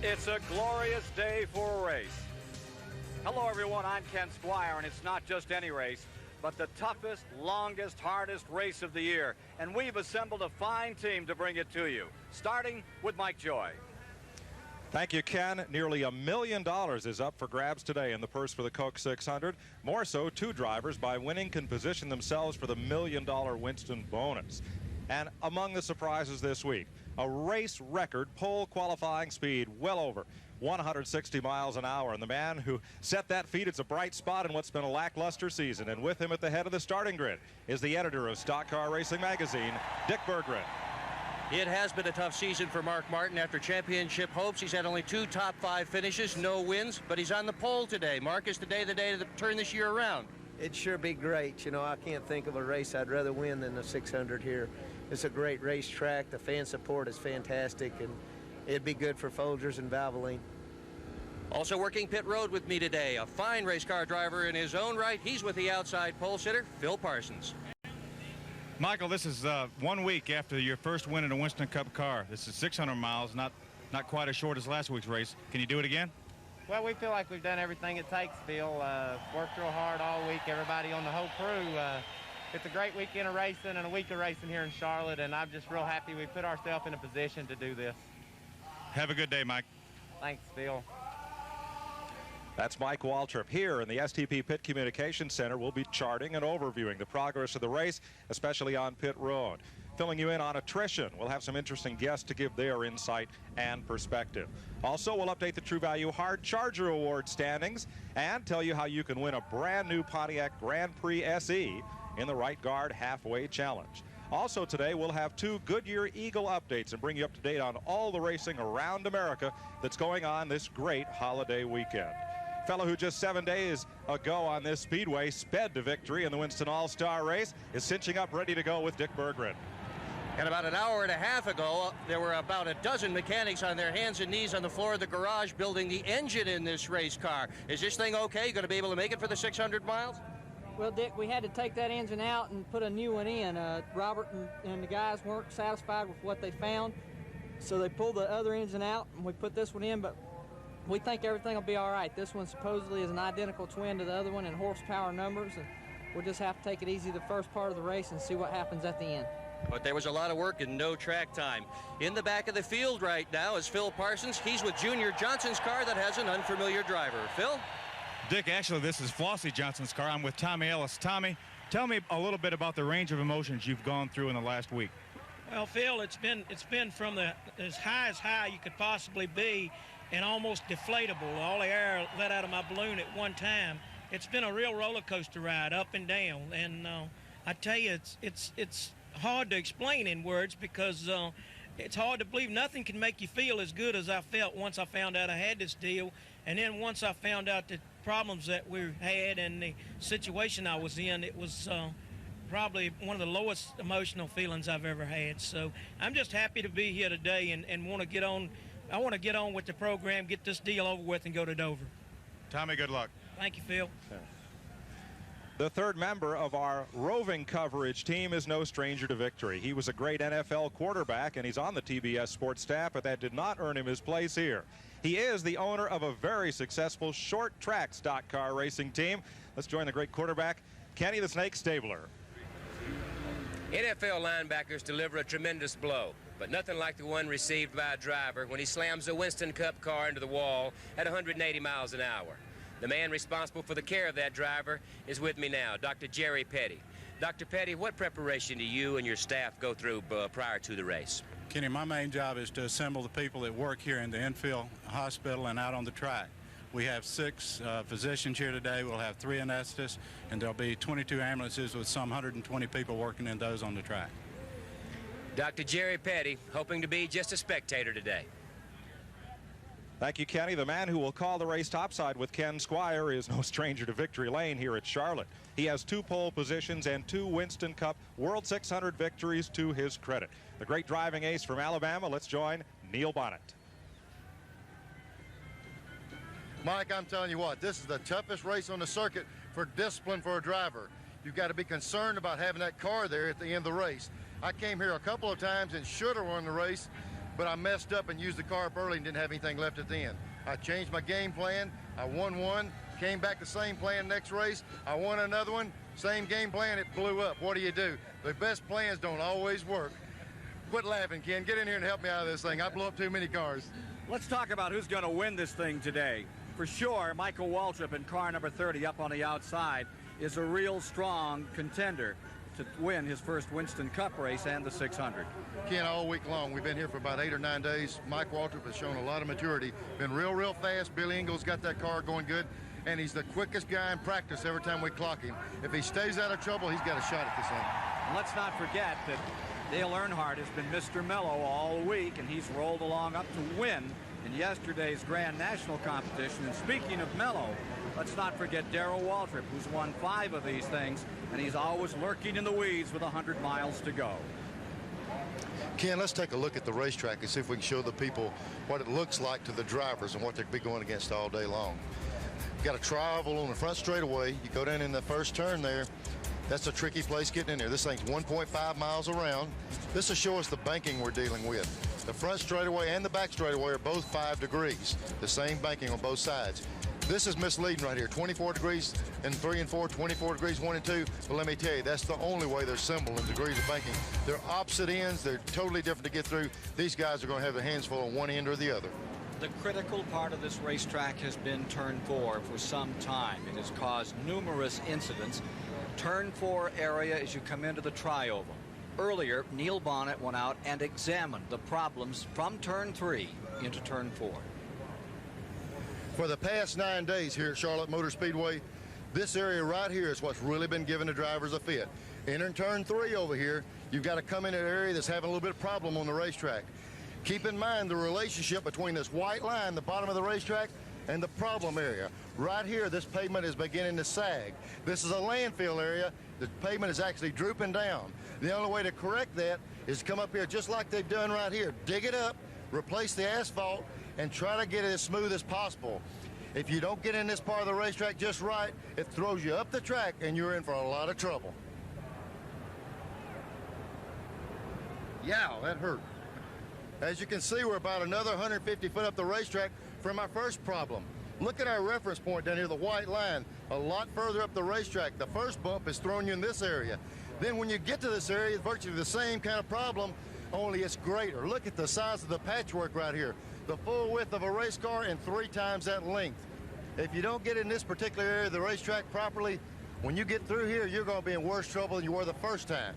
It's a glorious day for a race. Hello, everyone. I'm Ken Squire, and it's not just any race, but the toughest, longest, hardest race of the year. And we've assembled a fine team to bring it to you, starting with Mike Joy. Thank you, Ken. Nearly $1 million is up for grabs today in the purse for the Coke 600. More so, two drivers by winning can position themselves for the $1 million Winston bonus. And among the surprises this week, a race record pole qualifying speed well over 160 miles an hour. And the man who set that feat, it's a bright spot in what's been a lackluster season. And with him at the head of the starting grid is the editor of Stock Car Racing magazine, Dick Berggren. It has been a tough season for Mark Martin. After championship hopes, he's had only 2 top 5 finishes, no wins, but he's on the pole today. Mark, is today the day to turn this year around? It'd sure be great. You know, I can't think of a race I'd rather win than the 600 here. It's a great racetrack. The fan support is fantastic, and it'd be good for Folgers and Valvoline. Also working pit road with me today, a fine race car driver in his own right. He's with the outside pole sitter, Phil Parsons. Michael, this is 1 week after your first win in a Winston Cup car. This is 600 miles, not quite as short as last week's race. Can you do it again? Well, we feel like we've done everything it takes, Phil. Worked real hard all week, everybody on the whole crew. It's a great weekend of racing and a week of racing here in Charlotte, and I'm just real happy we put ourselves in a position to do this. Have a good day, Mike. Thanks, Phil. That's Mike Waltrip. Here in the STP Pit Communications Center, we'll be charting and overviewing the progress of the race, especially on pit road. Filling you in on attrition. We'll have some interesting guests to give their insight and perspective. Also, we'll update the True Value Hard Charger Award standings and tell you how you can win a brand new Pontiac Grand Prix SE in the Right Guard Halfway Challenge. Also today, we'll have 2 Goodyear Eagle updates and bring you up to date on all the racing around America that's going on this great holiday weekend. Fellow who just 7 days ago on this speedway sped to victory in the Winston All-Star race is cinching up ready to go with Dick Berggren. And about an hour and a half ago, there were about a dozen mechanics on their hands and knees on the floor of the garage building the engine in this race car. Is this thing okay? You going to be able to make it for the 600 miles? Well, Dick, we had to take that engine out and put a new one in. Robert and the guys weren't satisfied with what they found, so they pulled the other engine out, and we put this one in, but we think everything will be all right. This one supposedly is an identical twin to the other one in horsepower numbers, and we'll just have to take it easy the first part of the race and see what happens at the end. But there was a lot of work and no track time. In the back of the field right now is Phil Parsons. He's with Junior Johnson's car that has an unfamiliar driver. Phil? Dick, actually, this is Flossie Johnson's car. I'm with Tommy Ellis. Tommy, tell me a little bit about the range of emotions you've gone through in the last week. Well, Phil, it's been from as high you could possibly be and almost deflatable. All the air let out of my balloon at one time. It's been a real roller coaster ride, up and down. And I tell you, it's hard to explain in words because it's hard to believe nothing can make you feel as good as I felt once I found out I had this deal. And then once I found out the problems that we had and the situation I was in, it was probably one of the lowest emotional feelings I've ever had. So I'm just happy to be here today and want to get on. I want to get on with the program, get this deal over with, and go to Dover. Tommy, good luck. Thank you, Phil. The third member of our roving coverage team is no stranger to victory. He was a great NFL quarterback, and he's on the TBS sports staff, but that did not earn him his place here. He is the owner of a very successful short track stock car racing team. Let's join the great quarterback, Kenny the Snake Stabler. NFL linebackers deliver a tremendous blow, but nothing like the one received by a driver when he slams a Winston Cup car into the wall at 180 miles an hour. The man responsible for the care of that driver is with me now, Dr. Jerry Petty. Dr. Petty, what preparation do you and your staff go through prior to the race? Kenny, my main job is to assemble the people that work here in the infield hospital and out on the track. We have 6 physicians here today. We'll have 3 anesthetists, and there'll be 22 ambulances with some 120 people working in those on the track. Dr. Jerry Petty, hoping to be just a spectator today. Thank you, Kenny. The man who will call the race topside with Ken Squire is no stranger to victory lane here at Charlotte. He has 2 pole positions and 2 Winston Cup World 600 victories to his credit. The great driving ace from Alabama. Let's join Neil Bonnet. Mike, I'm telling you what, this is the toughest race on the circuit for discipline for a driver. You've got to be concerned about having that car there at the end of the race. I came here a couple of times and should have won the race, but I messed up and used the car up early and didn't have anything left at the end. I changed my game plan. I won one, came back the same plan next race. I won another one, same game plan, it blew up. What do? The best plans don't always work. Quit laughing, Ken. Get in here and help me out of this thing. I blew up too many cars. Let's talk about who's going to win this thing today. For sure, Michael Waltrip in car number 30 up on the outside is a real strong contender to win his first Winston Cup race and the 600. Ken, all week long, we've been here for about 8 or 9 days. Mike Waltrip has shown a lot of maturity. Been real fast. Billy Ingles got that car going good, and he's the quickest guy in practice every time we clock him. If he stays out of trouble, he's got a shot at this thing. And let's not forget that Dale Earnhardt has been Mr. Mellow all week, and he's rolled along up to win in yesterday's Grand National competition. And speaking of Mellow, let's not forget Darrell Waltrip, who's won 5 of these things, and he's always lurking in the weeds with 100 miles to go. Ken, let's take a look at the racetrack and see if we can show the people what it looks like to the drivers and what they'll be going against all day long. You've got a tri-oval on the front straightaway. You go down in the first turn there. That's a tricky place getting in there. This thing's 1.5 miles around. This will show us the banking we're dealing with. The front straightaway and the back straightaway are both 5 degrees, the same banking on both sides. This is misleading right here. 24 degrees in 3 and 4, 24 degrees 1 and 2. But let me tell you, that's the only way they're similar in degrees of banking. They're opposite ends. They're totally different to get through. These guys are going to have their hands full on one end or the other. The critical part of this racetrack has been turn 4 for some time. It has caused numerous incidents. Turn 4 area as you come into the tri-oval. Earlier, Neil Bonnet went out and examined the problems from turn 3 into turn 4. For the past 9 days here at Charlotte Motor Speedway, this area right here is what's really been giving the drivers a fit. Entering turn 3 over here, you've got to come in an area that's having a little bit of problem on the racetrack. Keep in mind the relationship between this white line, the bottom of the racetrack, and the problem area. Right here, this pavement is beginning to sag. This is a landfill area. The pavement is actually drooping down. The only way to correct that is to come up here just like they've done right here. Dig it up, replace the asphalt, and try to get it as smooth as possible. If you don't get in this part of the racetrack just right, it throws you up the track and you're in for a lot of trouble. Yow, that hurt. As you can see, we're about another 150 foot up the racetrack from our first problem. Look at our reference point down here, the white line, a lot further up the racetrack. The first bump is throwing you in this area. Then when you get to this area, it's virtually the same kind of problem, only it's greater. Look at the size of the patchwork right here. The full width of a race car and 3 times that length. If you don't get in this particular area of the racetrack properly, when you get through here, you're going to be in worse trouble than you were the first time.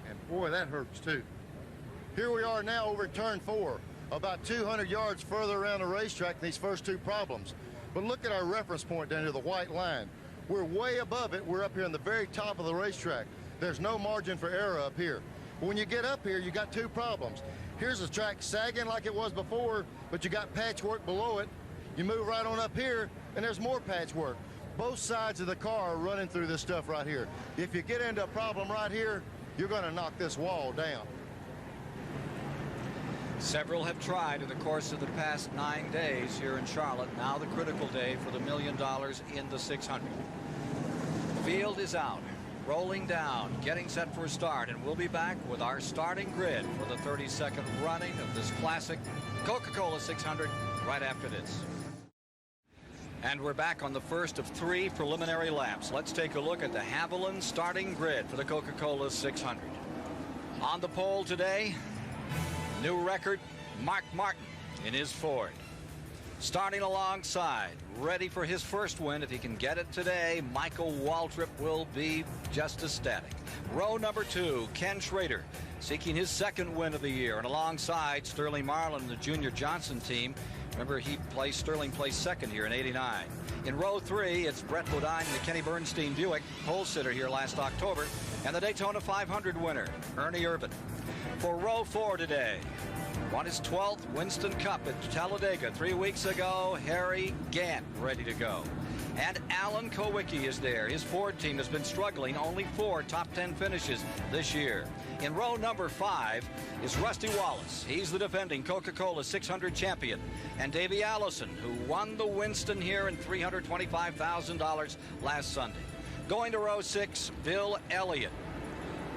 And boy, that hurts too. Here we are now over at turn 4, about 200 yards further around the racetrack than these first 2 problems. But look at our reference point down here, the white line. We're way above it. We're up here in the very top of the racetrack. There's no margin for error up here. But when you get up here, you got 2 problems. Here's the track sagging like it was before, but you got patchwork below it. You move right on up here, and there's more patchwork. Both sides of the car are running through this stuff right here. If you get into a problem right here, you're going to knock this wall down. Several have tried in the course of the past 9 days here in Charlotte. Now the critical day for the $1 million in the 600. Field is out, rolling down, getting set for a start, and we'll be back with our starting grid for the 32nd running of this classic Coca Cola 600 right after this. And we're back on the first of 3 preliminary laps. Let's take a look at the Haviland starting grid for the Coca Cola 600. On the pole today, new record, Mark Martin in his Ford. Starting alongside, ready for his first win. If he can get it today, Michael Waltrip will be just ecstatic. Row number 2, Ken Schrader, seeking his 2nd win of the year. And alongside Sterling Marlin and the Junior Johnson team. Remember, Sterling placed 2nd here in '89. In row 3, it's Brett Bodine and the Kenny Bernstein Buick, pole sitter here last October, and the Daytona 500 winner, Ernie Irvan. For row 4 today, won his 12th Winston Cup at Talladega 3 weeks ago, Harry Gant ready to go. And Alan Kowicki is there. His Ford team has been struggling, only 4 top 10 finishes this year. In row number 5 is Rusty Wallace. He's the defending Coca-Cola 600 champion. And Davey Allison, who won the Winston here in $325,000 last Sunday. Going to row 6, Bill Elliott.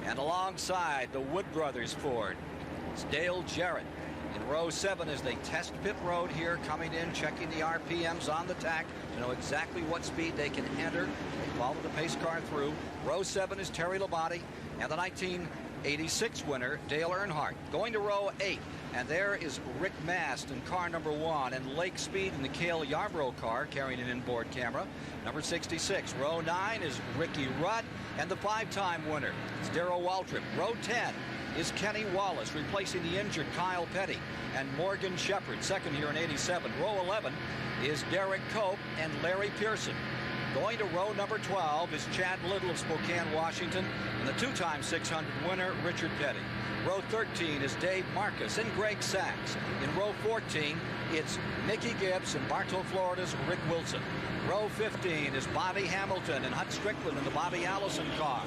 And alongside the Wood Brothers Ford, it's Dale Jarrett. In row 7 as they test pit road here, coming in, checking the RPMs on the tack to know exactly what speed they can enter. They follow the pace car through. Row 7 is Terry Labonte and the 1986 winner, Dale Earnhardt. Going to row 8, and there is Rick Mast in car number 1, and Lake Speed in the Cale Yarborough car carrying an inboard camera. Number 66. Row 9 is Ricky Rudd, and the 5-time winner is Darrell Waltrip. Row 10 is Kenny Wallace, replacing the injured Kyle Petty and Morgan Shepherd, second here in 87. Row 11 is Derek Cope and Larry Pearson. Going to row number 12 is Chad Little of Spokane, Washington, and the 2-time 600 winner, Richard Petty. Row 13 is Dave Marcus and Greg Sachs. In row 14, it's Mickey Gibbs and Bartow, Florida's Rick Wilson. Row 15 is Bobby Hamilton and Hut Strickland in the Bobby Allison car.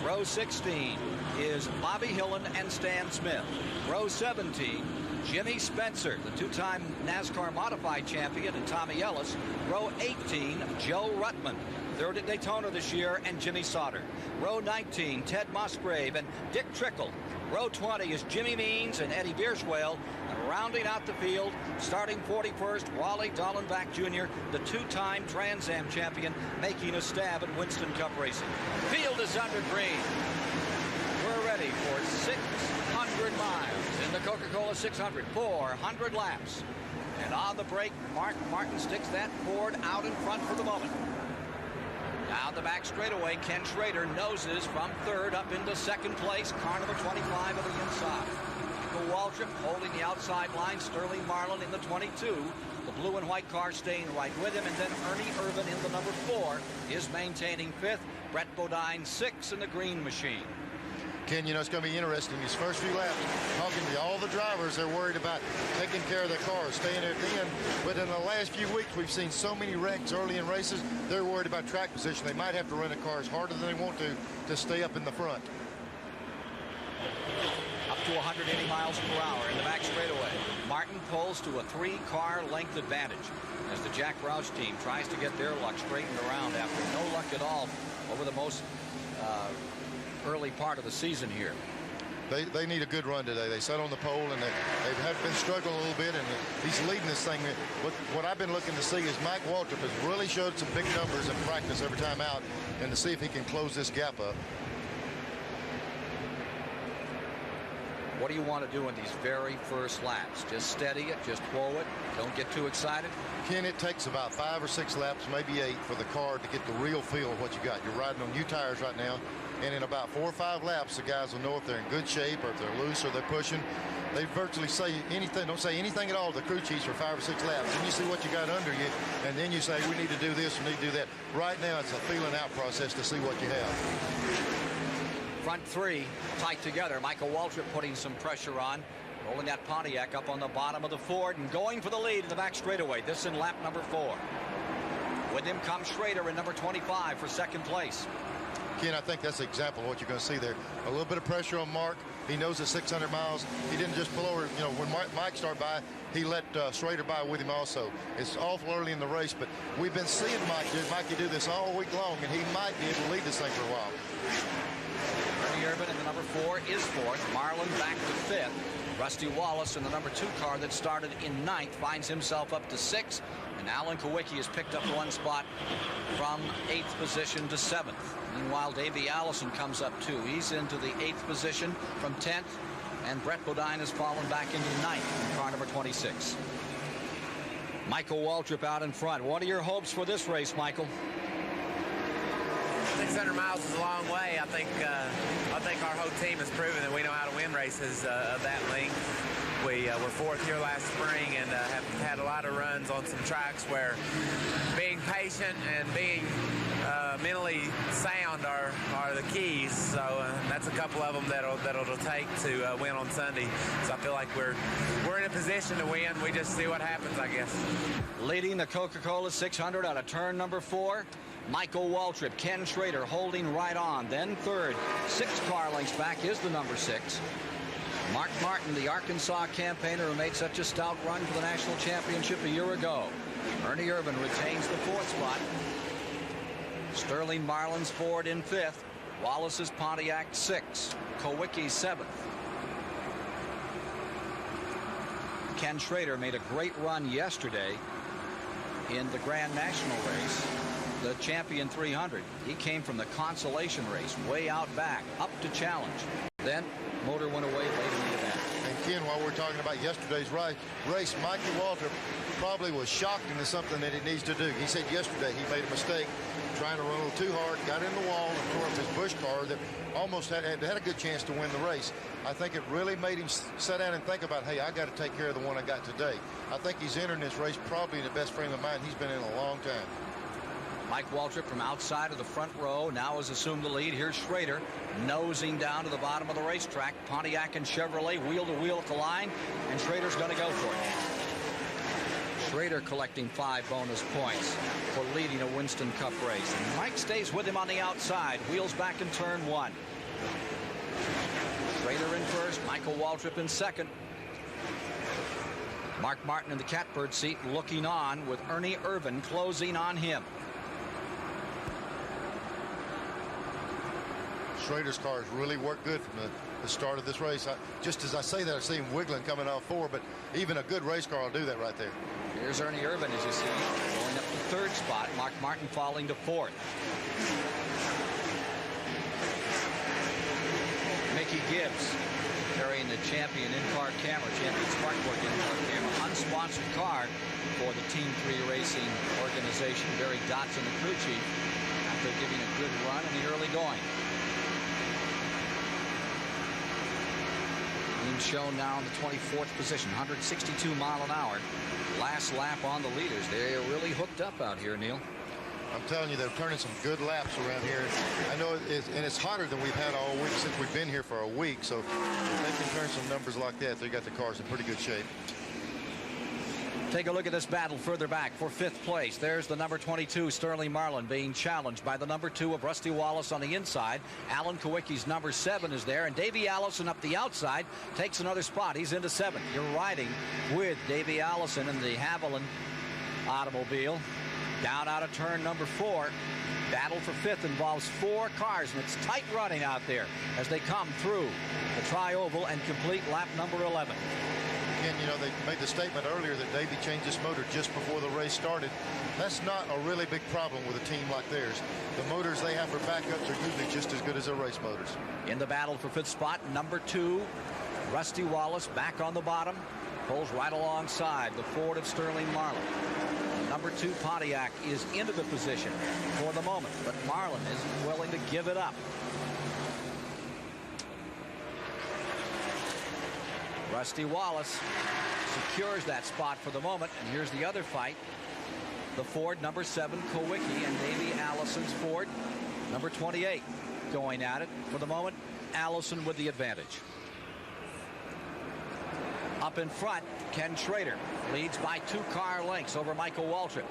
Row 16 is Bobby Hillen and Stan Smith. Row 17, Jimmy Spencer, the 2-time NASCAR Modified champion, and Tommy Ellis. Row 18, Joe Ruttman, third at Daytona this year, and Jimmy Sauter. Row 19, Ted Musgrave and Dick Trickle. Row 20 is Jimmy Means and Eddie Bierschwale. And rounding out the field, starting 41st, Wally Dallenbach Jr., the 2-time Trans Am champion, making a stab at Winston Cup racing. Field is under green. We're ready for 600 miles in the Coca Cola 600, 400 laps. And on the break, Mark Martin sticks that Ford out in front for the moment. Down the back straightaway, Ken Schrader noses from third up into second place. Car number 25 on the inside. Michael Waltrip holding the outside line. Sterling Marlin in the 22. The blue and white car staying right with him. And then Ernie Irvin in the number 4 is maintaining 5th. Brett Bodine 6 in the green machine. Ken, you know, it's going to be interesting. These first few laps, talking to all the drivers, they're worried about taking care of their cars, staying at the end. But in the last few weeks, we've seen so many wrecks early in races, they're worried about track position. They might have to run the cars harder than they want to stay up in the front. Up to 180 miles per hour in the back straightaway. Martin pulls to a 3-car length advantage as the Jack Roush team tries to get their luck straightened around after no luck at all over the most early part of the season here. They need a good run today. They sat on the pole and they have been struggling a little bit, and he's leading this thing. What I've been looking to see is Mike Waltrip has really showed some big numbers in practice every time out, and to see if he can close this gap up. What do you want to do in these very first laps? Just steady it, just whoa it, don't get too excited? Ken, it takes about 5 or 6 laps, maybe 8, for the car to get the real feel of what you got. You're riding on new tires right now, and in about 4 or 5 laps, the guys will know if they're in good shape or if they're loose or they're pushing. They virtually say anything, don't say anything at all to the crew chiefs for 5 or 6 laps. Then you see what you got under you, and then you say, we need to do this, we need to do that. Right now, it's a feeling out process to see what you have. Front 3 tight together. Michael Waltrip putting some pressure on, rolling that Pontiac up on the bottom of the Ford and going for the lead in the back straightaway. This in lap number 4. With him comes Schrader in number 25 for second place. Ken, I think that's an example of what you're going to see there. A little bit of pressure on Mark. He knows it's 600 miles. He didn't just pull over. You know, when Mike started by, he let Schrader by with him also. It's awful early in the race, but we've been seeing Mikey do this all week long, and he might be able to lead this thing for a while. Ernie Irvin in the number 4 is 4th. Marlin back to 5th. Rusty Wallace in the number 2 car that started in 9th finds himself up to 6th. And Alan Kowicki has picked up 1 spot from 8th position to 7th. Meanwhile, Davey Allison comes up 2. He's into the 8th position from 10th. And Brett Bodine has fallen back into 9th in car number 26. Michael Waltrip out in front. What are your hopes for this race, Michael? 600 miles is a long way. I think our whole team has proven that we know how to win races of that length. We were 4th here last spring and have had a lot of runs on some tracks where being patient and being mentally sound are the keys. So that's a couple of them that'll take to win on Sunday. So I feel like we're in a position to win. We just see what happens, I guess. Leading the Coca Cola 600 out of turn number 4. Michael Waltrip, Ken Schrader holding right on. Then 3rd, 6 car lengths back is the number 6. Mark Martin, the Arkansas campaigner who made such a stout run for the national championship a year ago. Ernie Irvin retains the 4th spot. Sterling Marlin's Ford in 5th. Wallace's Pontiac 6th. Kowicki 7th. Ken Schrader made a great run yesterday in the Grand National race, the Champion 300. He came from the consolation race way out back up to challenge. Then motor went away late in the event. And Ken, while we're talking about yesterday's race, Mikey Waltrip probably was shocked into something that he needs to do. He said yesterday he made a mistake trying to run a little too hard, got in the wall and tore up his Busch car that almost had a good chance to win the race. I think it really made him sit down and think about, hey, I got to take care of the one I got today. I think he's entering this race probably in the best frame of mind he's been in a long time. Mike Waltrip from outside of the front row now has assumed the lead. Here's Schrader nosing down to the bottom of the racetrack. Pontiac and Chevrolet wheel to wheel at the line, and Schrader's going to go for it. Schrader collecting 5 bonus points for leading a Winston Cup race. And Mike stays with him on the outside. Wheels back in turn 1. Schrader in first, Michael Waltrip in second. Mark Martin in the catbird seat looking on with Ernie Irvan closing on him. Schrader's car has really worked good from the start of this race. Just as I say that, I see him wiggling coming off 4, but even a good race car will do that right there. Here's Ernie Irvan, as you see, going up to 3rd spot. Mark Martin falling to 4th. Mickey Gibbs carrying the Champion in-car camera, Champion Sparkplug in-car camera, unsponsored car for the Team 3 Racing organization. Barry Dotson, the crew chief, after giving a good run in the early going. Being shown now in the 24th position, 162 mile an hour. Last lap on the leaders. They're really hooked up out here, Neil. I'm telling you, they're turning some good laps around here. I know it's hotter than we've had all week since we've been here for a week. So if they can turn some numbers like that, they got the cars in pretty good shape. Take a look at this battle further back for 5th place. There's the number 22, Sterling Marlin, being challenged by the number 2 of Rusty Wallace on the inside. Alan Kowicki's number 7 is there, and Davey Allison up the outside takes another spot. He's into 7th. You're riding with Davey Allison in the Haviland automobile. Down out of turn number 4. Battle for 5th involves 4 cars, and it's tight running out there as they come through the tri-oval and complete lap number 11. Again, you know, they made the statement earlier that Davey changed his motor just before the race started. That's not a really big problem with a team like theirs. The motors they have for backups are usually just as good as their race motors. In the battle for 5th spot, number 2, Rusty Wallace back on the bottom, pulls right alongside the Ford of Sterling Marlin. Number 2 Pontiac is into the position for the moment, but Marlin isn't willing to give it up. Rusty Wallace secures that spot for the moment, and here's the other fight. The Ford number 7 Kowicki and Davey Allison's Ford number 28 going at it. For the moment, Allison with the advantage. Up in front, Ken Schrader leads by 2 car lengths over Michael Waltrip.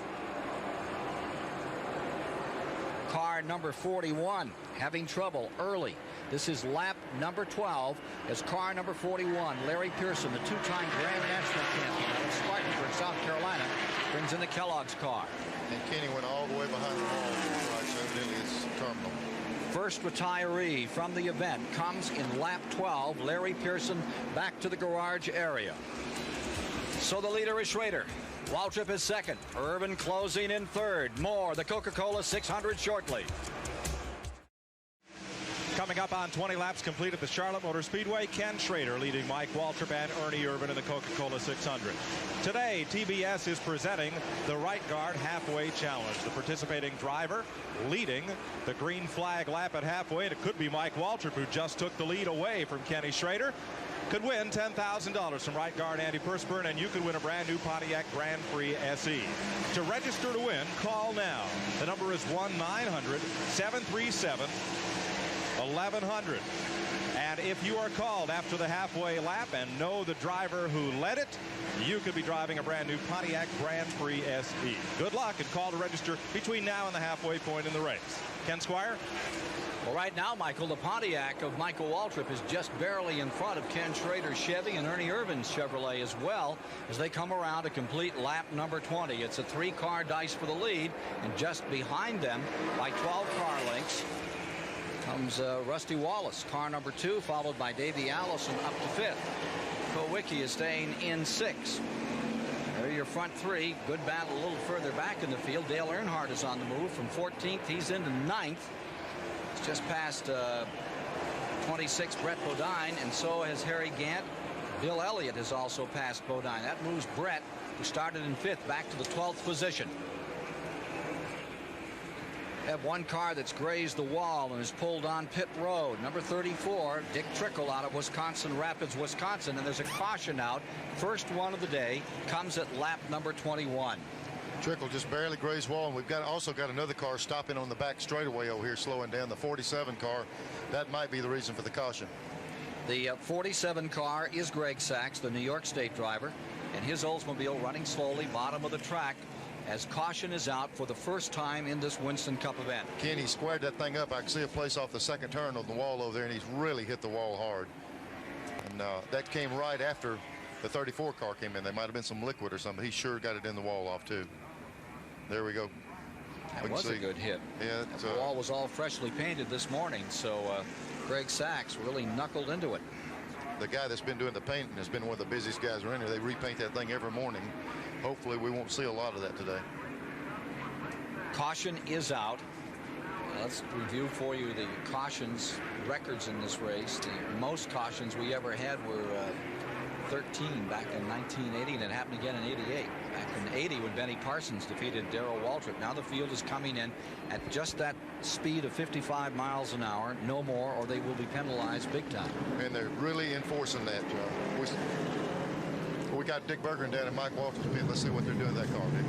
Car number 41 having trouble early. This is lap number 12 as car number 41, Larry Pearson, the 2-time Grand National champion out of Spartanburg, South Carolina, brings in the Kellogg's car. And Kenny went all the way behind the wall. Right, so evidently it's terminal. First retiree from the event comes in lap 12. Larry Pearson back to the garage area. So the leader is Schrader. Waltrip is second. Irvan closing in third. More the Coca Cola 600 shortly. Coming up on 20 laps complete at the Charlotte Motor Speedway, Ken Schrader leading Mike Waltrip and Ernie Irvan in the Coca Cola 600. Today, TBS is presenting the Right Guard Halfway Challenge. The participating driver leading the green flag lap at halfway, and it could be Mike Waltrip, who just took the lead away from Kenny Schrader. Could win $10,000 from Right Guard Andy Perspern, and you could win a brand new Pontiac Grand Prix SE. To register to win, call now. The number is 1-900-737-1100. And if you are called after the halfway lap and know the driver who led it, you could be driving a brand new Pontiac Grand Prix SE. Good luck, and call to register between now and the halfway point in the race. Ken Squire? Well, right now, Michael, the Pontiac of Michael Waltrip is just barely in front of Ken Schrader's Chevy and Ernie Irvan's Chevrolet as well as they come around to complete lap number 20. It's a 3-car dice for the lead, and just behind them by 12 car lengths Comes Rusty Wallace, car number 2, followed by Davey Allison up to 5th. Kowicki is staying in 6th. There are your front 3. Good battle a little further back in the field. Dale Earnhardt is on the move from 14th. He's into 9th. He's just past 26 Brett Bodine, and so has Harry Gant. Bill Elliott has also passed Bodine. That moves Brett, who started in 5th, back to the 12th position. Have one car that's grazed the wall and is pulled on pit road. Number 34, Dick Trickle out of Wisconsin Rapids, Wisconsin, and there's a caution out. First one of the day comes at lap number 21. Trickle just barely grazed wall, and we've also got another car stopping on the back straightaway over here, slowing down. The 47 car. That might be the reason for the caution. The 47 car is Greg Sachs, the New York State driver, and his Oldsmobile running slowly, bottom of the track, as caution is out for the first time in this Winston Cup event. Ken, he squared that thing up. I can see a place off the second turn on the wall over there, and he's really hit the wall hard. And that came right after the 34 car came in. There might have been some liquid or something. He sure got it in the wall off, too. There we go. That was a good hit. Yeah, the wall was all freshly painted this morning, so Greg Sachs really knuckled into it. The guy that's been doing the painting has been one of the busiest guys around here. They repaint that thing every morning. Hopefully we won't see a lot of that today. Caution is out. Let's review for you the cautions records in this race. The most cautions we ever had were 13 back in 1980, and it happened again in 88. Back in 80 when Benny Parsons defeated Darrell Waltrip. Now the field is coming in at just that speed of 55 miles an hour, no more, or they will be penalized big time. And they're really enforcing that. We got Dick Berger down and Mike Walters pit. Let's see what they're doing with that car, Dick.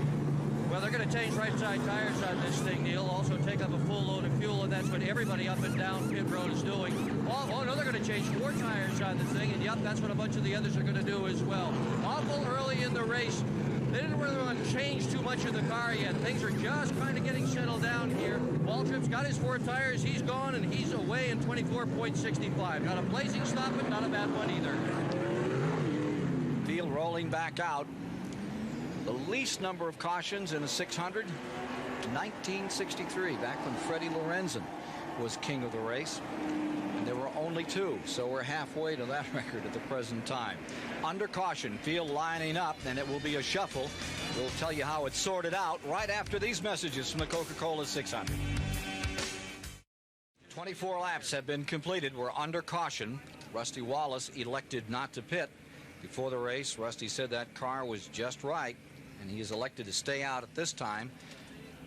Well, they're going to change right side tires on this thing, Neil. Also take up a full load of fuel, and that's what everybody up and down pit road is doing. Oh no, they're going to change 4 tires on the thing, and yep, that's what a bunch of the others are going to do as well. Awful early in the race. They didn't really want to change too much of the car yet. Things are just kind of getting settled down here. Waltrip's got his 4 tires. He's gone, and he's away in 24.65. Not a blazing stop, but not a bad one either. Field rolling back out. The least number of cautions in a 600, 1963, back when Freddie Lorenzen was king of the race. And there were only 2, so we're halfway to that record at the present time. Under caution, field lining up, and it will be a shuffle. We'll tell you how it's sorted out right after these messages from the Coca Cola 600. 24 laps have been completed. We're under caution. Rusty Wallace elected not to pit. Before the race, Rusty said that car was just right, and he is elected to stay out at this time.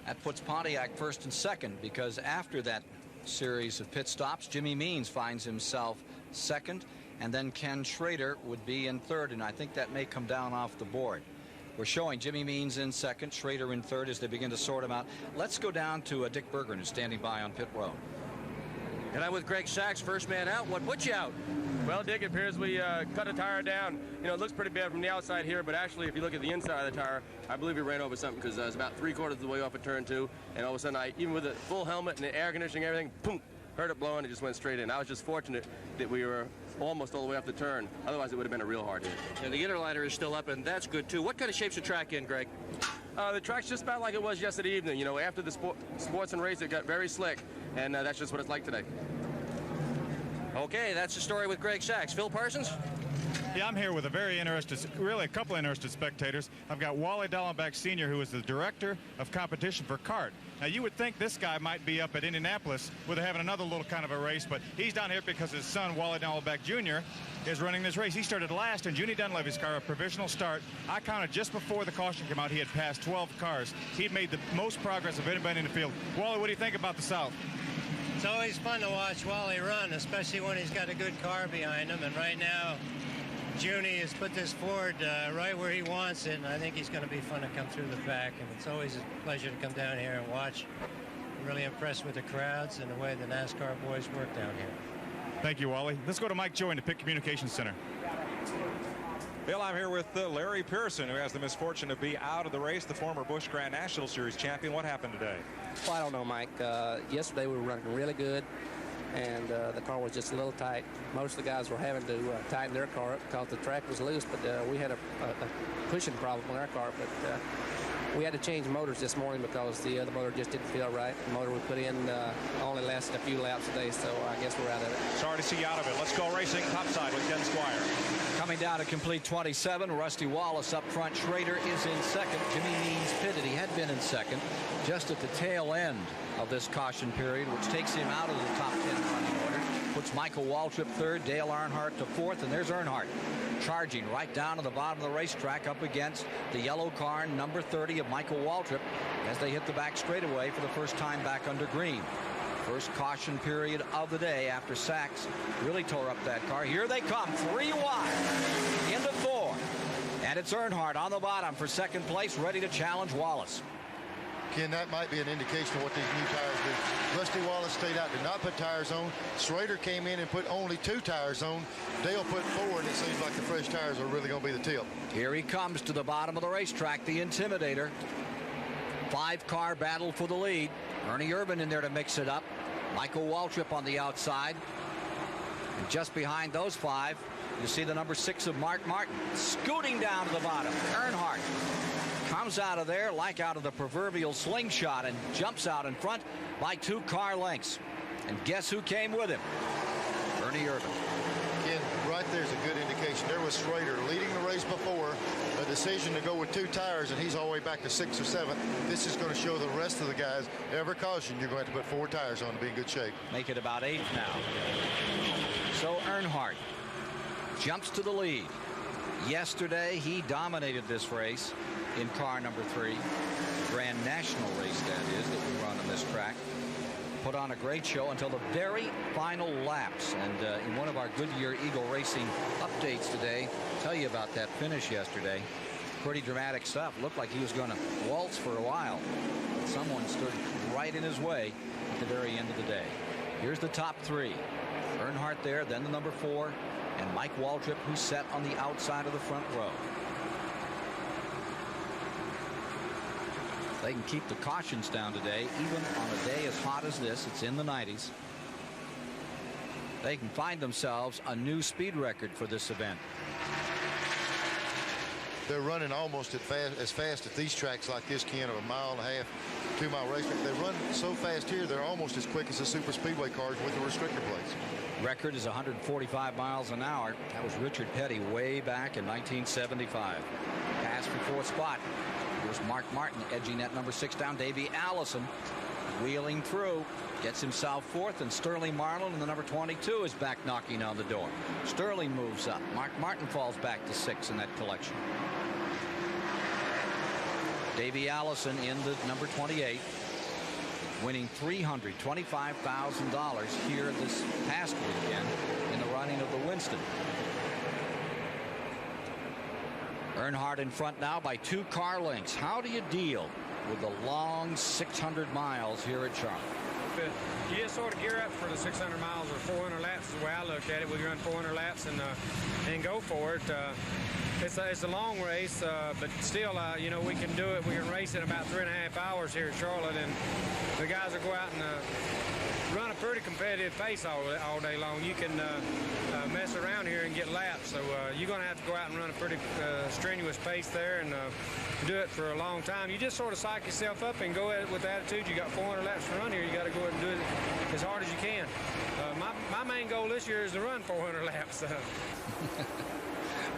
That puts Pontiac first and second, because after that series of pit stops, Jimmy Means finds himself second, and then Ken Schrader would be in third, and I think that may come down off the board. We're showing Jimmy Means in second, Schrader in third as they begin to sort them out. Let's go down to Dick Berggren, who's standing by on pit road. And I'm with Greg Sachs, first man out. What put you out? Well, Dick, it appears we cut a tire down. You know, it looks pretty bad from the outside here, but actually, if you look at the inside of the tire, I believe we ran over something, because it's about 3/4 of the way off of turn 2, and all of a sudden, even with a full helmet and the air conditioning and everything, boom, heard it blowing, it just went straight in. I was just fortunate that we were almost all the way off the turn. Otherwise, it would have been a real hard hit. And the interliner is still up, and that's good, too. What kind of shape's the track in, Greg? The track's just about like it was yesterday evening. You know, after the sports and race, it got very slick, and that's just what it's like today. Okay, that's the story with Greg Sachs. Phil Parsons? Yeah, I'm here with a very interested, really a couple of interested spectators. I've got Wally Dallenbach Sr., who is the director of competition for kart. Now, you would think this guy might be up at Indianapolis where they're having another little kind of a race, but he's down here because his son, Wally Dallenbach Jr., is running this race. He started last in Junie Dunleavy's car, a provisional start. I counted just before the caution came out, he had passed 12 cars. He'd made the most progress of anybody in the field. Wally, what do you think about the South? It's always fun to watch Wally run, especially when he's got a good car behind him. And right now, Junie has put this Ford right where he wants it, and I think he's going to be fun to come through the pack. And it's always a pleasure to come down here and watch. I'm really impressed with the crowds and the way the NASCAR boys work down here. Thank you, Wally. Let's go to Mike Joy in the Pit Communications Center. Bill, I'm here with Larry Pearson, who has the misfortune to be out of the race, the former Busch Grand National Series champion. What happened today? Well, I don't know, Mike. Yesterday we were running really good, and the car was just a little tight. Most of the guys were having to tighten their car up because the track was loose, but we had a pushing problem with our car. But We had to change motors this morning because the other motor just didn't feel right. The motor we put in only lasted a few laps today, so I guess we're out of it. Sorry to see you out of it. Let's go racing topside with Ken Squire. Coming down to complete 27, Rusty Wallace up front. Schrader is in second. Jimmy Means pitted. He had been in second just at the tail end of this caution period, which takes him out of the top 10 running order. Puts Michael Waltrip third, Dale Earnhardt to fourth, and there's Earnhardt charging right down to the bottom of the racetrack up against the yellow car, number 30 of Michael Waltrip, as they hit the back straightaway for the first time back under green. First caution period of the day after Sachs really tore up that car. Here they come, 3 wide into 4. And it's Earnhardt on the bottom for second place, ready to challenge Wallace. Ken, that might be an indication of what these new tires do. Rusty Wallace stayed out, did not put tires on. Schrader came in and put only 2 tires on. Dale put 4, and it seems like the fresh tires are really going to be the tip. Here he comes to the bottom of the racetrack, the Intimidator. 5-car battle for the lead. Ernie Irvan in there to mix it up. Michael Waltrip on the outside. And just behind those 5, you see the number 6 of Mark Martin scooting down to the bottom. Earnhardt comes out of there like out of the proverbial slingshot and jumps out in front by 2 car lengths. And guess who came with him? Ernie Irvan. Again, right there's a good indication. There was Schrader leading the race before, a decision to go with 2 tires, and he's all the way back to 6th or 7th. This is going to show the rest of the guys, ever caution, you're going to have to put 4 tires on to be in good shape. Make it about 8th now. So Earnhardt jumps to the lead. Yesterday, he dominated this race in car number 3. Grand National race, that is, that we run on this track. Put on a great show until the very final laps. And in one of our Goodyear Eagle Racing updates today, tell you about that finish yesterday. Pretty dramatic stuff. Looked like he was going to waltz for a while. But someone stood right in his way at the very end of the day. Here's the top 3. Earnhardt there, then the number 4, and Mike Waltrip, who's set on the outside of the front row. They can keep the cautions down today, even on a day as hot as this. It's in the 90s. They can find themselves a new speed record for this event. They're running almost as fast at these tracks like this, Ken, of a 1.5 mile, 2 mile race. They run so fast here, they're almost as quick as the super speedway cars with the restrictor plates. Record is 145 miles an hour. That was Richard Petty way back in 1975. Pass for 4th spot. Here's Mark Martin edging that number 6 down. Davey Allison wheeling through, gets himself 4th, and Sterling Marlin in the number 22 is back knocking on the door. Sterling moves up. Mark Martin falls back to 6 in that collection. Davey Allison in the number 28, winning $325,000 here this past weekend in the running of the Winston. Earnhardt in front now by 2 car lengths. How do you deal with the long 600 miles here at Charlotte? You just sort of gear up for the 600 miles or 400 laps is the way I look at it. We run 400 laps and go for it. It's a long race, but still, you know, we can do it. We can race in about 3.5 hours here at Charlotte, and the guys will go out and run a pretty competitive pace all day long. You can mess around here and get laps, so you're going to have to go out and run a pretty strenuous pace there and do it for a long time. You just sort of psych yourself up and go at it with the attitude. You got 400 laps to run here. You got to go ahead and do it as hard as you can. My main goal this year is to run 400 laps.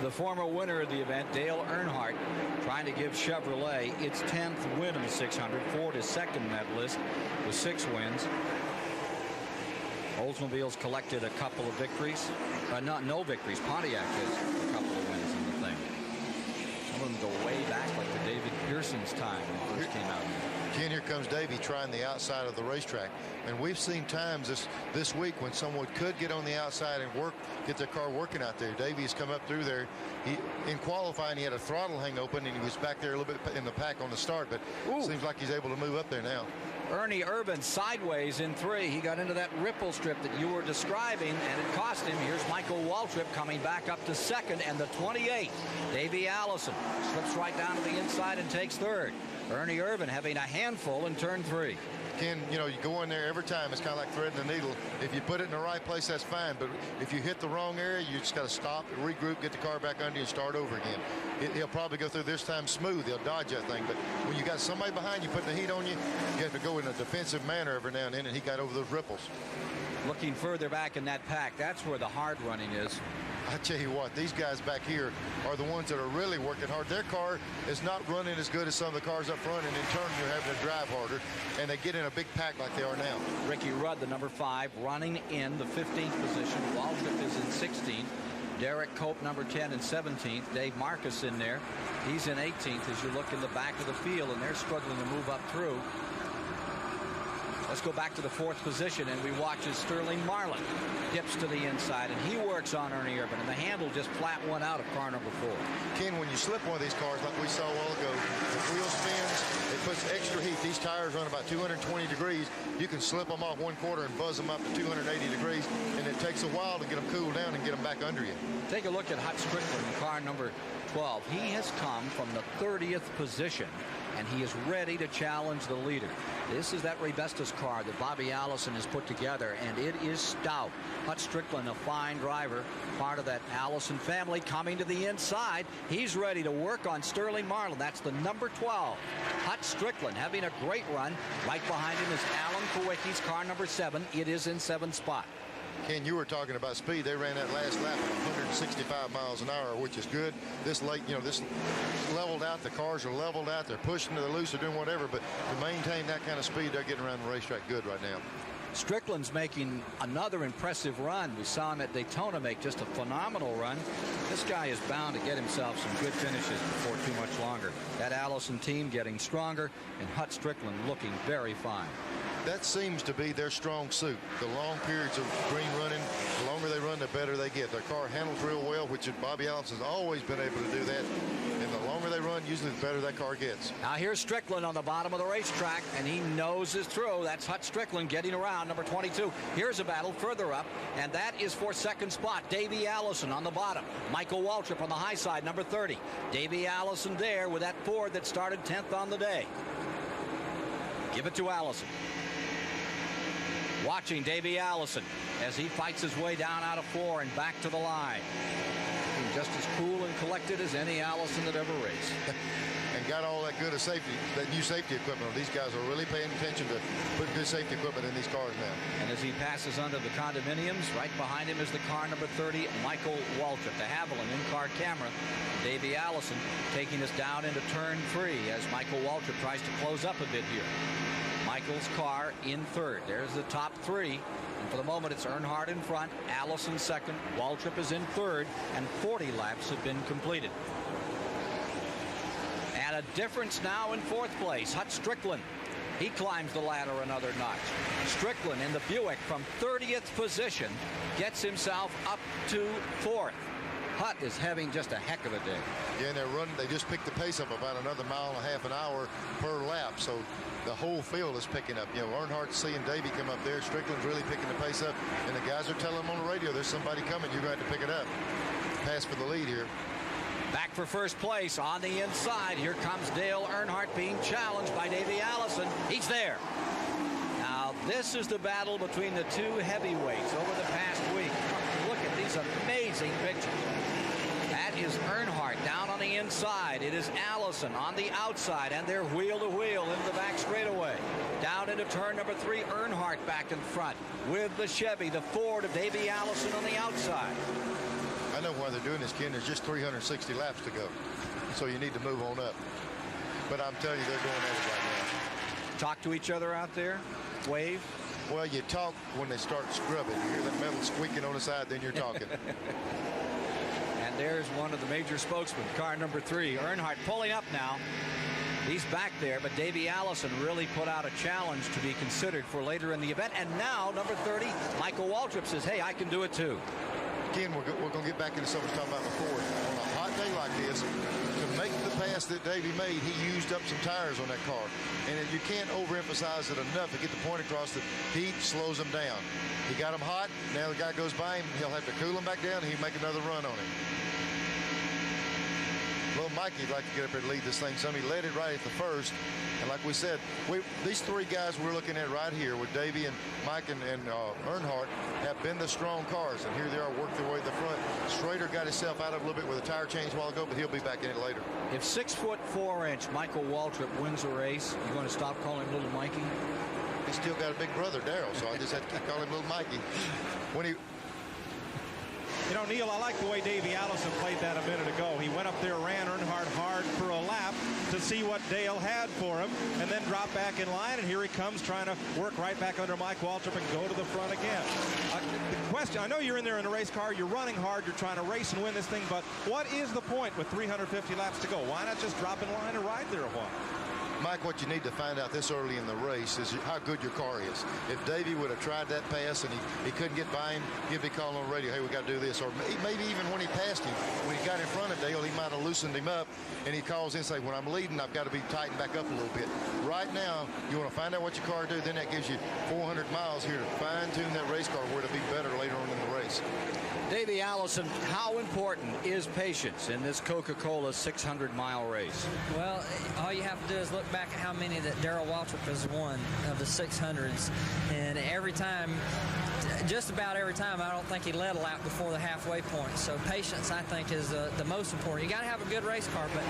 The former winner of the event, Dale Earnhardt, trying to give Chevrolet its 10th win in the 600. Ford is second in that list with 6 wins. Oldsmobile's collected a couple of victories. No victories. Pontiac has a couple of wins in the thing. Some of them go way back, like the David Pearson's time when he first came out. Ken, here comes Davey trying the outside of the racetrack. And we've seen times this week when someone could get on the outside and get their car working out there. Davey's come up through there. In qualifying, he had a throttle hang open, and he was back there a little bit in the pack on the start, but it seems like he's able to move up there now. Ernie Irvan sideways in 3. He got into that ripple strip that you were describing, and it cost him. Here's Michael Waltrip coming back up to 2nd, and the 28, Davey Allison, slips right down to the inside and takes 3rd. Ernie Irvan having a handful in turn 3. Ken, you know, you go in there every time, it's kind of like threading a needle. If you put it in the right place, that's fine. But if you hit the wrong area, you just got to stop, regroup, get the car back under you, and start over again. He'll probably go through this time smooth. He'll dodge that thing. But when you got somebody behind you putting the heat on you, you have to go in a defensive manner every now and then, and he got over those ripples. Looking further back in that pack, that's where the hard running is. I tell you what, these guys back here are the ones that are really working hard. Their car is not running as good as some of the cars up front, and in turn, you're having to drive harder, and they get in a big pack like they are now. Ricky Rudd, the number 5, running in the 15th position. Waltrip is in 16th. Derek Cope, number 10, in 17th. Dave Marcus in there. He's in 18th as you look in the back of the field, and they're struggling to move up through. Let's go back to the 4th position, and we watch as Sterling Marlin dips to the inside, and he works on Ernie Irvin, and the handle just flat one out of car number 4. Ken, when you slip one of these cars like we saw a while ago, the wheel spins, it puts extra heat. These tires run about 220 degrees. You can slip them off 1/4 and buzz them up to 280 degrees, and it takes a while to get them cooled down and get them back under you. Take a look at Hut Strickland in car number 12. He has come from the 30th position, and he is ready to challenge the leader. This is that Rebestos car that Bobby Allison has put together, and it is stout. Hut Strickland, a fine driver, part of that Allison family, coming to the inside. He's ready to work on Sterling Marlin. That's the number 12. Hut Strickland having a great run. Right behind him is Alan Kowicki's car number 7. It is in 7th spot. Ken, you were talking about speed. They ran that last lap at 165 miles an hour, which is good. This late, you know, this leveled out. The cars are leveled out. They're pushing to the loose. They're doing whatever. But to maintain that kind of speed, they're getting around the racetrack good right now. Strickland's making another impressive run. We saw him at Daytona make just a phenomenal run. This guy is bound to get himself some good finishes before too much longer. That Allison team getting stronger, and Hut Strickland looking very fine. That seems to be their strong suit. The long periods of green running, the longer they run, the better they get. Their car handles real well, which Bobby Allison's always been able to do that. And the longer they run, usually the better that car gets. Now here's Strickland on the bottom of the racetrack, and he knows his throw. That's Hut Strickland getting around, number 22. Here's a battle further up, and that is for 2nd spot. Davey Allison on the bottom. Michael Waltrip on the high side, number 30. Davey Allison there with that Ford that started 10th on the day. Give it to Allison. Watching Davey Allison as he fights his way down out of 4 and back to the line. Looking just as cool and collected as any Allison that ever raced. And got all that good of safety, that new safety equipment. These guys are really paying attention to put good safety equipment in these cars now. And as he passes under the condominiums, right behind him is the car number 30, Michael Waltrip. The Haviland in-car camera. Davey Allison taking us down into turn 3 as Michael Waltrip tries to close up a bit here. Michael's car in 3rd. There's the top 3. And for the moment, it's Earnhardt in front, Allison 2nd, Waltrip is in 3rd, and 40 laps have been completed. And a difference now in 4th place. Hut Strickland. He climbs the ladder another notch. Strickland in the Buick from 30th position gets himself up to 4th. Hut is having just a heck of a day. Yeah, and they're running. They just picked the pace up about another 1.5 an hour per lap. So the whole field is picking up. You know, Earnhardt's seeing Davey come up there. Strickland's really picking the pace up. And the guys are telling him on the radio, there's somebody coming. You're going to have to pick it up. Pass for the lead here. Back for 1st place on the inside. Here comes Dale Earnhardt being challenged by Davey Allison. He's there. Now, this is the battle between the 2 heavyweights over the past week. Look at these amazing pictures. That is Earnhardt down on the inside. It is Allison on the outside, and they're wheel to wheel into the back straightaway. Down into turn number 3, Earnhardt back in front with the Chevy, the Ford of Davey Allison on the outside. I know why they're doing this, Ken. There's just 360 laps to go. So you need to move on up. But I'm telling you, they're going at it right now. Talk to each other out there? Wave? Well, you talk when they start scrubbing. You hear that metal squeaking on the side, then you're talking. And there's one of the major spokesmen, car number 3. Earnhardt pulling up now. He's back there, but Davey Allison really put out a challenge to be considered for later in the event. And now, number 30, Michael Waltrip says, hey, I can do it too. Again, we're going to get back into something we were talking about before. On a hot day like this, to make the pass that Davey made, he used up some tires on that car. And you can't overemphasize it enough to get the point across that heat slows them down. He got them hot. Now the guy goes by him. He'll have to cool them back down, and he'll make another run on it. A little Mikey would like to get up here and lead this thing some. He led it right at the first. And like we said, these three guys we're looking at right here with Davey and Mike and Earnhardt have been the strong cars. And here they are, work their way to the front. Schrader got himself out of a little bit with a tire change a while ago, but he'll be back in it later. If 6'4" Michael Waltrip wins a race, you're going to stop calling him Little Mikey? He's still got a big brother, Darrell, so I just have to keep calling him Little Mikey. You know, Neil, I like the way Davey Allison played that a minute ago. He went up there, ran Earnhardt hard for a lap to see what Dale had for him, and then dropped back in line, and here he comes trying to work right back under Mike Waltrip and go to the front again. The question, I know you're in there in a race car, you're running hard, you're trying to race and win this thing, but what is the point with 350 laps to go? Why not just drop in line and ride there a while? Mike, what you need to find out this early in the race is how good your car is. If Davey would have tried that pass and he couldn't get by him, he'd be calling on the radio, hey, we got to do this. Or maybe even when he passed him, when he got in front of Dale, he might have loosened him up, and he calls in and say, when I'm leading, I've got to be tightened back up a little bit. Right now, you want to find out what your car do, then that gives you 400 miles here to fine-tune that race car where to be better later on in the race. Davey Allison, how important is patience in this Coca Cola 600-mile race? Well, all you have to do is look back at how many that Darrell Waltrip has won of the 600s. And every time, just about every time, I don't think he led a lap before the halfway point. So patience, I think, is the most important. You got to have a good race car, but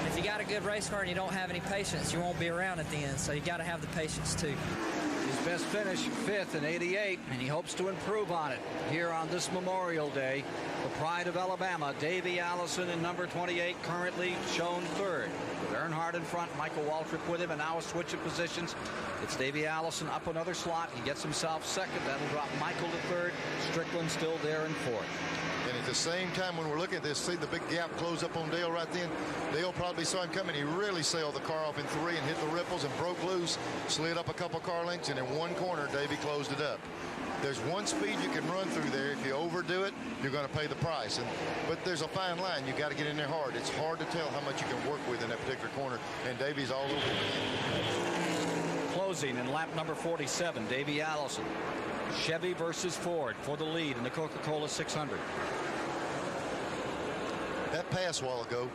if you got a good race car and you don't have any patience, you won't be around at the end. So you got to have the patience, too. His best finish, 5th in '88, and he hopes to improve on it here on this Memorial Day. The pride of Alabama, Davey Allison in number 28, currently shown 3rd. With Earnhardt in front, Michael Waltrip with him, and now a switch of positions. It's Davey Allison up another slot. He gets himself 2nd. That'll drop Michael to 3rd. Strickland still there in 4th. And at the same time, when we're looking at this, see the big gap close up on Dale right then? Dale probably saw him coming. He really sailed the car off in 3 and hit the ripples and broke loose, slid up a couple car lengths, and in one corner, Davey closed it up. There's one speed you can run through there. If you overdo it, you're going to pay the price. But there's a fine line. You got to get in there hard. It's hard to tell how much you can work with in that particular corner, and Davey's all over it. Closing in lap number 47, Davey Allison. Chevy versus Ford for the lead in the Coca Cola 600. That pass a while ago,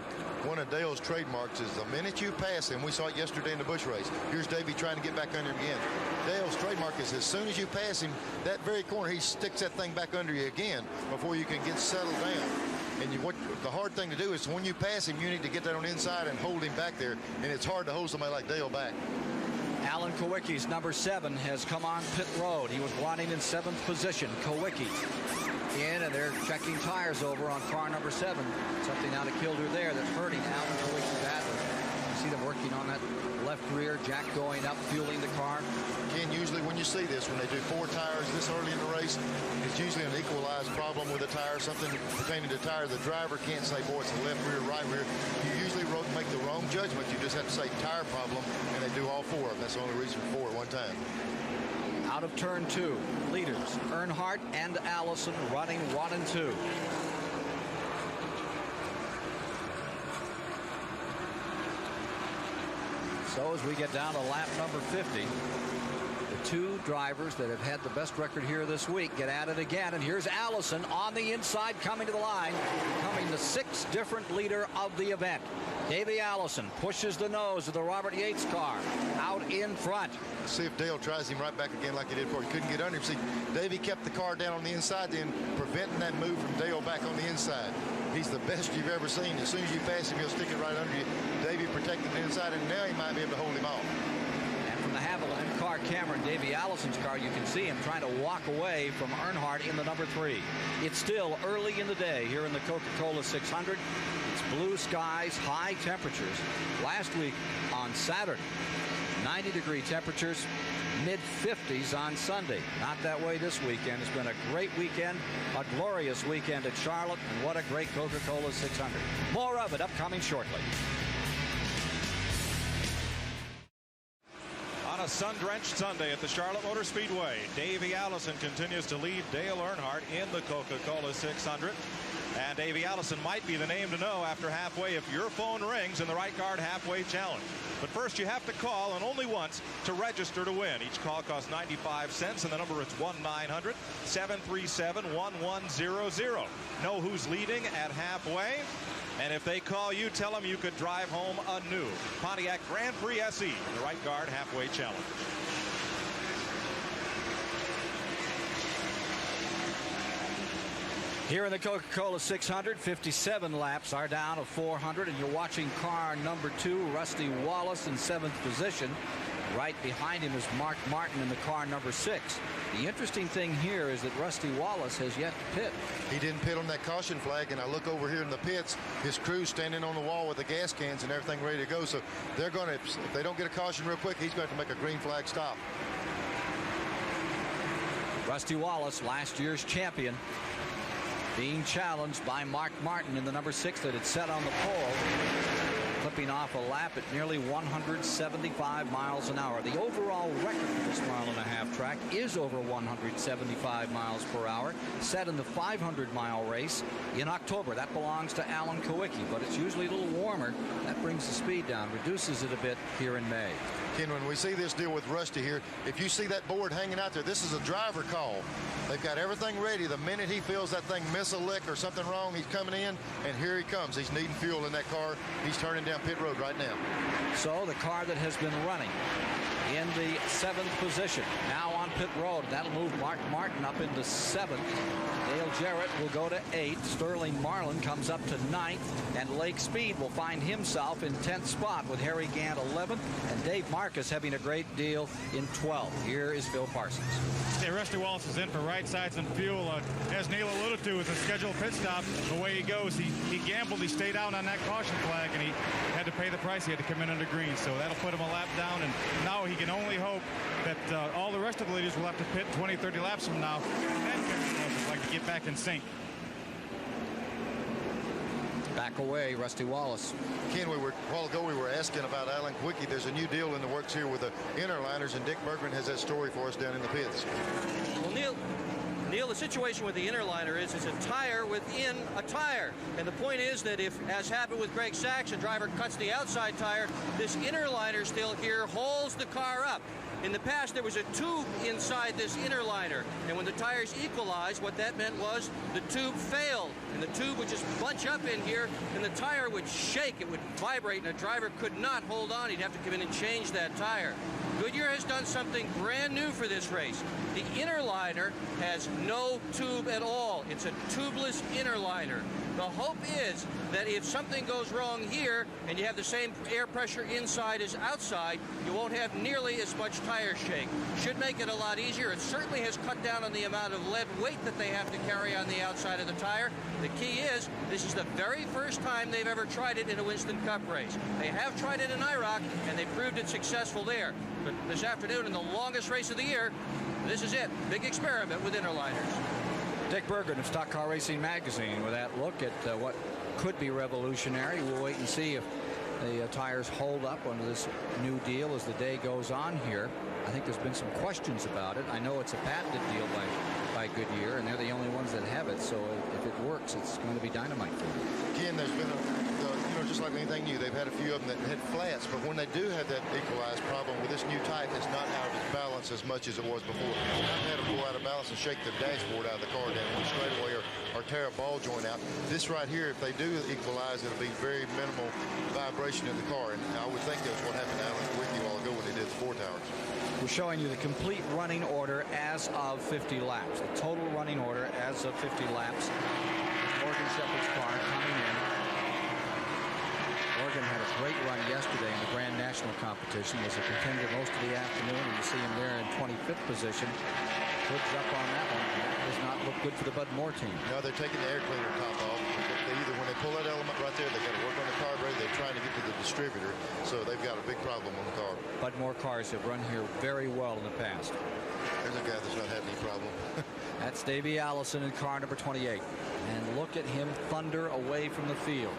one of Dale's trademarks is the minute you pass him, we saw it yesterday in the Busch race. Here's Davey trying to get back under him again. Dale's trademark is as soon as you pass him, that very corner, he sticks that thing back under you again before you can get settled down. And the hard thing to do is when you pass him, you need to get that on the inside and hold him back there. And it's hard to hold somebody like Dale back. Alan Kowicki's number 7 has come on pit road. He was running in 7th position. Kowicki in, and they're checking tires over on car number 7. Something out of kilter there that's hurting Alan Kowicki badly. You see them working on that left rear, jack going up, fueling the car. Ken, usually when you see this, when they do 4 tires this early in the race, it's usually an equalized problem with a tire, something pertaining to tire. The driver can't say, boy, it's the left rear, right rear. You usually make the wrong judgment. You just have to say tire problem, and they do all 4 of them. That's the only reason for 4 at one time. Out of turn 2, leaders Earnhardt and Allison running 1 and 2. So as we get down to lap number 50, the 2 drivers that have had the best record here this week get at it again. And here's Allison on the inside coming to the line, becoming the 6th different leader of the event. Davey Allison pushes the nose of the Robert Yates car out in front. See if Dale tries him right back again like he did before. He couldn't get under him. See, Davey kept the car down on the inside then, preventing that move from Dale back on the inside. He's the best you've ever seen. As soon as you pass him, he'll stick it right under you. Davey protected the inside, and now he might be able to hold him off. And from the Haviland car camera in Davey Allison's car, you can see him trying to walk away from Earnhardt in the number 3. It's still early in the day here in the Coca Cola 600. It's blue skies, high temperatures. Last week on Saturday, 90-degree temperatures, mid-50s on Sunday. Not that way this weekend. It's been a great weekend, a glorious weekend at Charlotte, and what a great Coca-Cola 600. More of it upcoming shortly. On a sun-drenched Sunday at the Charlotte Motor Speedway, Davey Allison continues to lead Dale Earnhardt in the Coca Cola 600. And Davey Allison might be the name to know after halfway if your phone rings in the Right Guard Halfway Challenge. But first you have to call, and only once, to register to win. Each call costs 95 cents, and the number is 1-900-737-1100. Know who's leading at halfway, and if they call you, tell them you could drive home a new Pontiac Grand Prix SE in the Right Guard Halfway Challenge. Here in the Coca Cola 600, 57 laps are down to 400, and you're watching car number 2, Rusty Wallace, in 7th position. Right behind him is Mark Martin in the car number 6. The interesting thing here is that Rusty Wallace has yet to pit. He didn't pit on that caution flag, and I look over here in the pits, his crew's standing on the wall with the gas cans and everything ready to go. So they're going to, if they don't get a caution real quick, he's going to make a green flag stop. Rusty Wallace, last year's champion, being challenged by Mark Martin in the number 6 that had set on the pole, clipping off a lap at nearly 175 miles an hour. The overall record for this mile-and-a-half track is over 175 miles per hour, set in the 500-mile race in October. That belongs to Alan Kowicki, but it's usually a little warmer. That brings the speed down, reduces it a bit here in May. Ken, when we see this deal with Rusty here, if you see that board hanging out there, this is a driver call. They've got everything ready. The minute he feels that thing miss a lick or something wrong, he's coming in, and here he comes. He's needing fuel in that car. He's turning down pit road right now. So the car that has been running in the 7th position now on pit road. That'll move Mark Martin up into 7th. Dale Jarrett will go to 8th. Sterling Marlin comes up to 9th. And Lake Speed will find himself in 10th spot with Harry Gant 11th and Dave Marcus having a great deal in 12th. Here is Phil Parsons. Yeah, Rusty Wallace is in for right sides and fuel. As Neil alluded to, with a scheduled pit stop, the way he goes, he gambled. He stayed out on that caution flag, and he had to pay the price. He had to come in under green, so that'll put him a lap down, and now he can only hope that all the rest of the leaders will have to pit 20, 30 laps from now, and then like to get back in sync. Back away, Rusty Wallace. Ken, a while ago we were asking about Alan Kowicki. There's a new deal in the works here with the interliners, and Dick Bergman has that story for us down in the pits. Well, Neil, the situation with the interliner is it's a tire within a tire. And the point is that if, as happened with Greg Sachs, a driver cuts the outside tire, this interliner still here holds the car up. In the past, there was a tube inside this interliner, and when the tires equalized, what that meant was the tube failed, and the tube would just bunch up in here, and the tire would shake, it would vibrate, and a driver could not hold on. He'd have to come in and change that tire. Goodyear has done something brand new for this race. The interliner has no tube at all. It's a tubeless interliner. The hope is that if something goes wrong here and you have the same air pressure inside as outside, you won't have nearly as much tire shake. Should make it a lot easier. It certainly has cut down on the amount of lead weight that they have to carry on the outside of the tire. The key is, this is the very first time they've ever tried it in a Winston Cup race. They have tried it in IROC, and they proved it successful there. But this afternoon, in the longest race of the year, this is it. Big experiment with interliners. Dick Bergen of Stock Car Racing Magazine with that look at what could be revolutionary. We'll wait and see if the tires hold up under this new deal as the day goes on here. I think there's been some questions about it. I know it's a patented deal by Goodyear, and they're the only ones that have it. So if it works, it's going to be dynamite for them. Again, there's been just like anything new, they've had a few of them that had flats, but when they do have that equalized problem with this new type, it's not out of its balance as much as it was before. I've had them go out of balance and shake the dashboard out of the car down one straightaway or tear a ball joint out. This right here, if they do equalize, it'll be very minimal vibration in the car, and I would think that's what happened to Alan Kowicki a while ago when they did the 4 towers. We're showing you the complete running order as of 50 laps. The total running order as of 50 laps. Morgan Shepherd's car coming in. Morgan had a great run yesterday in the Grand National competition. Was a contender most of the afternoon, and you see him there in 25th position. Hoods up on that one. That does not look good for the Bud Moore team. No, they're taking the air cleaner top off. When they pull that element right there, they got to work on the carburetor. They're trying to get to the distributor, so they've got a big problem on the car. Bud Moore cars have run here very well in the past. There's a guy that's not had any problem. That's Davey Allison in car number 28. And look at him thunder away from the field.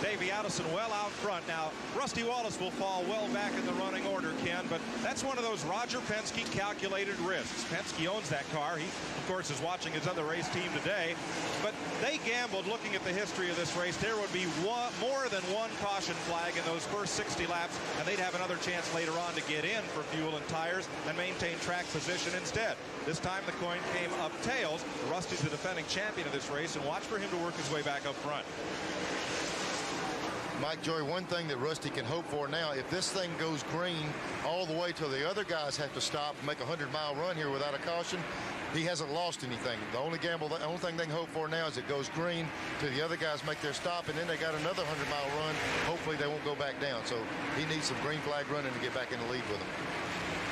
Davey Addison well out front. Now, Rusty Wallace will fall well back in the running order, Ken, but that's one of those Roger Penske calculated risks. Penske owns that car. He, of course, is watching his other race team today, but they gambled looking at the history of this race. There would be more than one caution flag in those first 60 laps, and they'd have another chance later on to get in for fuel and tires and maintain track position instead. This time the coin came up tails. Rusty's the defending champion of this race, and watch for him to work his way back up front. Mike, Joey, one thing that Rusty can hope for now, if this thing goes green all the way till the other guys have to stop and make a 100-mile run here without a caution, he hasn't lost anything. The only thing they can hope for now is it goes green till the other guys make their stop, and then they got another 100-mile run. Hopefully they won't go back down. So he needs some green flag running to get back in the lead with them.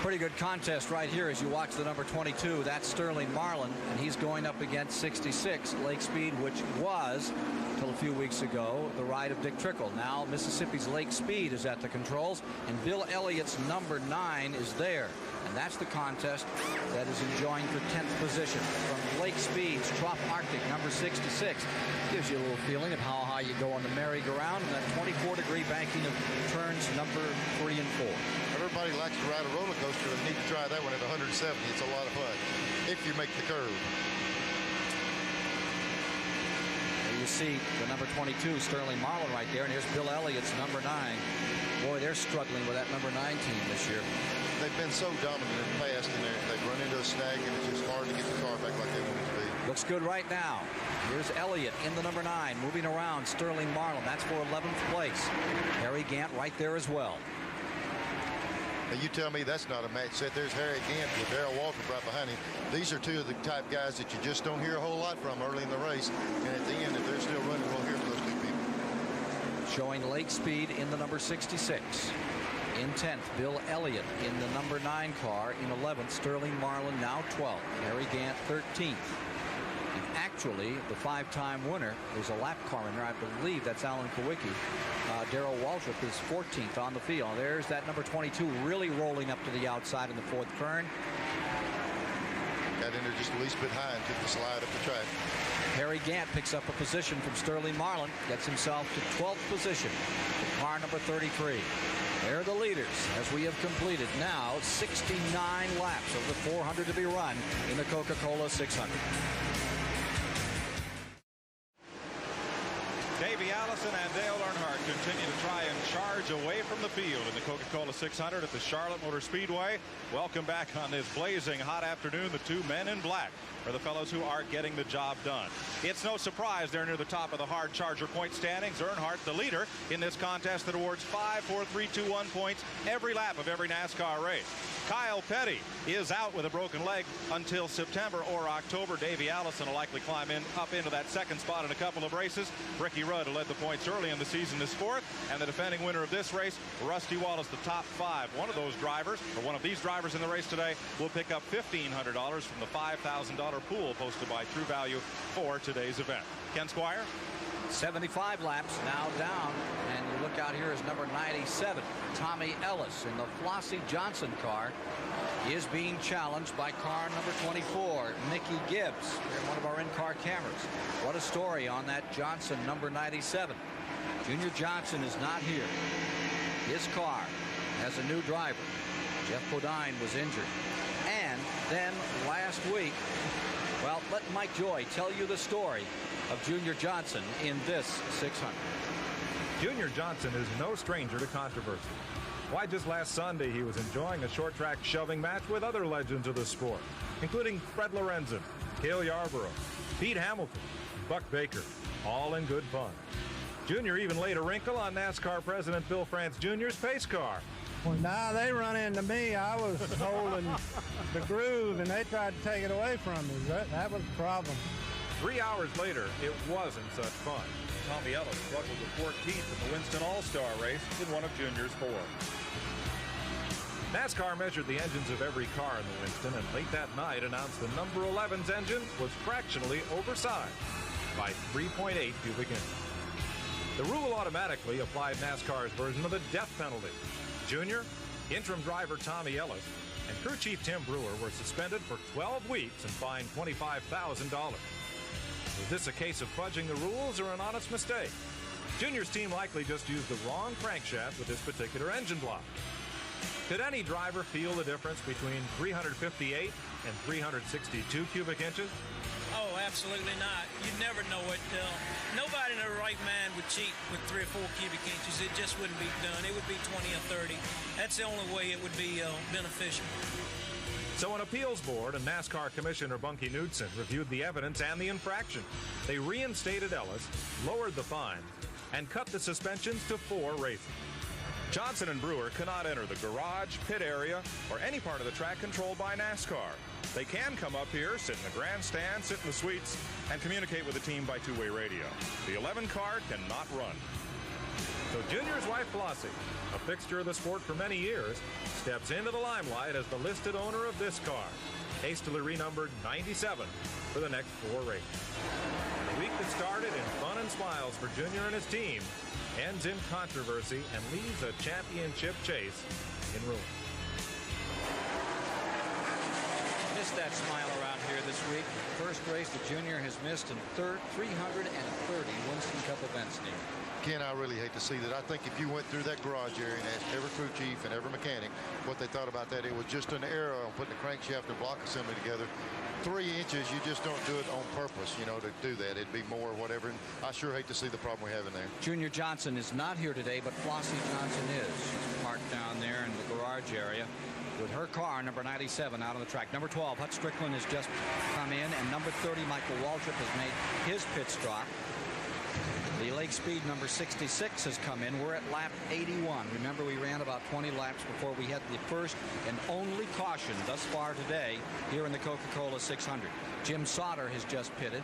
Pretty good contest right here as you watch the number 22. That's Sterling Marlin, and he's going up against 66 Lake Speed, which was, till a few weeks ago, the ride of Dick Trickle. Now Mississippi's Lake Speed is at the controls, and Bill Elliott's number 9 is there. And that's the contest that is enjoying for 10th position. From Lake Speed's Trop Arctic, number 66. Gives you a little feeling of how high you go on the merry-go-round, and that 24-degree banking of turns number 3 and 4. Everybody likes to ride a roller coaster, and need to try that one at 170. It's a lot of fun if you make the curve. There you see the number 22, Sterling Marlin, right there, and here's Bill Elliott's number 9. Boy, they're struggling with that number 9 team this year. They've been so dominant in the past, and they've run into a snag, and it's just hard to get the car back like they want it to be. Looks good right now. Here's Elliott in the number 9, moving around Sterling Marlin. That's for 11th place. Harry Gant right there as well. Now you tell me that's not a match set. There's Harry Gant with Darrell Waltrip right behind him. These are two of the type guys that you just don't hear a whole lot from early in the race. And at the end, if they're still running, we'll hear from those two people. Showing Lake Speed in the number 66. In 10th, Bill Elliott in the number 9 car. In 11th, Sterling Marlin, now 12th. Harry Gant, 13th. And actually, the 5-time winner, there's a lap car in there. I believe that's Alan Kowicki. Darrell Waltrip is 14th on the field. There's that number 22 really rolling up to the outside in the 4th turn. Got in there just a least bit high and took the slide up the track. Harry Gant picks up a position from Sterling Marlin, gets himself to 12th position. Car number 33. They're the leaders as we have completed now 69 laps of the 400 to be run in the Coca Cola 600. Davey Allison and Dale Earnhardt continue to try and charge away from the field in the Coca Cola 600 at the Charlotte Motor Speedway. Welcome back on this blazing hot afternoon. The two men in black are the fellows who are getting the job done. It's no surprise they're near the top of the hard charger point standings. Earnhardt, the leader in this contest that awards 5, 4, 3, 2, 1 points every lap of every NASCAR race. Kyle Petty is out with a broken leg until September or October. Davey Allison will likely climb up into that second spot in a couple of races. Ricky Rudd, who led the points early in the season, is 4th, and the defending winner of this race, Rusty Wallace, the top 5. One of those drivers, or one of these drivers in the race today, will pick up $1,500 from the $5,000 pool posted by True Value for today's event. Ken Squire. 75 laps now down, and you look out here as number 97, Tommy Ellis in the Flossie Johnson car. He is being challenged by car number 24, Mickey Gibbs. Here's one of our in-car cameras. What a story on that Johnson number 97. Junior Johnson is not here. His car has a new driver. Jeff Bodine was injured. And then last week, well, let Mike Joy tell you the story of Junior Johnson in this 600. Junior Johnson is no stranger to controversy. Why, just last Sunday he was enjoying a short track shoving match with other legends of the sport, including Fred Lorenzen, Cale Yarborough, Pete Hamilton, Buck Baker, all in good fun. Junior even laid a wrinkle on NASCAR President Bill France Jr.'s pace car. Well, now they run into me. I was holding the groove, and they tried to take it away from me. That was the problem. 3 hours later, it wasn't such fun. Tommy Ellis struggled to 14th in the Winston All-Star race in one of Junior's 4. NASCAR measured the engines of every car in the Winston, and late that night announced the number 11's engine was fractionally oversized by 3.8 cubic inches. The rule automatically applied NASCAR's version of the death penalty. Junior, interim driver Tommy Ellis, and crew chief Tim Brewer were suspended for 12 weeks and fined $25,000. Was this a case of fudging the rules or an honest mistake? Junior's team likely just used the wrong crankshaft with this particular engine block. Could any driver feel the difference between 358 and 362 cubic inches? Oh, absolutely not. You'd never know it. Nobody in their right mind would cheat with 3 or 4 cubic inches. It just wouldn't be done. It would be 20 or 30. That's the only way it would be beneficial. So an appeals board and NASCAR Commissioner Bunky Knudsen reviewed the evidence and the infraction. They reinstated Ellis, lowered the fine, and cut the suspensions to 4 races. Johnson and Brewer cannot enter the garage, pit area, or any part of the track controlled by NASCAR. They can come up here, sit in the grandstand, sit in the suites, and communicate with the team by two-way radio. The 11 car cannot run. So Junior's wife, Flossie, a fixture of the sport for many years, steps into the limelight as the listed owner of this car, hastily renumbered 97 for the next 4 races. The week that started in fun and smiles for Junior and his team ends in controversy and leaves a championship chase in ruin. Missed that smile around here this week. First race the Junior has missed in 330 Winston Cup events, Neil. Ken, I really hate to see that. I think if you went through that garage area and asked every crew chief and every mechanic what they thought about that, it was just an error on putting the crankshaft and block assembly together. 3 inches, you just don't do it on purpose, you know, to do that. It'd be more, whatever. And I sure hate to see the problem we have in there. Junior Johnson is not here today, but Flossie Johnson is. She's parked down there in the garage area with her car, number 97, out on the track. Number 12, Hut Strickland has just come in, and number 30, Michael Waltrip, has made his pit stop. The Lake Speed number 66 has come in. We're at lap 81. Remember, we ran about 20 laps before we had the first and only caution thus far today here in the Coca Cola 600. Jim Sauter has just pitted.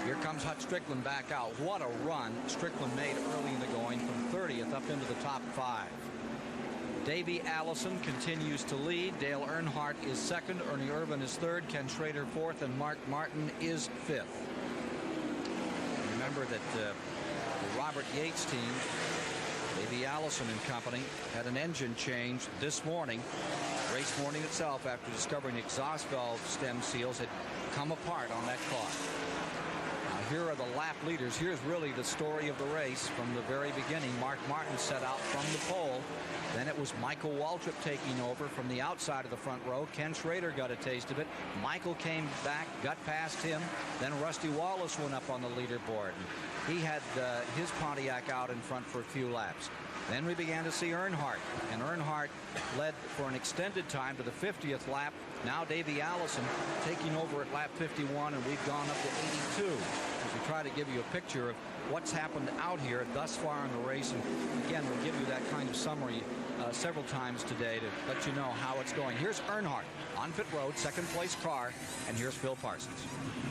Here comes Hut Strickland back out. What a run Strickland made early in the going from 30th up into the top 5. Davey Allison continues to lead. Dale Earnhardt is second. Ernie Irvin is third. Ken Schrader fourth. And Mark Martin is fifth. Remember that the Robert Yates team, Davey Allison and company, had an engine change this morning. Race morning itself, after discovering exhaust valve stem seals had come apart on that car. Now here are the lap leaders. Here's really the story of the race from the very beginning. Mark Martin set out from the pole. Then it was Michael Waltrip taking over from the outside of the front row. Ken Schrader got a taste of it. Michael came back, got past him. Then Rusty Wallace went up on the leaderboard. He had his Pontiac out in front for a few laps. Then we began to see Earnhardt, and Earnhardt led for an extended time to the 50th lap. Now Davey Allison taking over at lap 51, and we've gone up to 82. As we try to give you a picture of what's happened out here thus far in the race, and again, we'll give you that kind of summary several times today to let you know how it's going. Here's Earnhardt on pit road, second place car, and here's Phil Parsons.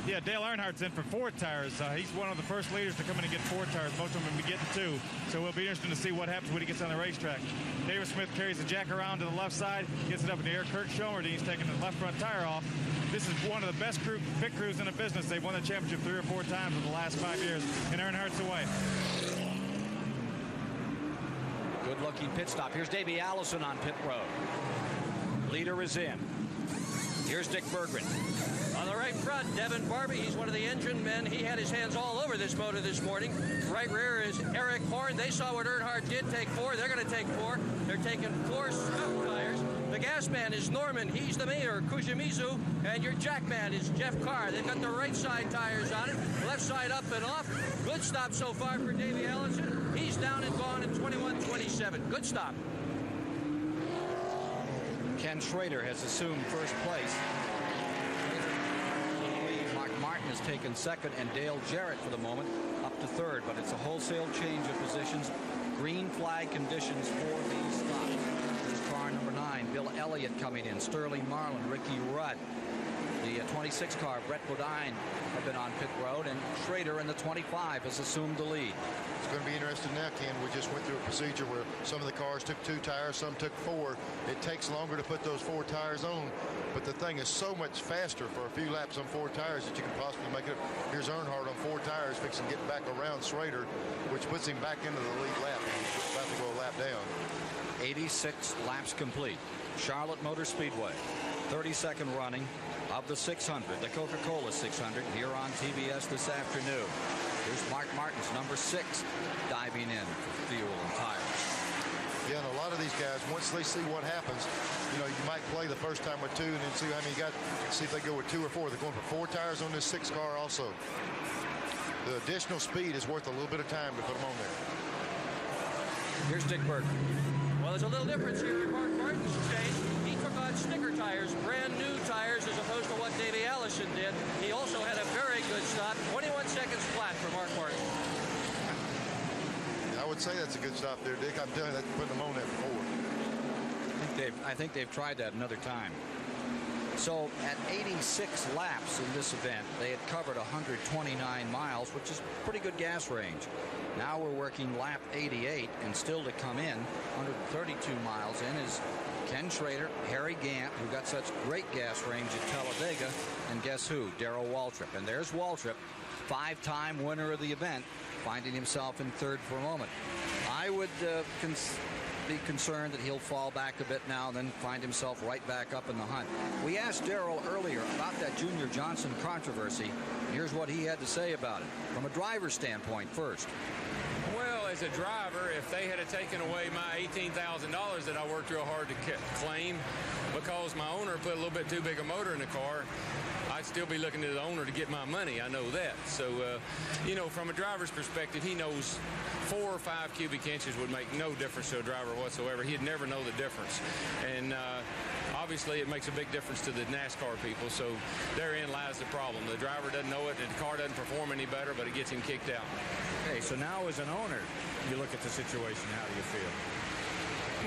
Yeah, Dale Earnhardt's in for 4 tires. He's one of the first leaders to come in and get 4 tires. Most of them will be getting 2. So it'll be interesting to see what happens when he gets on the racetrack. David Smith carries the jack around to the left side, gets it up in the air. Kirk Schoenberg taking the left front tire off. This is one of the best pit crews in the business. They've won the championship 3 or 4 times in the last 5 years, and Earnhardt's away. Good-looking pit stop. Here's Davey Allison on pit road. Leader is in. Here's Dick Berggren. On the right front, Devin Barbie. He's one of the engine men. He had his hands all over this motor this morning. Right rear is Eric Horn. They saw what Earnhardt did, take 4. They're going to take 4. They're taking 4 scuff tires. The gas man is Norman. He's the mayor, Kujimizu. And your jack man is Jeff Carr. They've got the right side tires on it. Left side up and off. Good stop so far for Davey Allison. He's down and gone in 21-27. Good stop. Ken Schrader has assumed first place. Mark Martin has taken second, and Dale Jarrett for the moment up to third, but it's a wholesale change of positions. Green flag conditions for the stop. This car number 9, Bill Elliott coming in, Sterling Marlin, Ricky Rudd. The 26 car, Brett Bodine, have been on pit road, and Schrader in the 25 has assumed the lead. It's going to be interesting now, Ken. We just went through a procedure where some of the cars took 2 tires, some took 4. It takes longer to put those 4 tires on, but the thing is so much faster for a few laps on 4 tires that you can possibly make it. Here's Earnhardt on 4 tires, fixing to get back around Schrader, which puts him back into the lead lap. He's about to go a lap down. 86 laps complete. Charlotte Motor Speedway, 32nd running of the 600, the Coca Cola 600, here on TBS this afternoon. Here's Mark Martins, number 6, diving in for fuel and tires. Yeah, and a lot of these guys, once they see what happens, you know, you might play the first time with 2 and then see how many you got, see if they go with 2 or 4. They're going for 4 tires on this 6 car also. The additional speed is worth a little bit of time to put them on there. Here's Dick Burke. Well, there's a little difference here in Mark Martin's change. He took on sticker tires, brand new tires, as opposed to what Davey Allison did. He also had a very good stop, 21 seconds flat for Mark Martin. I would say that's a good stop there, Dick. I'm telling you, that's putting them on there before. I think they've tried that another time. So at 86 laps in this event, they had covered 129 miles, which is pretty good gas range. Now we're working lap 88, and still to come in 132 miles in is Ken Schrader, Harry Gant, who got such great gas range at Talladega, and guess who? Darrell Waltrip. And there's Waltrip, 5-time winner of the event, finding himself in 3rd for a moment. I would be concerned that he'll fall back a bit now and then find himself right back up in the hunt. We asked Darrell earlier about that Junior Johnson controversy. Here's what he had to say about it from a driver's standpoint first. Well, as a driver, if they had taken away my $18,000 that I worked real hard to claim because my owner put a little bit too big a motor in the car, I'd still be looking to the owner to get my money. I know that. So, you know, from a driver's perspective, he knows 4 or 5 cubic inches would make no difference to a driver whatsoever. He'd never know the difference. And obviously, it makes a big difference to the NASCAR people. So therein lies the problem. The driver doesn't know it, and the car doesn't perform any better, but it gets him kicked out. Okay, so now as an owner, you look at the situation. How do you feel?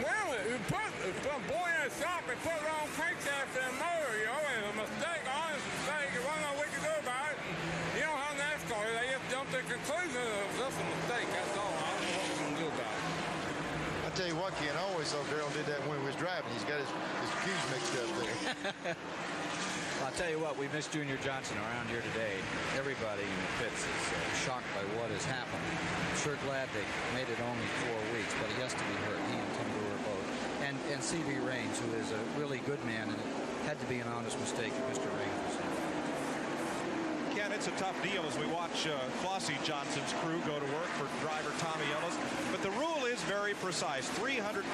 Well, you put a boy in a shop and put wrong crankshaft in the motor, you know, and a mistake, honest mistake, there wasn't nothing we could do about it. You know how NASCAR, they just jump to the conclusion of just a mistake, that's all. I don't know what we're going to do about it. I tell you what, Ken, I always thought Darrell did that when he was driving. He's got his cues mixed up there. I'll tell you what, we missed Junior Johnson around here today. Everybody in the pits is shocked by what has happened. I'm sure glad they made it only 4 weeks, but he has to be hurt. He and Tim Brewer both. And C.B. Raines, who is a really good man, and it had to be an honest mistake that Mr. Raines was in. Ken, it's a tough deal as we watch Flossie Johnson's crew go to work for driver Tommy Ellis. But the rule is very precise, 358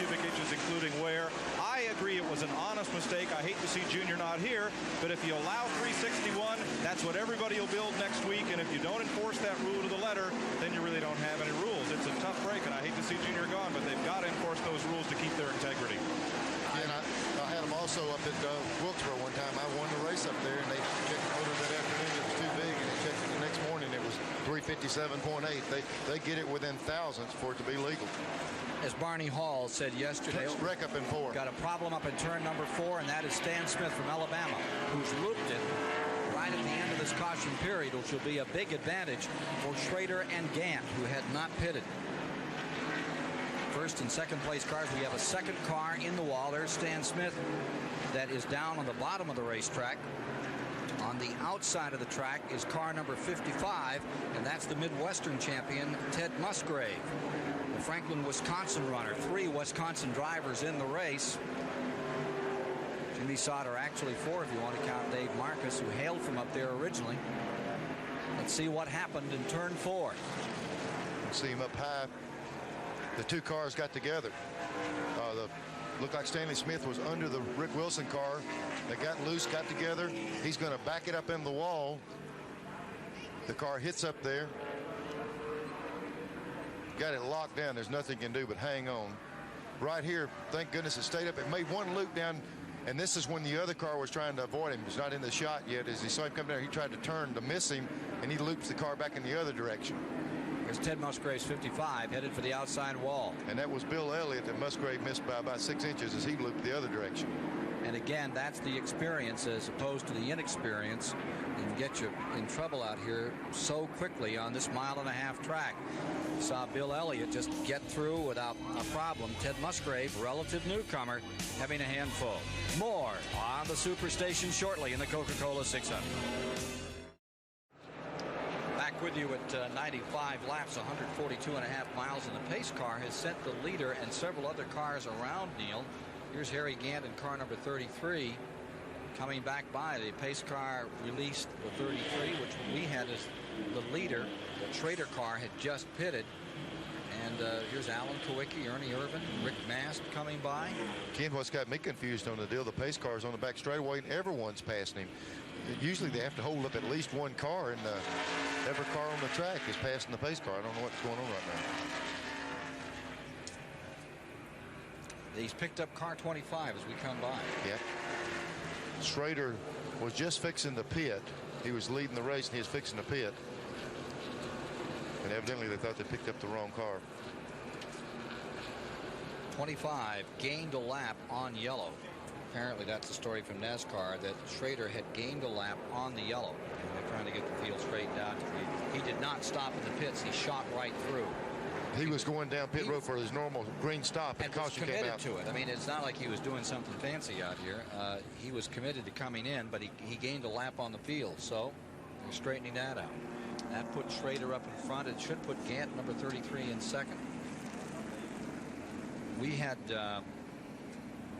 cubic inches, including wear. I agree it was an honest mistake. I hate to see Junior not here, but if you allow 361, that's what everybody will build next week. And if you don't enforce that rule to the letter, then you really don't have any rules. It's a tough break, and I hate to see Junior gone, but they've got to enforce those rules to keep their integrity. And I had them also up at Wilkesboro one time. I won the race up there, and they checked the motor that afternoon. It was too big, and they checked it the next morning. It was 357.8. They get it within thousandths for it to be legal. As Barney Hall said yesterday, wreck up in 4. Got a problem up in turn number 4, and that is Stan Smith from Alabama, who's looped it right at the end of this caution period, which will be a big advantage for Schrader and Gant, who had not pitted. First and second place cars. We have a second car in the wall. There's Stan Smith that is down on the bottom of the racetrack. On the outside of the track is car number 55, and that's the Midwestern champion, Ted Musgrave, the Franklin, Wisconsin runner. 3 Wisconsin drivers in the race. Jimmy Sauter, actually 4 if you want to count Dave Marcus, who hailed from up there originally. Let's see what happened in turn 4. See him up high. The 2 cars got together. Looked like Stanley Smith was under the Rick Wilson car. They got loose, got together. He's going to back it up in the wall. The car hits up there. Got it locked down. There's nothing you can do but hang on. Right here, thank goodness it stayed up. It made one loop down, and this is when the other car was trying to avoid him. He's not in the shot yet. As he saw him come down, he tried to turn to miss him, and he loops the car back in the other direction. Here's Ted Musgrave's 55, headed for the outside wall. And that was Bill Elliott that Musgrave missed by about 6 inches as he looped the other direction. And again, that's the experience as opposed to the inexperience, and get you in trouble out here so quickly on this 1.5-mile track. You saw Bill Elliott just get through without a problem. Ted Musgrave, relative newcomer, having a handful. More on the Superstation shortly in the Coca Cola 600. Back with you at 95 laps, 142.5 miles, and the pace car has sent the leader and several other cars around Neil. Here's Harry Gant in car number 33 coming back by. The pace car released the 33, which we had as the leader. The Schrader car had just pitted. And here's Alan Kowicki, Ernie Irvin, Rick Mast coming by. Ken, what's got me confused on the deal, the pace car's on the back straightaway and everyone's passing him. Usually they have to hold up at least one car, and every car on the track is passing the pace car. I don't know what's going on right now. He's picked up car 25 as we come by. Yeah. Schrader was just fixing the pit. He was leading the race and he was fixing the pit. And evidently they thought they picked up the wrong car. 25 gained a lap on yellow. Apparently that's the story from NASCAR, that Schrader had gained a lap on the yellow. And they're trying to get the field straightened out. He did not stop in the pits. He shot right through. He was going down pit road for his normal green stop, and caution came out. To it. I mean, it's not like he was doing something fancy out here. He was committed to coming in, but he gained a lap on the field. So they're straightening that out. That puts Schrader up in front. It should put Gant, number 33, in second. We had,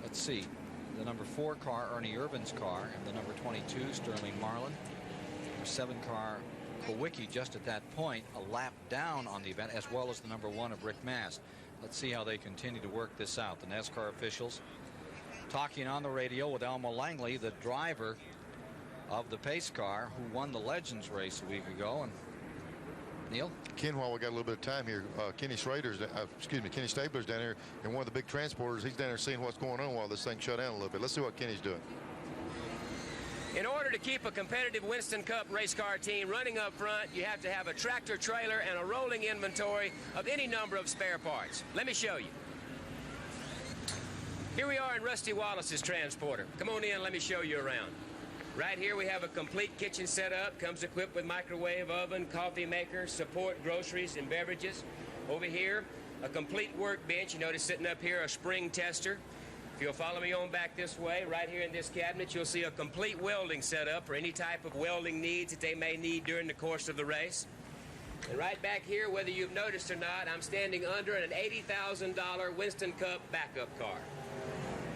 let's see, the number 4 car, Ernie Irvin's car, and the number 22, Sterling Marlin. Number 7 car, Kowicki, just at that point, a lap down on the event, as well as the number 1 of Rick Mast. Let's see how they continue to work this out. The NASCAR officials talking on the radio with Elmo Langley, the driver of the pace car who won the Legends race a week ago. And Neil? Ken, while we got a little bit of time here, Kenny Stabler's down here in one of the big transporters. He's down there seeing what's going on while this thing shut down a little bit. Let's see what Kenny's doing. In order to keep a competitive Winston Cup race car team running up front, you have to have a tractor trailer and a rolling inventory of any number of spare parts. Let me show you. Here we are in Rusty Wallace's transporter. Come on in, let me show you around. Right here we have a complete kitchen setup. Comes equipped with microwave oven, coffee maker, support groceries and beverages. Over here, a complete workbench. You notice sitting up here a spring tester. If you'll follow me on back this way, right here in this cabinet, you'll see a complete welding setup for any type of welding needs that they may need during the course of the race. And right back here, whether you've noticed or not, I'm standing under an $80,000 Winston Cup backup car.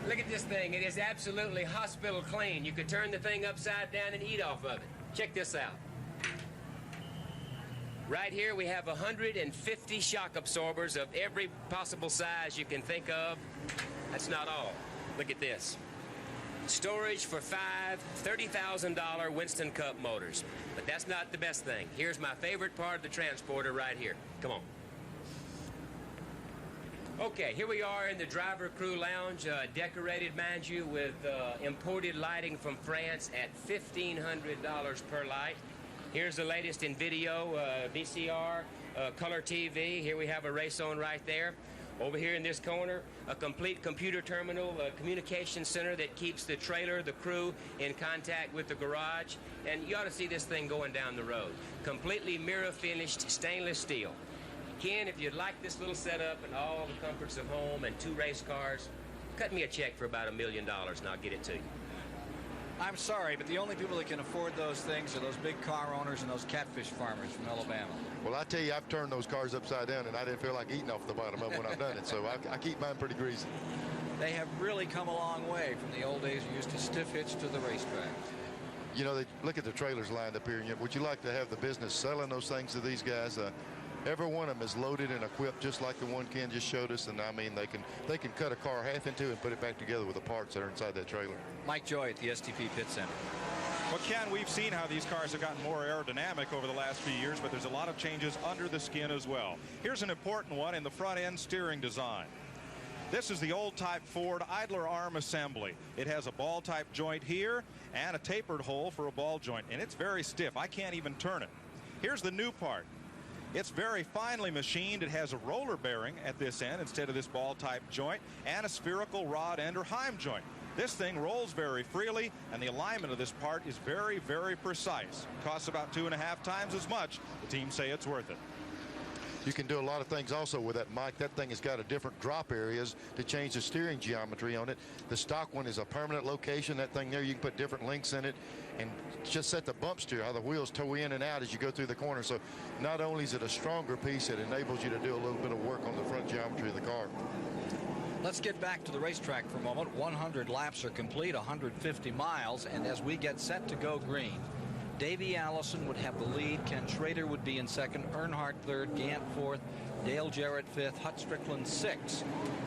Look at this thing. It is absolutely hospital clean. You could turn the thing upside down and eat off of it. Check this out. Right here we have 150 shock absorbers of every possible size you can think of. That's not all. Look at this. Storage for 5 $30,000 Winston Cup motors. But that's not the best thing. Here's my favorite part of the transporter right here. Come on. Okay, here we are in the driver crew lounge, decorated, mind you, with imported lighting from France at $1,500 per light. Here's the latest in video, VCR, color TV. Here we have a race on right there. Over here in this corner, a complete computer terminal, a communication center that keeps the trailer, the crew, in contact with the garage. And you ought to see this thing going down the road. Completely mirror-finished stainless steel. Ken, if you'd like this little setup and all the comforts of home and 2 race cars, cut me a check for about $1 million and I'll get it to you. I'm sorry, but the only people that can afford those things are those big car owners and those catfish farmers from Alabama. Well, I tell you, I've turned those cars upside down, and I didn't feel like eating off the bottom of them when I've done it, so I keep mine pretty greasy. They have really come a long way from the old days you used to stiff hitch to the racetrack. You know, look at the trailers lined up here. Would you like to have the business selling those things to these guys? Every one of them is loaded and equipped just like the one Ken just showed us, and I mean they can cut a car half in two and put it back together with the parts that are inside that trailer. Mike Joy at the STP Pit Center. Well, Ken, we've seen how these cars have gotten more aerodynamic over the last few years, but there's a lot of changes under the skin as well. Here's an important one in the front end steering design. This is the old type Ford idler arm assembly. It has a ball type joint here and a tapered hole for a ball joint, and it's very stiff. I can't even turn it. Here's the new part. It's very finely machined. It has a roller bearing at this end instead of this ball type joint, and a spherical rod end or heim joint. This thing rolls very freely, and the alignment of this part is very, very precise. It costs about 2.5 times as much. The team say it's worth it. You can do a lot of things also with that, Mike. That thing has got a different drop areas to change the steering geometry on it. The stock one is a permanent location. That thing there, you can put different links in it and just set the bump steer, how the wheels tow in and out as you go through the corner. So not only is it a stronger piece, it enables you to do a little bit of work on the front geometry of the car. Let's get back to the racetrack for a moment. 100 laps are complete, 150 miles, and as we get set to go green, Davey Allison would have the lead. Ken Schrader would be in second. Earnhardt third. Gant fourth. Dale Jarrett fifth. Hut Strickland sixth.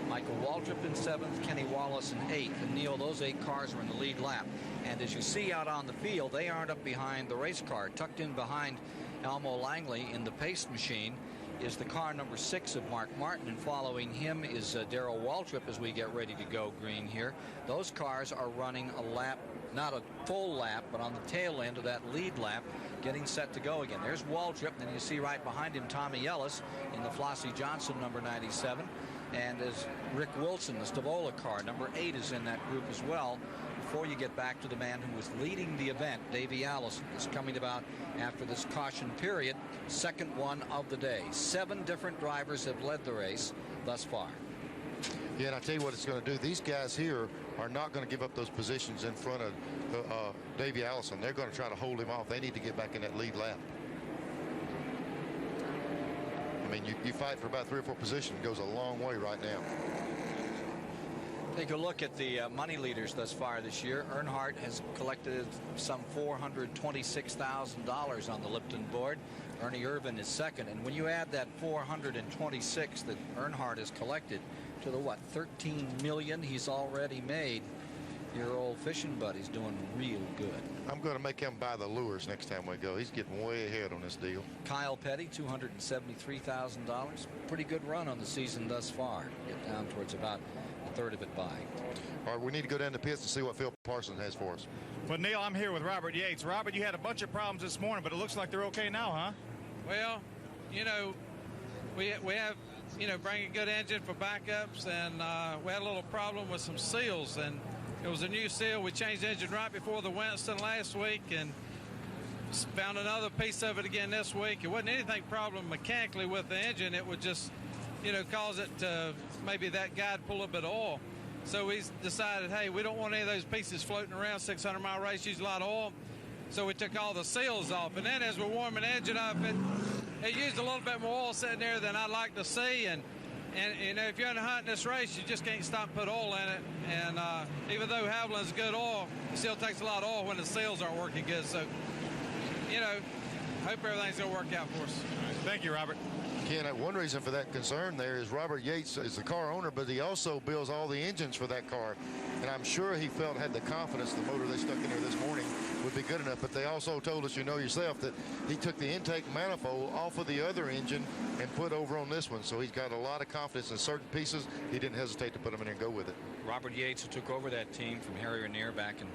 Michael Waltrip in seventh. Kenny Wallace in eighth. And Neil, those 8 cars are in the lead lap. And as you see out on the field, they aren't up behind the race car. Tucked in behind Elmo Langley in the pace machine is the car number 6 of Mark Martin, and following him is Darrell Waltrip as we get ready to go green here. Those cars are running a lap, not a full lap, but on the tail end of that lead lap, getting set to go again. There's Waltrip, and then you see right behind him Tommy Ellis in the Flossie Johnson number 97, and as Rick Wilson, the Stavola car number 8, is in that group as well. Before you get back to the man who was leading the event, Davey Allison, is coming about after this caution period, second one of the day. 7 different drivers have led the race thus far. Yeah, and I tell you what it's going to do. These guys here are not going to give up those positions in front of Davey Allison. They're going to try to hold him off. They need to get back in that lead lap. I mean, you fight for about 3 or 4 positions. It goes a long way right now. Take a look at the money leaders thus far this year. Earnhardt has collected some $426,000 on the Lipton board. Ernie Irvin is second, and when you add that $426 that Earnhardt has collected to the $13 million he's already made, your old fishing buddy's doing real good. I'm going to make him buy the lures next time we go. He's getting way ahead on this deal. Kyle Petty, $273,000. Pretty good run on the season thus far. Get down towards about a third of it by. All right, we need to go down to pits and see what Phil Parsons has for us. Well, Neil, I'm here with Robert Yates. Robert, you had a bunch of problems this morning, but it looks like they're okay now, huh? Well, you know, we have, you know, bring a good engine for backups, and we had a little problem with some seals, and it was a new seal. We changed the engine right before the Winston last week and found another piece of it again this week. It wasn't anything problem mechanically with the engine. It would just, you know, cause it to maybe that guide pull a bit of oil. So we decided, hey, we don't want any of those pieces floating around. 600-mile race use a lot of oil. So we took all the seals off. And then as we're warming the engine up, it used a little bit more oil sitting there than I'd like to see. And you know, if you're in a hunt in this race, you just can't stop and put oil in it. And even though Haviland's good oil, it still takes a lot of oil when the seals aren't working good. So, you know, hope everything's going to work out for us. Thank you, Robert. Ken, one reason for that concern there is Robert Yates is the car owner, but he also builds all the engines for that car. And I'm sure he had the confidence the motor they stuck in here this morning would be good enough. But they also told us, you know yourself, that he took the intake manifold off of the other engine and put over on this one. So he's got a lot of confidence in certain pieces. He didn't hesitate to put them in there and go with it. Robert Yates, who took over that team from Harry Ranier back in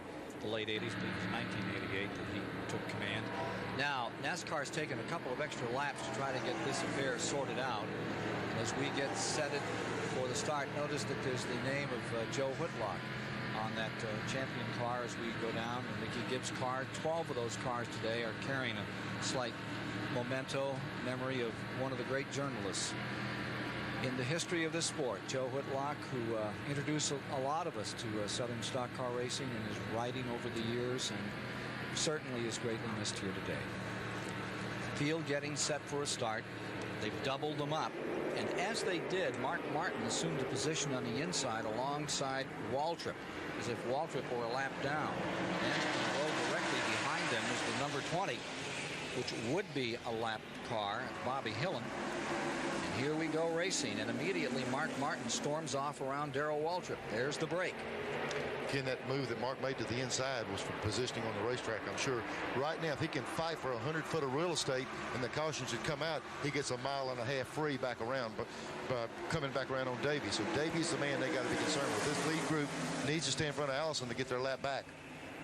the late 80s, but it was 1988 that he took command. Now, NASCAR's taken a couple of extra laps to try to get this affair sorted out. And as we get set for the start, notice that there's the name of Joe Whitlock on that champion car as we go down. And Mickey Gibbs' car, 12 of those cars today are carrying a slight memento, memory of one of the great journalists in the history of this sport, Joe Whitlock, who introduced a lot of us to Southern stock car racing and his writing over the years, and certainly is greatly missed here today. Field getting set for a start. They've doubled them up, and as they did, Mark Martin assumed a position on the inside alongside Waltrip, as if Waltrip were a lap down. And in the row directly behind them is the number 20, which would be a lap car, Bobby Hillen. And here we go racing, and immediately Mark Martin storms off around Darrell Waltrip. There's the break. Again, that move that Mark made to the inside was for positioning on the racetrack, I'm sure. Right now, if he can fight for 100 foot of real estate and the caution should come out, he gets a mile and a half free back around, but coming back around on Davey. So Davey's the man they got to be concerned with. This lead group needs to stay in front of Allison to get their lap back.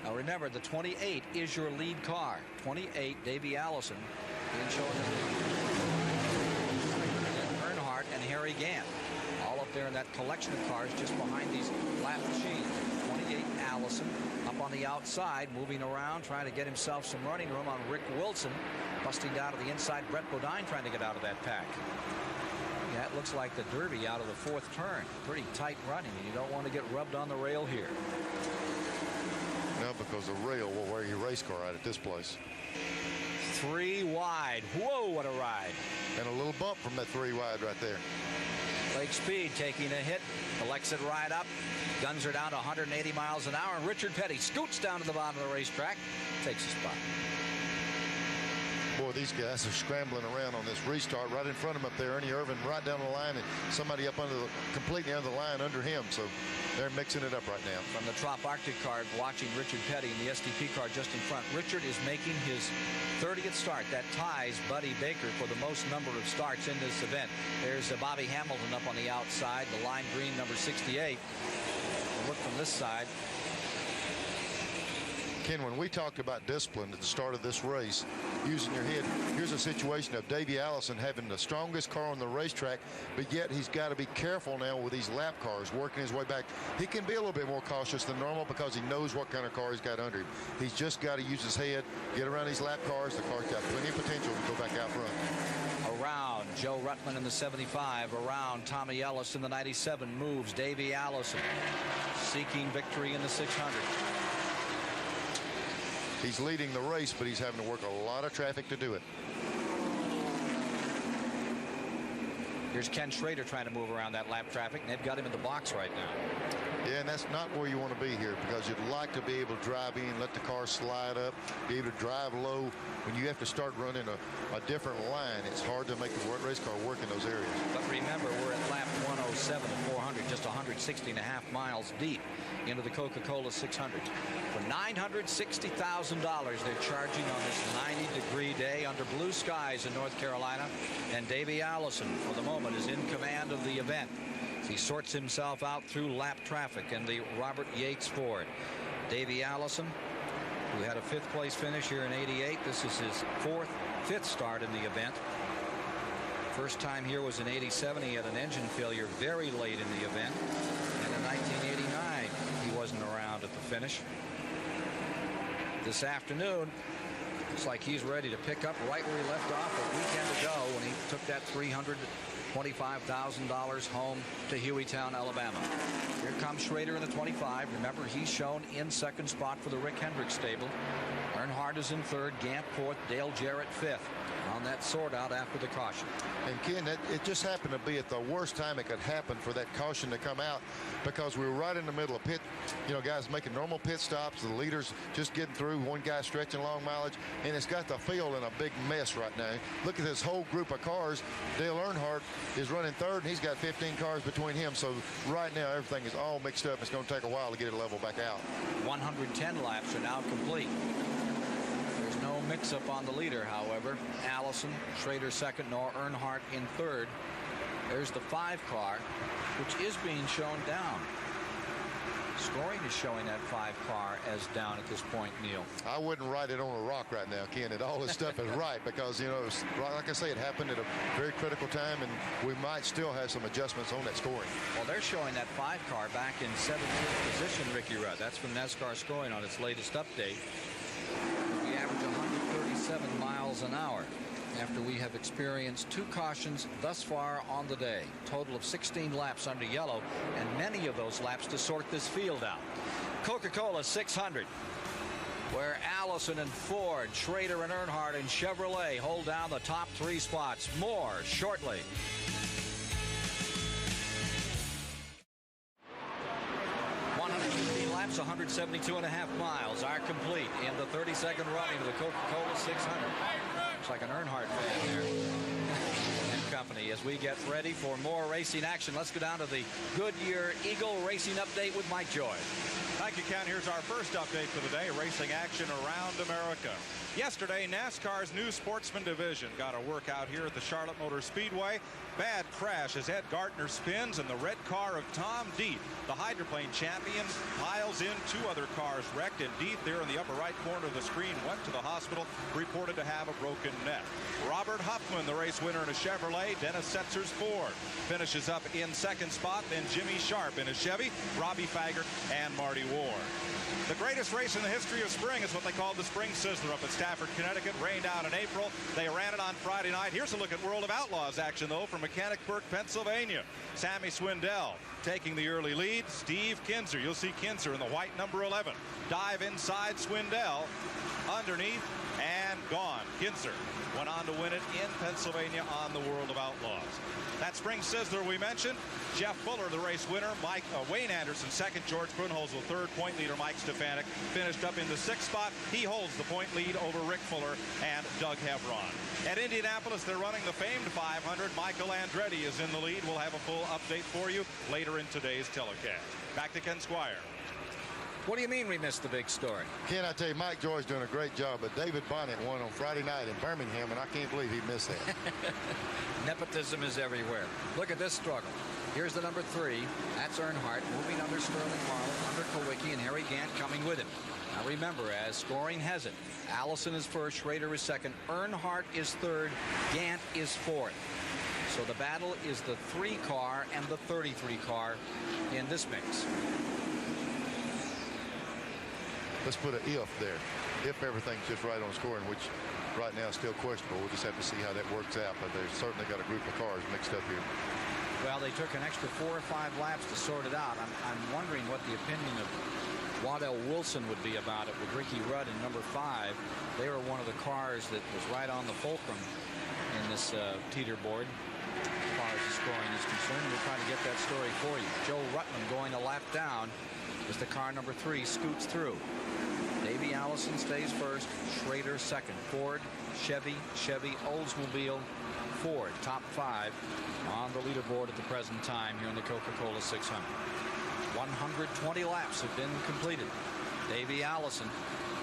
Now remember, the 28 is your lead car. 28, Davey Allison, being shown as Earnhardt and Harry Gant, all up there in that collection of cars just behind these lap machines. 28 Allison up on the outside, moving around, trying to get himself some running room on Rick Wilson, busting down to the inside. Brett Bodine trying to get out of that pack. Yeah, it looks like the Derby out of the 4th turn. Pretty tight running, and you don't want to get rubbed on the rail here. No, because the rail will wear your race car out at this place. 3 wide. Whoa, what a ride. And a little bump from that 3 wide right there. Lake Speed taking a hit, collects it right up, guns her down to 180 miles an hour, and Richard Petty scoots down to the bottom of the racetrack, takes a spot. Boy, these guys are scrambling around on this restart. Right in front of him up there, Ernie Irvin right down the line, and somebody up completely under the line under him. So they're mixing it up right now. From the Trop Arctic card, watching Richard Petty in the STP car just in front. Richard is making his 30th start. That ties Buddy Baker for the most number of starts in this event. There's Bobby Hamilton up on the outside, the lime green number 68. We'll look from this side. Ken, when we talked about discipline at the start of this race, using your head, here's a situation of Davey Allison having the strongest car on the racetrack, but yet he's got to be careful now with these lap cars, working his way back. He can be a little bit more cautious than normal because he knows what kind of car he's got under him. He's just got to use his head, get around these lap cars. The car's got plenty of potential to go back out front. Around Joe Rutland in the 75, around Tommy Ellis in the 97, moves Davey Allison, seeking victory in the 600. He's leading the race, but he's having to work a lot of traffic to do it. Here's Ken Schrader trying to move around that lap traffic, and they've got him in the box right now. Yeah, and that's not where you want to be here, because you'd like to be able to drive in, let the car slide up, be able to drive low. When you have to start running a different line, it's hard to make the race car work in those areas. But remember, we're at lap 107 at 400, just 160.5 miles deep into the Coca Cola 600. For $960,000, they're charging on this 90-degree day under blue skies in North Carolina. And Davey Allison, for the moment, is in command of the event. He sorts himself out through lap traffic in the Robert Yates Ford. Davey Allison, who had a 5th place finish here in '88. This is his 5th start in the event. First time here was in '87. He had an engine failure very late in the event. And in 1989, he wasn't around at the finish. This afternoon, looks like he's ready to pick up right where he left off a weekend ago when he took that $325,000 home to Hueytown, Alabama. Here comes Schrader in the 25. Remember, he's shown in 2nd spot for the Rick Hendricks stable. Earnhardt is in 3rd, Gant 4th, Dale Jarrett 5th. On that sort out after the caution. And Ken, it just happened to be at the worst time it could happen for that caution to come out, because we were right in the middle of pit, guys making normal pit stops, the leaders just getting through, one guy stretching long mileage, and it's got the field in a big mess right now. Look at this whole group of cars. Dale Earnhardt is running 3rd, and he's got 15 cars between him. So right now everything is all mixed up. It's going to take a while to get it level back out. 110 laps are now complete. No mix-up on the leader, however. Allison, Schrader 2nd, nor Earnhardt in 3rd. There's the 5 car, which is being shown down. Scoring is showing that 5 car as down at this point, Neil. I wouldn't write it on a rock right now, Ken. All this stuff is right, because, like I say, it happened at a very critical time, and we might still have some adjustments on that scoring. Well, they're showing that 5 car back in 17th position, Ricky Rudd. That's from NASCAR Scoring on its latest update. We average 137 miles an hour after we have experienced 2 cautions thus far on the day. Total of 16 laps under yellow, and many of those laps to sort this field out. Coca-Cola 600, where Allison and Ford, Schrader and Earnhardt and Chevrolet hold down the top 3 spots. More shortly. Laps, 172.5 miles are complete in the 32nd running of the Coca-Cola 600. Looks like an Earnhardt fan there. And company as we get ready for more racing action. Let's go down to the Goodyear Eagle Racing Update with Mike Joy. Thank you, Ken. Here's our first update for the day. Racing action around America. Yesterday, NASCAR's new sportsman division got a workout here at the Charlotte Motor Speedway. Bad crash as Ed Gartner spins in the red car of Tom Deet. The hydroplane champion piles in 2 other cars wrecked, and Deet there in the upper right corner of the screen went to the hospital, reported to have a broken neck. Robert Huffman, the race winner in a Chevrolet. Dennis Setzer's Ford finishes up in 2nd spot. Then Jimmy Sharp in a Chevy, Robbie Faggart, and Marty Ward. The greatest race in the history of spring is what they called the Spring Sizzler up at Stafford, Connecticut. Rained out in April. They ran it on Friday night. Here's a look at World of Outlaws action, though, from Mechanicsburg, Pennsylvania. Sammy Swindell taking the early lead. Steve Kinzer. You'll see Kinzer in the white number 11. Dive inside Swindell. Underneath and gone. Kinzer went on to win it in Pennsylvania on the World of Outlaws. That spring sizzler we mentioned, Jeff Fuller, the race winner, Wayne Anderson second, George Brunholzl third, point leader Mike Stefanik finished up in the 6th spot. He holds the point lead over Rick Fuller and Doug Hevron. At Indianapolis, they're running the famed 500. Michael Andretti is in the lead. We'll have a full update for you later in today's telecast. Back to Ken Squire. What do you mean we missed the big story? Ken, I tell you, Mike Joy's doing a great job, but David Bonnet won on Friday night in Birmingham, and I can't believe he missed that. Nepotism is everywhere. Look at this struggle. Here's the number 3. That's Earnhardt moving under Sterling Marlin, under Kowicki, and Harry Gant coming with him. Now remember, as scoring has it, Allison is first, Schrader is second, Earnhardt is third, Gant is fourth. So the battle is the 3 car and the 33 car in this mix. Let's put an if there. If everything's just right on scoring, which right now is still questionable. We'll just have to see how that works out. But they've certainly got a group of cars mixed up here. Well, they took an extra 4 or 5 laps to sort it out. I'm wondering what the opinion of Waddell Wilson would be about it with Ricky Rudd in number 5. They were one of the cars that was right on the fulcrum in this teeter board as far as the scoring is concerned. We'll try to get that story for you. Joe Rutland going a lap down as the car number 3 scoots through. Davey Allison stays first, Schrader second, Ford, Chevy, Oldsmobile, Ford, top 5 on the leaderboard at the present time here in the Coca Cola 600. 120 laps have been completed. Davey Allison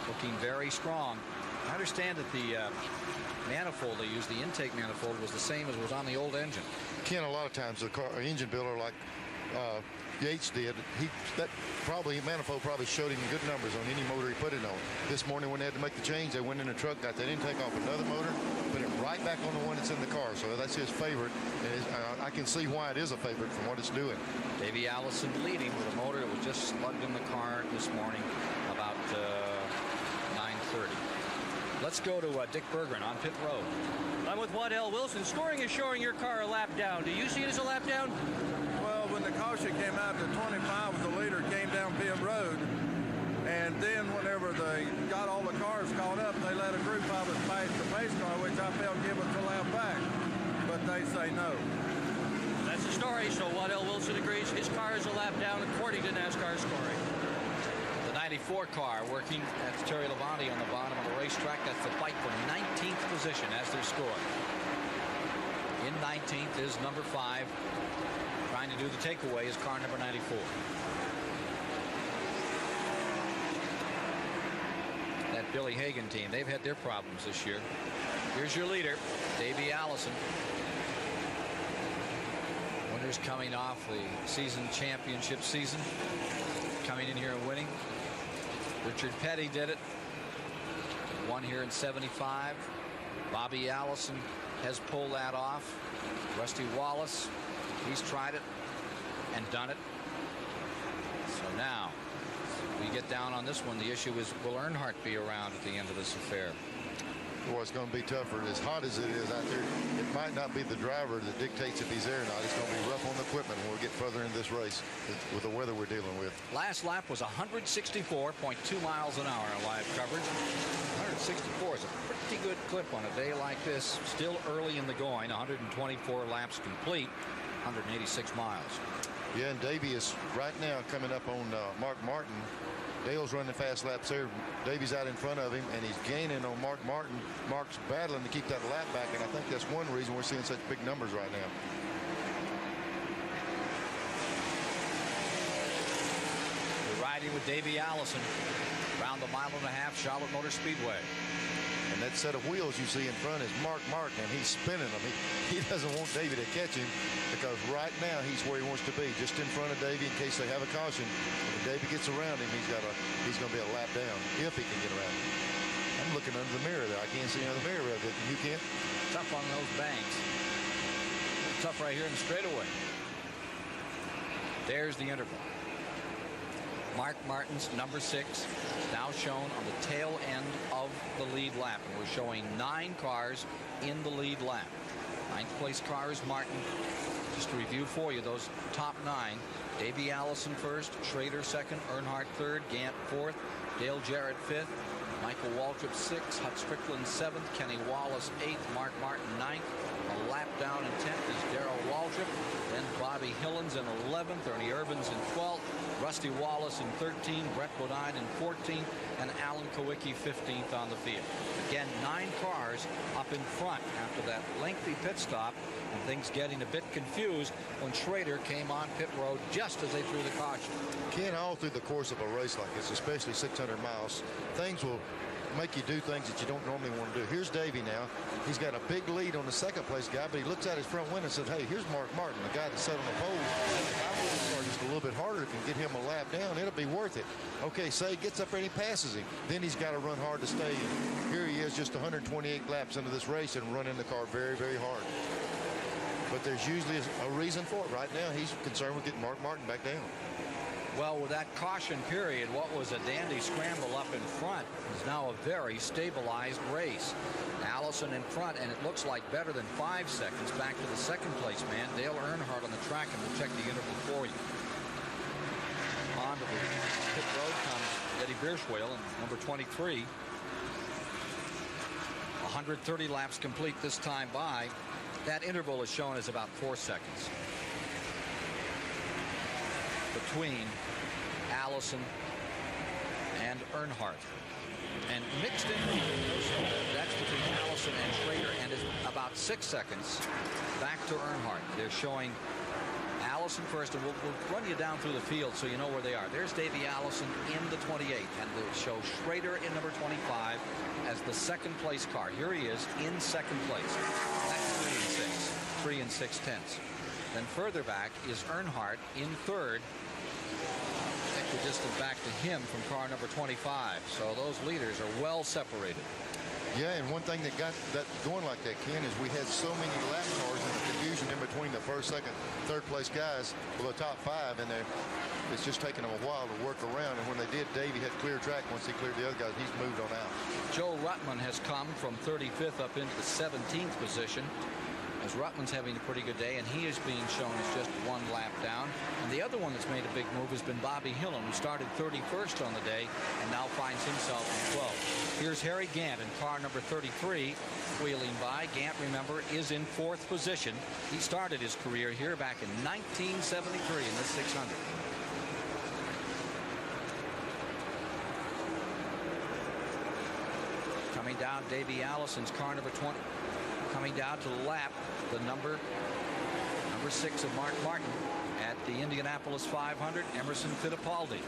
looking very strong. I understand that the manifold they used, the intake manifold, was the same as was on the old engine. Ken, a lot of times the car engine builder like Yates did, that manifold probably showed him good numbers on any motor he put it on. This morning when they had to make the change, they went in the truck, got that intake off another motor, put it right back on the one that's in the car. So that's his favorite. And I can see why it is a favorite from what it's doing. Davey Allison leading with a motor that was just slugged in the car this morning about 9:30. Let's go to Dick Berggren on pit road. I'm with Waddell Wilson. Scoring is showing your car a lap down. Do you see it as a lap down? Well, when the caution came out to 25 with the leader, came down pit road, and then whenever they got all the cars caught up, they let a group of us pass the pace car, which I felt give us a lap back, but they say no. That's the story, so Waddell Wilson agrees his car is a lap down according to NASCAR scoring. The 94 car working. That's Terry Labonte on the bottom of the racetrack. That's the fight for 19th position as their score. In 19th is number 5. Trying to do the takeaway is car number 94. That Billy Hagan team, they've had their problems this year. Here's your leader, Davey Allison. Winners coming off the season championship season. Coming in here and winning. Richard Petty did it. Won here in 75. Bobby Allison has pulled that off. Rusty Wallace, he's tried it and done it. So now we get down on this one. The issue is, will Earnhardt be around at the end of this affair? Boy, it's going to be tougher. As hot as it is out there, it might not be the driver that dictates if he's there or not. It's going to be rough on the equipment when we get further into this race with the weather we're dealing with. Last lap was 164.2 miles an hour in live coverage. 164 is a pretty good clip on a day like this. Still early in the going, 124 laps complete, 186 miles. Yeah, and Davey is right now coming up on Mark Martin. Dale's running fast laps there. Davey's out in front of him, and he's gaining on Mark Martin. Mark's battling to keep that lap back, and I think that's one reason we're seeing such big numbers right now. We're riding with Davey Allison around the 1.5 mile Charlotte Motor Speedway. And that set of wheels you see in front is Mark Martin, and he's spinning them. He doesn't want Davey to catch him because right now he's where he wants to be, just in front of Davey in case they have a caution. When Davey gets around him, he's going to be a lap down if he can get around him. I'm looking under the mirror there. I can't see under the mirror of it. You can't? Tough on those banks. Tough right here in the straightaway. There's the interval. Mark Martin's number 6 now shown on the tail end of the lead lap. And we're showing 9 cars in the lead lap. 9th place car is Martin. Just to review for you, those top 9. Davey Allison first, Schrader second, Earnhardt third, Gant fourth, Dale Jarrett fifth, Michael Waltrip 6th, Hut Strickland 7th, Kenny Wallace 8th, Mark Martin 9th. A lap down in 10th is Darrell Waltrip. Hillens in 11th, Ernie Irvins in 12th, Rusty Wallace in 13th, Brett Bodine in 14th, and Alan Kowicki 15th on the field. Again, 9 cars up in front after that lengthy pit stop, and things getting a bit confused when Schrader came on pit road just as they threw the caution. Ken, all through the course of a race like this, especially 600 miles, things will make you do things that you don't normally want to do. Here's Davey now. He's got a big lead on the second place guy, but he looks at his front window and says, hey, here's Mark Martin, the guy that sat on the pole. If I move the car just a little bit harder, can get him a lap down, it'll be worth it. Okay, say he gets up there and he passes him. Then he's got to run hard to stay. And here he is just 128 laps into this race and running the car very, very hard. But there's usually a reason for it. Right now, he's concerned with getting Mark Martin back down. Well, with that caution period, what was a dandy scramble up in front is now a very stabilized race. Allison in front, and it looks like better than 5 seconds back to the second place man, Dale Earnhardt on the track, and we'll check the interval for you. Onto the pit road comes Eddie Bierschwale in number 23. 130 laps complete this time by. That interval is shown as about 4 seconds between Allison and Earnhardt. And mixed in, that's between Allison and Schrader, and it's about 6 seconds back to Earnhardt. They're showing Allison first, and we'll run you down through the field so you know where they are. There's Davey Allison in the 28, and they'll show Schrader in number 25 as the second place car. Here he is in second place. That's 3 and 6 tenths. Then further back is Earnhardt in third. Equidistant back to him from car number 25. So those leaders are well separated. Yeah, and one thing that got that going like that, Ken, is we had so many lap cars and the confusion in between the first, second, third place guys with the top 5, and it's just taken them a while to work around. And when they did, Davey had clear track. Once he cleared the other guys, he's moved on out. Joe Ruttman has come from 35th up into the 17th position, as Ruttman's having a pretty good day, and he is being shown as just 1 lap down. And the other one that's made a big move has been Bobby Hillin, who started 31st on the day and now finds himself in 12th. Here's Harry Gant in car number 33 wheeling by. Gant, remember, is in 4th position. He started his career here back in 1973 in the 600. Coming down, Davey Allison's car number 20. Coming down to the lap, the number 6 of Mark Martin at the Indianapolis 500, Emerson Fittipaldi.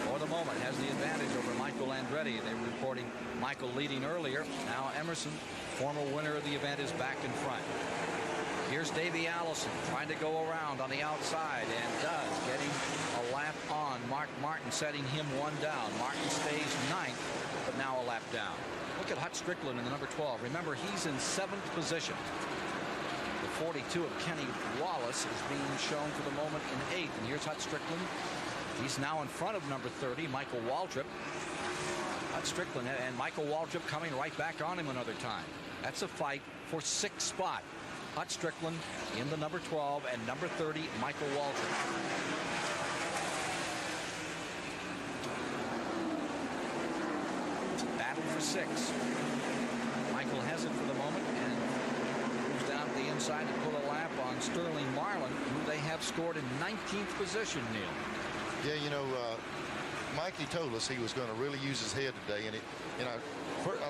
For the moment, has the advantage over Michael Andretti. They were reporting Michael leading earlier. Now Emerson, former winner of the event, is back in front. Here's Davey Allison trying to go around on the outside, and does, getting a lap on. Mark Martin setting him 1 down. Martin stays 9th, but now a lap down. Look at Hut Strickland in the number 12. Remember, he's in 7th position. The 42 of Kenny Wallace is being shown for the moment in 8th. And here's Hut Strickland. He's now in front of number 30, Michael Waltrip. Hut Strickland and Michael Waltrip coming right back on him another time. That's a fight for 6th spot. Hut Strickland in the number 12 and number 30, Michael Waltrip. Battle for 6. Michael has it for the moment and moves down to the inside to pull a lap on Sterling Marlin, who they have scored in 19th position, Neil. Yeah, you know, Mikey told us he was going to really use his head today, and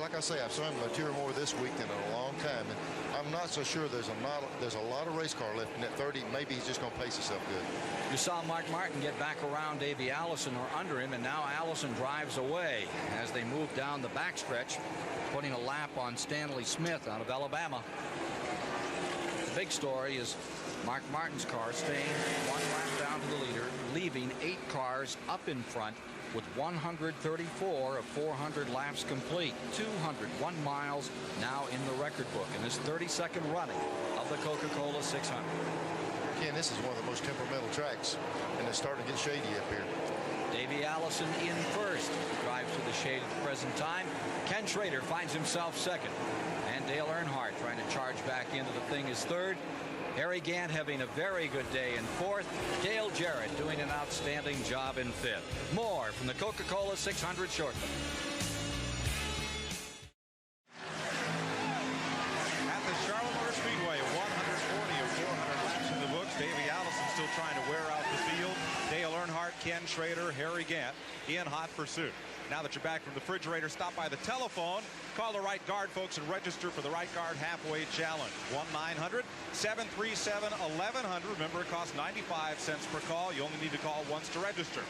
like I say, I've swum material more this week than in a long time, and I'm not so sure there's a lot of race car left in that 30. Maybe he's just going to pace himself good. You saw Mark Martin get back around Davey Allison or under him, and now Allison drives away as they move down the backstretch, putting a lap on Stanley Smith out of Alabama. The big story is Mark Martin's car staying 1 lap down to the leader, leaving 8 cars up in front with 134 of 400 laps complete. 201 miles now in the record book in this 32nd running of the Coca Cola 600. Ken, this is one of the most temperamental tracks, and it's starting to get shady up here. Davey Allison in first, drives to the shade at the present time. Ken Schrader finds himself second, and Dale Earnhardt trying to charge back into the thing is third. Harry Gant having a very good day in fourth. Dale Jarrett doing an outstanding job in fifth. More from the Coca Cola 600 shortly. At the Charlotte Motor Speedway, 140 of 400 laps in the books. Davey Allison still trying Ken Schrader, Harry Gant in hot pursuit. Now that you're back from the refrigerator, stop by the telephone, call the Right Guard folks, and register for the Right Guard Halfway Challenge. 1-900-737-1100. Remember, it costs 95 cents per call. You only need to call once to register.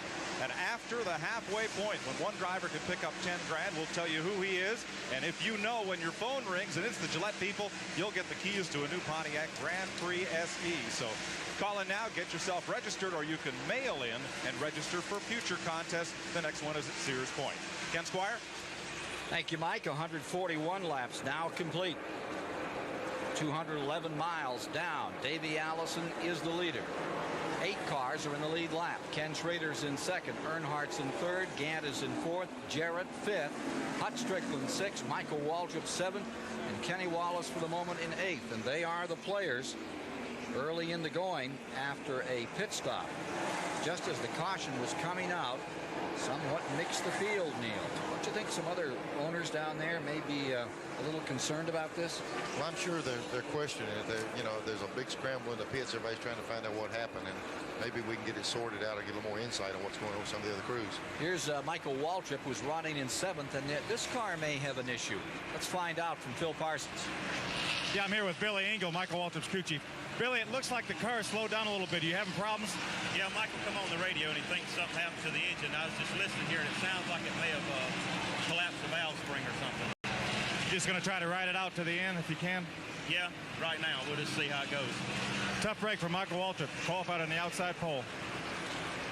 And after the halfway point, when one driver can pick up 10 grand, we'll tell you who he is. And if you know when your phone rings and it's the Gillette people, you'll get the keys to a new Pontiac Grand Prix SE. So call in now, get yourself registered, or you can mail in and register for future contests. The next one is at Sears Point. Ken Squire. Thank you, Mike. 141 laps now complete. 211 miles down. Davey Allison is the leader. 8 cars are in the lead lap. Ken Schrader's in second. Earnhardt's in third. Gant is in fourth. Jarrett fifth. Hut Strickland sixth. Michael Waltrip seventh. And Kenny Wallace for the moment in eighth. And they are the players early in the going after a pit stop. Just as the caution was coming out, somewhat mixed the field, Neil. Don't you think some other owners down there may be a little concerned about this? Well, I'm sure they're questioning it. You know, there's a big scramble in the pits. Everybody's trying to find out what happened, and maybe we can get it sorted out and get a little more insight on what's going on with some of the other crews. Here's Michael Waltrip, who's running in seventh, and this car may have an issue. Let's find out from Phil Parsons. Yeah, I'm here with Billy Engel, Michael Waltrip's crew chief. Billy, it looks like the car slowed down a little bit. Are you having problems? Yeah, Michael come on the radio and he thinks something happened to the engine. I was just listening here and it sounds like it may have collapsed the valve spring or something. Just going to try to ride it out to the end if you can? Yeah, right now. We'll just see how it goes. Tough break for Michael Waltrip, qualified on the outside pole.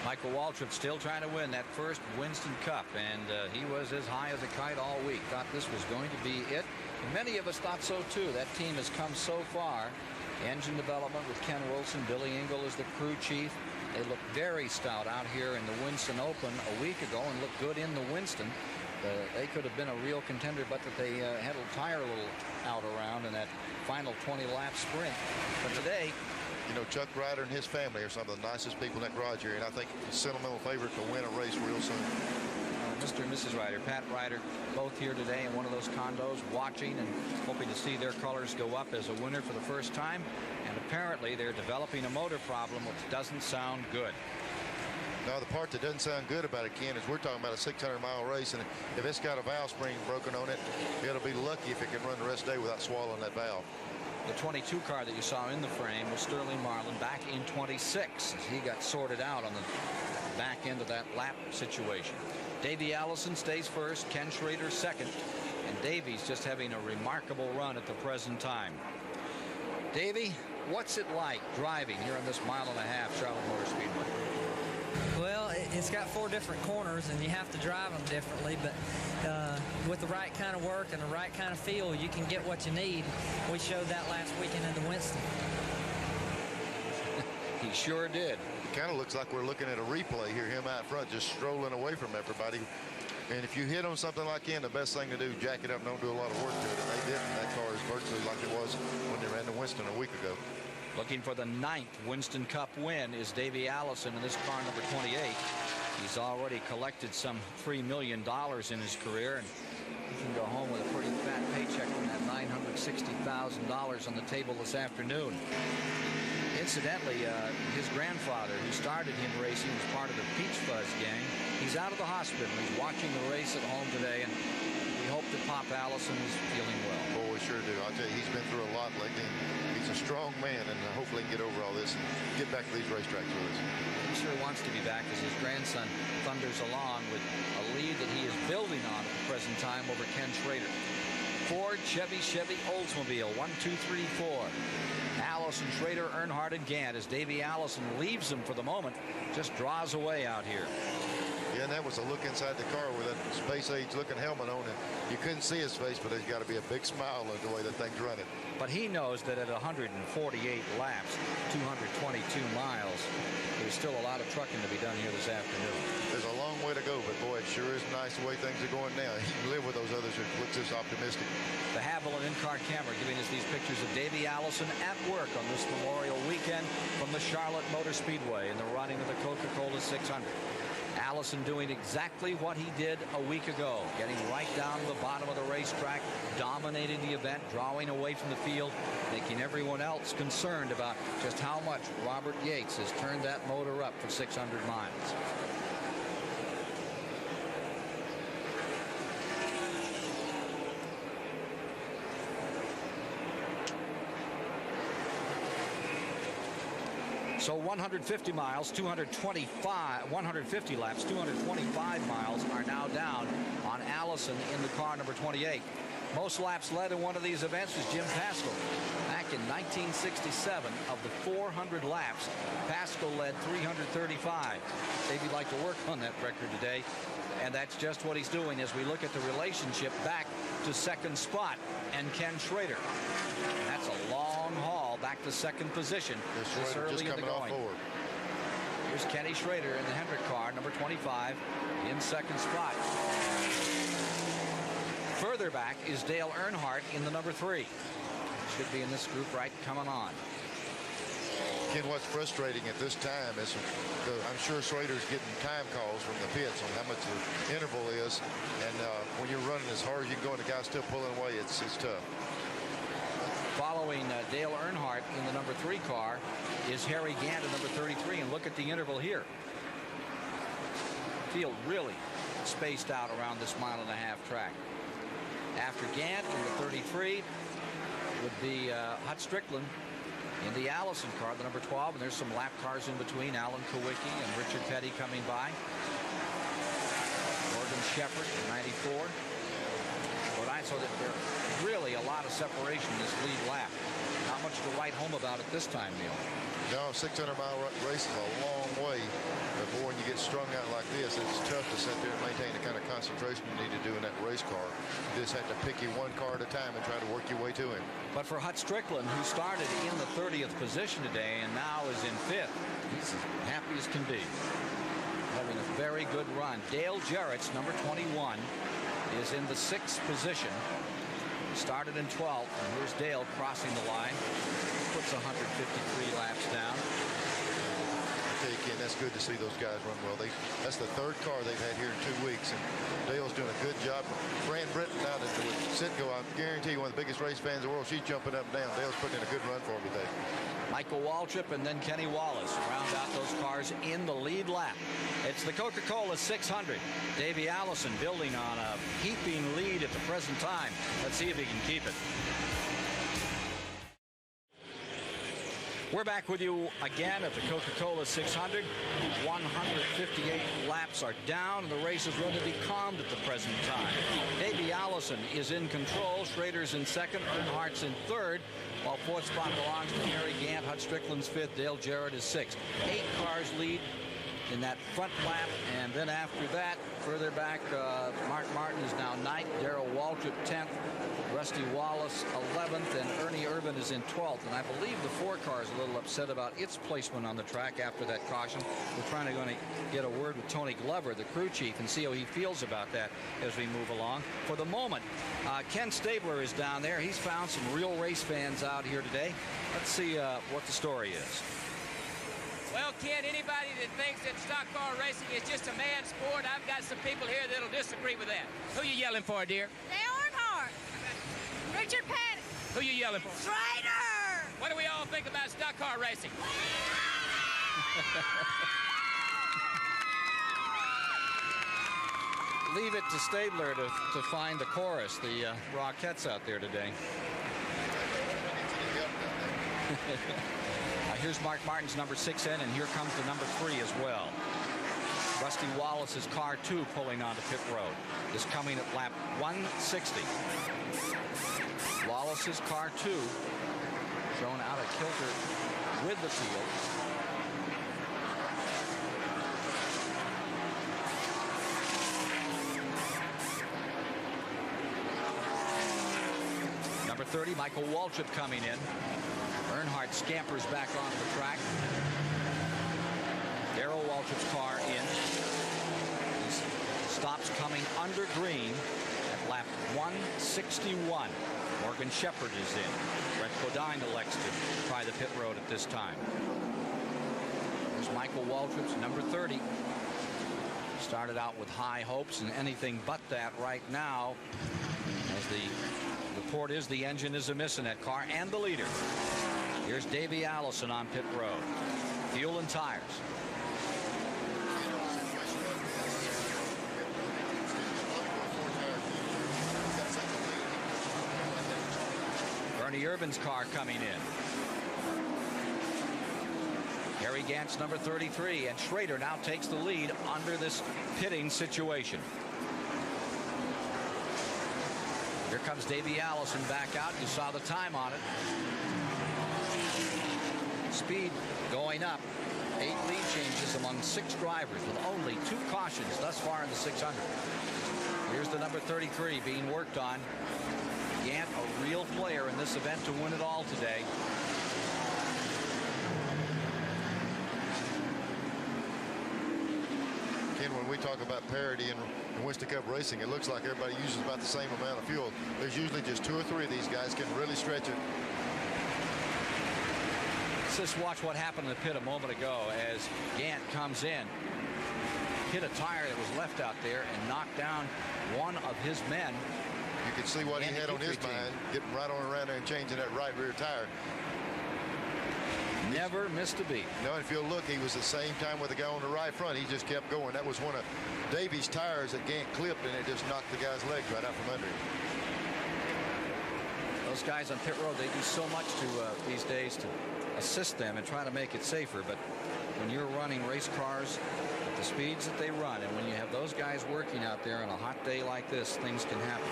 Michael Waltrip still trying to win that first Winston Cup, and he was as high as a kite all week. Thought this was going to be it. And many of us thought so too. That team has come so far. Engine development with Ken Wilson. Billy Engel is the crew chief. They looked very stout out here in the Winston Open a week ago and looked good in the Winston. They could have been a real contender, but that they had a tire a little out around in that final 20-lap sprint. But today, you know, Chuck Ryder and his family are some of the nicest people in that garage area, and I think he's sentimental favorite to win a race real soon. Mr. and Mrs. Ryder, Pat Ryder, both here today in one of those condos, watching and hoping to see their colors go up as a winner for the first time. And apparently they're developing a motor problem which doesn't sound good. Now, the part that doesn't sound good about it, Ken, is we're talking about a 600-mile race, and if it's got a valve spring broken on it, it'll be lucky if it can run the rest of the day without swallowing that valve. The 22 car that you saw in the frame was Sterling Marlin back in 26 as he got sorted out on the back end of that lap situation. Davey Allison stays first, Ken Schrader second, and Davey's just having a remarkable run at the present time. Davey, what's it like driving here on this 1.5 mile Charlotte Motor Speedway? Well, it's got 4 different corners, and you have to drive them differently, but with the right kind of work and the right kind of feel, you can get what you need. We showed that last weekend in the Winston. He sure did. It kind of looks like we're looking at a replay here, him out front, just strolling away from everybody. And if you hit on something like that, the best thing to do, jack it up and don't do a lot of work to it. And they didn't. That car is virtually like it was when they ran the Winston a week ago. Looking for the 9th Winston Cup win is Davey Allison in this car number 28. He's already collected some $3 million in his career, and he can go home with a pretty fat paycheck from that $960,000 on the table this afternoon. Incidentally, his grandfather, who started him racing, was part of the Peach Fuzz gang. He's out of the hospital. He's watching the race at home today, and we hope that Pop Allison is feeling well. Oh, we sure do. I'll tell you, he's been through a lot lately. He's a strong man, and hopefully he can get over all this and get back to these racetracks with us. He sure wants to be back as his grandson thunders along with a lead that he is building on at the present time over Ken Schrader. Ford, Chevy, Oldsmobile, 1, 2, 3, 4. Allison, Schrader, Earnhardt, and Gant as Davey Allison leaves them for the moment, just draws away out here. Yeah, and that was a look inside the car with that space-age looking helmet on, and you couldn't see his face, but there's got to be a big smile at the way that thing's running. But he knows that at 148 laps, 222 miles, there's still a lot of trucking to be done here this afternoon. There's a long way to go, but boy, it sure is nice the way things are going now. He can live with those others who looks this optimistic. The Haviland in-car camera giving us these pictures of Davey Allison at work on this Memorial weekend from the Charlotte Motor Speedway in the running of the Coca Cola 600. Allison doing exactly what he did a week ago, getting right down to the bottom of the racetrack, dominating the event, drawing away from the field, making everyone else concerned about just how much Robert Yates has turned that motor up for 600 miles. So 150 miles, 150 laps, 225 miles are now down on Allison in the car number 28. Most laps led in one of these events was Jim Pascal. Back in 1967, of the 400 laps, Pascal led 335. Maybe he'd like to work on that record today, and that's just what he's doing as we look at the relationship back to second spot and Ken Schrader. And that's a long haul back to second position this early in the going. Here's Kenny Schrader in the Hendrick car, number 25, in second spot. Further back is Dale Earnhardt in the number 3. Should be in this group right coming on. Ken, what's frustrating at this time is I'm sure Schrader's getting time calls from the pits on how much the interval is, and when you're running as hard as you can go and the guy's still pulling away, it's tough. Following Dale Earnhardt in the number 3 car is Harry Gant in number 33, and look at the interval here. Field really spaced out around this mile-and-a-half track. After Gant in the 33 would be Hut Strickland in the Allison car, the number 12, and there's some lap cars in between, Alan Kowicki and Richard Petty coming by. Morgan Shepherd in 94. So that there's really a lot of separation in this lead lap. Not much to write home about at this time, Neil. No, 600-mile race is a long way. But boy, when you get strung out like this, it's tough to sit there and maintain the kind of concentration you need to do in that race car. You just have to pick you one car at a time and try to work your way to him. But for Hut Strickland, who started in the 30th position today and now is in 5th, he's as happy as can be. Having a very good run. Dale Jarrett's number 21 is in the 6th position. Started in 12th, and here's Dale crossing the line. Puts 153 laps down. I tell you, Ken, that's good to see those guys run well. That's the 3rd car they've had here in 2 weeks, and Dale's doing a good job. Fran Britton out at the Citgo, I guarantee you, one of the biggest race fans in the world, she's jumping up and down. Dale's putting in a good run for him today. Michael Waltrip and then Kenny Wallace round out those cars in the lead lap. It's the Coca Cola 600. Davey Allison building on a heaping lead at the present time. Let's see if he can keep it. We're back with you again at the Coca Cola 600. 158 laps are down, and the race is relatively calmed at the present time. Davey Allison is in control. Schrader's in 2nd. Earnhardt's in 3rd. While 4th spot belongs to Harry Gant. Hut Strickland's 5th. Dale Jarrett is 6th. 8 cars lead in that front lap, and then after that, further back, Mark Martin is now 9th. Darrell Waltrip 10th. Rusty Wallace 11th, and Ernie Irvin is in 12th. And I believe the 4 car is a little upset about its placement on the track after that caution. We're trying to get a word with Tony Glover, the crew chief, and see how he feels about that as we move along. For the moment, Ken Stabler is down there. He's found some real race fans out here today. Let's see what the story is. Well, Ken, anybody that thinks that stock car racing is just a man's sport, I've got some people here that'll disagree with that. Who you yelling for, dear? Dale Earnhardt. Richard Petty. Who you yelling for? Schrader. What do we all think about stock car racing? Leave it to Stabler to find the chorus, the Rockettes out there today. Here's Mark Martin's number 6 in, and here comes the number 3 as well. Rusty Wallace's car 2 pulling onto pit road is coming at lap 160. Wallace's car 2 thrown out of kilter with the field. Number 30, Michael Waltrip coming in. Earnhardt scampers back onto the track. Darrell Waltrip's car in. He stops coming under green at lap 161. Morgan Shepherd is in. Brett Bodine elects to try the pit road at this time. There's Michael Waltrip's number 30. Started out with high hopes and anything but that right now, as the report is the engine is amiss in that car and the leader. Here's Davey Allison on pit road. Fuel and tires. Bernie Irvin's car coming in. Harry Gant's number 33, and Schrader now takes the lead under this pitting situation. Here comes Davey Allison back out. You saw the time on it. Speed going up. 8 lead changes among 6 drivers with only 2 cautions thus far in the 600. Here's the number 33 being worked on. Gant, a real player in this event to win it all today. Ken, when we talk about parity in Winston Cup racing, it looks like everybody uses about the same amount of fuel. There's usually just 2 or 3 of these guys can really stretch it. Let's just watch what happened in the pit a moment ago as Gant comes in, hit a tire that was left out there and knocked down one of his men. You can see what he had on his mind, getting right on around there and changing that right rear tire. Never missed a beat. No, if you'll look, he was the same time with the guy on the right front. He just kept going. That was one of Davies' tires that Gant clipped, and it just knocked the guy's legs right out from under him. Those guys on pit road, they do so much to these days to assist them and try to make it safer. But when you're running race cars at the speeds that they run, and when you have those guys working out there on a hot day like this, things can happen.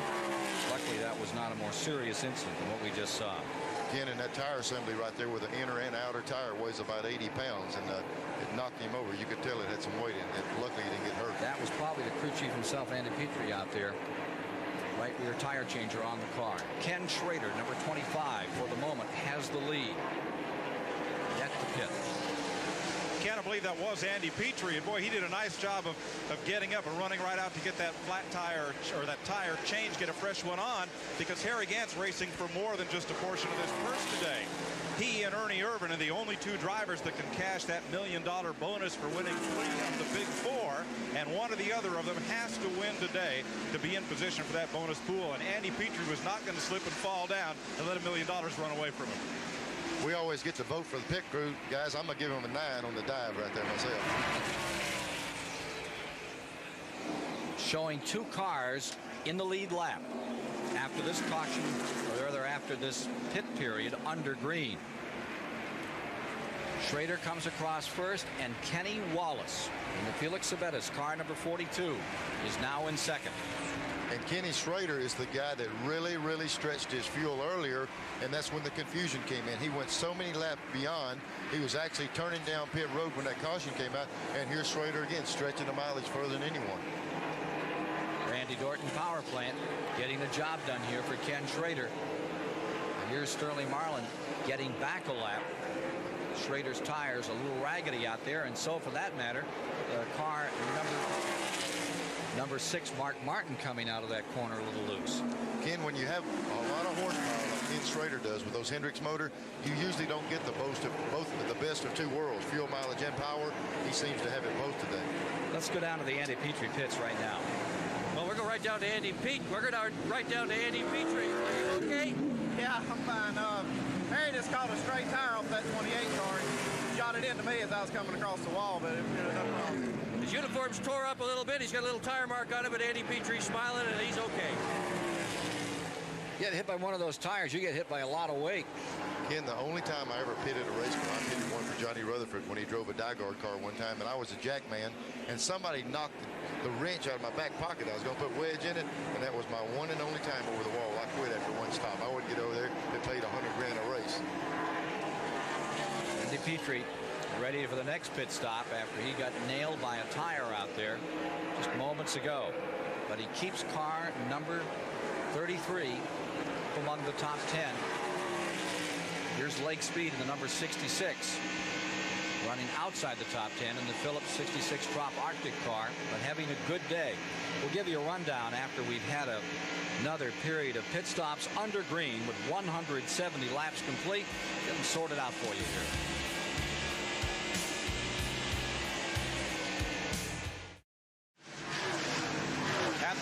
Luckily, that was not a more serious incident than what we just saw. Ken, in that tire assembly right there with the inner and outer tire weighs about 80 pounds, and it knocked him over. You could tell it had some weight in it. Luckily, he didn't get hurt. That was probably the crew chief himself, Andy Petrie, out there. Right rear tire changer on the car. Ken Schrader, number 25, for the moment, has the lead. At the pit. Can't believe that was Andy Petrie, and boy, he did a nice job of getting up and running right out to get that flat tire or that tire change, get a fresh one on, because Harry Gant's racing for more than just a portion of this purse today. He and Ernie Irvin are the only 2 drivers that can cash that $1 million bonus for winning 3 of the big 4, and one or the other of them has to win today to be in position for that bonus pool, and Andy Petrie was not going to slip and fall down and let $1 million run away from him. We always get to vote for the pit crew. Guys, I'm going to give him a 9 on the dive right there myself. Showing 2 cars in the lead lap after this caution, or rather after this pit period under green. Schrader comes across first, and Kenny Wallace in the Felix Sabetta's car number 42 is now in second. And Kenny Schrader is the guy that really stretched his fuel earlier, and that's when the confusion came in. He went so many laps beyond. He was actually turning down pit road when that caution came out, and here's Schrader again stretching the mileage further than anyone. Randy Dorton power plant getting the job done here for Ken Schrader. And here's Sterling Marlin getting back a lap. Schrader's tires a little raggedy out there, and so for that matter, the car number 6, Mark Martin, coming out of that corner a little loose. Ken, when you have a lot of horsepower like Ken Schrader does with those Hendricks motor, you usually don't get the best of 2 worlds, fuel mileage and power. He seems to have it both today. Let's go down to the Andy Petrie pits right now. Well, we're going right down to Andy Petrie. We're going right down to Andy Petrie. Are you okay? Yeah, I'm fine. Harry just caught a straight tire off that 28 car. He shot it into me as I was coming across the wall, but it was nothing wrong. His uniform's tore up a little bit. He's got a little tire mark on it, but Andy Petrie's smiling, and he's okay. You get hit by one of those tires, you get hit by a lot of weight. Ken, the only time I ever pitted a race car, I pitted one for Johnny Rutherford when he drove a Dyguard car one time, and I was a jack man, and somebody knocked the wrench out of my back pocket. I was going to put wedge in it, and that was my one and only time over the wall. I quit after one stop. I wouldn't get over there. It paid $100 grand a race. Andy Petrie ready for the next pit stop after he got nailed by a tire out there just moments ago. But he keeps car number 33 among the top 10. Here's Lake Speed in the number 66, running outside the top 10 in the Phillips 66 Trop Arctic car, but having a good day. We'll give you a rundown after we've had another period of pit stops under green with 170 laps complete. Get them sorted out for you here.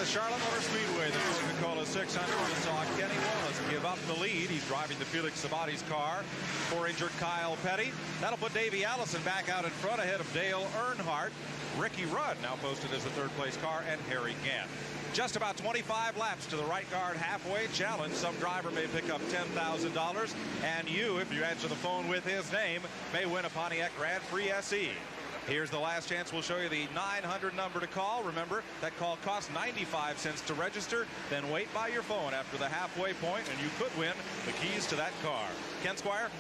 the Charlotte Motor Speedway, the Coca Cola 600. We saw Kenny Wallace give up the lead. He's driving the Felix Sabati's car for injured Kyle Petty. That'll put Davey Allison back out in front ahead of Dale Earnhardt. Ricky Rudd now posted as the third-place car, and Harry Gant. Just about 25 laps to the right guard halfway challenge. Some driver may pick up $10,000, and you, if you answer the phone with his name, may win a Pontiac Grand Prix SE. Here's the last chance. We'll show you the 900 number to call. Remember, that call costs 95 cents to register. Then wait by your phone after the halfway point, and you could win the keys to that car. Ken Squire?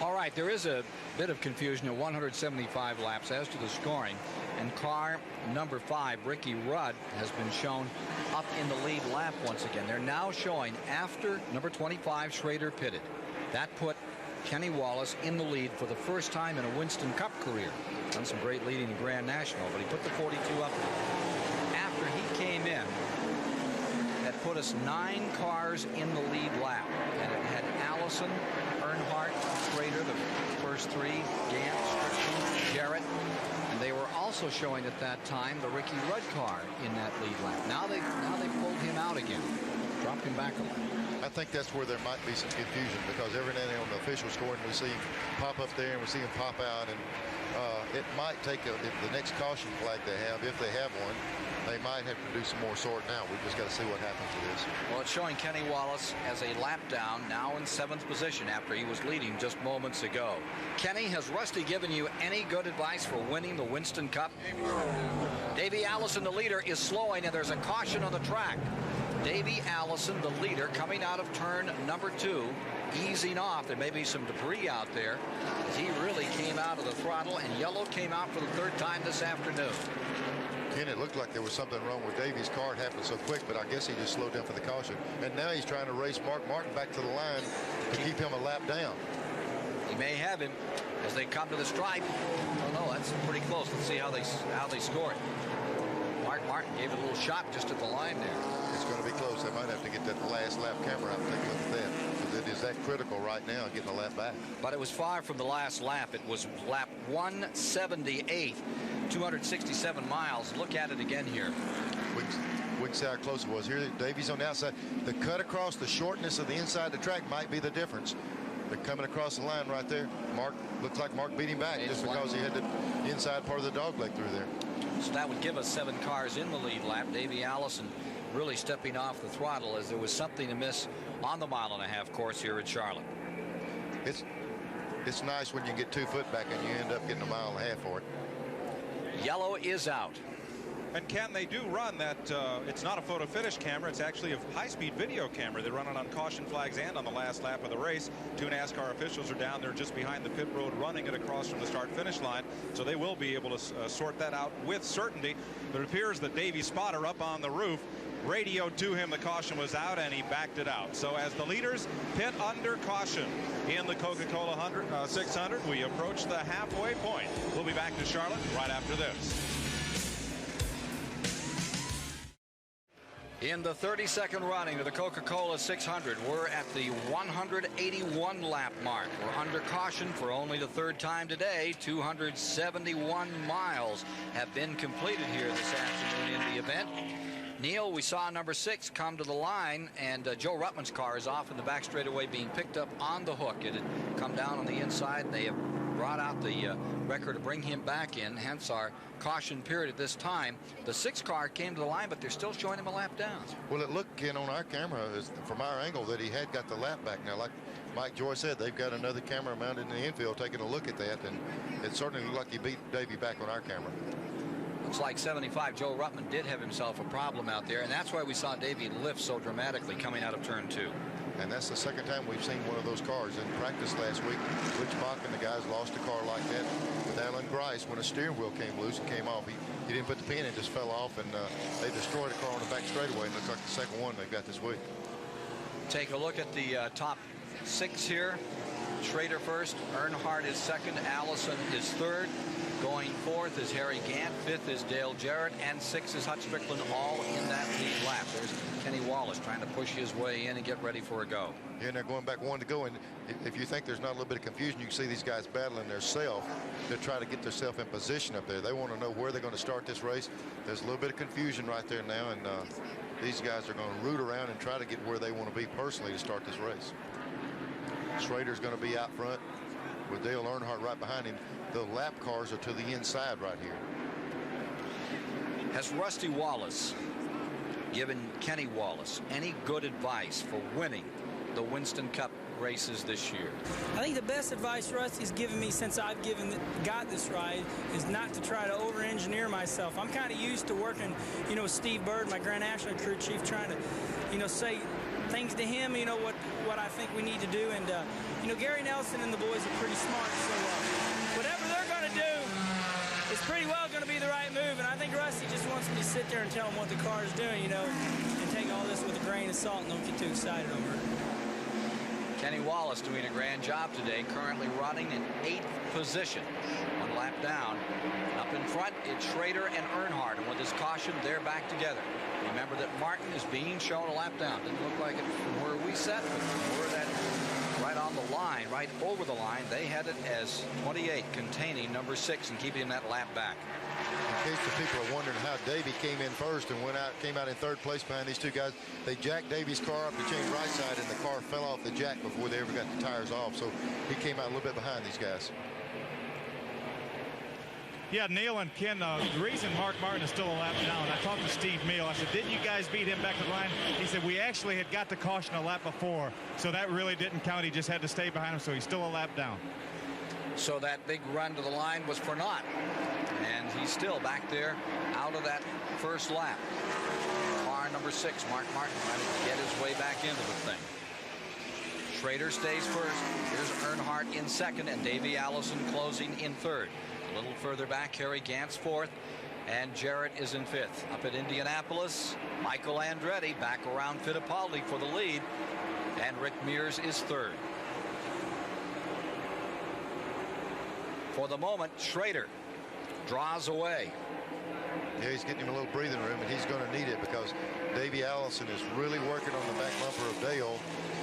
All right, there is a bit of confusion at 175 laps as to the scoring. And car number 5, Ricky Rudd, has been shown up in the lead lap once again. They're now showing after number 25, Schrader, pitted. That put Kenny Wallace in the lead for the first time in a Winston Cup career. Done some great leading in Grand National, but he put the 42 up. After he came in, that put us 9 cars in the lead lap. And it had Allison, Earnhardt, Schrader, the first 3, Gant, Strickland, Jarrett. And they were also showing at that time the Ricky Rudd car in that lead lap. Now they pulled him out again, dropped him back a lap. I think that's where there might be some confusion, because every now and then on the official scoring we see him pop up there and we see him pop out, and it might take the next caution flag they have, if they have one, they might have to do some more sorting out. We've just got to see what happens to this. Well, it's showing Kenny Wallace as a lap down, now in 7th position after he was leading just moments ago. Kenny, has Rusty given you any good advice for winning the Winston Cup? Davey Allison, the leader, is slowing, and there's a caution on the track. Davey Allison, the leader, coming out of turn number 2, easing off. There may be some debris out there as he really came out of the throttle, and yellow came out for the 3rd time this afternoon. Ken, it looked like there was something wrong with Davey's car. It happened so quick, but I guess he just slowed down for the caution. And now he's trying to race Mark Martin back to the line to keep him a lap down. He may have him as they come to the stripe. Oh no, that's pretty close. Let's see how they score it. Mark Martin gave it a little shot just at the line there. It's going to be close. They might have to get that last lap camera out and take a look at that, because it is that critical right now, getting a lap back. But it was far from the last lap. It was lap 178, 267 miles. Look at it again here. We can see how close it was. Here, Davey's on the outside. The cut across, the shortness of the inside of the track might be the difference. They're coming across the line right there. Mark, looks like Mark beat him back just because he had the inside part of the dog leg through there. So that would give us 7 cars in the lead lap. Davey Allison really stepping off the throttle as there was something amiss on the mile-and-a-half course here at Charlotte. It's nice when you get 2 foot back and you end up getting a mile and a half for it. Yellow is out. And Ken, they do run that, it's not a photo finish camera, it's actually a high-speed video camera. They run it on caution flags and on the last lap of the race. 2 NASCAR officials are down there just behind the pit road running it across from the start-finish line, so they will be able to sort that out with certainty. But it appears that Davey Spotter up on the roof radioed to him the caution was out, and he backed it out. So as the leaders pit under caution in the Coca Cola 600, we approach the halfway point. We'll be back to Charlotte right after this. In the 32nd running of the Coca Cola 600, we're at the 181 lap mark. We're under caution for only the 3rd time today. 271 miles have been completed here this afternoon in the event. Neil, we saw number 6 come to the line, and Joe Ruttman's car is off in the back straightaway being picked up on the hook. It had come down on the inside, and they have brought out the wrecker to bring him back in, hence our caution period at this time. The 6 car came to the line, but they're still showing him a lap down. Well, it looked, Ken, on our camera, from our angle, that he had got the lap back. Now, like Mike Joy said, they've got another camera mounted in the infield taking a look at that, and it certainly looked like he beat Davey back on our camera. Looks like 75, Joe Ruttman did have himself a problem out there, and that's why we saw Davey lift so dramatically coming out of turn 2. And that's the 2nd time we've seen one of those cars. In practice last week, Butch Bach and the guys lost a car like that with Alan Grice when a steering wheel came loose and came off. He didn't put the pin in, just fell off, and they destroyed a car on the back straightaway, and looks like the 2nd one they got this week. Take a look at the top 6 here. Schrader first, Earnhardt is second, Allison is third. Going fourth is Harry Gant, fifth is Dale Jarrett, and sixth is Hutch Strickland, all in that lead lap. There's Kenny Wallace trying to push his way in and get ready for a go. Yeah, and they're going back one to go, and if you think there's not a little bit of confusion, you can see these guys battling themselves to try to get themselves in position up there. They want to know where they're going to start this race. There's a little bit of confusion right there now, and these guys are going to root around and try to get where they want to be personally to start this race. Schrader's going to be out front with Dale Earnhardt right behind him. The lap cars are to the inside right here. Has Rusty Wallace given Kenny Wallace any good advice for winning the Winston Cup races this year? I think the best advice Rusty's given me since I've got this ride is not to try to over-engineer myself. I'm kind of used to working, you know, with Steve Bird, my Grand National crew chief, trying to, you know, say things to him, you know, what I think we need to do. And, you know, Gary Nelson and the boys are pretty smart, so whatever they're going to do is pretty well going to be the right move. And I think Rusty just wants me to sit there and tell him what the car is doing, you know, and take all this with a grain of salt and don't get too excited over it. Kenny Wallace doing a grand job today, currently running in 8th position. One lap down. Up in front, it's Schrader and Earnhardt, and with his caution, they're back together. Remember that Martin is being shown a lap down. Didn't look like it from where we sat, but from where that right on the line, right over the line, they had it as 28, containing number 6 and keeping that lap back. In case the people are wondering how Davey came in first and came out in 3rd place behind these two guys, they jacked Davey's car up to change right side, and the car fell off the jack before they ever got the tires off. So he came out a little bit behind these guys. Yeah, Neil and Ken, the reason Mark Martin is still a lap down, I talked to Steve Meal. I said, didn't you guys beat him back to the line? He said, we actually had got the caution a lap before, so that really didn't count. He just had to stay behind him, so he's still a lap down. So that big run to the line was for naught. And he's still back there out of that first lap. Car number 6, Mark Martin, trying to get his way back into the thing. Schrader stays first. Here's Earnhardt in 2nd, and Davey Allison closing in 3rd. A little further back, Harry Gant's 4th, and Jarrett is in 5th. Up at Indianapolis, Michael Andretti back around Fittipaldi for the lead, and Rick Mears is 3rd. For the moment, Schrader draws away. Yeah, he's getting him a little breathing room, and he's going to need it because Davey Allison is really working on the back bumper of Dale,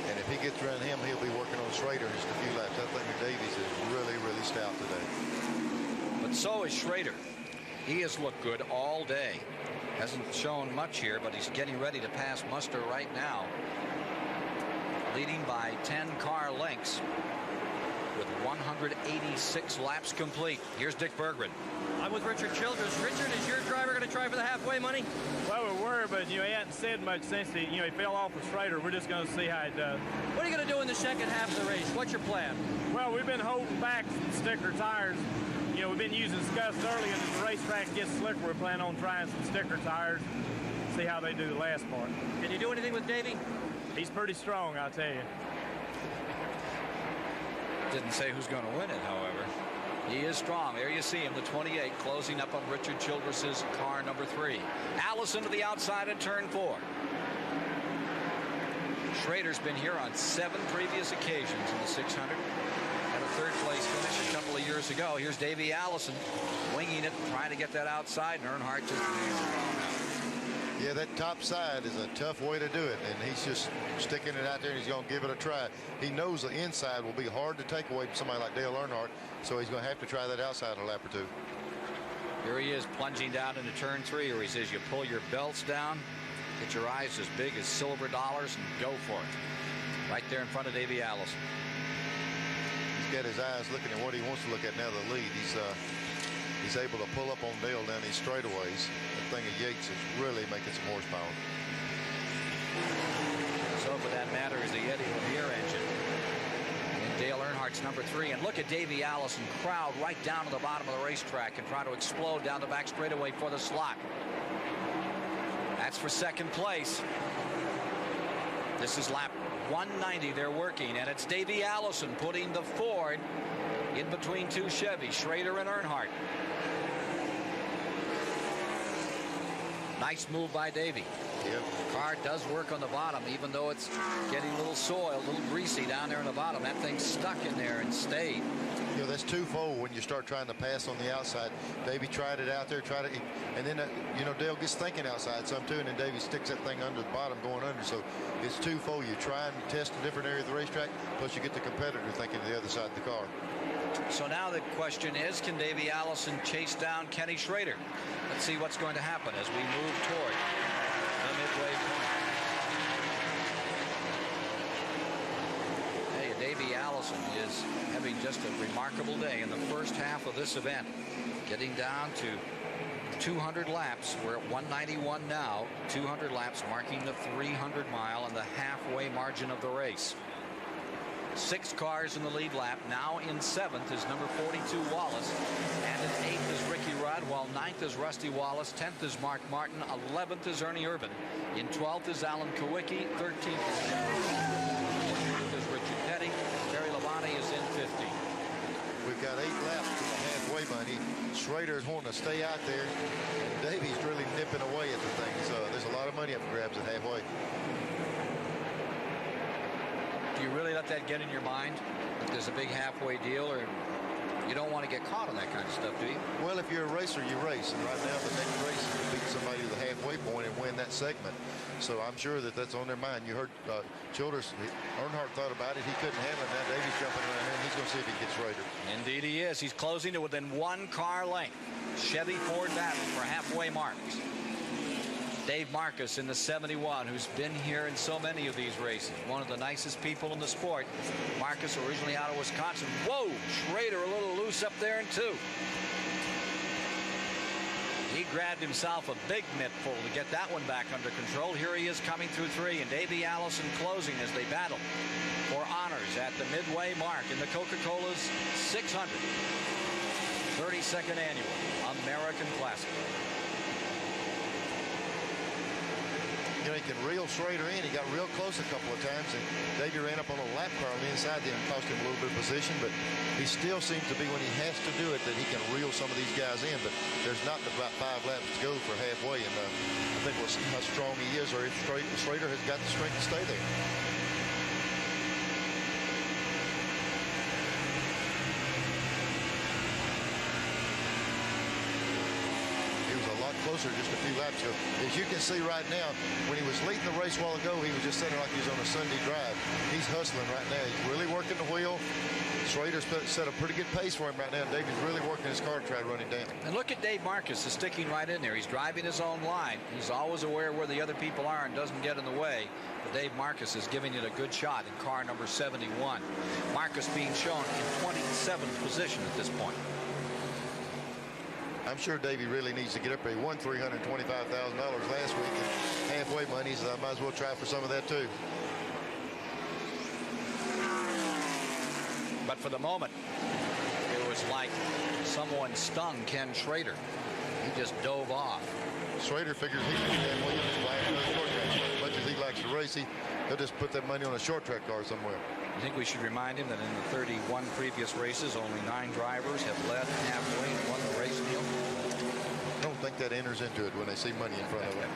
and if he gets around him, he'll be working on Schrader in just a few laps. I think Davies is really, really stout today. But so is Schrader. He has looked good all day. Hasn't shown much here, but he's getting ready to pass muster right now. Leading by 10 car lengths with 186 laps complete. Here's Dick Berggren. I'm with Richard Childress. Richard, is your driver going to try for the halfway money? Well, we were, but, you know, he hadn't said much since he fell off with Schrader. We're just going to see how he does. What are you going to do in the second half of the race? What's your plan? Well, we've been holding back some sticker tires. You know, we've been using scuffs early, and as the racetrack gets slicker, we're planning on trying some sticker tires, see how they do the last part. Can you do anything with Davey? He's pretty strong, I'll tell you. Didn't say who's going to win it, however. He is strong. There you see him, the 28, closing up on Richard Childress's car number 3. Allison to the outside at turn 4. Schrader's been here on 7 previous occasions in the 600. Had a 3rd place finish a couple of years ago. Here's Davey Allison winging it, trying to get that outside, and Earnhardt just... Yeah, that top side is a tough way to do it, and he's just sticking it out there, and he's going to give it a try. He knows the inside will be hard to take away from somebody like Dale Earnhardt, so he's going to have to try that outside a lap or 2. Here he is plunging down into turn 3, where he says you pull your belts down, get your eyes as big as silver dollars, and go for it. Right there in front of Davey Allison. He's got his eyes looking at what he wants to look at now, the lead. He's able to pull up on Dale down these straightaways. That thing of Yates is really making some horsepower. So for that matter is the Eddie Lanier engine. And Dale Earnhardt's number 3. And look at Davey Allison crowd right down to the bottom of the racetrack and try to explode down the back straightaway for the slot. That's for 2nd place. This is lap 190 they're working, and it's Davey Allison putting the Ford in between 2 Chevys, Schrader and Earnhardt. Nice move by Davey. Car does work on the bottom, even though it's getting a little soil, a little greasy down there on the bottom. That thing's stuck in there and stayed. You know, that's twofold when you start trying to pass on the outside. Davey tried it out there, and then, you know, Dale gets thinking outside some too, and then Davey sticks that thing under the bottom going under. So it's twofold. You try and test a different area of the racetrack, plus you get the competitor thinking the other side of the car. So now the question is, can Davey Allison chase down Kenny Schrader? Let's see what's going to happen as we move toward the midway point. Hey, Davey Allison is having just a remarkable day in the first half of this event, getting down to 200 laps. We're at 191 now. 200 laps marking the 300 mile and the halfway margin of the race. 6 cars in the lead lap. Now in 7th is number 42 Wallace, and in 8th is Ricky Rudd, while 9th is Rusty Wallace, 10th is Mark Martin, 11th is Ernie Irvin, in 12th is Alan Kowicki, 13th is Richard Petty, Terry Labonte is in 15th. We've got 8 laps to the halfway money. Schrader's wanting to stay out there, and Davey's really nipping away at the things. There's a lot of money up for grabs at halfway. Do you really let that get in your mind? If there's a big halfway deal, or you don't want to get caught on that kind of stuff, do you? Well, if you're a racer, you race. And right now, the next race is to beat somebody to the halfway point and win that segment. So I'm sure that that's on their mind. You heard Childers, Earnhardt thought about it. He couldn't handle it. Now Davey's jumping around here, and he's going to see if he gets Schrader. Indeed he is. He's closing to within 1 car length. Chevy Ford battle for halfway marks. Dave Marcus in the 71, who's been here in so many of these races. One of the nicest people in the sport. Marcus originally out of Wisconsin. Whoa, Schrader a little loose up there in 2. He grabbed himself a big mittful to get that one back under control. Here he is coming through 3, and Davey Allison closing as they battle for honors at the midway mark in the Coca Cola's 600 32nd annual American Classic. You know, he can reel Schrader in. He got real close a couple of times, and Davey ran up on a lap car on the inside there and cost him a little bit of position, but he still seems to be, when he has to do it, that he can reel some of these guys in, but there's not about 5 laps to go for halfway, and I think we'll see how strong he is, or if Schrader has got the strength to stay there. Closer just a few laps ago. As you can see right now, when he was leading the race a while ago, he was just sitting like he was on a Sunday drive. He's hustling right now. He's really working the wheel. Schrader's set a pretty good pace for him right now. David's really working his car to try to run him down. And look at Dave Marcus is sticking right in there. He's driving his own line. He's always aware where the other people are and doesn't get in the way. But Dave Marcus is giving it a good shot in car number 71. Marcus being shown in 27th position at this point. I'm sure Davey really needs to get up there. He won $325,000 last week, and halfway money, so I might as well try for some of that too. But for the moment, it was like someone stung Ken Schrader. He just dove off. Schrader figures he can Dan Williams buy another short track. As much as he likes to race, he'll just put that money on a short track car somewhere. I think we should remind him that in the 31 previous races, only 9 drivers have led halfway and won the race. Neil, I don't think that enters into it when they see money in front of them.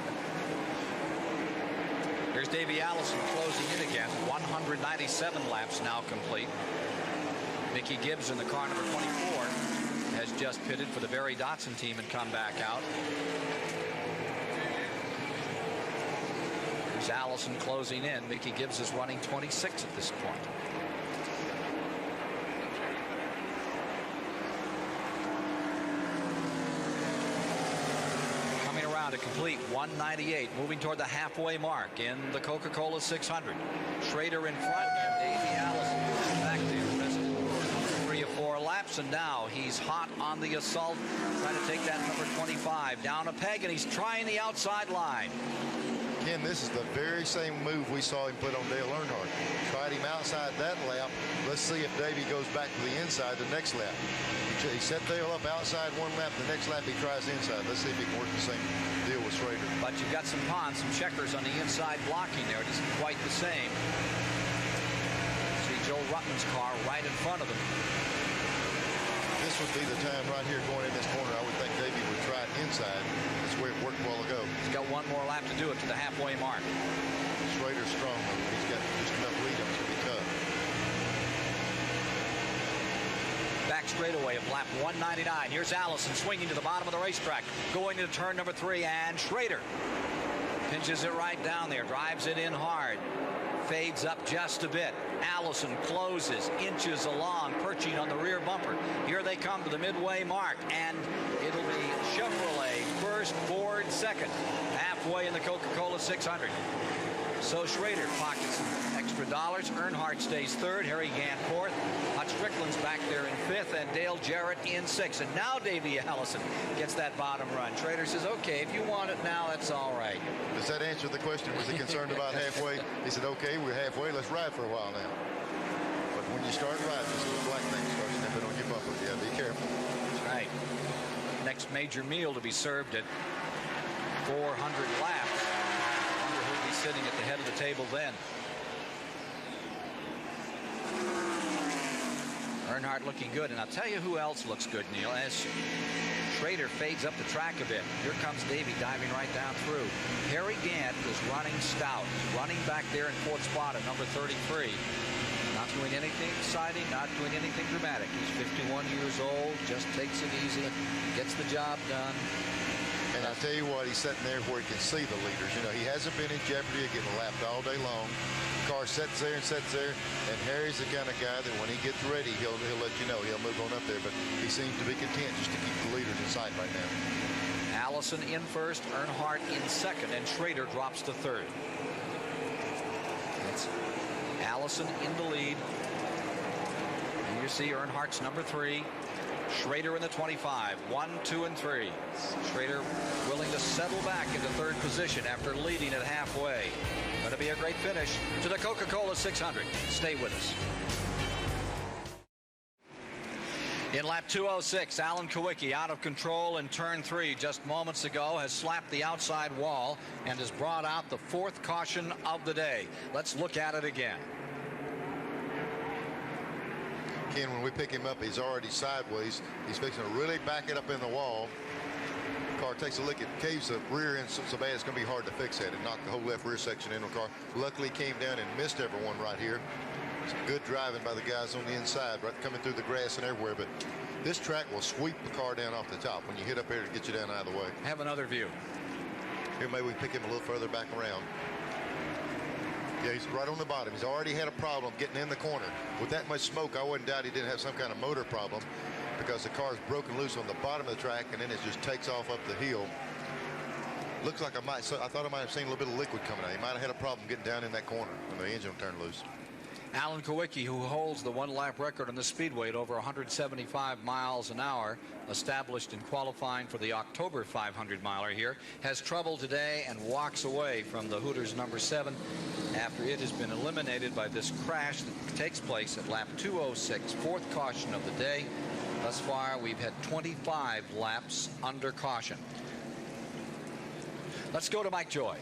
Here's Davey Allison closing in again. 197 laps now complete. Mickey Gibbs in the car number 24 has just pitted for the Barry Dotson team and come back out. Here's Allison closing in. Mickey Gibbs is running 26 at this point. Coming around to complete 198, moving toward the halfway mark in the Coca Cola 600. Schrader in front and Davey Allison back there. 3 or 4 laps, and now he's hot on the assault, trying to take that number 25 down a peg, and he's trying the outside line. Again, this is the very same move we saw him put on Dale Earnhardt. Tried him outside that lap. Let's see if Davey goes back to the inside the next lap. He set Dale up outside one lap. The next lap he tries inside. Let's see if he can work the same deal with Schrader. But you've got some pawns, some checkers on the inside blocking there. It isn't quite the same. See Joe Ruttman's car right in front of him. This would be the time right here going in this corner. I would think Davey would try it inside. That's where it worked a while ago. He's got 1 more lap to to do it to the halfway mark. Schrader's strong, though. He's got just enough lead on him to be tough. Back straightaway of lap 199. Here's Allison swinging to the bottom of the racetrack, going into turn number 3, and Schrader pinches it right down there, drives it in hard, fades up just a bit. Allison closes, inches along, perching on the rear bumper. Here they come to the midway mark, and it'll be Chevrolet first, Ford second, halfway in the Coca Cola 600. So Schrader pockets some extra dollars. Earnhardt stays third, Harry Gant fourth, Hutch Strickland's back there in fifth, and Dale Jarrett in sixth. And now Davey Allison gets that bottom run. Schrader says, okay, if you want it now, that's all right. Does that answer the question? Was he concerned about halfway? He said, okay, we're halfway, let's ride for a while now. But when you start riding, this little black thing starts nipping on your bumper. Yeah, be careful. That's right. Next major meal to be served at 400 laps. Sitting at the head of the table then. Earnhardt looking good, and I'll tell you who else looks good, Neil, as Schrader fades up the track a bit. Here comes Davey diving right down through. Harry Gant is running stout, running back there in fourth spot at number 33. Not doing anything exciting, not doing anything dramatic. He's 51 years old, just takes it easy, gets the job done. And I tell you what, he's sitting there where he can see the leaders. You know, he hasn't been in jeopardy of getting lapped all day long. The car sits there and sits there, and Harry's the kind of guy that when he gets ready, he'll let you know. He'll move on up there, but he seems to be content just to keep the leaders in sight right now. Allison in first, Earnhardt in second, and Schrader drops to third. It's Allison in the lead. And you see Earnhardt's number 3. Schrader in the 25, 1, 2, and 3. Schrader willing to settle back into third position after leading at halfway. Going to be a great finish to the Coca Cola 600. Stay with us. In lap 206, Alan Kawicki out of control in turn 3 just moments ago has slapped the outside wall and has brought out the 4th caution of the day. Let's look at it again. Ken, when we pick him up, he's already sideways. He's fixing to really back it up in the wall. The car takes a lick, it caves the rear end so bad it's going to be hard to fix that. It knocked the whole left rear section in the car. Luckily, came down and missed everyone right here. It's good driving by the guys on the inside, right, coming through the grass and everywhere. But this track will sweep the car down off the top when you hit up here to get you down out of the way. Have another view. Here, maybe we pick him a little further back around. Yeah, he's right on the bottom. He's already had a problem getting in the corner. With that much smoke, I wouldn't doubt he didn't have some kind of motor problem because the car's broken loose on the bottom of the track, and then it just takes off up the hill. Looks like I thought I might have seen a little bit of liquid coming out. He might have had a problem getting down in that corner when the engine turned loose. Alan Kawicki, who holds the one-lap record on the speedway at over 175 miles an hour, established in qualifying for the October 500-miler here, has trouble today and walks away from the Hooters number 7 after it has been eliminated by this crash that takes place at lap 206, 4th caution of the day. Thus far, we've had 25 laps under caution. Let's go to Mike Joy.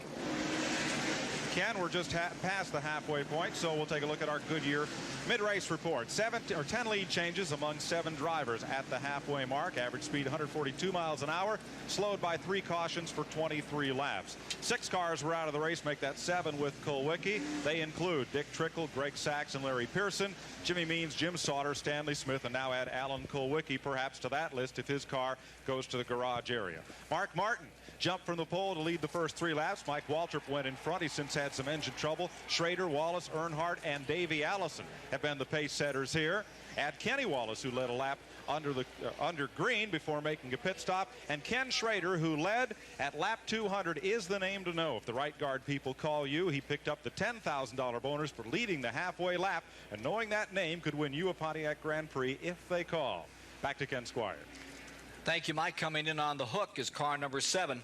Ken, we're just past the halfway point, so we'll take a look at our Goodyear mid-race report. 10 lead changes among 7 drivers at the halfway mark. Average speed 142 miles an hour, slowed by 3 cautions for 23 laps. 6 cars were out of the race, make that 7 with Kulwicki. They include Dick Trickle, Greg Sachs, and Larry Pearson, Jimmy Means, Jim Sauter, Stanley Smith, and now add Alan Kulwicki perhaps to that list if his car goes to the garage area. Mark Martin jumped from the pole to lead the first 3 laps. Mike Waltrip went in front. He's since had some engine trouble. Schrader, Wallace, Earnhardt, and Davey Allison have been the pace setters here. Add Kenny Wallace, who led a lap under green before making a pit stop. And Ken Schrader, who led at lap 200, is the name to know. If the right guard people call you, he picked up the $10,000 bonus for leading the halfway lap. And knowing that name could win you a Pontiac Grand Prix if they call. Back to Ken Squire. Thank you, Mike. Coming in on the hook is car number 7.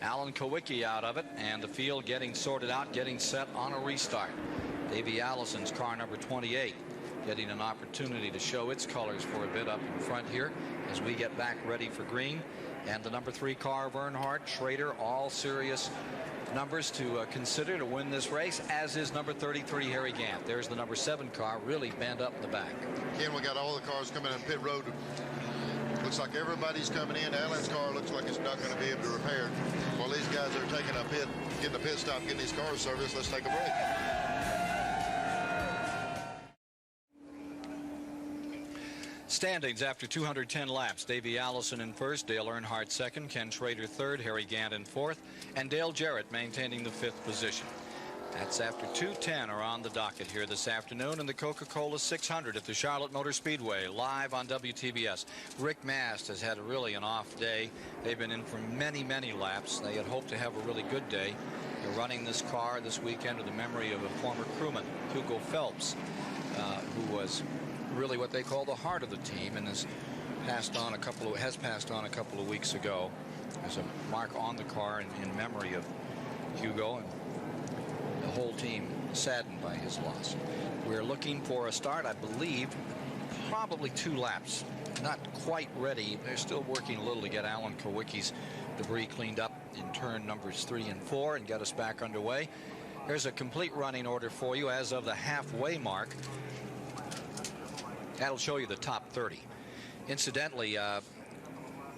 Alan Kawicki out of it, and the field getting sorted out, getting set on a restart. Davey Allison's car number 28 getting an opportunity to show its colors for a bit up in front here as we get back ready for green. And the number 3 car of Earnhardt, Schrader, all serious numbers to consider to win this race, as is number 33 Harry Gant. There's the number 7 car really bent up in the back. Ken, we got all the cars coming in pit road. Looks looks like everybody's coming in. Allen's car looks like it's not going to be able to repair. While these guys are taking a pit, getting a pit stop, getting these cars serviced, let's take a break. Standings after 210 laps. Davey Allison in first, Dale Earnhardt second, Ken Schrader third, Harry Gant in fourth, and Dale Jarrett maintaining the fifth position. That's after 2:10 are on the docket here this afternoon in the Coca Cola 600 at the Charlotte Motor Speedway, live on WTBS. Rick Mast has had really an off day. They've been in for many, many laps. They had hoped to have a really good day. They're running this car this weekend in the memory of a former crewman, Hugo Phelps, who was really what they call the heart of the team, and has passed on a couple of weeks ago. There's a mark on the car in memory of Hugo, and the whole team saddened by his loss. We're looking for a start, I believe, probably 2 laps. Not quite ready. They're still working a little to get Alan Kowicki's debris cleaned up in turn numbers 3 and 4 and get us back underway. Here's a complete running order for you as of the halfway mark. That'll show you the top 30. Incidentally,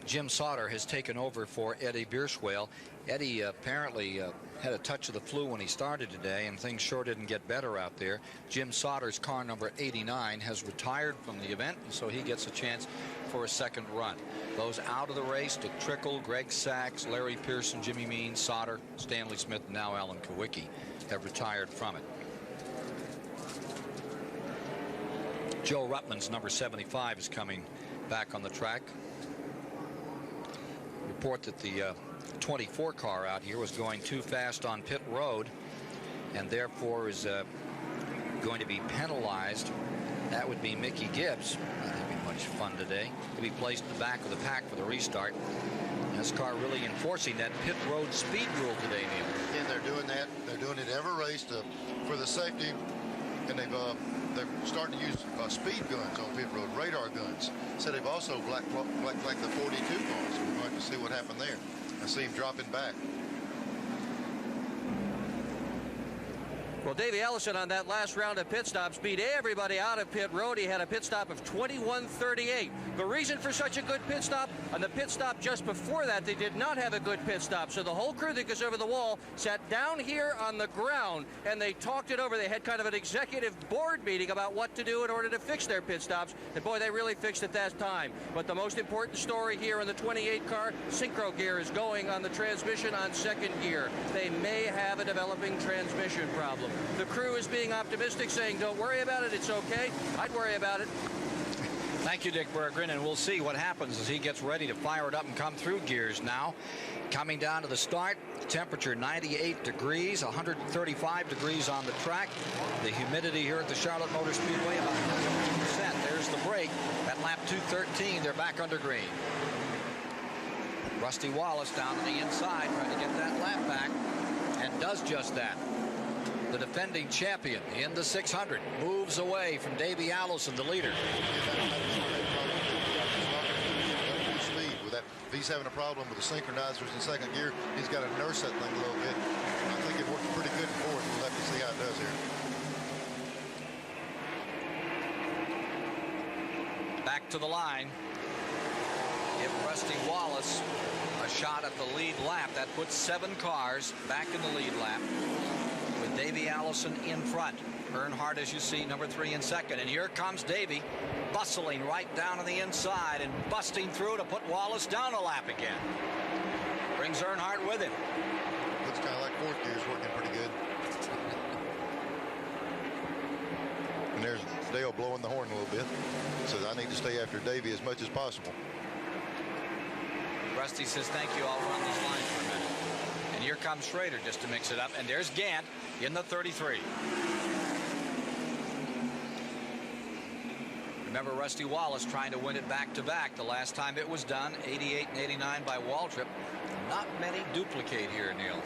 Jim Sauter has taken over for Eddie Bierschwale. Eddie apparently had a touch of the flu when he started today, and things sure didn't get better out there. Jim Sauter's car number 89 has retired from the event, and so he gets a chance for a second run. Those out of the race, Dick Trickle, Greg Sachs, Larry Pearson, Jimmy Means, Sauter, Stanley Smith, and now Alan Kowicki have retired from it. Joe Ruttman's number 75 is coming back on the track. Report that the 24 car out here was going too fast on pit road and therefore is going to be penalized. That would be Mickey Gibbs. That'd be much fun today. To be placed in the back of the pack for the restart. And this car really enforcing that pit road speed rule today, Neil. And they're doing that. They're doing it every race for the safety, and they're starting to use speed guns on pit road, radar guns. So they've also black flagged the 42 cars. So we're going to see what happened there. I see him dropping back. Well, Davey Allison on that last round of pit stops beat everybody out of pit road. He had a pit stop of 21:38. The reason for such a good pit stop, on the pit stop just before that, they did not have a good pit stop. So the whole crew that goes over the wall sat down here on the ground and they talked it over. They had kind of an executive board meeting about what to do in order to fix their pit stops. And boy, they really fixed it that time. But the most important story here in the 28 car, synchro gear is going on the transmission on second gear. They may have a developing transmission problem. The crew is being optimistic, saying, don't worry about it, it's okay. I'd worry about it. Thank you, Dick Berggren, and we'll see what happens as he gets ready to fire it up and come through gears now. Coming down to the start, temperature 98 degrees, 135 degrees on the track. The humidity here at the Charlotte Motor Speedway about 90%. There's the break. At lap 213, they're back under green. Rusty Wallace down on the inside trying to get that lap back, and does just that. The defending champion in the 600 moves away from Davey Allison, the leader. Speed with that. If he's having a problem with the synchronizers in second gear, he's got to nurse that thing a little bit. I think it worked pretty good for it. We'll have to see how it does here. Back to the line. Give Rusty Wallace a shot at the lead lap. That puts 7 cars back in the lead lap, with Davey Allison in front. Earnhardt, as you see, number 3 in second. And here comes Davey, bustling right down on the inside and busting through to put Wallace down a lap again. Brings Earnhardt with him. Looks kind of like fourth gear's working pretty good. And there's Dale blowing the horn a little bit. Says, I need to stay after Davey as much as possible. Rusty says, thank you, I'll run this line for a minute. And here comes Schrader just to mix it up. And there's Gant in the 33. Remember Rusty Wallace trying to win it back-to-back. The last time it was done, 88 and 89 by Waltrip. Not many duplicate here, Neil.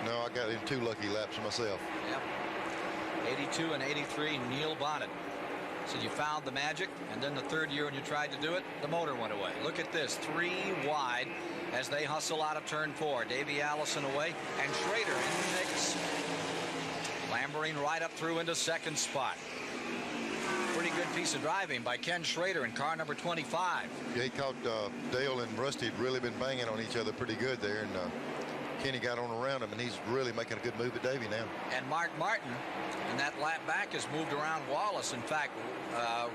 No, I got in 2 lucky laps myself. Yep. 82 and 83, Neil Bonnet. So you found the magic, and then the third year when you tried to do it, the motor went away. Look at this, 3 wide as they hustle out of turn 4. Davey Allison away, and Schrader in the mix. Clambering right up through into second spot. Pretty good piece of driving by Ken Schrader in car number 25. Yeah, he caught Dale and Rusty had really been banging on each other pretty good there, and Kenny got on around him, and he's really making a good move at Davey now. And Mark Martin in that lap back has moved around Wallace. In fact,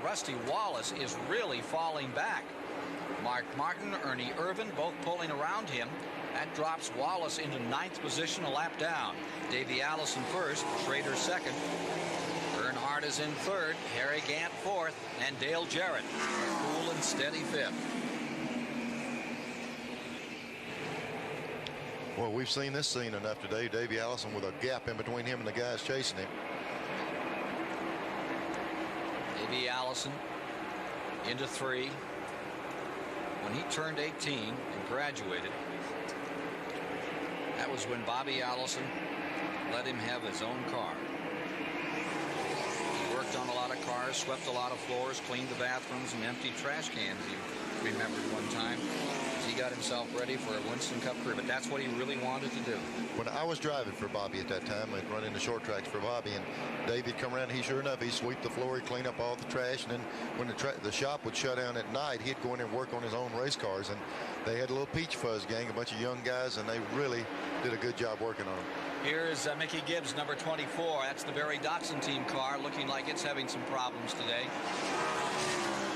Rusty Wallace is really falling back. Mark Martin, Ernie Irvin, both pulling around him. That drops Wallace into 9th position, a lap down. Davey Allison first, Schrader second. Earnhardt is in 3rd, Harry Gant 4th, and Dale Jarrett cool and steady 5th. Well, we've seen this scene enough today. Davey Allison with a gap in between him and the guys chasing him. Davey Allison into 3. When he turned 18 and graduated, that was when Bobby Allison let him have his own car. He worked on a lot of cars, swept a lot of floors, cleaned the bathrooms, and emptied trash cans, he remembered one time. He got himself ready for a Winston Cup career, but that's what he really wanted to do. When I was driving for Bobby at that time, I'd run into short tracks for Bobby, and Davy'd come around, he sure enough, he'd sweep the floor, he'd clean up all the trash, and then when the shop would shut down at night, he'd go in and work on his own race cars, and they had a little Peach Fuzz gang, a bunch of young guys, and they really did a good job working on them. Here's Mickey Gibbs, number 24. That's the Barry Dotson team car, looking like it's having some problems today.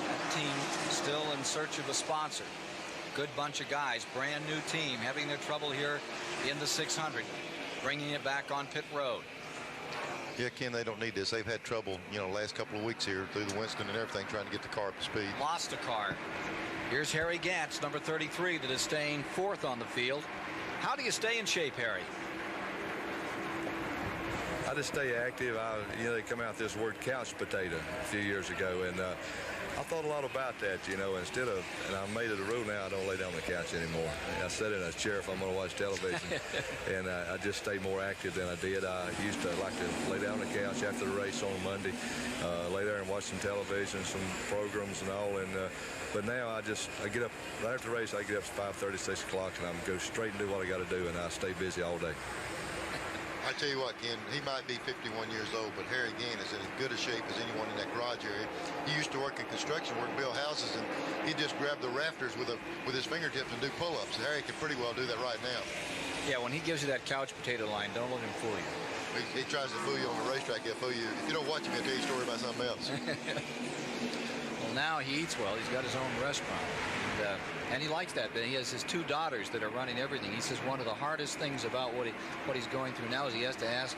That team still in search of a sponsor. Good bunch of guys, brand new team, having their trouble here in the 600, bringing it back on pit road. Yeah, Ken, they don't need this. They've had trouble, last couple of weeks here through the Winston and everything, trying to get the car up to speed. Lost a car. Here's Harry Gantz, number 33, that is staying 4th on the field. How do you stay in shape, Harry? I just stay active. They come out this word couch potato a few years ago, and I thought a lot about that, and I made it a rule now, I don't lay down on the couch anymore. I sit in a chair if I'm going to watch television, and I just stay more active than I did. I used to like to lay down on the couch after the race on Monday, lay there and watch some television, some programs and all, but now I get up, right after the race, I get up at 5:30, 6 o'clock, and I go straight and do what I got to do, and I stay busy all day. I tell you what, Ken, he might be 51 years old, but Harry Gant is in as good a shape as anyone in that garage area. He used to work in construction work, build houses, and he'd just grab the rafters with his fingertips and do pull-ups. Harry can pretty well do that right now. Yeah, when he gives you that couch potato line, don't let him fool you. He tries to fool you on the racetrack. He'll fool you. If you don't watch him, he'll tell you a story about something else. Well, now he eats well. He's got his own restaurant. And he likes that, but he has his 2 daughters that are running everything. He says one of the hardest things about what he's going through now is he has to ask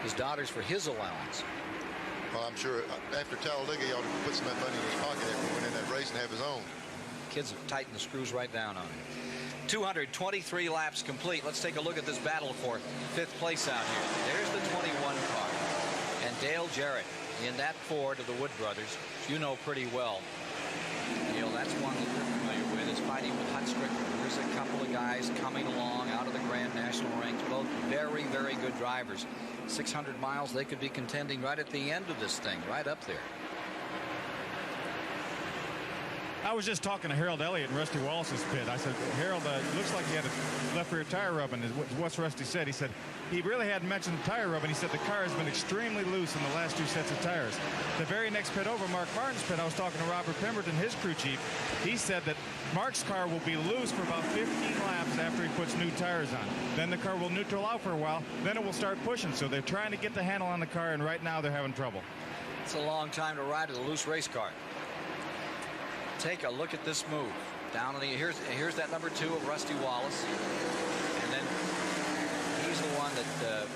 his daughters for his allowance. Well, I'm sure after Talladega, he ought to put some of that money in his pocket after he went in that race and have his own. Kids have tightened the screws right down on him. 223 laps complete. Let's take a look at this battle for 5th place out here. There's the 21 car. And Dale Jarrett in that Ford of the Wood brothers, you know pretty well. Dale, that's one that you're familiar with, is fighting with Hut Strickland. There's a couple of guys coming along out of the Grand National ranks, both very, very good drivers. 600 miles, they could be contending right at the end of this thing, right up there. I was just talking to Harold Elliott in Rusty Wallace's pit. I said, Harold, looks like he had a left rear tire rubbing. What's Rusty said? He said he really hadn't mentioned the tire rubbing. He said the car has been extremely loose in the last 2 sets of tires. The very next pit over, Mark Martin's pit, I was talking to Robert Pemberton, his crew chief. He said that Mark's car will be loose for about 15 laps after he puts new tires on. Then the car will neutral out for a while. Then it will start pushing. So they're trying to get the handle on the car, and right now they're having trouble. It's a long time to ride with a loose race car. Take a look at this move. Down on the here's that number 2 of Rusty Wallace, and then he's the one that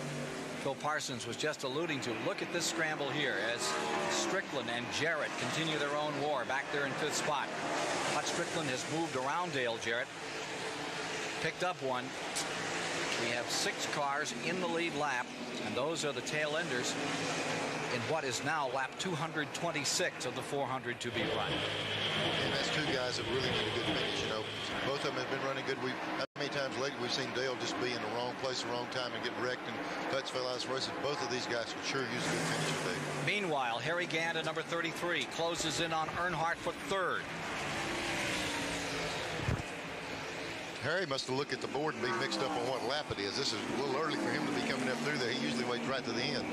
Phil Parsons was just alluding to. Look at this scramble here as Strickland and Jarrett continue their own war back there in 5th spot. Hut Strickland has moved around Dale Jarrett, picked up one. We have 6 cars in the lead lap, and those are the tail enders in what is now lap 226 of the 400 to be run. And that's 2 guys that really need a good finish. Both of them have been running good. How many times lately we've seen Dale just be in the wrong place, the wrong time, and get wrecked and Hutch fell out of races. Both of these guys would sure use a good finish today. Meanwhile, Harry Gant at number 33 closes in on Earnhardt for 3rd. Harry must have looked at the board and be mixed up on what lap it is. This is a little early for him to be coming up through there. He usually waits right to the end.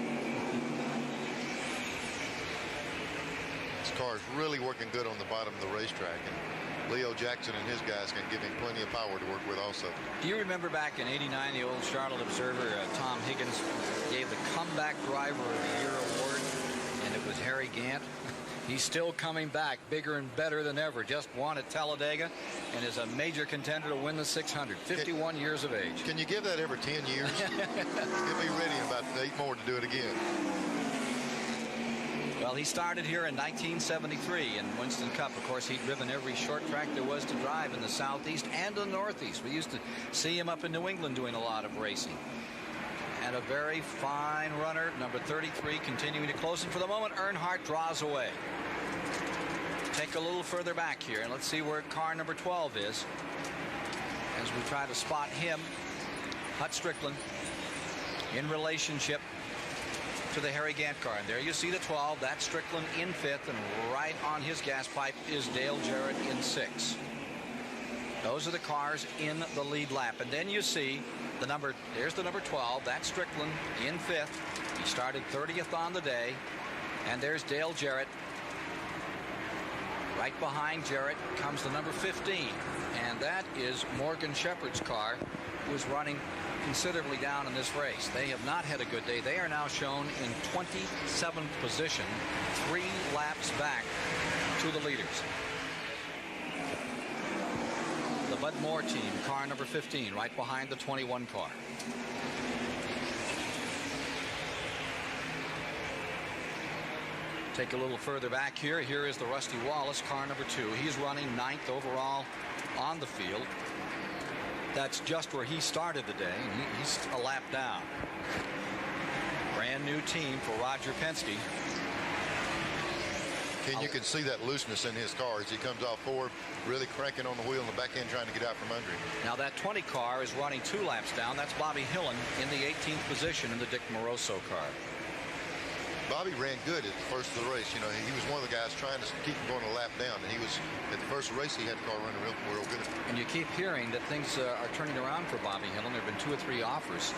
car is really working good on the bottom of the racetrack. And Leo Jackson and his guys can give him plenty of power to work with also. Do you remember back in '89, the old Charlotte Observer, Tom Higgins gave the Comeback Driver of the Year award, and it was Harry Gant. He's still coming back bigger and better than ever. Just won at Talladega and is a major contender to win the 600. 51 years of age. Can you give that every 10 years? He'll be ready in about 8 more to do it again. Well, he started here in 1973 in Winston Cup. Of course, he'd driven every short track there was to drive in the Southeast and the Northeast. We used to see him up in New England doing a lot of racing. And a very fine runner, number 33, continuing to close. And for the moment, Earnhardt draws away. Take a little further back here, and let's see where car number 12 is as we try to spot him. Hut Strickland in relationship to the Harry Gant car. And there you see the 12. That's Strickland in 5th, and right on his gas pipe is Dale Jarrett in 6th. Those are the cars in the lead lap. And then you see the number, there's the number 12. That's Strickland in 5th. He started 30th on the day. And there's Dale Jarrett. Right behind Jarrett comes the number 15. And that is Morgan Shepherd's car, who is running considerably down in this race. They have not had a good day. They are now shown in 27th position, 3 laps back to the leaders. The Bud Moore team, car number 15, right behind the 21 car. Take a little further back here. Here is the Rusty Wallace, car number 2. He's running 9th overall on the field. That's just where he started the day, and he's a lap down. Brand new team for Roger Penske. And you can see that looseness in his car as he comes off forward, really cranking on the wheel in the back end, trying to get out from under him. Now that 20 car is running 2 laps down. That's Bobby Hillen in the 18th position in the Dick Moroso car. Bobby ran good at the first of the race. You know, he was one of the guys trying to keep him going a lap down, and he was at the first race. He had the car running real good. And you keep hearing that things are turning around for Bobby Hillen. There have been 2 or 3 offers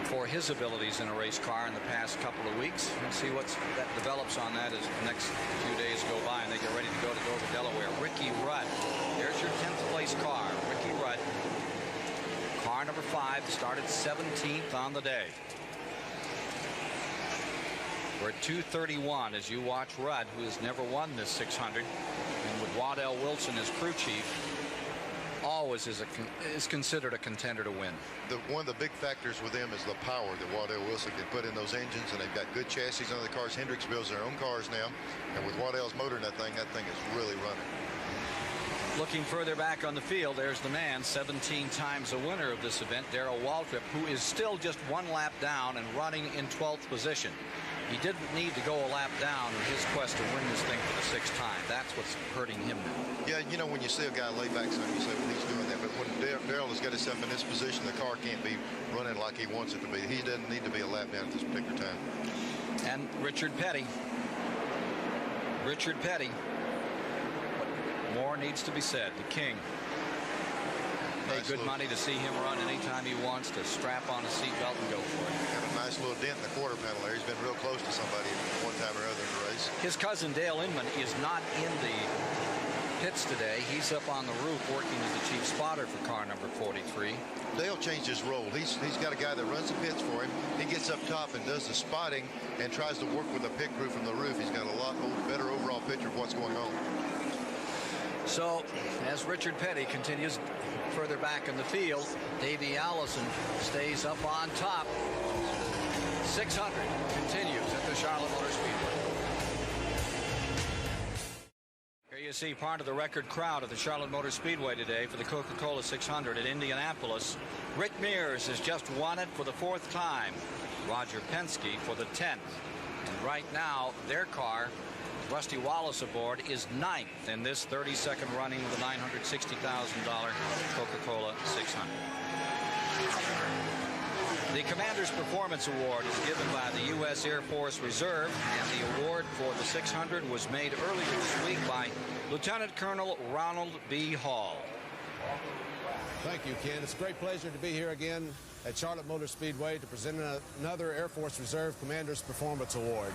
for his abilities in a race car in the past couple of weeks. We'll see what that develops on that as the next few days go by and they get ready to go to Dover, Delaware. Ricky Rudd, there's your 10th place car. Ricky Rudd, car number 5, started 17th on the day. We're at 2:31 as you watch Rudd, who has never won this 600, and with Waddell Wilson as crew chief, always is considered a contender to win. One of the big factors with them is the power that Waddell Wilson can put in those engines, and they've got good chassis under the cars. Hendricks builds their own cars now, and with Waddell's motor in that thing is really running. Looking further back on the field, there's the man, 17 times a winner of this event, Darrell Waltrip, who is still just 1 lap down and running in 12th position. He didn't need to go a lap down in his quest to win this thing for the 6th time. That's what's hurting him now. Yeah, you know, when you see a guy lay back some, you say, well, he's doing that. But when Darrell has got himself in this position, the car can't be running like he wants it to be. He doesn't need to be a lap down at this particular time. And Richard Petty. Richard Petty. More needs to be said. The king. Pay good money to see him run anytime he wants to strap on a seatbelt and go for it. Got a nice little dent in the quarter panel there. He's been real close to somebody one time or other in the race. His cousin Dale Inman is not in the pits today. He's up on the roof working as the chief spotter for car number 43. Dale changed his role. He's got a guy that runs the pits for him. He gets up top and does the spotting and tries to work with the pit crew from the roof. He's got a lot better overall picture of what's going on. So as Richard Petty continues further back in the field, Davey Allison stays up on top. 600 continues at the Charlotte Motor Speedway. Here you see part of the record crowd at the Charlotte Motor Speedway today for the Coca Cola 600 at Indianapolis. Rick Mears has just won it for the 4th time. Roger Penske for the 10th. And right now, their car, Rusty Wallace aboard, is 9th in this 32nd running of the $960,000 Coca-Cola 600. The Commander's Performance Award is given by the U.S. Air Force Reserve, and the award for the 600 was made earlier this week by Lieutenant Colonel Ronald B. Hall. Thank you, Ken. It's a great pleasure to be here again at Charlotte Motor Speedway to present another Air Force Reserve Commander's Performance Award.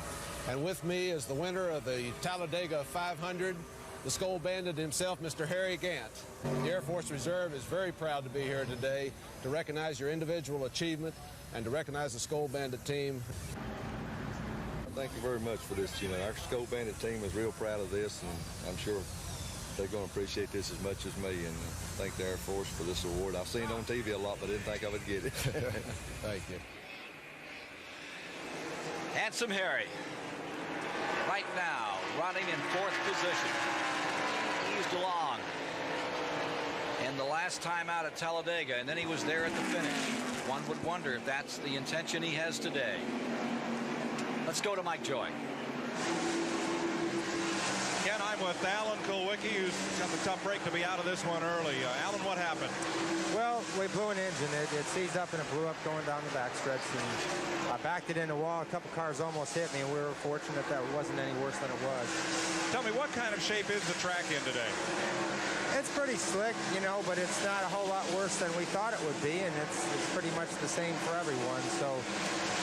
And with me is the winner of the Talladega 500, the Skull Bandit himself, Mr. Harry Gant. The Air Force Reserve is very proud to be here today to recognize your individual achievement and to recognize the Skull Bandit team. Thank you very much for this. You know, our Skull Bandit team is real proud of this, and I'm sure they're going to appreciate this as much as me, and thank the Air Force for this award. I've seen it on TV a lot, but didn't think I would get it. Thank you. Handsome Harry, right now, running in 4th position. Eased along. And the last time out at Talladega, and then he was there at the finish. One would wonder if that's the intention he has today. Let's go to Mike Joy. Ken, I'm with Alan Kulwicki, who's got the tough break to be out of this one early. Alan, what happened? Well, we blew an engine. It seized up and it blew up going down the backstretch. And I backed it in the wall. A couple cars almost hit me, and we were fortunate that it wasn't any worse than it was. Tell me, what kind of shape is the track in today? It's pretty slick, you know, but it's not a whole lot worse than we thought it would be, and it's pretty much the same for everyone. So,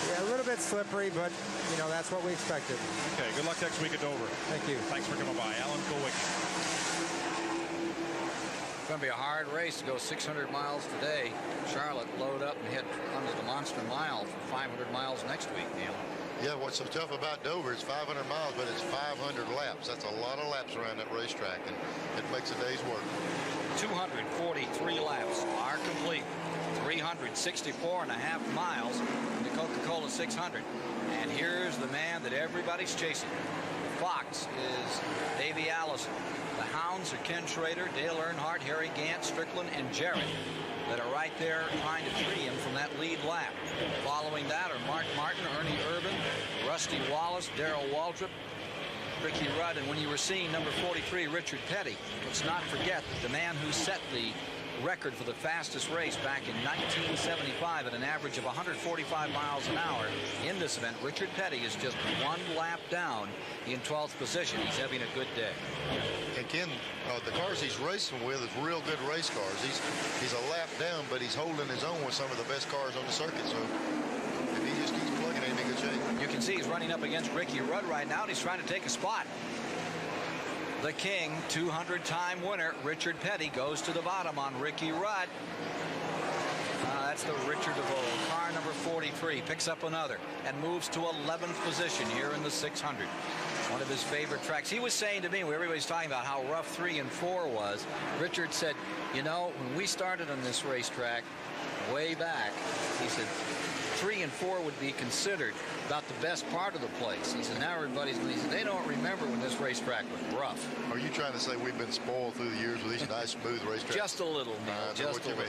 yeah, a little bit slippery, but, you know, that's what we expected. Okay, good luck next week at Dover. Thank you. Thanks for coming by. Alan Kulwicki. It's going to be a hard race to go 600 miles today. Charlotte load up and head onto the Monster Mile for 500 miles next week, Neil. Yeah, what's so tough about Dover, it's 500 miles, but it's 500 laps. That's a lot of laps around that racetrack, and it makes a day's work. 243 laps are complete. 364.5 miles in the Coca Cola 600. And here's the man that everybody's chasing. The Fox is Davey Allison. The Hounds are Ken Schrader, Dale Earnhardt, Harry Gant, Strickland, and Jarrett that are right there trying to tree him from that lead lap. Following that are Mark Martin, Ernie Irvin, Rusty Wallace, Darrell Waldrop, Ricky Rudd, and when you were seeing number 43, Richard Petty, let's not forget that the man who set the record for the fastest race back in 1975 at an average of 145 miles an hour in this event, Richard Petty is just 1 lap down in 12th position. He's having a good day. And Ken, the cars he's racing with is real good race cars. He's a lap down, but he's holding his own with some of the best cars on the circuit. So if he just keeps plugging, he'll be in good shape. You can see he's running up against Ricky Rudd right now, and he's trying to take a spot. The King, 200-time winner, Richard Petty, goes to the bottom on Ricky Rudd. That's the Richard of old. Car number 43 picks up another and moves to 11th position here in the 600. One of his favorite tracks. He was saying to me, everybody's talking about how rough 3 and 4 was. Richard said, you know, when we started on this racetrack way back, he said, 3 and 4 would be considered about the best part of the place. He said, now everybody's, he said, they don't remember when this racetrack was rough. Are you trying to say we've been spoiled through the years with these nice, smooth racetracks? Just a little, Neil, just a little.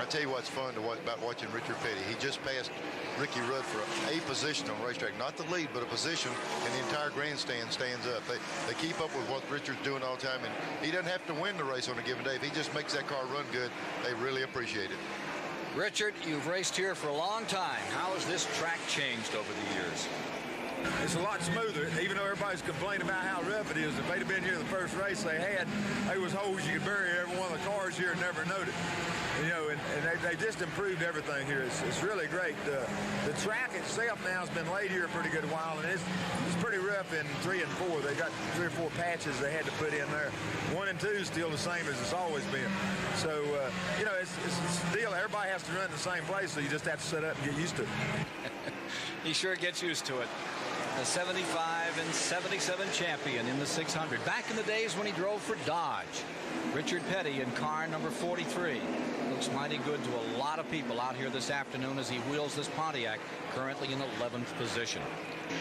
I tell you what's fun to watch about watching Richard Petty. He just passed Ricky Rudd for a position on the racetrack. Not the lead, but a position, and the entire grandstand stands up. They keep up with what Richard's doing all the time, and he doesn't have to win the race on a given day. If he just makes that car run good, they really appreciate it. Richard, you've raced here for a long time. How has this track changed over the years? It's a lot smoother, even though everybody's complaining about how rough it is. If they'd have been here the first race they had, there was holes you could bury every one of the cars here and never noticed. You know, and they just improved everything here. It's really great. The track itself now has been laid here a pretty good while, and it's pretty rough in 3 and 4. They got 3 or 4 patches they had to put in there. 1 and 2 is still the same as it's always been. So, you know, it's still, everybody has to run in the same place, so you just have to set up and get used to it. He sure gets used to it. The 75 and 77 champion in the 600. Back in the days when he drove for Dodge. Richard Petty in car number 43. Looks mighty good to a lot of people out here this afternoon as he wheels this Pontiac, currently in 11th position.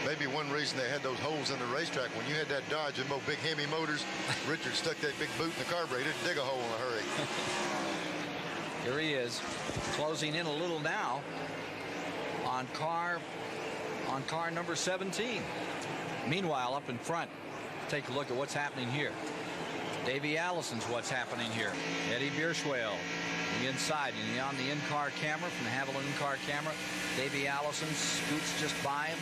Maybe one reason they had those holes in the racetrack, when you had that Dodge and big Hemi motors, Richard stuck that big boot in the carburetor to dig a hole in a hurry. Here he is, closing in a little now on car number 17. Meanwhile, up in front, take a look at what's happening here. Davey Allison's what's happening here. Eddie Bierschwale on the inside, and on the in-car camera, from the Haviland in-car camera, Davey Allison scoots just by him.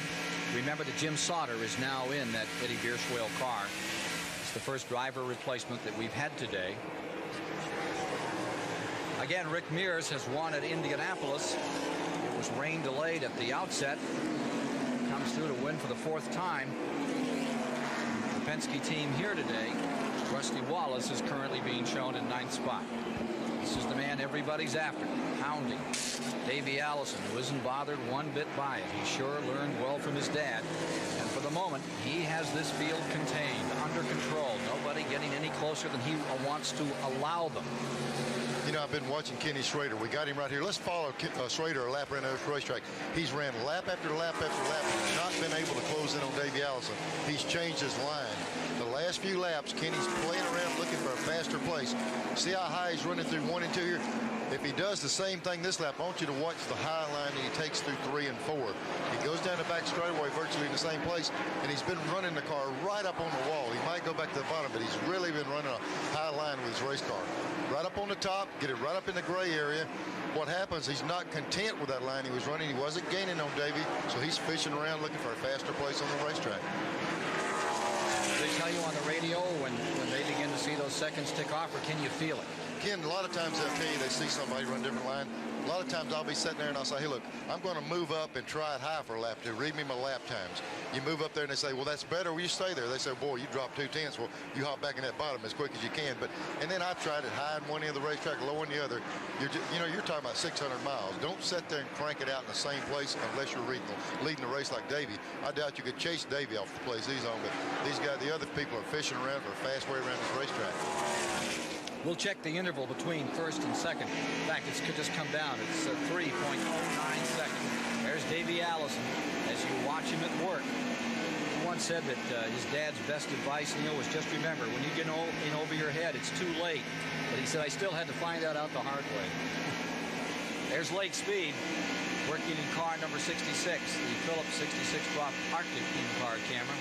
Remember that Jim Sauter is now in that Eddie Bierschwale car. It's the first driver replacement that we've had today. Again, Rick Mears has won at Indianapolis. It was rain delayed at the outset. Comes through to win for the 4th time. The Penske team here today. Rusty Wallace is currently being shown in 9th spot. This is the man everybody's after, hounding Davey Allison, who isn't bothered one bit by it. He sure learned well from his dad. And for the moment, he has this field contained, under control. Nobody getting any closer than he wants to allow them. You know, I've been watching Kenny Schrader. We got him right here. Let's follow Schrader a lap around the racetrack. He's ran lap after lap after lap. He's not been able to close in on Davey Allison. He's changed his line. The last few laps, Kenny's playing around looking for a faster place. See how high he's running through 1 and 2 here? If he does the same thing this lap, I want you to watch the high line that he takes through 3 and 4. He goes down the back straightaway virtually in the same place, and he's been running the car right up on the wall. He might go back to the bottom, but he's really been running a high line with his race car. Right up on the top, get it right up in the gray area. What happens, he's not content with that line he was running. He wasn't gaining on Davey, so he's fishing around looking for a faster place on the racetrack. They tell you on the radio when they begin to see those seconds tick off, or can you feel it? Ken, a lot of times they'll tell you they see somebody run a different line. A lot of times I'll be sitting there and I'll say, hey, look, I'm going to move up and try it high for a lap to read me my lap times. You move up there and they say, well, that's better. Well, you stay there. They say, boy, you dropped 2/10. Well, you hop back in that bottom as quick as you can. And then I've tried it high in one end of the racetrack, low in the other. You're talking about 600 miles. Don't sit there and crank it out in the same place unless you're leading the race like Davey. I doubt you could chase Davey off the place he's on, but these guys, the other people are fishing around for a fast way around this racetrack. We'll check the interval between 1st and 2nd. In fact, it could just come down. It's 3.09 seconds. There's Davey Allison as you watch him at work. He once said that his dad's best advice, Neil, was just remember, when you get in over your head, it's too late. But he said, I still had to find that out the hard way. There's Lake Speed working in car number 66, the Phillips 66 Drop Arctic in-car camera.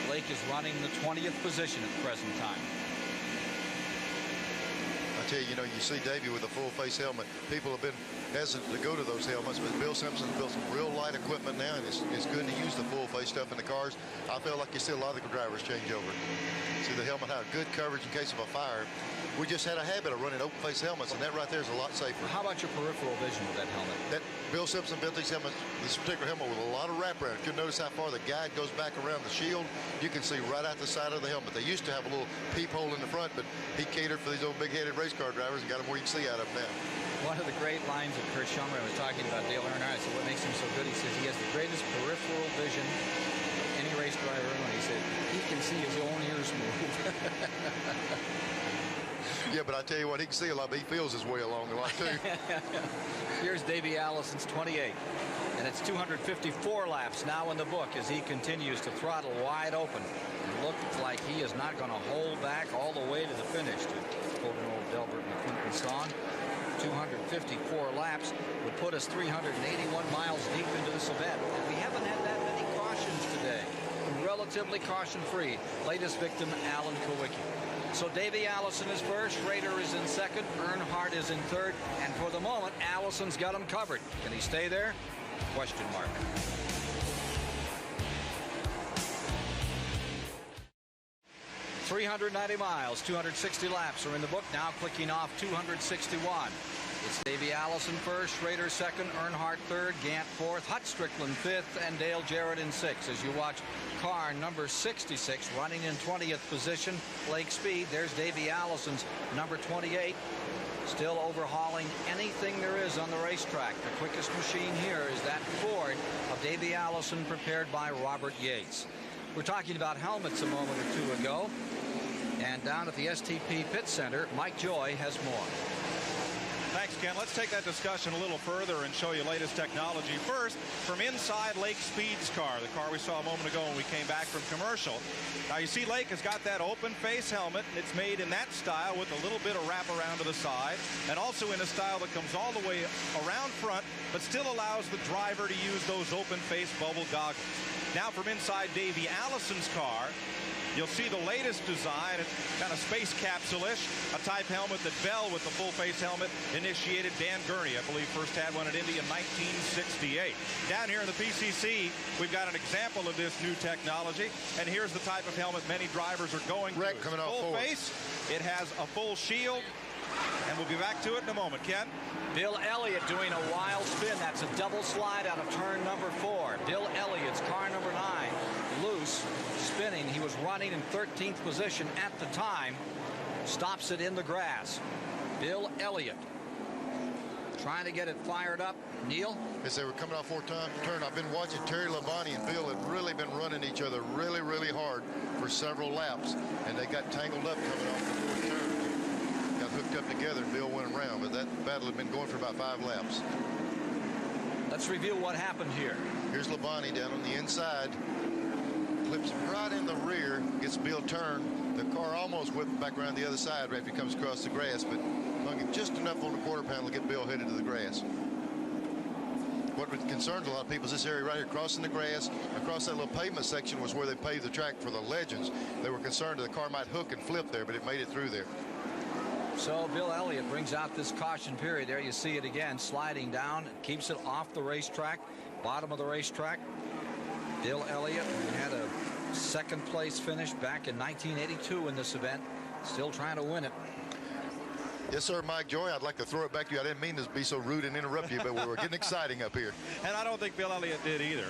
Lake is running the 20th position at the present time. I tell you, you see Davey with a full face helmet. People have been hesitant to go to those helmets, but Bill Simpson's built some real light equipment now, and it's good to use the full face stuff in the cars. I feel like you see a lot of the drivers change over. See the helmet have good coverage in case of a fire. We just had a habit of running open face helmets, and that right there is a lot safer. How about your peripheral vision with that helmet? Bill Simpson built these helmets, this particular helmet, with a lot of wraparound. If you notice how far the guide goes back around the shield, you can see right out the side of the helmet. They used to have a little peephole in the front, but he catered for these old big-headed race car drivers and got them where you can see out of them now. One of the great lines of Kurt Schummer was talking about Dale Earnhardt. So what makes him so good? He says he has the greatest peripheral vision of any race driver. And he said he can see his own ears move. Yeah, but I tell you what, he can see a lot, but he feels his way along a lot too. Here's Davey Allison's 28, and it's 254 laps now in the book as he continues to throttle wide open. It looks like he is not going to hold back all the way to the finish, to quote an old Delbert McClinton song. 254 laps would put us 381 miles deep into this event. And we haven't had that many cautions today. Relatively caution-free. Latest victim, Alan Kowicki. So Davey Allison is first, Schrader is in second, Earnhardt is in third, and for the moment, Allison's got him covered. Can he stay there? Question mark. $390 miles, 260 laps are in the book, now clicking off 261. It's Davey Allison first, Schrader second, Earnhardt third, Gant fourth, Hut Strickland fifth, and Dale Jarrett in sixth. As you watch car number 66 running in 20th position, Lake Speed. There's Davey Allison's number 28. Still overhauling anything there is on the racetrack. The quickest machine here is that Ford of Davey Allison, prepared by Robert Yates. We're talking about helmets a moment or two ago. And down at the STP Pit Center, Mike Joy has more. Thanks, Ken. Let's take that discussion a little further and show you latest technology. First, from inside Lake Speed's car, the car we saw a moment ago when we came back from commercial. Now, you see Lake has got that open face helmet, and it's made in that style with a little bit of wrap around to the side, and also in a style that comes all the way around front, but still allows the driver to use those open face bubble goggles. Now, from inside Davey Allison's car, you'll see the latest design. It's kind of space capsule-ish, a type helmet that Bell, with the full-face helmet, initiated. Dan Gurney, I believe, first had one at Indy in 1968. Down here in the PCC, we've got an example of this new technology, and here's the type of helmet many drivers are going Wreck coming off full forward. face. It has a full shield, And we'll be back to it in a moment. Ken? Bill Elliott doing a wild spin. That's a double slide out of turn number 4. Bill Elliott's car number 9, loose, spinning. He was running in 13th position at the time. Stops it in the grass. Bill Elliott trying to get it fired up. Neil? As they were coming off fourth turn, I've been watching Terry Labonte and Bill have really been running each other really, really hard for several laps. And they got tangled up coming off the fourth turn. Got hooked up together and Bill went around. But that battle had been going for about 5 laps. Let's review what happened here. Here's Labonte down on the inside. Clips right in the rear. Gets Bill turned. The car almost whipped back around the other side right after he comes across the grass. But hung him just enough on the quarter panel to get Bill headed to the grass. What concerns a lot of people is this area right here, crossing the grass, across that little pavement section was where they paved the track for the Legends. They were concerned that the car might hook and flip there, but it made it through there. So Bill Elliott brings out this caution period. There you see it again, sliding down, keeps it off the racetrack, bottom of the racetrack. Bill Elliott had a second place finish back in 1982 in this event, still trying to win it. Yes, sir, Mike Joy. I'd like to throw it back to you. I didn't mean to be so rude and interrupt you, but we were getting exciting up here. And I don't think Bill Elliott did either.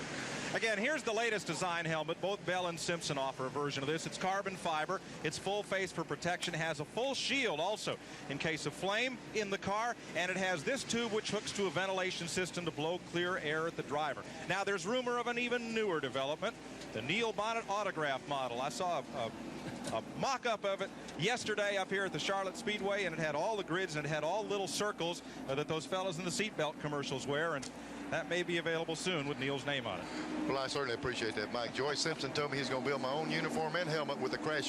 Again, here's the latest design helmet. Both Bell and Simpson offer a version of this. It's carbon fiber. It's full face for protection. It has a full shield also in case of flame in the car. And it has this tube which hooks to a ventilation system to blow clear air at the driver. Now, there's rumor of an even newer development, the Neil Bonnet autograph model. I saw a mock-up of it yesterday up here at the Charlotte Speedway, and it had all the grids and it had all little circles that those fellas in the seatbelt commercials wear, and that may be available soon with Neil's name on it. Well, I certainly appreciate that, Mike. Joy Simpson told me he's going to build my own uniform and helmet with the crash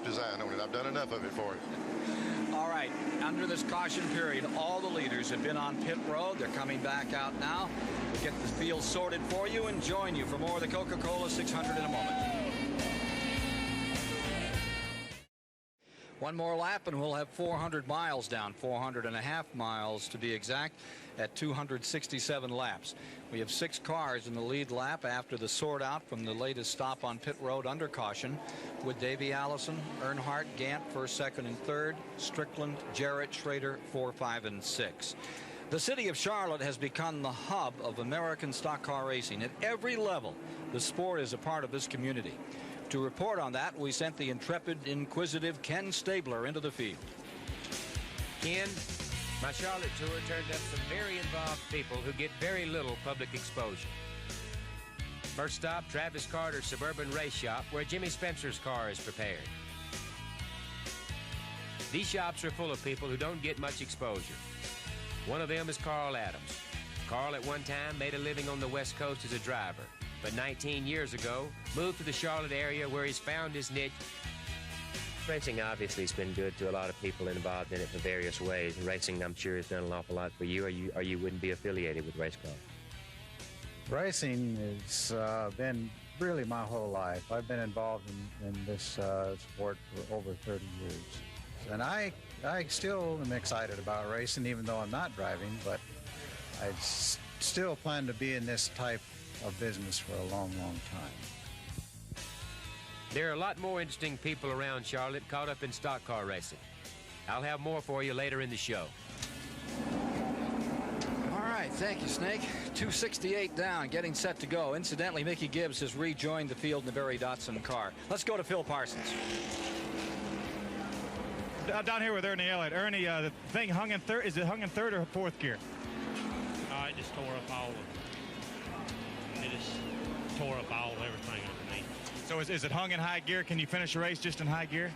design on it. I've done enough of it for him. All right, under this caution period, all the leaders have been on pit road. They're coming back out now. We'll get the field sorted for you and join you for more of the Coca Cola 600 in a moment. One more lap and we'll have 400 miles down, 400.5 miles to be exact, at 267 laps. We have 6 cars in the lead lap after the sort out from the latest stop on pit road under caution, with Davey Allison, Earnhardt, Gant first, second, and third, Strickland, Jarrett, Schrader 4, 5, and 6. The city of Charlotte has become the hub of American stock car racing. At every level, the sport is a part of this community. To report on that, we sent the intrepid, inquisitive Ken Stabler into the field. Ken, my Charlotte tour turned up some very involved people who get very little public exposure. First stop, Travis Carter's Suburban Race Shop, where Jimmy Spencer's car is prepared. These shops are full of people who don't get much exposure. One of them is Carl Adams. Carl at one time made a living on the West Coast as a driver, but 19 years ago moved to the Charlotte area where he's found his niche. Racing obviously has been good to a lot of people involved in it for various ways. Racing, I'm sure, has done an awful lot for you, or you wouldn't be affiliated with race cars. Racing has been really my whole life. I've been involved in this sport for over 30 years. And I still am excited about racing, even though I'm not driving, but I still plan to be in this type of business for a long, long time. There are a lot more interesting people around Charlotte caught up in stock car racing. I'll have more for you later in the show. All right, thank you, Snake. 268 down, getting set to go. Incidentally, Mickey Gibbs has rejoined the field in the Barry Dotson car. Let's go to Phil Parsons. Down here with Ernie Elliott. Ernie, the thing hung in third. Is it hung in third or fourth gear? It just tore up all of it. It just tore up all everything underneath. So is it hung in high gear? Can you finish a race just in high gear?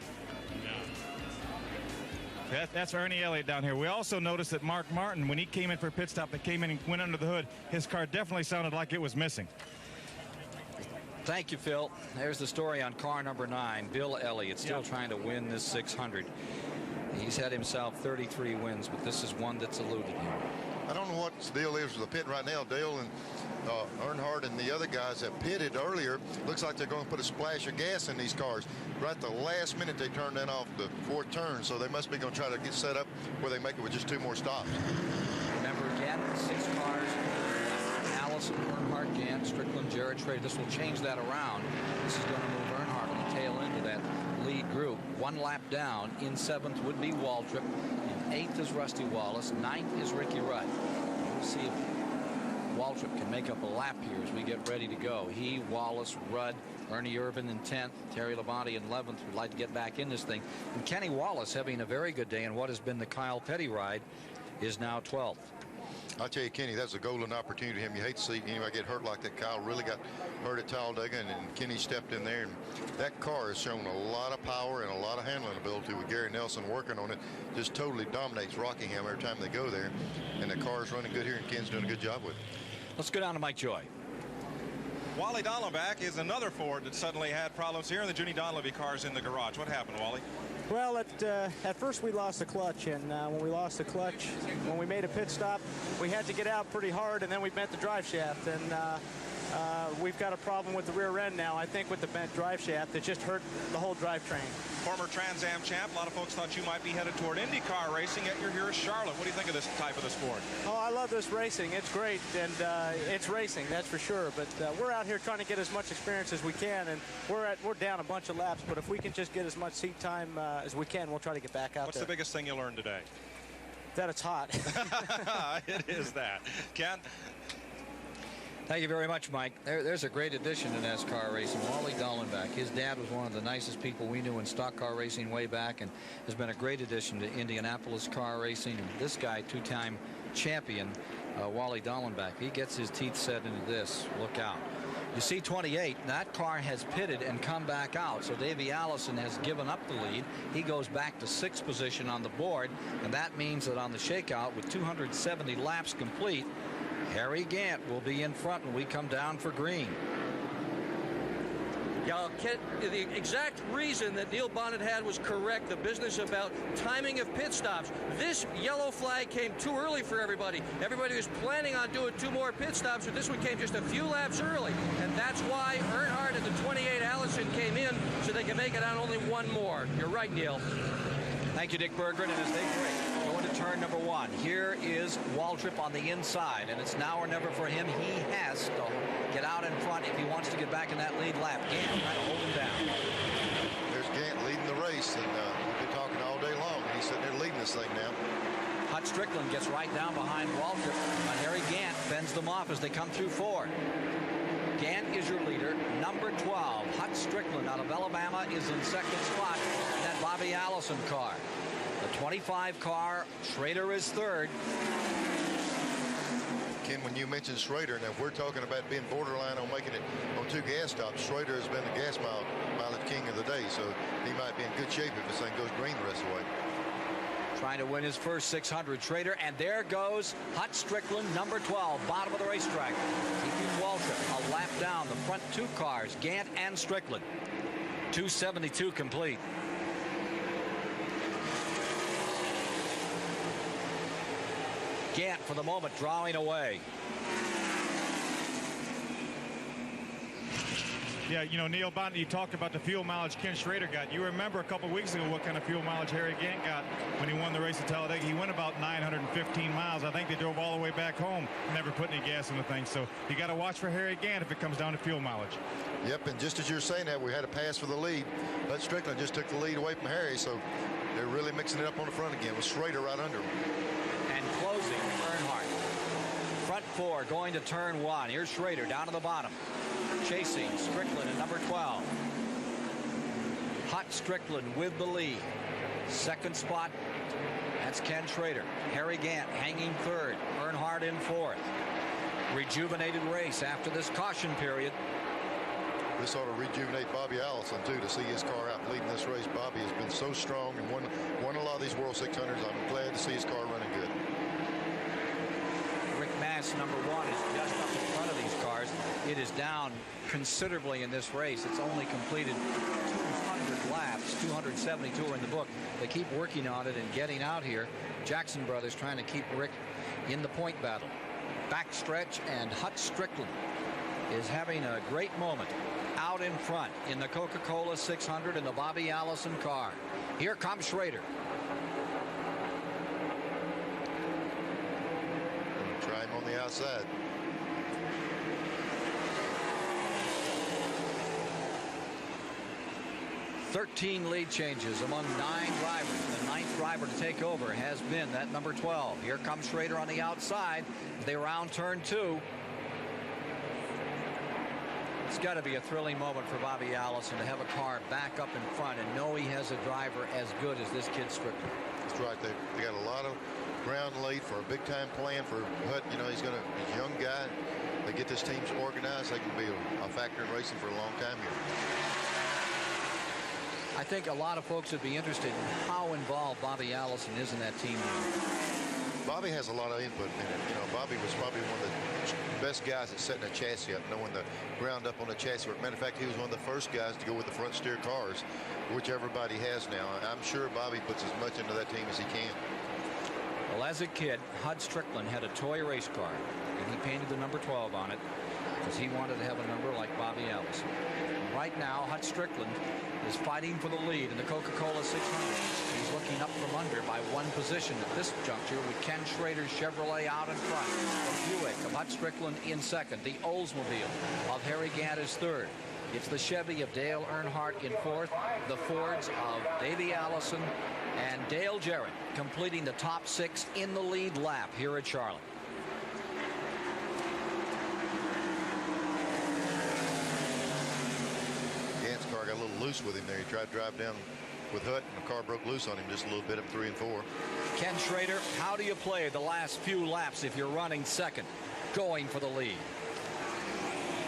No. That's Ernie Elliott down here. We also noticed that Mark Martin, when he came in for a pit stop, they came in and went under the hood. His car definitely sounded like it was missing. Thank you, Phil. There's the story on car number 9, Bill Elliott, still trying to win this 600. He's had himself 33 wins, but this is one that's eluded him. I don't know what the deal is with the pit right now. Dale and Earnhardt and the other guys that pitted earlier, looks like they're going to put a splash of gas in these cars. Right at the last minute, they turned that off the fourth turn, so they must be going to try to get set up where they make it with just 2 more stops. Remember again, 6 cars. Allison, Earnhardt, Gant, Strickland, Jarrett, Schrader. This will change that around. This is going to move Earnhardt on the tail end of that lead group. 1 lap down. In 7th would be Waltrip. In 8th is Rusty Wallace. 9th is Ricky Rudd. We'll see if Waltrip can make up a lap here as we get ready to go. He, Wallace, Rudd, Ernie Irvin in 10th, Terry Labonte in 11th would like to get back in this thing. And Kenny Wallace, having a very good day in what has been the Kyle Petty ride, is now 12th. I'll tell you, Kenny, that's a golden opportunity to him. You hate to see anybody get hurt like that. Kyle really got hurt at Talladega, and Kenny stepped in there. And that car has shown a lot of power and a lot of handling ability with Gary Nelson working on it. Just totally dominates Rockingham every time they go there. And the car's running good here, and Ken's doing a good job with it. Let's go down to Mike Joy. Wally Dallenbach is another Ford that suddenly had problems here, and the Junie Donlevy car's in the garage. What happened, Wally? Well, at first we lost the clutch, and when we lost the clutch, when we made a pit stop, we had to get out pretty hard, and then we bent the drive shaft, and we've got a problem with the rear end now. I think with the bent drive shaft, it just hurt the whole drivetrain. Former Trans Am champ, a lot of folks thought you might be headed toward IndyCar racing, yet you're here at Charlotte. What do you think of this type of the sport? Oh, I love this racing. It's great, and it's racing, that's for sure. But we're out here trying to get as much experience as we can, and we're down a bunch of laps. But if we can just get as much seat time as we can, we'll try to get back out What's there. the biggest thing you learned today? That it's hot. It is that. Ken? Thank you very much, Mike. There's a great addition to NASCAR racing. Wally Dallenbach. His dad was one of the nicest people we knew in stock car racing way back, and has been a great addition to Indianapolis car racing. And this guy, 2-time champion, Wally Dallenbach, he gets his teeth set into this. Look out. You see 28, that car has pitted and come back out. So Davey Allison has given up the lead. He goes back to 6th position on the board, and that means that on the shakeout with 270 laps complete, Harry Gant will be in front when we come down for green. Yeah, the exact reason that Neil Bonnet had was correct. The business about timing of pit stops. This yellow flag came too early for everybody. Everybody was planning on doing 2 more pit stops, but this one came just a few laps early. And that's why Earnhardt and the 28 Allison came in, so they can make it on only 1 more. You're right, Neil. Thank you, Dick Berggren. And as they break, going to turn number 1. Here is Waltrip on the inside, and it's now or never for him. He has to get out in front if he wants to get back in that lead lap. Gant trying to hold him down. There's Gant leading the race, and we've been talking all day long. He's sitting there leading this thing now. Hut Strickland gets right down behind Waltrip. Harry Gant fends them off as they come through 4. Gant is your leader. Number 12, Hut Strickland out of Alabama, is in 2nd spot in that Bobby Allison car. The 25 car, Schrader is 3rd. Ken, when you mentioned Schrader, now we're talking about being borderline on making it on 2 gas stops. Schrader has been the gas mileage king of the day, so he might be in good shape if this thing goes green the rest of the way. Trying to win his first 600, Schrader, and there goes Hut Strickland, number 12, bottom of the racetrack. Keeping Waltrip a lap down. The front 2 cars, Gant and Strickland. 272 complete. Gant, for the moment, drawing away. Yeah, you know, Neil Bonnet, you talked about the fuel mileage Ken Schrader got. You remember a couple weeks ago what kind of fuel mileage Harry Gant got when he won the race at Talladega. He went about 915 miles. I think they drove all the way back home, never put any gas in the thing. So you got to watch for Harry Gant if it comes down to fuel mileage. Yep, and just as you're saying that, we had a pass for the lead. But Strickland just took the lead away from Harry, so they're really mixing it up on the front again with Schrader right under him. And closing, Earnhardt. Front 4 going to turn 1. Here's Schrader down to the bottom. Chasing Strickland at number 12. Hut Strickland with the lead. 2nd spot, that's Ken Schrader. Harry Gant hanging 3rd. Earnhardt in 4th. Rejuvenated race after this caution period. This ought to rejuvenate Bobby Allison, too, to see his car out leading this race. Bobby has been so strong and won a lot of these World 600s. I'm glad to see his car running good. Rick Mass, number 1, is just up in front of these cars. It is down considerably in this race. It's only completed 200 laps. 272 are in the book. They keep working on it and getting out here. Jackson Brothers trying to keep Rick in the point battle. Backstretch, and Hut Strickland is having a great moment out in front in the Coca Cola 600 in the Bobby Allison car. Here comes Schrader. Try him on the outside. 13 lead changes among 9 drivers. The 9th driver to take over has been that number 12. Here comes Schrader on the outside. They round turn 2. It's got to be a thrilling moment for Bobby Allison to have a car back up in front and know he has a driver as good as this kid Strickland. That's right. They got a lot of ground laid for a big-time plan for Hutt. You know, he's a young guy. They get this team organized, they can be a factor in racing for a long time here. I think a lot of folks would be interested in how involved Bobby Allison is in that team. Bobby has a lot of input in it. You know, Bobby was probably one of the best guys at setting a chassis up, knowing the ground up on the chassis. Matter of fact, he was one of the first guys to go with the front steer cars, which everybody has now. I'm sure Bobby puts as much into that team as he can. Well, as a kid, Hud Strickland had a toy race car, and he painted the number 12 on it because he wanted to have a number like Bobby Allison. Right now, Hud Strickland is fighting for the lead in the Coca Cola 600. He's looking up from under by 1 position at this juncture with Ken Schrader's Chevrolet out in front. The Buick of Hud Strickland in second. The Oldsmobile of Harry Gant is third. It's the Chevy of Dale Earnhardt in fourth. The Fords of Davey Allison and Dale Jarrett completing the top 6 in the lead lap here at Charlotte. Gant's car got a little loose with him there. He tried to drive down with Hutt, and the car broke loose on him just a little bit at 3 and 4. Ken Schrader, how do you play the last few laps if you're running second, going for the lead?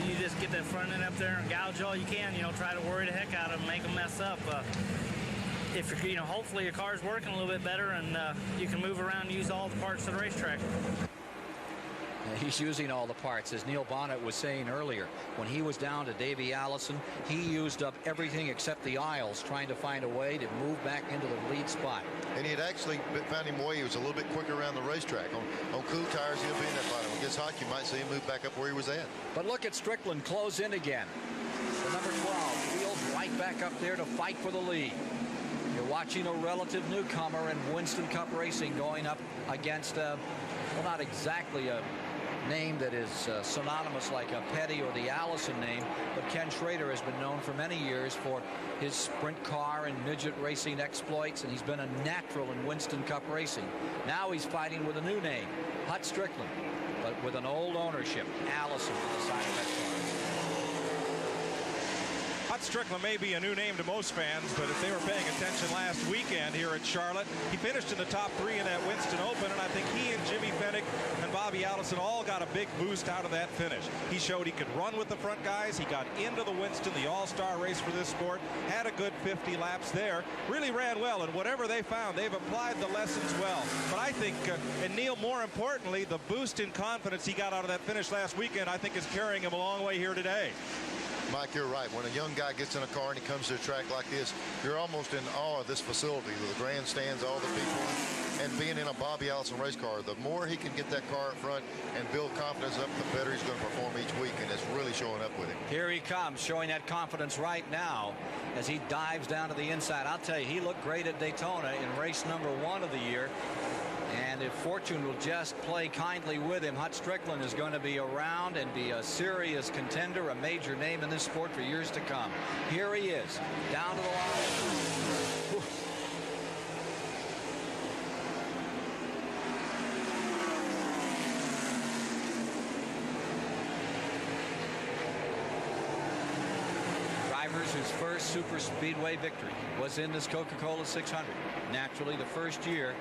You just get that front end up there and gouge all you can, you know, try to worry the heck out of them, make them mess up. If you're, you know, hopefully your car's working a little bit better and you can move around and use all the parts of the racetrack. He's using all the parts. As Neil Bonnet was saying earlier, when he was down to Davey Allison, he used up everything except the aisles, trying to find a way to move back into the lead spot. And he had actually found him a way. He was a little bit quicker around the racetrack. On cool tires, he'll be in that bottom. When it gets hot, you might see him move back up where he was at. But look at Strickland close in again. The number 12 wheels right back up there to fight for the lead. You're watching a relative newcomer in Winston Cup racing going up against, well, not exactly a name that is synonymous like a Petty or the Allison name, but Ken Schrader has been known for many years for his sprint car and midget racing exploits, and he's been a natural in Winston Cup racing. Now he's fighting with a new name, Hut Strickland, but with an old ownership, Allison on the side of that car. Hut Strickland may be a new name to most fans, but if they were paying attention last weekend here at Charlotte, he finished in the top 3 in that Winston Open, and I think he and Jimmy Fennick and Bobby Allison all got a big boost out of that finish. He showed he could run with the front guys. He got into the Winston, the all-star race for this sport, had a good 50 laps there, really ran well, and whatever they found, they've applied the lessons well. But I think, and Neil, more importantly, the boost in confidence he got out of that finish last weekend, I think is carrying him a long way here today. Mike, you're right. When a young guy gets in a car and he comes to a track like this, you're almost in awe of this facility, the grandstands, all the people, and being in a Bobby Allison race car. The more he can get that car up front and build confidence up, the better he's going to perform each week, and it's really showing up with him. Here he comes, showing that confidence right now as he dives down to the inside. I'll tell you, he looked great at Daytona in race number 1 of the year. And if fortune will just play kindly with him, Hut Strickland is going to be around and be a serious contender, a major name in this sport for years to come. Here he is, down to the line. Whew. Drivers whose first super speedway victory was in this Coca Cola 600. Naturally, the first year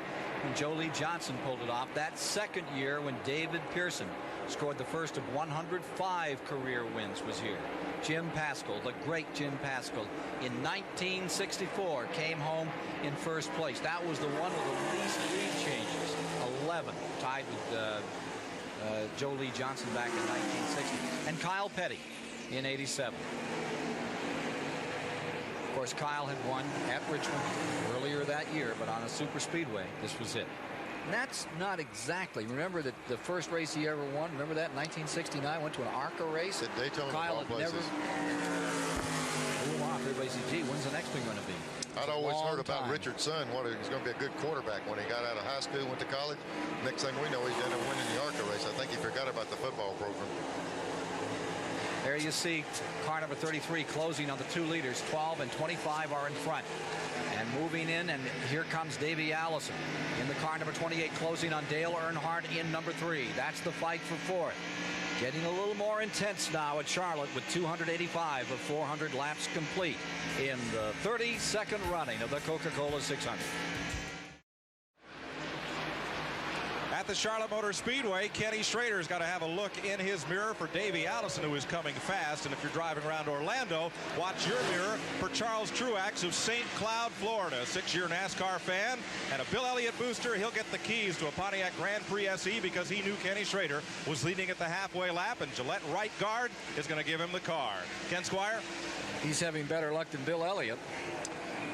when Joe Lee Johnson pulled it off. That second year when David Pearson scored the first of 105 career wins was here. Jim Paschal, the great Jim Paschal, in 1964 came home in first place. That was the one with the least lead changes, 11, tied with Joe Lee Johnson back in 1960. And Kyle Petty in 87. Of course, Kyle had won at Richmond earlier that year, but on a super speedway, this was it. And that's not exactly. Remember that the first race he ever won, remember that in 1969, went to an ARCA race. At Daytona, Kyle had never blew off. Everybody said, gee, when's the next one going to be? I'd always heard about Richard's son. He's going to be a good quarterback when he got out of high school, went to college. Next thing we know, he's going to win in the ARCA race. I think he forgot about the football program. There you see car number 33 closing on the 2 leaders. 12 and 25 are in front. And moving in, and here comes Davey Allison in the car number 28, closing on Dale Earnhardt in number 3. That's the fight for 4th. Getting a little more intense now at Charlotte with 285 of 400 laps complete in the 32nd running of the Coca Cola 600. At the Charlotte Motor Speedway, Kenny Schrader's got to have a look in his mirror for Davey Allison, who is coming fast. And if you're driving around Orlando, watch your mirror for Charles Truax of St. Cloud, Florida, 6-year NASCAR fan and a Bill Elliott booster. He'll get the keys to a Pontiac Grand Prix SE because he knew Kenny Schrader was leading at the halfway lap, and Gillette Right Guard is going to give him the car. Ken Squire? He's having better luck than Bill Elliott.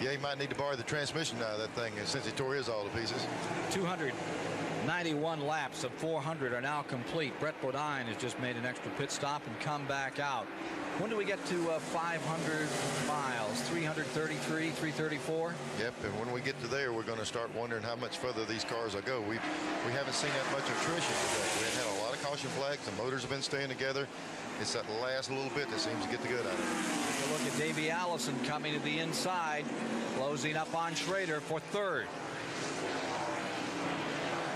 Yeah, he might need to borrow the transmission out of that thing since he tore his all to pieces. 291 laps of 400 are now complete. Brett Bodine has just made an extra pit stop and come back out. When do we get to 500 miles? 333, 334? Yep, and when we get to there, we're going to start wondering how much further these cars will go. We haven't seen that much attrition today. We had a lot of caution flags. The motors have been staying together. It's that last little bit that seems to get the good out of it. Take a look at Davey Allison coming to the inside, closing up on Schrader for 3rd.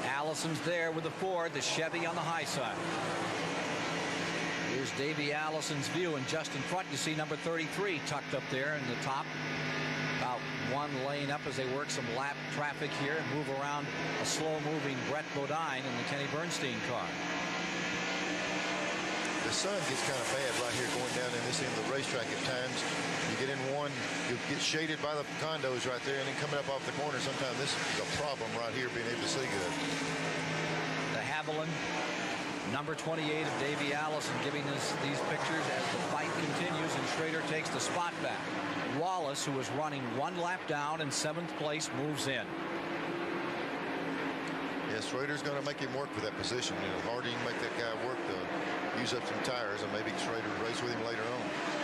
Allison's there with the Ford, the Chevy on the high side. Here's Davey Allison's view, and just in front you see number 33 tucked up there in the top. About 1 lane up as they work some lap traffic here and move around a slow-moving Brett Bodine in the Kenny Bernstein car. The sun gets kind of bad right here going down in this end of the racetrack at times. You get in one, you'll get shaded by the condos right there, and then coming up off the corner, sometimes this is a problem right here being able to see good. The Haviland, number 28 of Davey Allison, giving us these pictures as the fight continues, and Schrader takes the spot back. Wallace, who was running 1 lap down in 7th place, moves in. Yeah, Schrader's going to make him work for that position. You know, the harder you can make that guy work, to use up some tires, and maybe Schrader will race with him later on.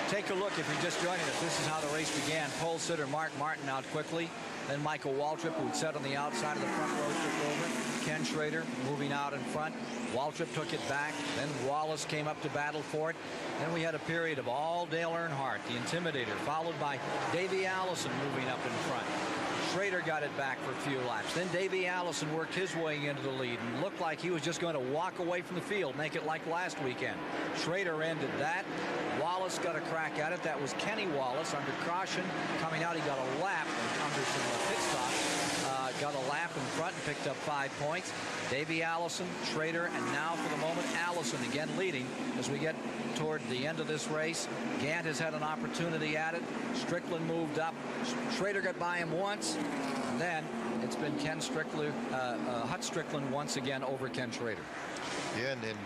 Take a look if you're just joining us. This is how the race began. Pole sitter Mark Martin out quickly. Then Michael Waltrip, who had sat on the outside of the front row, took over. Ken Schrader moving out in front. Waltrip took it back. Then Wallace came up to battle for it. Then we had a period of all Dale Earnhardt, the Intimidator, followed by Davey Allison moving up in front. Schrader got it back for a few laps. Then Davey Allison worked his way into the lead and looked like he was just going to walk away from the field, make it like last weekend. Schrader ended that. Wallace got a crack at it. That was Kenny Wallace under caution. Coming out, he got a lap under some pit stops. Got a lap in front and picked up 5 points. Davey Allison, Schrader, and now for the moment Allison again leading as we get toward the end of this race. Gant has had an opportunity at it. Strickland moved up. Schrader got by him once. And then it's been Hut Strickland once again over Ken Schrader. Yeah, and then,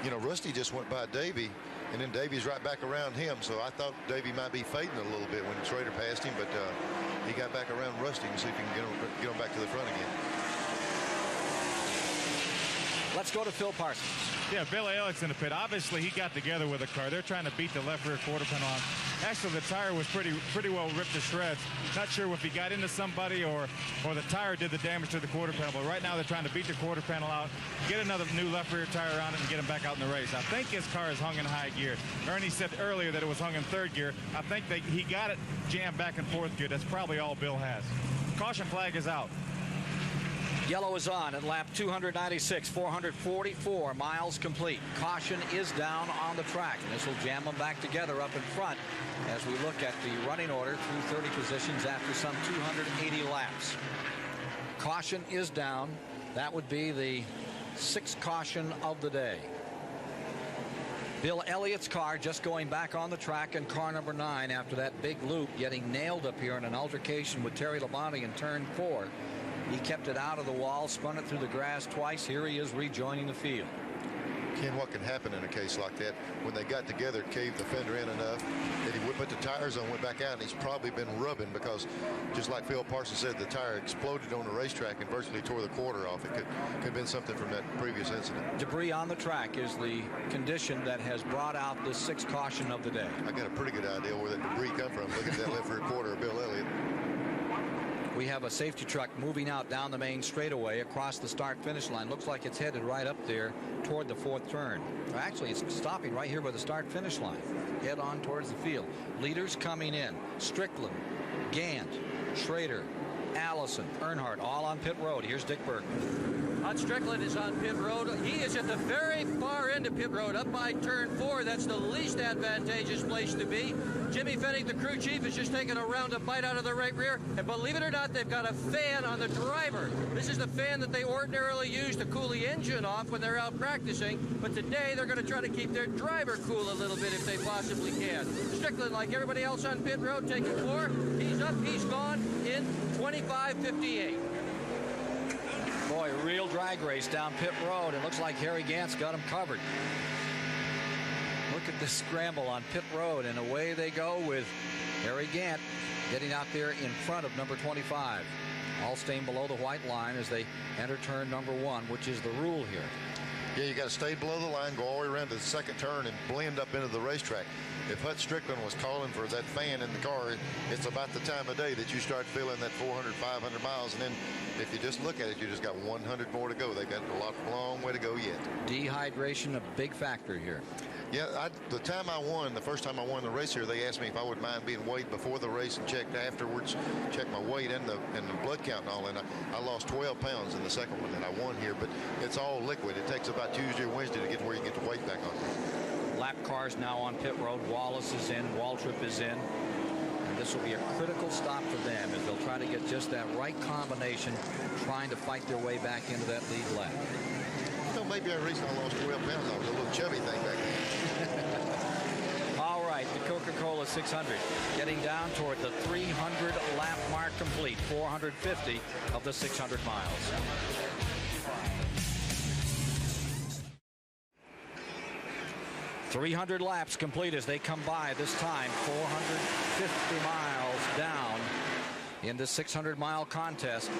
you know, Rusty just went by Davey, and then Davey's right back around him. So I thought Davey might be fading a little bit when Schrader passed him, but he got back around Rusty and see if he can get him back to the front again. Let's go to Phil Parsons. Yeah, Bill Elliott's in the pit. Obviously, he got together with the car. They're trying to beat the left rear quarter panel on. Actually, the tire was pretty well ripped to shreds. Not sure if he got into somebody or the tire did the damage to the quarter panel. But right now, they're trying to beat the quarter panel out, get another new left rear tire on it, and get him back out in the race. I think his car is hung in high gear. Ernie said earlier that it was hung in 3rd gear. I think he got it jammed back in 4th gear. That's probably all Bill has. Caution flag is out. Yellow is on at lap 296, 444 miles complete. Caution is down on the track, and this will jam them back together up in front as we look at the running order through 30 positions after some 280 laps. Caution is down. That would be the 6th caution of the day. Bill Elliott's car just going back on the track in car number 9 after that big loop, getting nailed up here in an altercation with Terry Labonte in turn 4. He kept it out of the wall, spun it through the grass twice. Here he is rejoining the field. Ken, what can happen in a case like that? When they got together, caved the fender in enough that he put the tires on, went back out, and he's probably been rubbing because, just like Phil Parsons said, the tire exploded on the racetrack and virtually tore the quarter off. It could have been something from that previous incident. Debris on the track is the condition that has brought out the 6th caution of the day. I got a pretty good idea where that debris come from. Look at that left rear quarter of Bill Elliott. we have a safety truck moving out down the main straightaway across the start-finish line. Looks like it's headed right up there toward the 4th turn. Actually, it's stopping right here by the start-finish line. Head on towards the field. Leaders coming in. Strickland, Gant, Schrader, Allison, Earnhardt, all on pit road. Here's Dick Bergman. Hut Strickland is on pit road. He is at the very far end of pit road, up by turn 4. That's the least advantageous place to be. Jimmy Fennig, the crew chief, is just taking a round bite out of the right rear. And believe it or not, they've got a fan on the driver. This is the fan that they ordinarily use to cool the engine off when they're out practicing. But today, they're going to try to keep their driver cool a little bit if they possibly can. Strickland, like everybody else on pit road, taking 4. He's up, he's gone in 25.58. Boy, a real drag race down pit road. It looks like Harry Gant's got him covered. Look at this scramble on pit road, and away they go with Harry Gant getting out there in front of number 25. All staying below the white line as they enter turn number 1, which is the rule here. Yeah, you got to stay below the line, go all the way around to the 2nd turn, and blend up into the racetrack. If Hut Strickland was calling for that fan in the car, it's about the time of day that you start feeling that 400, 500 miles. And then if you just look at it, you just got 100 more to go. They got a long way to go yet. Dehydration, a big factor here. Yeah, the time I won, the first time I won the race here, they asked me if I would mind being weighed before the race and checked afterwards, checked my weight and the blood count and all. And I lost 12 pounds in the second one that I won here, but it's all liquid. It takes about Tuesday or Wednesday to get where you get the weight back on. Lap cars now on pit road. Wallace is in, Waltrip is in. And this will be a critical stop for them as they'll try to get just that right combination, trying to fight their way back into that lead lap. You know, maybe the reason I lost 12 pounds, I was a little chubby thing back then. All right, the Coca Cola 600 getting down toward the 300 lap mark complete, 450 of the 600 miles. .300 laps complete as they come by this time, 450 miles down in this 600-mile contest,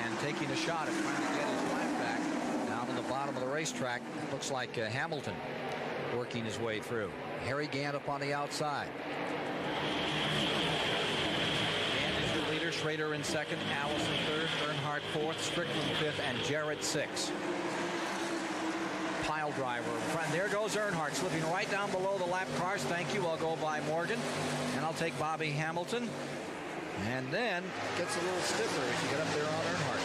and taking a shot at trying to get his lap back down in the bottom of the racetrack. It looks like Hamilton working his way through. Harry Gant up on the outside. Gant is your leader, Schrader in 2nd, Allison 3rd, Earnhardt 4th, Strickland 5th, and Jarrett 6th. Pile driver in front. There goes Earnhardt slipping right down below the lap cars. Thank you. I'll go by Morgan, and I'll take Bobby Hamilton. And then gets a little stiffer if you get up there on Earnhardt.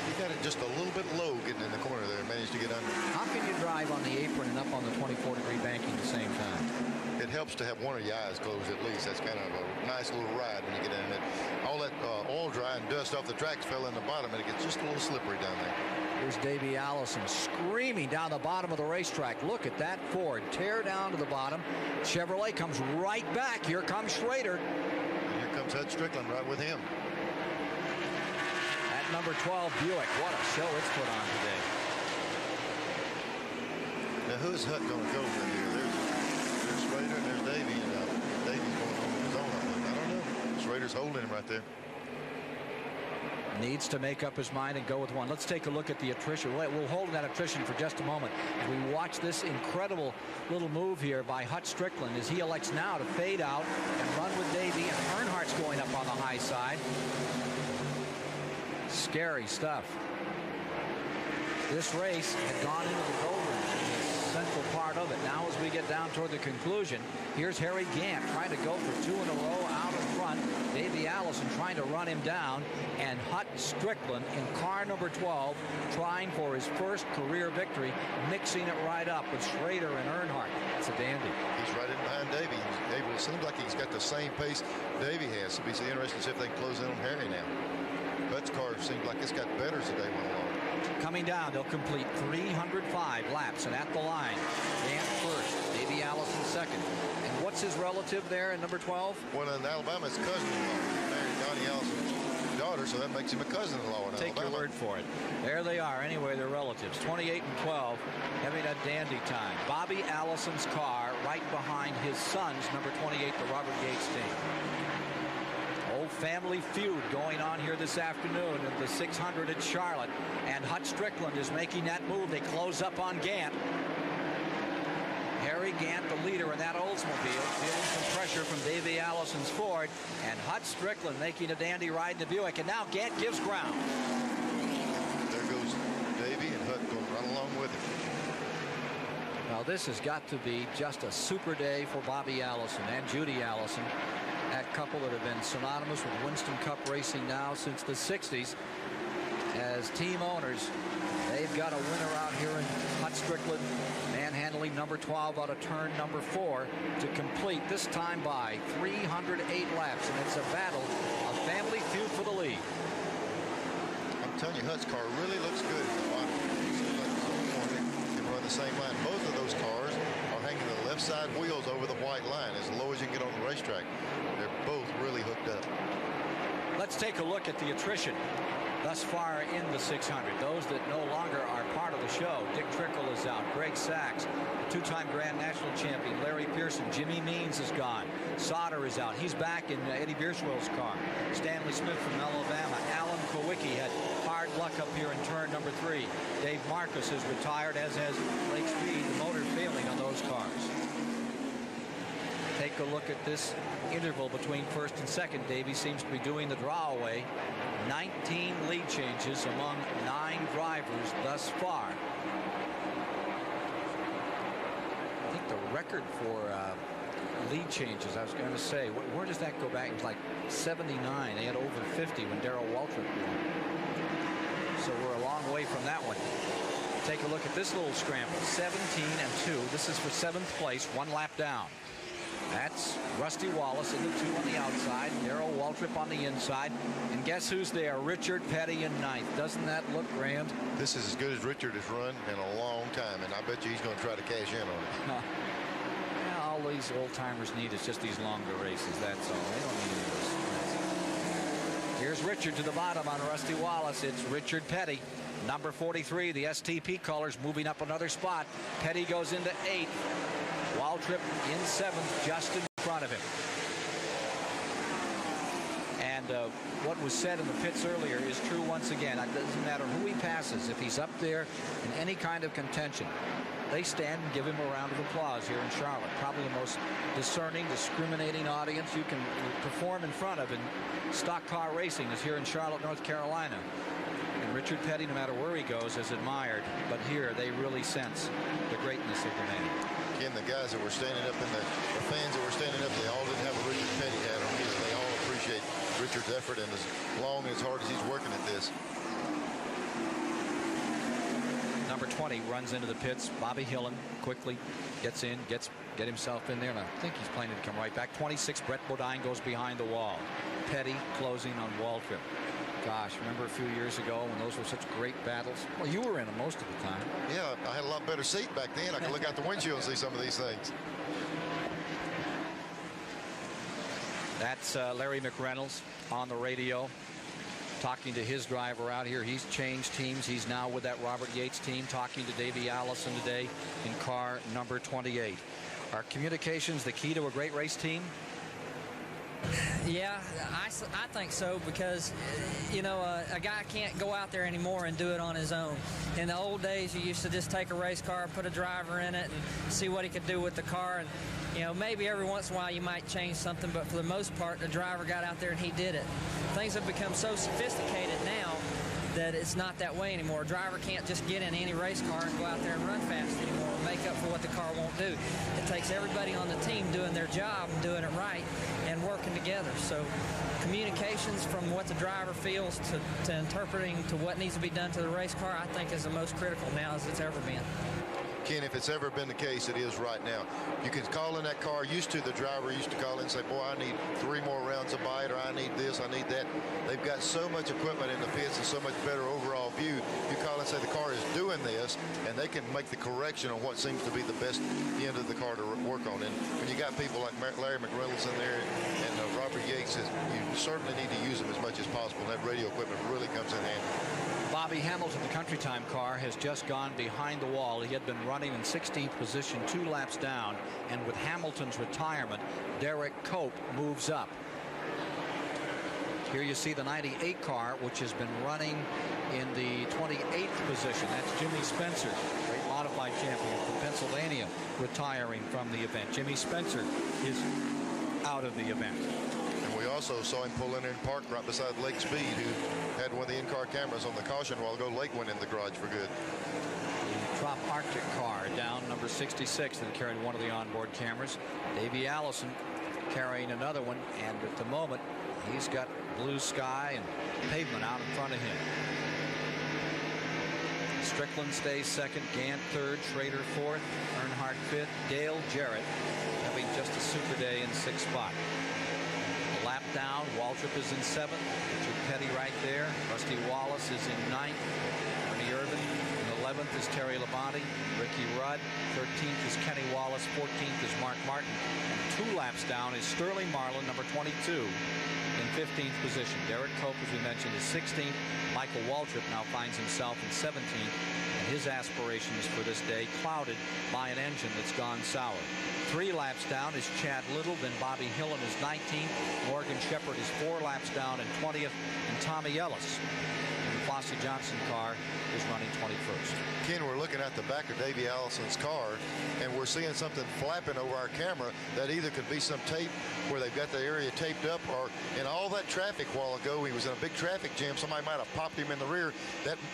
You got it just a little bit low getting in the corner there. Managed to get under. How can you drive on the apron and up on the 24-degree banking at the same time? It helps to have one of your eyes closed at least. That's kind of a nice little ride when you get in it. All that oil dry and dust off the tracks fell in the bottom, and it gets just a little slippery down there. Here's Davey Allison screaming down the bottom of the racetrack. Look at that Ford tear down to the bottom. Chevrolet comes right back. Here comes Schrader. And here comes Hut Strickland right with him. At number 12 Buick. What a show it's put on today. Now who's Hut going to go with here? There's Schrader and there's Davey. And Davey's going on his own. I don't know. Schrader's holding him right there. Needs to make up his mind and go with one. Let's take a look at the attrition. We'll hold that attrition for just a moment. As we watch this incredible little move here by Hut Strickland as he elects now to fade out and run with Davey, and Earnhardt's going up on the high side. Scary stuff. This race had gone into the doldrums in the central part of it. Now as we get down toward the conclusion, here's Harry Gant trying to go for 2 in a row out in front. Davey Allison trying to run him down, and Hut Strickland in car number 12 trying for his first career victory, mixing it right up with Schrader and Earnhardt. It's a dandy. He's right in behind Davey. It seems like he's got the same pace Davey has. It'll be interesting to see if they can close in on Harry now. Hut's car seems like it's got better as the day went along. Coming down, they'll complete 305 laps, and at the line, Gant first, Davey Allison second. And what's his relative there in number 12? Well, in Alabama, it's cousin-in-law. He married Donnie Allison's daughter, so that makes him a cousin-in-law in Take Alabama. your word for it. There they are. Anyway, they're relatives. 28 and 12, having a dandy time. Bobby Allison's car right behind his son's number 28, the Robert Yates team. Old family feud going on here this afternoon in the 600 at Charlotte, and Hut Strickland is making that move. They close up on Gant, Harry Gant, the leader in that Oldsmobile, feeling some pressure from Davey Allison's Ford, and Hut Strickland making a dandy ride in the Buick, and now Gant gives ground. There goes Davey, and Hut going right along with him. Now this has got to be just a super day for Bobby Allison and Judy Allison, that couple that have been synonymous with Winston Cup racing now since the 60s. As team owners, they've got a winner out here in Hut Strickland, manhandling number 12 out of turn number 4 to complete this time by 308 laps, and it's a battle, a family feud for the lead. I'm telling you, Hut's car really looks good. Can run the same line. Both of those cars are hanging the left side wheels over the white line as low as you can get on the racetrack. They're both really hooked up. Let's take a look at the attrition thus far in the 600. Those that no longer are part of the show. Dick Trickle is out. Greg Sachs, two-time Grand National champion. Larry Pearson. Jimmy Means is gone. Sauter is out. He's back in Eddie Bierschwell's car. Stanley Smith from Alabama. Alan Kowicki had hard luck up here in turn number 3. Dave Marcus is retired, as has Blake Speed. The motor failing on those cars. Take a look at this interval between first and second. Davey seems to be doing the draw away. 19 lead changes among 9 drivers thus far. I think the record for lead changes, I was going to say, where does that go back? It's like 79. They had over 50 when Darrell Waltrip won. So we're a long way from that one. Take a look at this little scramble. 17-2. This is for 7th place, 1 lap down. That's Rusty Wallace in the 2 on the outside, Darrell Waltrip on the inside, and guess who's there? Richard Petty in 9th. Doesn't that look grand? This is as good as Richard has run in a long time, and I bet you he's going to try to cash in on it. Yeah, all these old-timers need is just these longer races, that's all. They don't need any of this. Here's Richard to the bottom on Rusty Wallace. It's Richard Petty, number 43. The STP colors moving up another spot. Petty goes into 8th. Waltrip in 7th, just in front of him. And what was said in the pits earlier is true once again. It doesn't matter who he passes. If he's up there in any kind of contention, they stand and give him a round of applause here in Charlotte. Probably the most discerning, discriminating audience you can perform in front of in stock car racing is here in Charlotte, North Carolina. And Richard Petty, no matter where he goes, is admired. But here, they really sense the greatness of the man. Again, the guys that were standing up and the fans that were standing up, they all didn't have a Richard Petty hat on either. They all appreciate Richard's effort and as long and as hard as he's working at this. Number 20 runs into the pits. Bobby Hillen quickly gets in, get himself in there, and I think he's planning to come right back. 26, Brett Bodine goes behind the wall. Petty closing on Waltrip. Gosh, remember a few years ago when those were such great battles? Well, you were in them most of the time. Yeah, I had a lot better seat back then. I could look out the windshield and see some of these things. That's Larry McReynolds on the radio talking to his driver out here. He's changed teams. He's now with that Robert Yates team, talking to Davey Allison today in car number 28. Are communications the key to a great race team? Yeah, I think so, because, you know, a guy can't go out there anymore and do it on his own. In the old days, you used to just take a race car, put a driver in it, and see what he could do with the car. And, you know, maybe every once in a while you might change something, but for the most part, the driver got out there and he did it. Things have become so sophisticated now that it's not that way anymore. A driver can't just get in any race car and go out there and run fast anymore and make up for what the car won't do. It takes everybody on the team doing their job and doing it right and working together. So communications from what the driver feels to interpreting to what needs to be done to the race car, I think is the most critical now as it's ever been. Ken, if it's ever been the case, it is right now. You can call in that car. The driver used to call in and say, boy, I need 3 more rounds of bite, or I need this, I need that. They've got so much equipment in the pits and so much better overall view. You call and say the car is doing this, and they can make the correction on what seems to be the best end of the car to work on. And when you got people like Larry McReynolds in there and Robert Yates, you certainly need to use them as much as possible. And that radio equipment really comes in handy. Bobby Hamilton, the Country Time car, has just gone behind the wall. He had been running in 16th position 2 laps down, and with Hamilton's retirement, Derek Cope moves up. Here you see the 98 car, which has been running in the 28th position. That's Jimmy Spencer, great modified champion from Pennsylvania. retiring from the event. Jimmy Spencer is out of the event. And we also saw him pull in park right beside Lake Speed, who had one of the in-car cameras on the caution while ago. Lake went in the garage for good. The Trop Arctic car down, number 66, that carried one of the onboard cameras. Davey Allison carrying another one, and at the moment he's got blue sky and pavement out in front of him. Strickland stays second, Gant third, Schrader fourth, Earnhardt fifth, Dale Jarrett having just a super day in sixth spot. A lap down, Waltrip is in seventh, Richard Petty right there, Rusty Wallace is in ninth, Ernie Irvin in 11th is Terry Labonte, Ricky Rudd, 13th is Kenny Wallace, 14th is Mark Martin, and 2 laps down is Sterling Marlin, number 22, in 15th position. Derek Cope, as we mentioned, is 16th. Michael Waltrip now finds himself in 17th, and his aspirations for this day clouded by an engine that's gone sour. 3 laps down is Chad Little, then Bobby Hillen is 19th, Morgan Shepherd is 4 laps down in 20th, and Tommy Ellis in the Flossie Johnson car is running 21st. Ken, we're looking at the back of Davey Allison's car, and we're seeing something flapping over our camera that either could be some tape where they've got the area taped up, or in all that traffic a while ago, he was in a big traffic jam. Somebody might have popped him in the rear.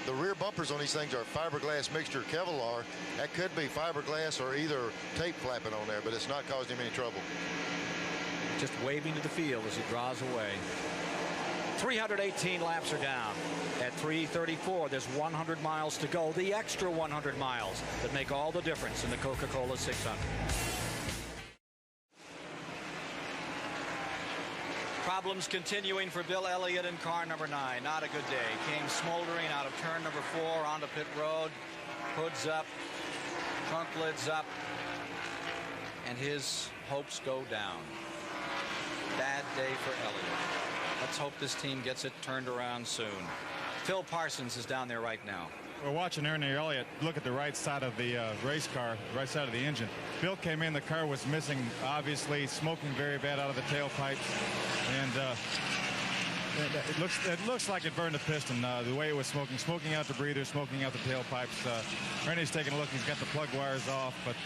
The rear bumpers on these things are fiberglass mixture Kevlar. That could be fiberglass or either tape flapping on there, but it's not causing him any trouble. Just waving to the field as he draws away. 318 laps are down. At 3:34, there's 100 miles to go. The extra 100 miles that make all the difference in the Coca Cola 600. Problems continuing for Bill Elliott in car number 9. Not a good day. Came smoldering out of turn number 4 onto pit road. Hoods up, trunk lids up, and his hopes go down. Bad day for Elliott. Let's hope this team gets it turned around soon. Phil Parsons is down there right now. We're watching Ernie Elliott look at the right side of the race car, right side of the engine. Bill came in, the car was missing, obviously, smoking very bad out of the tailpipes. And it looks like it burned a piston, the way it was smoking out the breather, smoking out the tailpipes. Ernie's taking a look. He's got the plug wires off, but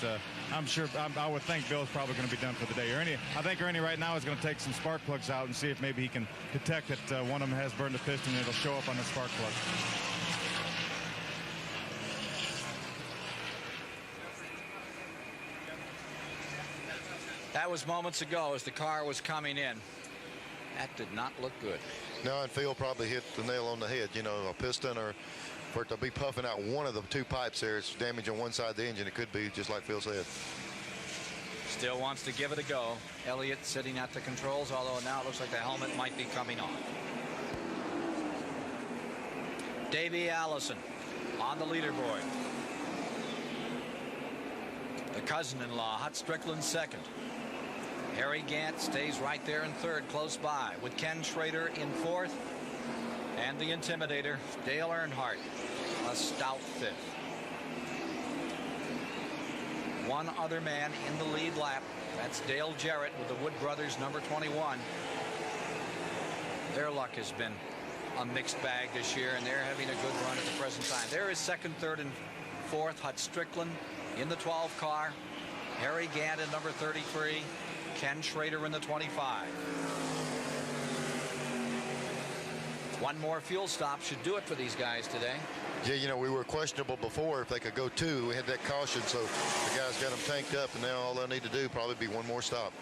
I'm sure, I would think Bill's probably going to be done for the day. I think Ernie right now is going to take some spark plugs out and see if maybe he can detect that one of them has burned a piston, and it'll show up on the spark plug. That was moments ago as the car was coming in. That did not look good. No, and Phil probably hit the nail on the head. You know, a piston, or for it to be puffing out one of the 2 pipes there, it's damage on one side of the engine. It could be, just like Phil said. Still wants to give it a go. Elliott sitting at the controls, although now it looks like the helmet might be coming on. Davey Allison on the leaderboard. The cousin-in-law, Hut Strickland, second. Harry Gant stays right there in third, close by, with Ken Schrader in fourth, and the intimidator, Dale Earnhardt, a stout fifth. One other man in the lead lap. That's Dale Jarrett with the Wood Brothers, number 21. Their luck has been a mixed bag this year, and they're having a good run at the present time. There is second, third, and fourth. Hut Strickland in the 12 car. Harry Gant in number 33. Ken Schrader in the 25. One more fuel stop should do it for these guys today. Yeah, you know, we were questionable before if they could go 2. We had that caution, so the guys got them tanked up, and now all they'll need to do probably be one more stop.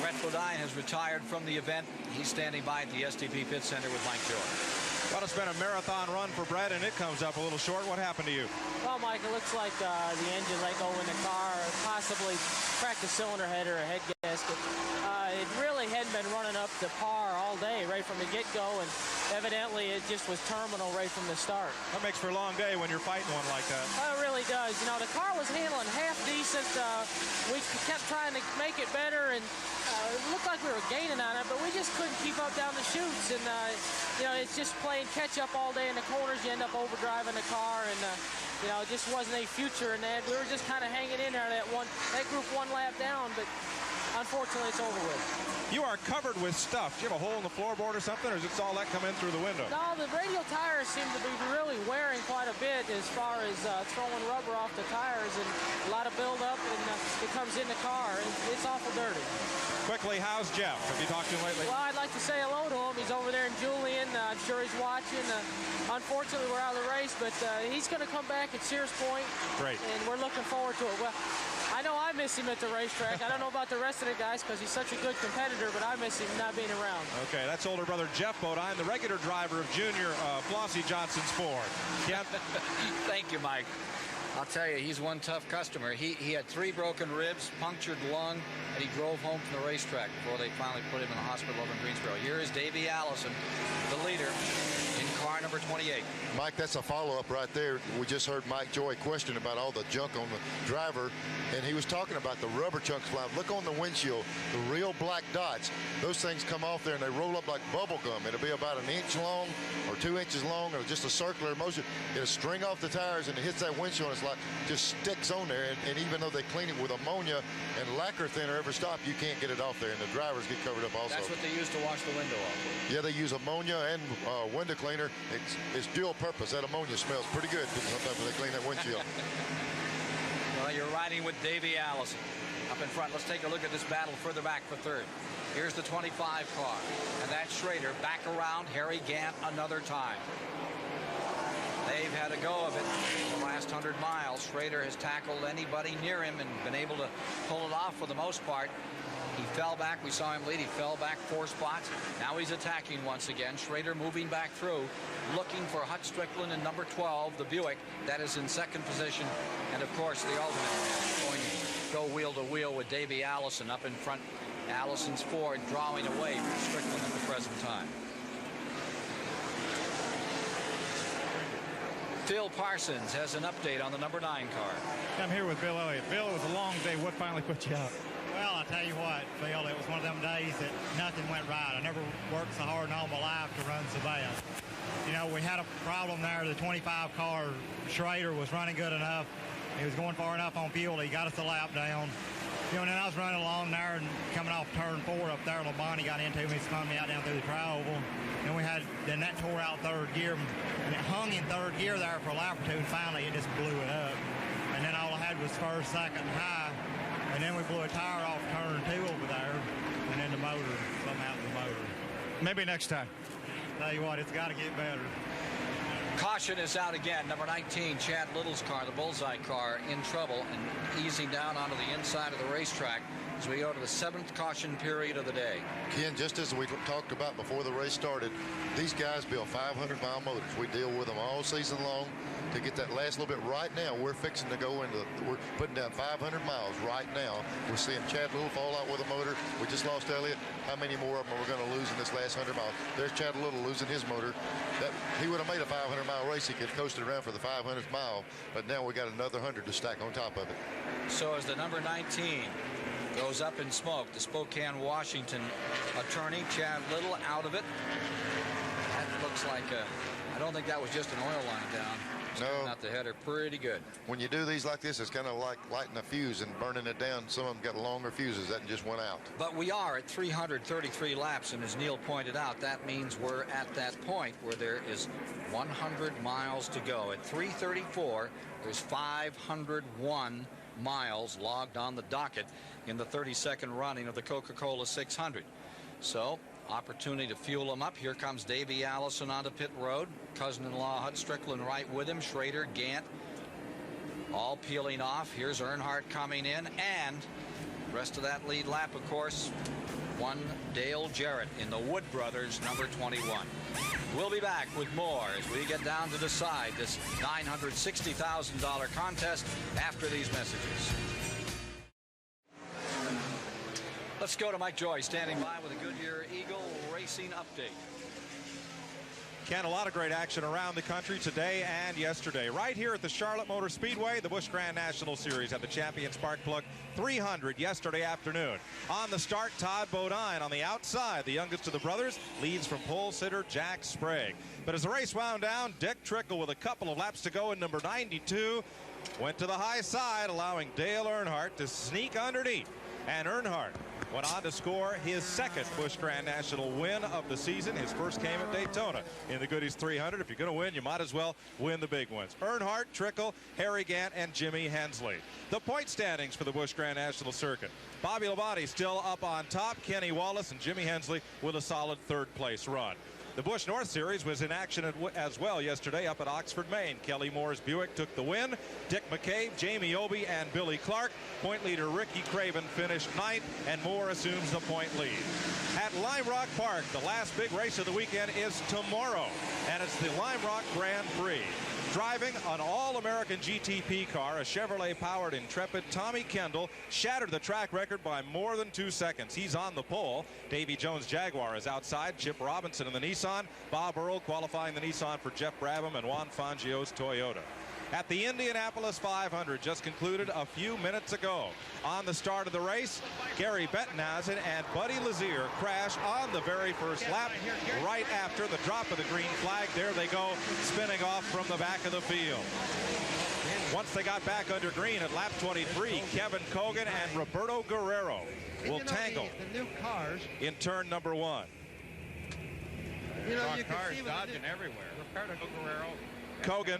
Brett Bodine has retired from the event. He's standing by at the STP Pit Center with Mike George. Well, it's been a marathon run for Brett, and it comes up a little short. What happened to you? Well, Mike, it looks like the engine let go in the car, possibly cracked a cylinder head or a head gasket. It really hadn't been running up to par all day, right from the get-go, and evidently it just was terminal right from the start. That makes for a long day when you're fighting one like that. It really does. You know, the car was handling half decent. We kept trying to make it better, and it looked like we were gaining on it, but we just couldn't keep up down the chutes. And, you know, it's just playing catch-up all day in the corners. You end up overdriving the car, and, you know, it just wasn't a future in that. We were just kind of hanging in there, that group 1 lap down, but unfortunately, it's over with. You are covered with stuff. Do you have a hole in the floorboard or something, or is it all that come in through the window? No, the radial tires seem to be really wearing quite a bit as far as throwing rubber off the tires, and a lot of buildup, and it comes in the car. It's awful dirty. Quickly, how's Jeff? Have you talked to him lately? Well, I'd like to say hello to him. He's over there in Julian. I'm sure he's watching. Unfortunately, we're out of the race, but he's going to come back at Sears Point. Great. And we're looking forward to it. Well, I know I miss him at the racetrack. I don't know about the rest of the guys because he's such a good competitor, but I miss him not being around. Okay, that's older brother Jeff Bodine, the regular driver of Junior Flossie Johnson's Ford. Yep. Thank you, Mike. I'll tell you, he's one tough customer. He had 3 broken ribs, punctured lung, and he drove home from the racetrack before they finally put him in the hospital over in Greensboro. Here is Davey Allison, the leader, in car number 28. Mike, that's a follow-up right there. We just heard Mike Joy question about all the junk on the driver, and he was talking about the rubber chunks flying. Look on the windshield, the real black dots. Those things come off there, and they roll up like bubble gum. It'll be about 1 inch long or 2 inches long, or just a circular motion. It'll string off the tires, and it hits that windshield, and it's like just sticks on there. And even though they clean it with ammonia and lacquer thinner every stop, you can't get it off there, and the drivers get covered up also. That's what they use to wash the window off. Yeah, they use ammonia and window cleaner. It's dual purpose. That ammonia smells pretty good sometimes when they clean that windshield. Well, you're riding with Davey Allison up in front. Let's take a look at this battle further back for third. Here's the 25 car, and that's Schrader back around Harry Gant another time. They've had a go of it the last 100 miles. Schrader has tackled anybody near him and been able to pull it off for the most part. He fell back. We saw him lead. He fell back 4 spots. Now he's attacking once again. Schrader moving back through, looking for Hut Strickland in number 12, the Buick. That is in second position. And, of course, the ultimate going to go wheel to wheel with Davey Allison up in front. Allison's Ford drawing away from Strickland at the present time. Phil Parsons has an update on the number 9 car. I'm here with Bill Elliott. Bill, it was a long day. What finally put you out? Well, I'll tell you what, Phil, it was one of them days that nothing went right. I never worked so hard in all my life to run so bad. You know, we had a problem there. The 25 car, Schrader, was running good enough. He was going far enough on fuel. He got us a lap down. You know, and then I was running along there and coming off turn 4 up there. LeBonnie got into me, spun me out down through the tri-oval. Then that tore out third gear, and it hung in third gear there for a lap or 2, and finally it just blew it up. And then all I had was first, second, high, and then we blew a tire off turn 2 over there, and then the motor, something happened to the motor. Maybe next time. Tell you what, it's got to get better. Caution is out again. Number 19, Chad Little's car, the Bullseye car, in trouble and easing down onto the inside of the racetrack as we go to the 7th caution period of the day. Ken, just as we talked about before the race started, these guys build 500-mile motors. We deal with them all season long to get that last little bit. Right now, we're fixing to go into, we're putting down 500 miles right now. We're seeing Chad Little fall out with a motor. We just lost Elliott. How many more of them are we going to lose in this last 100 miles? There's Chad Little losing his motor. He would have made a 500-mile race. He could have coasted around for the 500th mile, but now we got another 100 to stack on top of it. So as the number 19 goes up in smoke, the Spokane, Washington attorney, Chad Little, out of it. That looks like I don't think that was just an oil line down. No. Not the header, pretty good. When you do these like this, it's kind of like lighting a fuse and burning it down. Some of them got longer fuses. That just went out. But we are at 333 laps, and as Neil pointed out, that means we're at that point where there is 100 miles to go. At 334, there's 501 miles logged on the docket in the 32nd running of the Coca Cola 600. So, opportunity to fuel them up. Here comes Davey Allison onto pit road. Cousin-in-law Hut Strickland right with him. Schrader, Gant, all peeling off. Here's Earnhardt coming in, and the rest of that lead lap, of course, one Dale Jarrett in the Wood Brothers, number 21. We'll be back with more as we get down to decide this $960,000 contest after these messages. Let's go to Mike Joy, standing by with a Goodyear Eagle Racing update. Ken, a lot of great action around the country today and yesterday. Right here at the Charlotte Motor Speedway, the Busch Grand National Series at the Champion Spark Plug 300 yesterday afternoon. On the start, Todd Bodine on the outside. The youngest of the brothers leads from pole sitter Jack Sprague. But as the race wound down, Dick Trickle with a couple of laps to go in number 92 went to the high side, allowing Dale Earnhardt to sneak underneath. And Earnhardt went on to score his second Busch Grand National win of the season. His first came at Daytona in the Goodies 300. If you're going to win, you might as well win the big ones. Earnhardt, Trickle, Harry Gant, and Jimmy Hensley. The point standings for the Busch Grand National Circuit. Bobby Labonte still up on top. Kenny Wallace and Jimmy Hensley with a solid third-place run. The Busch North Series was in action as well yesterday up at Oxford, Maine. Kelly Moore's Buick took the win. Dick McCabe, Jamie Obey, and Billy Clark. Point leader Ricky Craven finished ninth, and Moore assumes the point lead. At Lime Rock Park, the last big race of the weekend is tomorrow, and it's the Lime Rock Grand Prix. Driving an all-American GTP car, a Chevrolet-powered Intrepid, Tommy Kendall shattered the track record by more than 2 seconds. He's on the pole. Davy Jones Jaguar is outside. Chip Robinson in the Nissan. Bob Earl qualifying the Nissan for Jeff Brabham and Juan Fangio's Toyota. At the Indianapolis 500, just concluded a few minutes ago. On the start of the race, Gary Bettenhausen and Buddy Lazier crash on the very first lap right after the drop of the green flag. There they go, spinning off from the back of the field. Once they got back under green at lap 23, Kevin Cogan and Roberto Guerrero will tangle the new cars in turn number 1. You know, you can cars see dodging everywhere. Roberto Guerrero. Kogan,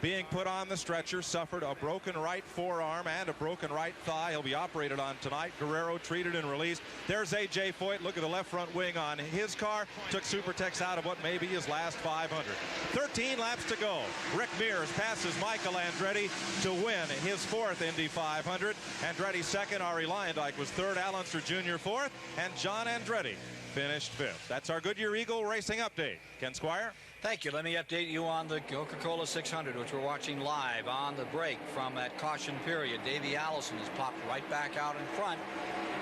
being put on the stretcher, suffered a broken right forearm and a broken right thigh. He'll be operated on tonight. Guerrero treated and released. There's A.J. Foyt. Look at the left front wing on his car. Took Supertex out of what may be his last 500. 13 laps to go. Rick Mears passes Michael Andretti to win his 4th Indy 500. Andretti second. Ari Luyendyk was third. Al Unser Jr. fourth. And John Andretti finished 5th. That's our Goodyear Eagle Racing update. Ken Squire. Thank you. Let me update you on the Coca Cola 600, which we're watching live on the break from that caution period. Davey Allison has popped right back out in front,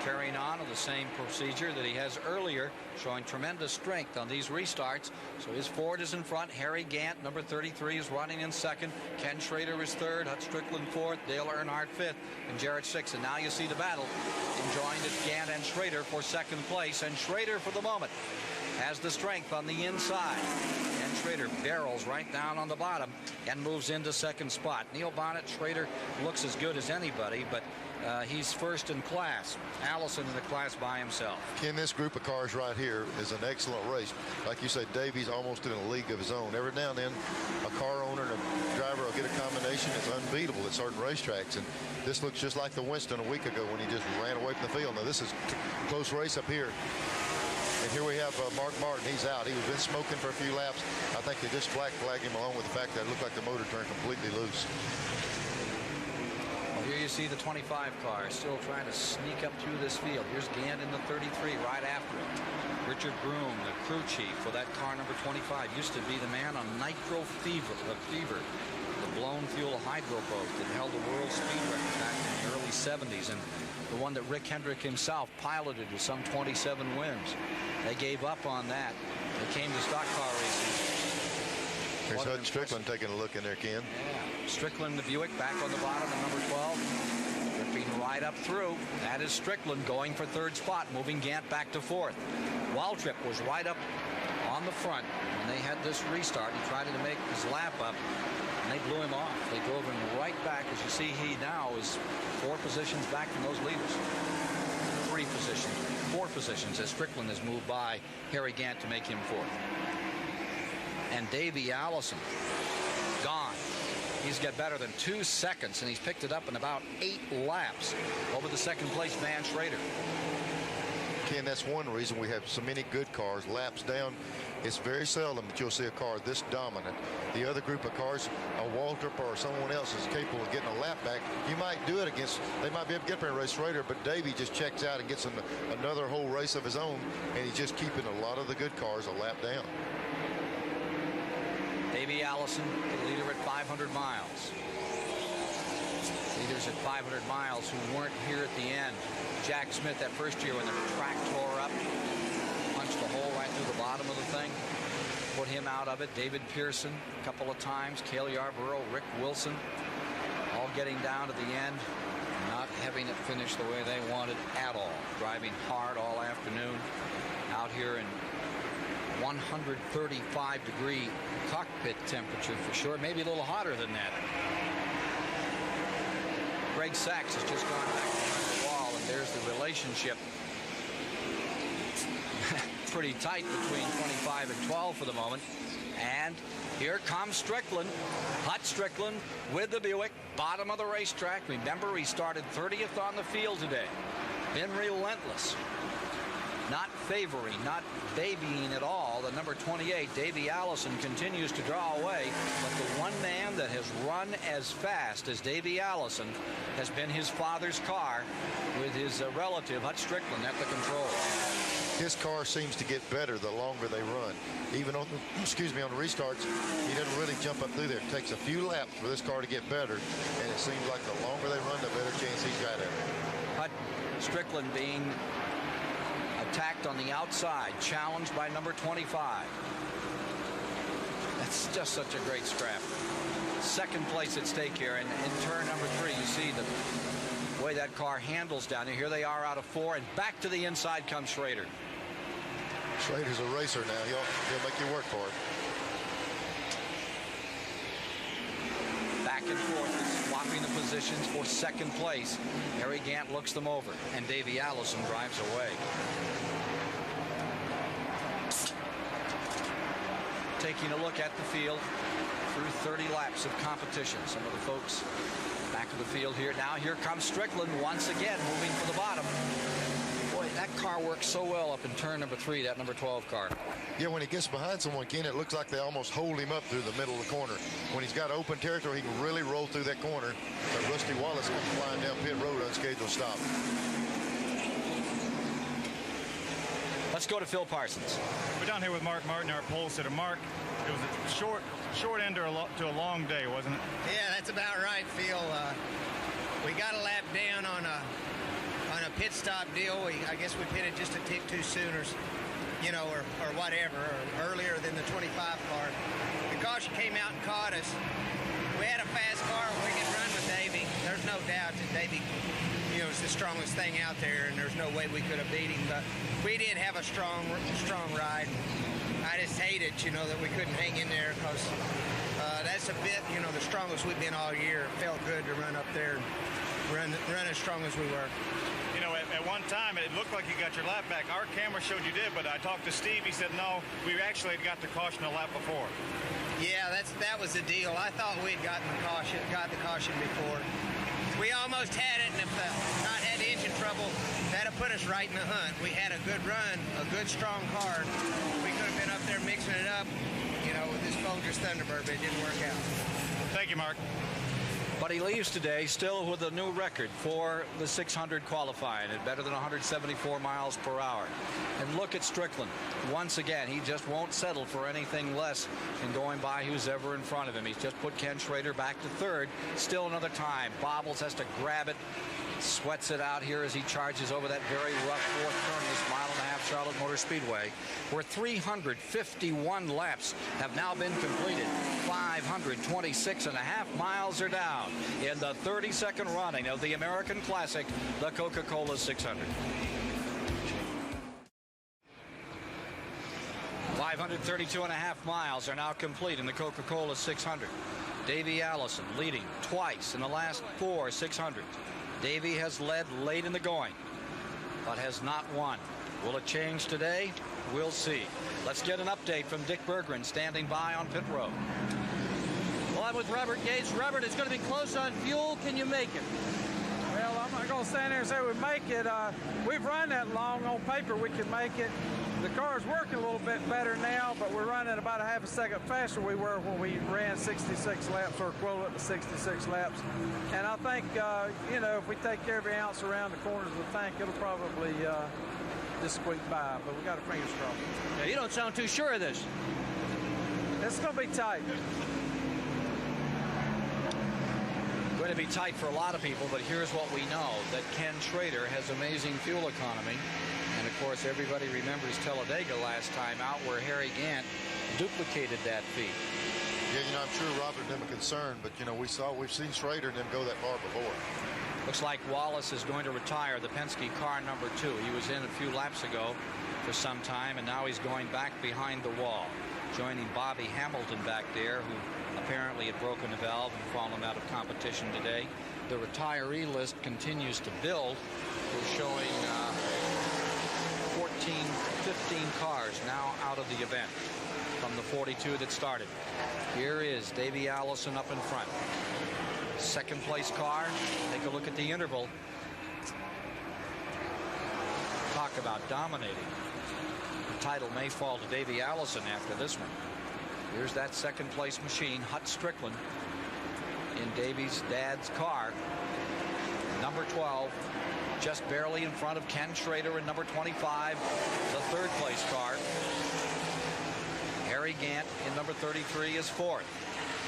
carrying on with the same procedure that he has earlier, showing tremendous strength on these restarts. So his Ford is in front. Harry Gant, number 33, is running in second. Ken Schrader is third. Hut Strickland fourth. Dale Earnhardt fifth. And Jarrett sixth. And now you see the battle enjoined at Gant and Schrader for second place. And Schrader, for the moment, has the strength on the inside. And Schrader barrels right down on the bottom and moves into second spot. Neil Bonnet, Schrader looks as good as anybody, but he's first in class. Allison in the class by himself. Ken, this group of cars right here is an excellent race. Like you said, Davy's almost in a league of his own. Every now and then, a car owner and a driver will get a combination that's unbeatable at certain racetracks. And this looks just like the Winston a week ago when he just ran away from the field. Now, this is a close race up here. And here we have Mark Martin. He's out. He was been smoking for a few laps. I think they just flagged him along with the fact that it looked like the motor turned completely loose. Well, here you see the 25 car still trying to sneak up through this field. Here's Gant in the 33 right after him. Richard Broom, the crew chief for that car number 25, used to be the man on Nitro Fever, the blown fuel hydro boat that held the world speed record back in the early 70s, and the one that Rick Hendrick himself piloted with some 27 wins. They gave up on that. They came to stock car racing. Here's Hud Strickland taking a look in there, Ken. Yeah. Strickland, the Buick, back on the bottom at number 12. Ripping right up through. That is Strickland going for third spot, moving Gant back to fourth. Waltrip was right up on the front when they had this restart. He tried to make his lap up, and they blew him off. They drove him right back. As you see, he now is 4 positions back from those leaders. 3 positions, 4 positions as Strickland has moved by Harry Gant to make him fourth. And Davey Allison gone. He's got better than 2 seconds, and he's picked it up in about 8 laps over the second place man Schrader. Ken, that's one reason we have so many good cars laps down. It's very seldom that you'll see a car this dominant. The other group of cars, a Waltrip or someone else is capable of getting a lap back. You might do it against, they might be able to get up there and race Schrader, but Davey just checks out and gets another whole race of his own, and he's just keeping a lot of the good cars a lap down. Davey Allison, the leader at 500 miles. Leaders at 500 miles who weren't here at the end. Jack Smith that first year when the track tore up, punched a hole right through the bottom of the thing, put him out of it. David Pearson a couple of times, Cale Yarborough, Rick Wilson, all getting down to the end, not having it finish the way they wanted at all. Driving hard all afternoon out here in 135-degree cockpit temperature for sure, maybe a little hotter than that. Greg Sachs has just gone back behind the wall, and There's the relationship. Pretty tight between 25 and 12 for the moment. And here comes Strickland. Hut Strickland with the Buick, bottom of the racetrack. Remember, he started 30th on the field today. Been relentless. Not favoring, not babying at all. The number 28, Davey Allison, continues to draw away. But the one man that has run as fast as Davey Allison has been his father's car with his relative, Hut Strickland, at the controls. His car seems to get better the longer they run. Even on the, on the restarts, he doesn't really jump up through there. It takes a few laps for this car to get better, and it seems like the longer they run, the better chance he's got at it. Hut Strickland being attacked on the outside, challenged by number 25. That's just such a great scrap. Second place at stake here, and in turn number 3, you see the way that car handles down here. Here they are out of 4, and back to the inside comes Schrader. Schrader's a racer now. He'll make you work for it. Back and forth, swapping the positions for second place. Harry Gant looks them over, and Davey Allison drives away. Taking a look at the field through 30 laps of competition. Some of the folks back of the field here. Now here comes Strickland once again, moving for the bottom. Boy, that car works so well up in turn number 3, that number 12 car. Yeah, when he gets behind someone, Ken, it looks like they almost hold him up through the middle of the corner. When he's got open territory, he can really roll through that corner. But Rusty Wallace comes flying down pit road, unscheduled stop. Let's go to Phil Parsons. We're down here with Mark Martin, our pole sitter. Mark, it was a short end to a long day, wasn't it? Yeah, that's about right, Phil. We got a lap down on a pit stop deal. I guess we pitted just a tick too soon, or whatever, or earlier than the 25 car. The caution came out and caught us. We had a fast car. We could run with Davey. There's no doubt that Davey, is the strongest thing out there, and there's no way we could have beat him. But we did have a strong ride. I just hated, that we couldn't hang in there, because that's a bit, the strongest we've been all year. It felt good to run up there and run as strong as we were. At one time, it looked like you got your lap back. Our camera showed you did, but I talked to Steve. He said, no, we actually had got the caution a lap before. Yeah, that was the deal. I thought we'd got the caution before. We almost had it, and if not had engine trouble, that'd have put us right in the hunt. We had a good run, a good, strong car. We could have been up there mixing it up, with this Folgers Thunderbird, but it didn't work out. Thank you, Mark. But he leaves today still with a new record for the 600 qualifying at better than 174 miles per hour. And look at Strickland. Once again, he just won't settle for anything less than going by who's ever in front of him. He's just put Ken Schrader back to third. Still another time. Bobbles has to grab it. Sweats it out here as he charges over that very rough fourth turn, this mile-and-a-half Charlotte Motor Speedway, where 351 laps have now been completed. 526.5 miles are down in the 32nd running of the American Classic, the Coca Cola 600. 532.5 miles are now complete in the Coca Cola 600. Davey Allison leading twice in the last 4 600s. Davey has led late in the going, but has not won. Will it change today? We'll see. Let's get an update from Dick Berggren, standing by on pit road. Well, I'm with Robert Yates. Robert, it's going to be close on fuel. Can you make it? Well, I'm not going to stand there and say we make it. We've run that long. On paper, we can make it. The car's working a little bit better now, but we're running about a half a second faster we were when we ran 66 laps, or equivalent to 66 laps. And I think, if we take every ounce around the corners of the tank, it'll probably just squeak by. But we got our fingers crossed. Yeah, you don't sound too sure of this. It's going to be tight. Going to be tight for a lot of people, but here's what we know, that Ken Schrader has amazing fuel economy. And of course, everybody remembers Talladega last time out, where Harry Gant duplicated that feat. Yeah, I'm sure Robert and them are concerned, but we've seen Schrader and them go that far before. Looks like Wallace is going to retire the Penske car number 2. He was in a few laps ago for some time, and now he's going back behind the wall. joining Bobby Hamilton back there, who apparently had broken a valve and fallen out of competition today. The retiree list continues to build. We're showing 14, 15 cars now out of the event from the 42 that started. Here is Davey Allison up in front. Second place car. Take a look at the interval. Talk about dominating. The title may fall to Davey Allison after this one. Here's that second place machine, Hut Strickland, in Davey's dad's car. Number 12, just barely in front of Ken Schrader in number 25, the third place car. Harry Gant in number 33 is fourth.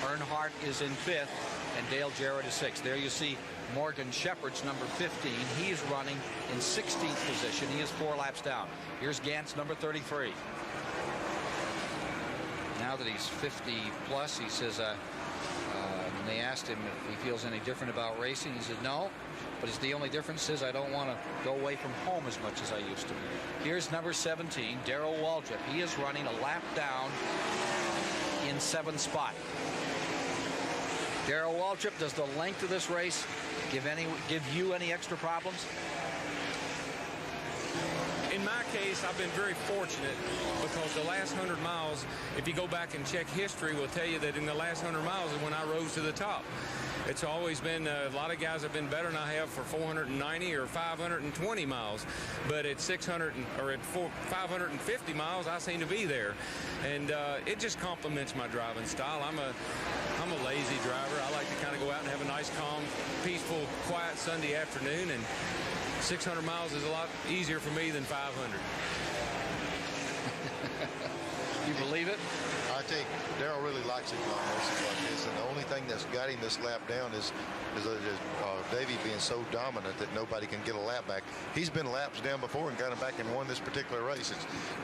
Earnhardt is in fifth, and Dale Jarrett is sixth. There you see Morgan Shepherd's number 15. He is running in 16th position. He is 4 laps down. Here's Gant's number 33. Now that he's 50 plus, he says, when they asked him if he feels any different about racing, he said no, but it's the only difference is I don't want to go away from home as much as I used to. Here's number 17, Darrell Waltrip. He is running a lap down in 7th spot. Darrell Waltrip, does the length of this race give you any extra problems? In my case, I've been very fortunate because the last 100 miles, if you go back and check history, will tell you that in the last 100 miles is when I rose to the top. It's always been, a lot of guys have been better than I have for 490 or 520 miles. But at 550 miles, I seem to be there. And it just complements my driving style. I'm a lazy driver. I like to kind of go out and have a nice, calm, peaceful, quiet Sunday afternoon. And 600 miles is a lot easier for me than 500. You believe it? I think Darrell really likes it long races like this, and the only thing that's got him this lap down is Davey being so dominant that nobody can get a lap back. He's been laps down before and got him back and won this particular race.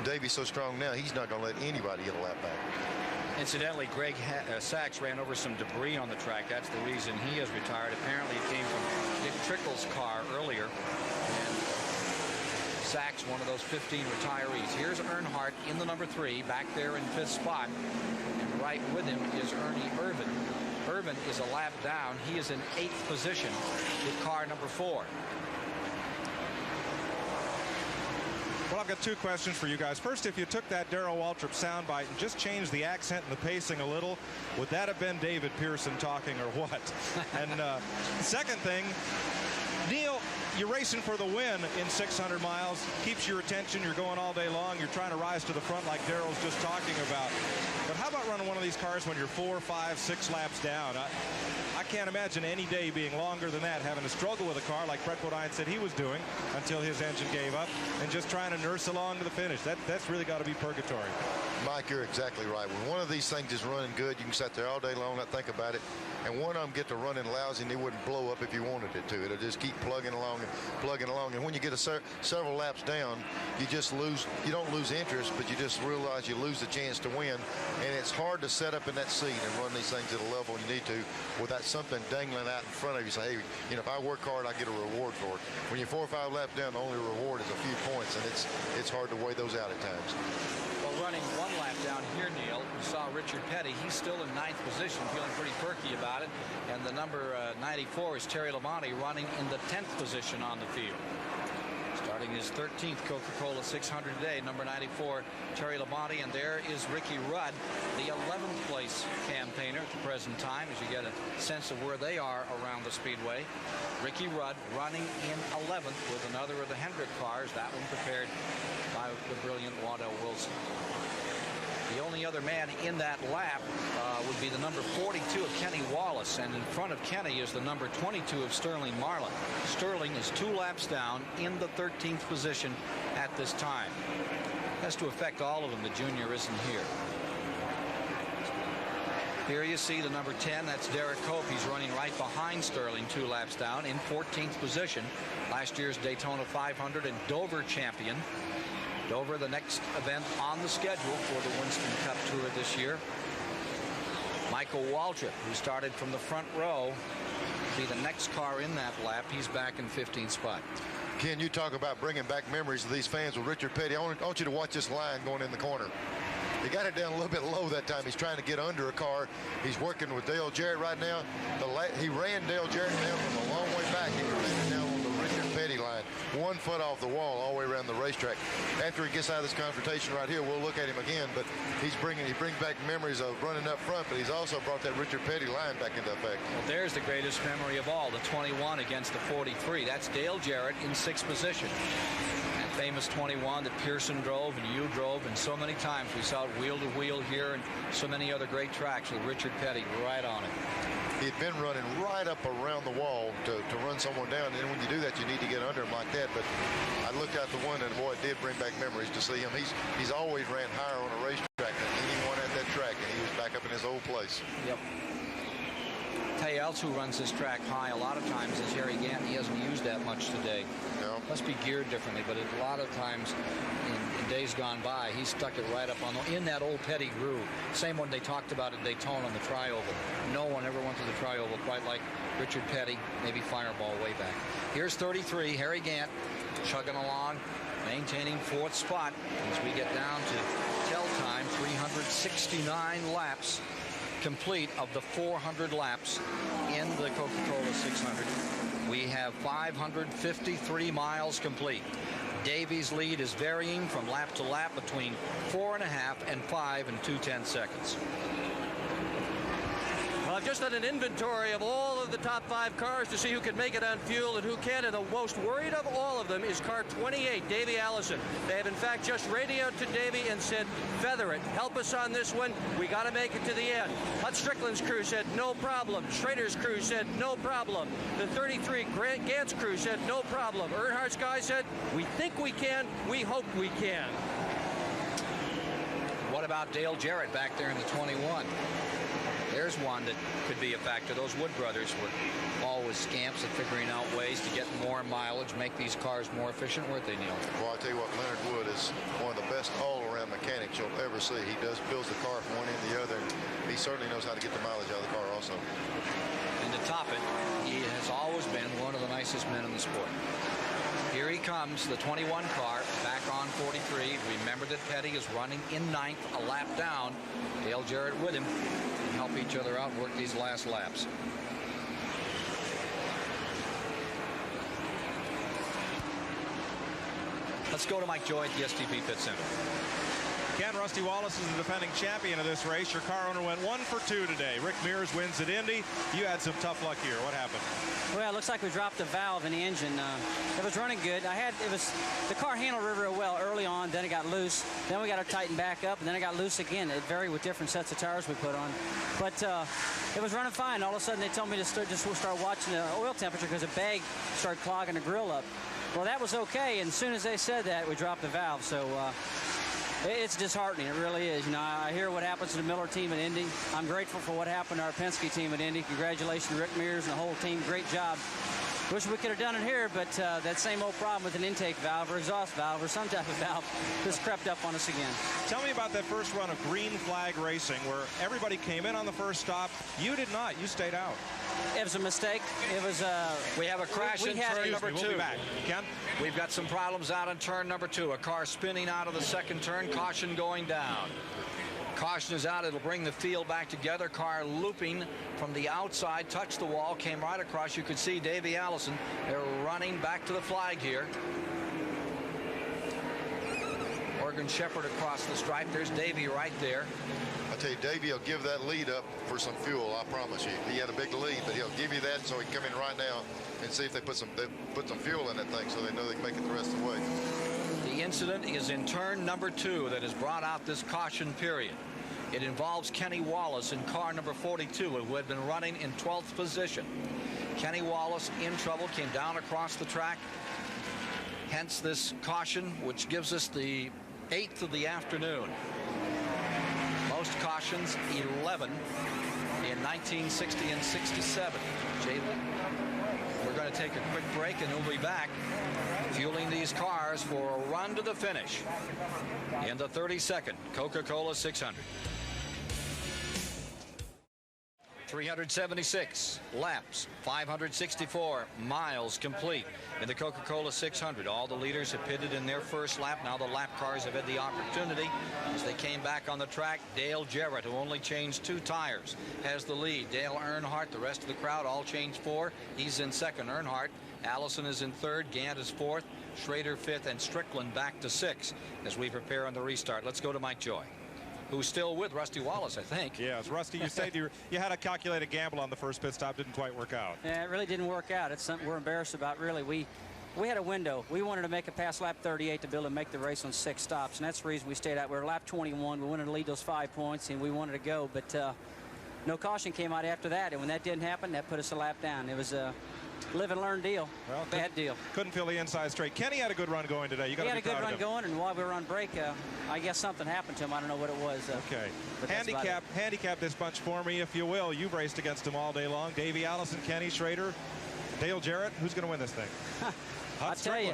Davey's so strong now, he's not going to let anybody get a lap back. Incidentally, Greg Sachs ran over some debris on the track. That's the reason he has retired. Apparently it came from Dick Trickle's car earlier. And Sachs, one of those 15 retirees. Here's Earnhardt in the number 3, back there in 5th spot. And right with him is Ernie Irvin. Irvin is a lap down. He is in 8th position with car number 4. Well, I've got 2 questions for you guys. First, if you took that Darrell Waltrip soundbite and just changed the accent and the pacing a little, would that have been David Pearson talking or what? And second thing, Neil, you're racing for the win in 600 miles. Keeps your attention. You're going all day long. You're trying to rise to the front like Darrell's just talking about. But how about running one of these cars when you're 4, 5, 6 laps down? I can't imagine any day being longer than that, having to struggle with a car like Brett Bodine said he was doing until his engine gave up, and just trying to nurse along to the finish. That's really got to be purgatory. Mike, you're exactly right. When one of these things is running good, you can sit there all day long, not think about it. And one of them get to running lousy and it wouldn't blow up if you wanted it to. It'll just keep plugging along and plugging along. And when you get several laps down, you just lose. You don't lose interest, but you just realize you lose the chance to win. And it's hard to set up in that seat and run these things at a level you need to without something dangling out in front of you. Say, hey, you know, if I work hard, I get a reward for it. When you're 4 or 5 laps down, the only reward is a few points, and it's hard to weigh those out at times. Well, running 1 lap down here, Neil, we saw Richard Petty. He's still in 9th position, feeling pretty perky about it. And the number 94 is Terry Labonte, running in the 10th position on the field. Starting his 13th Coca Cola 600 today, number 94, Terry Labonte. And there is Ricky Rudd, the 11th place campaigner at the present time, as you get a sense of where they are around the speedway. Ricky Rudd running in 11th with another of the Hendrick cars, that one prepared by the brilliant Waddell Wilson. The only other man in that lap would be the number 42 of Kenny Wallace, and in front of Kenny is the number 22 of Sterling Marlin. Sterling is 2 laps down in the 13th position at this time. Has to affect all of them. The junior isn't here. Here you see the number 10. That's Derek Cope. He's running right behind Sterling, 2 laps down in 14th position. Last year's Daytona 500 and Dover champion. Dover, the next event on the schedule for the Winston Cup Tour this year. Michael Waltrip, who started from the front row, be the next car in that lap. He's back in 15th spot. Ken, you talk about bringing back memories of these fans with Richard Petty. I want you to watch this line going in the corner. He got it down a little bit low that time. He's trying to get under a car. He's working with Dale Jarrett right now. He ran Dale Jarrett down from a long way back. He ran it down on the Richard Petty line, 1 foot off the wall all the way around the racetrack. After he gets out of this confrontation right here, we'll look at him again, but he brings back memories of running up front, but he's also brought that Richard Petty line back into effect. Well, there's the greatest memory of all, the 21 against the 43. That's Dale Jarrett in 6th position. That famous 21 that Pearson drove and you drove, and so many times we saw it wheel to wheel here and so many other great tracks with Richard Petty right on it. He had been running right up around the wall to run someone down, and when you do that, you need to get under him like that. But I looked out the one, and boy, it did bring back memories to see him. He's always ran higher on a racetrack than anyone at that track, and he was back up in his old place. Yep. Tell you else who runs this track high a lot of times is Harry Gant. He hasn't used that much today. No. Must be geared differently, but a lot of times in days gone by, he stuck it right up in that old Petty groove. Same one they talked about at Daytona on the Tri-Oval. No one ever went to the Tri-Oval quite like Richard Petty, maybe Fireball way back. Here's 33, Harry Gant, chugging along, maintaining 4th spot as we get down to tell time, 369 laps complete of the 400 laps in the Coca Cola 600. We have 553 miles complete. Davies' lead is varying from lap to lap between 4.5 and 5 2/10 seconds. Well, I've just done an inventory of all of the top 5 cars to see who can make it on fuel and who can, and the most worried of all of them is car 28, Davey Allison. They have, in fact, just radioed to Davey and said, feather it, help us on this one. We got to make it to the end. Hut Strickland's crew said, no problem. Schrader's crew said, no problem. The 33 Gant's crew said, no problem. Earnhardt's guy said, we think we can, we hope we can. What about Dale Jarrett back there in the 21? There's one that could be a factor. Those Wood brothers were always scamps at figuring out ways to get more mileage, make these cars more efficient, weren't they, Neil? Well, I tell you what, Leonard Wood is one of the best all-around mechanics you'll ever see. He builds the car from one end to the other, and he certainly knows how to get the mileage out of the car also. And to top it, he has always been one of the nicest men in the sport. Here he comes, the 21 car, back on 43. Remember that Petty is running in 9th, a lap down. Dale Jarrett with him. Help each other out, work these last laps. Let's go to Mike Joy at the STP Pit Center. Ken, Rusty Wallace is the defending champion of this race. Your car owner went 1 for 2 today. Rick Mears wins at Indy. You had some tough luck here. What happened? Well, it looks like we dropped a valve in the engine. It was running good. The car handled real well early on. Then it got loose. Then we got to tighten back up, and then it got loose again. It varied with different sets of tires we put on. But it was running fine. All of a sudden, they told me to start watching the oil temperature because the bag started clogging the grill up. Well, that was okay. And as soon as they said that, we dropped the valve. So it's disheartening. It really is. You know, I hear what happens to the Miller team at Indy. I'm grateful for what happened to our Penske team at Indy. Congratulations to Rick Mears and the whole team. Great job. Wish we could have done it here, but that same old problem with an intake valve or exhaust valve or some type of valve just crept up on us again. Tell me about that first run of green flag racing where everybody came in on the first stop. You did not. You stayed out. It was a mistake. It was we have a crash in turn number 2. We'll be back. Ken? We've got some problems out in turn number 2. A car spinning out of the second turn. Caution going down. Caution is out. It'll bring the field back together. Car looping from the outside, touched the wall, came right across. You could see Davey Allison. They're running back to the flag here. Morgan Shepherd across the stripe. There's Davey right there. I tell you, Davey will give that lead up for some fuel, I promise you. He had a big lead, but he'll give you that so he can come in right now and see if they put some fuel in that thing so they know they can make it the rest of the way. The incident is in turn number 2 that has brought out this caution period. It involves Kenny Wallace in car number 42, who had been running in 12th position. Kenny Wallace in trouble, came down across the track. Hence this caution, which gives us the 8th of the afternoon. Most cautions, 11 in 1960 and 67. We're going to take a quick break, and we'll be back fueling these cars for a run to the finish in the 32nd Coca Cola 600. 376 laps, 564 miles complete in the Coca Cola 600. All the leaders have pitted in their first lap. Now the lap cars have had the opportunity as they came back on the track. Dale Jarrett, who only changed 2 tires, has the lead. Dale Earnhardt, the rest of the crowd all changed 4. He's in second. Earnhardt. Allison is in third. Gant is fourth. Schrader fifth, and Strickland back to 6 as we prepare on the restart. Let's go to Mike Joy, who's still with Rusty Wallace, I think. Yeah, it's Rusty. You said you had a calculated gamble on the first pit stop. Didn't quite work out. Yeah, it really didn't work out. It's something we're embarrassed about, really. We had a window. We wanted to make it past lap 38 to be able to make the race on 6 stops, and that's the reason we stayed out. We were lap 21. We wanted to lead those 5 points, and we wanted to go, but no caution came out after that, and when that didn't happen, that put us a lap down. It was a live and learn deal. Well, bad deal. Couldn't feel the inside straight. Kenny had a good run going today. You got to be proud of him. He had a good run going, and while we were on break, I guess something happened to him. I don't know what it was. Okay. Handicap this bunch for me, if you will. You've raced against them all day long. Davey Allison, Kenny Schrader, Dale Jarrett. Who's going to win this thing? I'll tell you,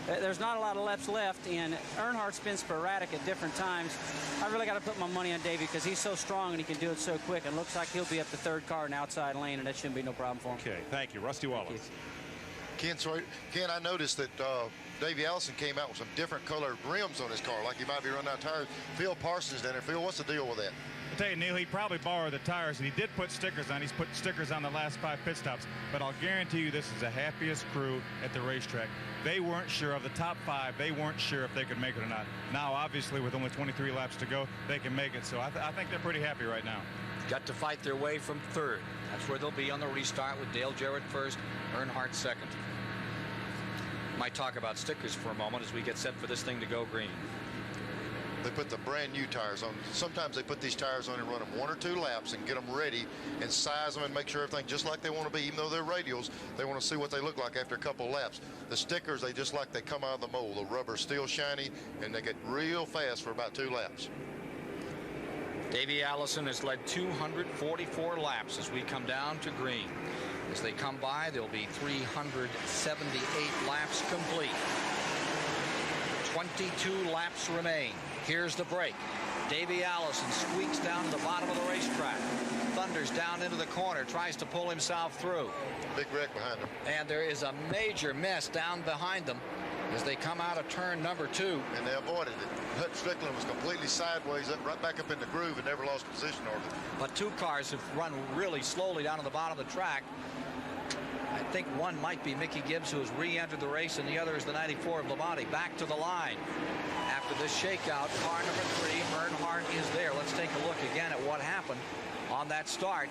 there's not a lot of laps left, and Earnhardt's been sporadic at different times. I really got to put my money on Davey because he's so strong and he can do it so quick. It looks like he'll be up the 3rd car in the outside lane, and that shouldn't be no problem for him. Okay, thank you. Rusty Wallace. Ken, I noticed that Davey Allison came out with some different colored rims on his car, like he might be running out of tires. Phil Parsons down there. Phil, what's the deal with that? I'll tell you, Neil, he probably borrowed the tires, and he did put stickers on. He's put stickers on the last 5 pit stops. But I'll guarantee you this is the happiest crew at the racetrack. They weren't sure of the top 5. They weren't sure if they could make it or not. Now, obviously, with only 23 laps to go, they can make it. So I think they're pretty happy right now. Got to fight their way from 3rd. That's where they'll be on the restart with Dale Jarrett 1st, Earnhardt 2nd. Might talk about stickers for a moment as we get set for this thing to go green. They put the brand new tires on. Sometimes they put these tires on and run them 1 or 2 laps and get them ready and size them and make sure everything just like they want to be. Even though they're radials, they want to see what they look like after a couple laps. The stickers, they just like they come out of the mold. The rubber's still shiny and they get real fast for about 2 laps. Davey Allison has led 244 laps as we come down to green. As they come by, there'll be 378 laps complete. 22 laps remain. Here's the break. Davey Allison squeaks down to the bottom of the racetrack. Thunders down into the corner, tries to pull himself through. Big wreck behind him. And there is a major mess down behind them as they come out of turn number 2. And they avoided it. Hut Strickland was completely sideways, right back up in the groove and never lost position hardly. But 2 cars have run really slowly down to the bottom of the track. I think one might be Mickey Gibbs, who has re-entered the race, and the other is the 94 of Labonte. Back to the line. After this shakeout, car number 3, Earnhardt, is there. Let's take a look again at what happened on that start.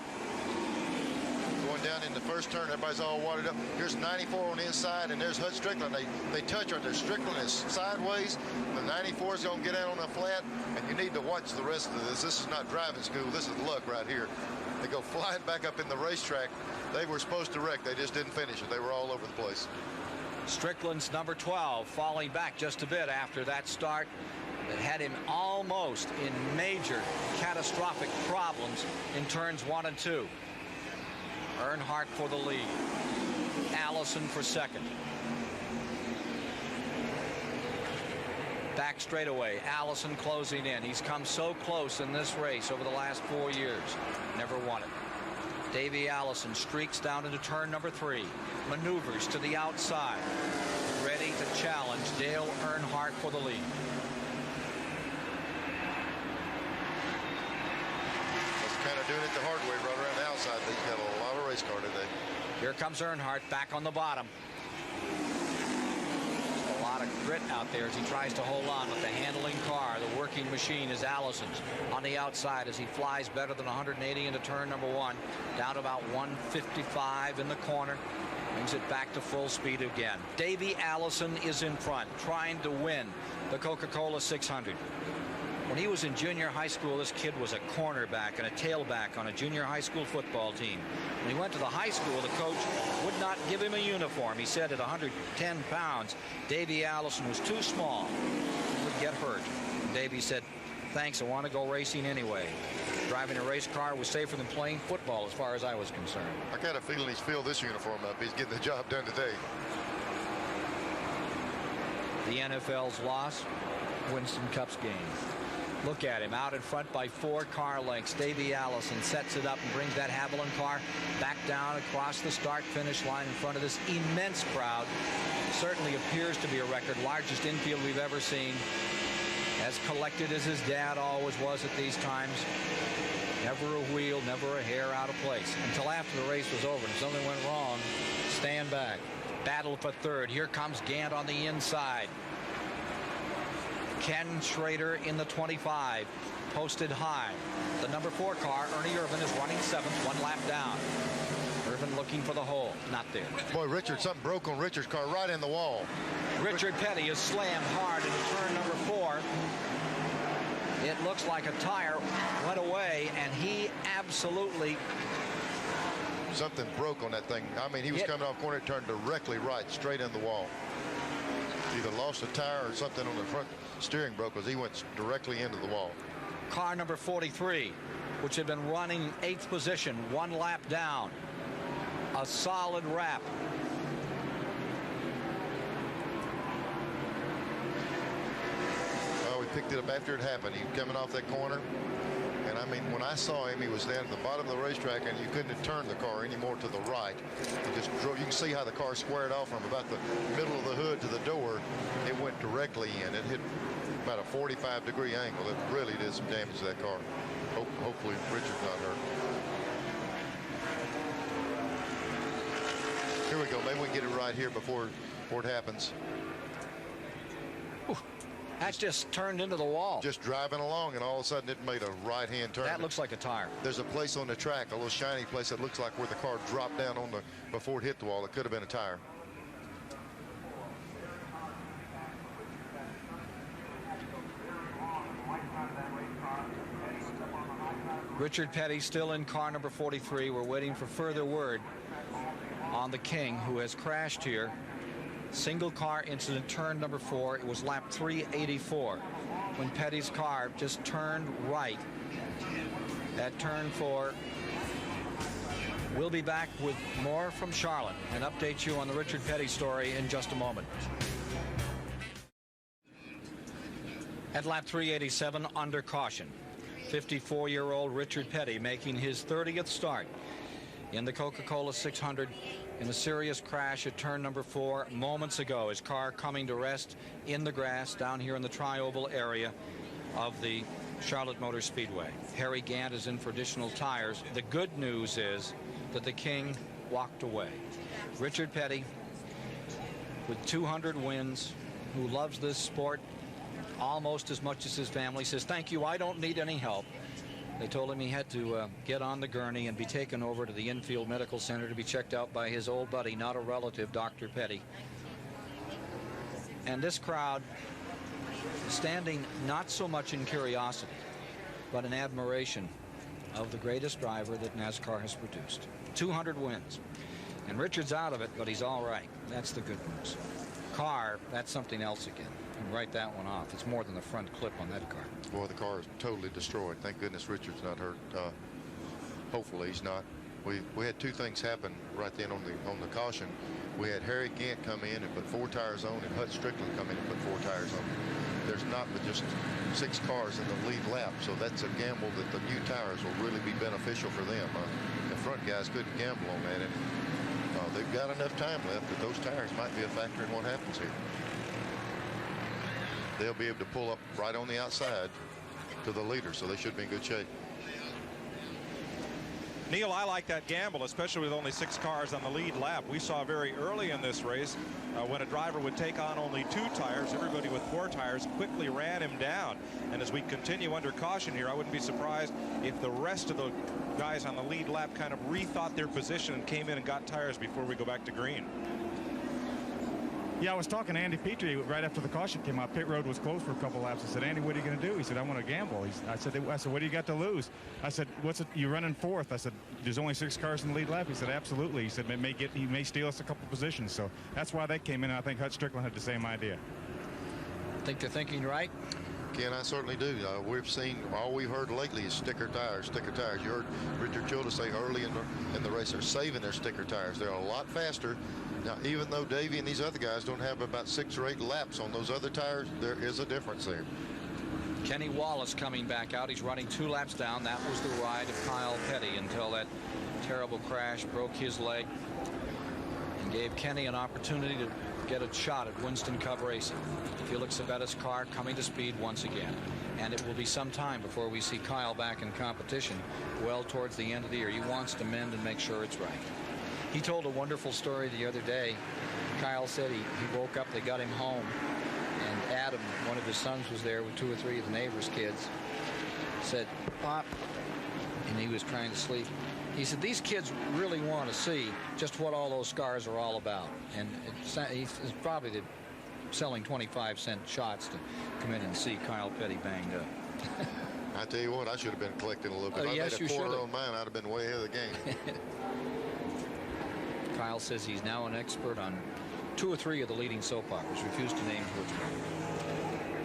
Going down in the first turn, everybody's all wadded up. Here's 94 on the inside, and there's Hut Strickland. They touch right there. Strickland is sideways. The 94 is going to get out on the flat, and you need to watch the rest of this. This is not driving school. This is luck right here. They go flying back up in the racetrack. They were supposed to wreck. They just didn't finish it. They were all over the place. Strickland's number 12 falling back just a bit after that start that had him almost in major catastrophic problems in turns 1 and 2. Earnhardt for the lead. Allison for 2nd. Back straightaway. Allison closing in. He's come so close in this race over the last 4 years. Never won it. Davey Allison streaks down into turn number 3. Maneuvers to the outside. Ready to challenge Dale Earnhardt for the lead. Kind of doing it the hard way right around the outside. They've got a lot of race car today. Here comes Earnhardt back on the bottom. A lot of grit out there as he tries to hold on with the handling car. The working machine is Allison's on the outside as he flies better than 180 into turn number 1. Down to about 155 in the corner. Brings it back to full speed again. Davey Allison is in front, trying to win the Coca Cola 600. When he was in junior high school, this kid was a cornerback and a tailback on a junior high school football team. When he went to the high school, the coach would not give him a uniform. He said at 110 pounds, Davey Allison was too small. He would get hurt. And Davey said, thanks, I want to go racing anyway. Driving a race car was safer than playing football as far as I was concerned. I got a feeling he's filled this uniform up. He's getting the job done today. The NFL's loss, Winston Cup's game. Look at him out in front by 4 car lengths. Davey Allison sets it up and brings that Haviland car back down across the start-finish line in front of this immense crowd. Certainly appears to be a record, largest infield we've ever seen. As collected as his dad always was at these times. Never a wheel, never a hair out of place. Until after the race was over. If something went wrong, stand back. Battle for third. Here comes Gant on the inside. Ken Schrader in the 25, posted high. The number 4 car, Ernie Irvin, is running 7th, 1 lap down. Irvin looking for the hole, not there. Boy, Richard, something broke on Richard's car right in the wall. Richard Petty is slammed hard into turn number 4. It looks like a tire went away, and he absolutely... Something broke on that thing. I mean, he was coming off corner, turned directly right, straight in the wall. Either lost a tire or something on the front steering broke, because he went directly into the wall. Car number 43, which had been running 8th position, 1 lap down. A solid wrap. Well, we picked it up after it happened. He was coming off that corner. And I mean, when I saw him, he was down at the bottom of the racetrack, and you couldn't have turned the car any more to the right. He just drove. You can see how the car squared off from about the middle of the hood to the door. It went directly in. It hit about a 45-degree angle. It really did some damage to that car. Hopefully Richard's not hurt. Here we go. Maybe we can get it right here before it happens. That just turned into the wall. Just driving along, and all of a sudden it made a right-hand turn. That looks like a tire. There's a place on the track, a little shiny place that looks like where the car dropped down on the before it hit the wall. It could have been a tire. Richard Petty still in car number 43. We're waiting for further word on the King, who has crashed here. Single car incident, turn number 4. It was lap 384 when Petty's car just turned right at turn 4. We'll be back with more from Charlotte and update you on the Richard Petty story in just a moment. At lap 387, under caution, 54-year-old Richard Petty making his 30th start in the Coca Cola 600 in a serious crash at turn number 4 moments ago. His car coming to rest in the grass down here in the tri-oval area of the Charlotte Motor Speedway. Harry Gant is in for additional tires. The good news is that the King walked away. Richard Petty, with 200 wins, who loves this sport almost as much as his family, says, "Thank you, I don't need any help." They told him he had to get on the gurney and be taken over to the infield medical center to be checked out by his old buddy, not a relative, Dr. Petty. And this crowd standing not so much in curiosity, but in admiration of the greatest driver that NASCAR has produced. 200 wins. And Richard's out of it, but he's all right. That's the good news. Car, that's something else again. You can write that one off. It's more than the front clip on that car. Boy, the car is totally destroyed. Thank goodness Richard's not hurt. Hopefully he's not. We had 2 things happen right then on the caution. We had Harry Gant come in and put 4 tires on, and Hut Strickland come in and put 4 tires on. There's not but just 6 cars in the lead lap, so that's a gamble that the new tires will really be beneficial for them. The front guys couldn't gamble on that, and they've got enough time left that those tires might be a factor in what happens here. They'll be able to pull up right on the outside to the leader, so they should be in good shape. Neil, I like that gamble, especially with only 6 cars on the lead lap. We saw very early in this race when a driver would take on only 2 tires, everybody with 4 tires quickly ran him down. And as we continue under caution here, I wouldn't be surprised if the rest of the guys on the lead lap kind of rethought their position and came in and got tires before we go back to green. Yeah, I was talking to Andy Petrie right after the caution came out. Pit road was closed for a couple laps. I said, "Andy, what are you going to do?" He said, "I want to gamble." I said, "What do you got to lose?" I said, "What's it? You're running 4th." I said, "There's only 6 cars in the lead lap." He said, "Absolutely." He said, "He may steal us a couple positions." So that's why they came in. And I think Hut Strickland had the same idea. Think they're thinking right? Ken, I certainly do. We've seen, all we've heard lately is sticker tires, sticker tires. You heard Richard Childress say early in the race they're saving their sticker tires. They're a lot faster. Now, even though Davey and these other guys don't have about 6 or 8 laps on those other tires, there is a difference there. Kenny Wallace coming back out. He's running 2 laps down. That was the ride of Kyle Petty until that terrible crash broke his leg and gave Kenny an opportunity to get a shot at Winston Cup racing. Felix Sabetta's car coming to speed once again. And it will be some time before we see Kyle back in competition well towards the end of the year. He wants to mend and make sure it's right. He told a wonderful story the other day. Kyle said he woke up, they got him home, and Adam, one of his sons, was there with 2 or 3 of the neighbors' kids, said, "Pop," and he was trying to sleep. He said, "These kids really want to see just what all those scars are all about." And he's probably selling 25-cent shots to come in and see Kyle Petty banged up. I tell you what, I should have been collecting a little bit. Yes, I made a quarter on mine, I'd have been way ahead of the game. Kyle says he's now an expert on 2 or 3 of the leading soap operas. Refused to name which one.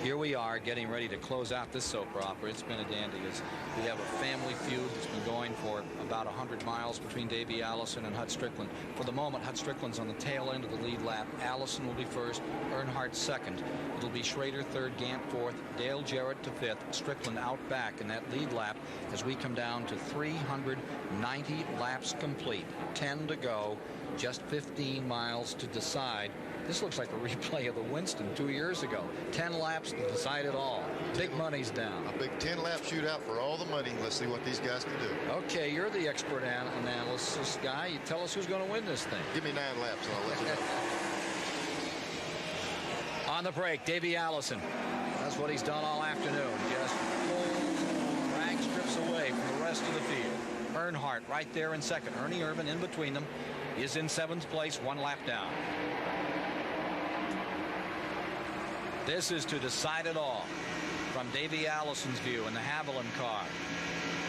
Here we are getting ready to close out this soap opera. It's been a dandy. We have a family feud that's been going for about 100 miles between Davey Allison and Hut Strickland. For the moment, Hut Strickland's on the tail end of the lead lap. Allison will be first, Earnhardt second. It'll be Schrader third, Gant fourth, Dale Jarrett to fifth, Strickland out back in that lead lap as we come down to 390 laps complete. 10 to go, just 15 miles to decide. This looks like a replay of the Winston 2 years ago. 10 laps to decide it all. Big money's down. A big 10-lap shootout for all the money. Let's see what these guys can do. Okay, you're the expert analysis guy. You tell us who's going to win this thing. Give me 9 laps and I'll let you know. On the break, Davey Allison. That's what he's done all afternoon. Just pulls drag strips away from the rest of the field. Earnhardt right there in second. Ernie Irvan in between them is in 7th place, 1 lap down. This is to decide it all from Davey Allison's view in the Haviland car.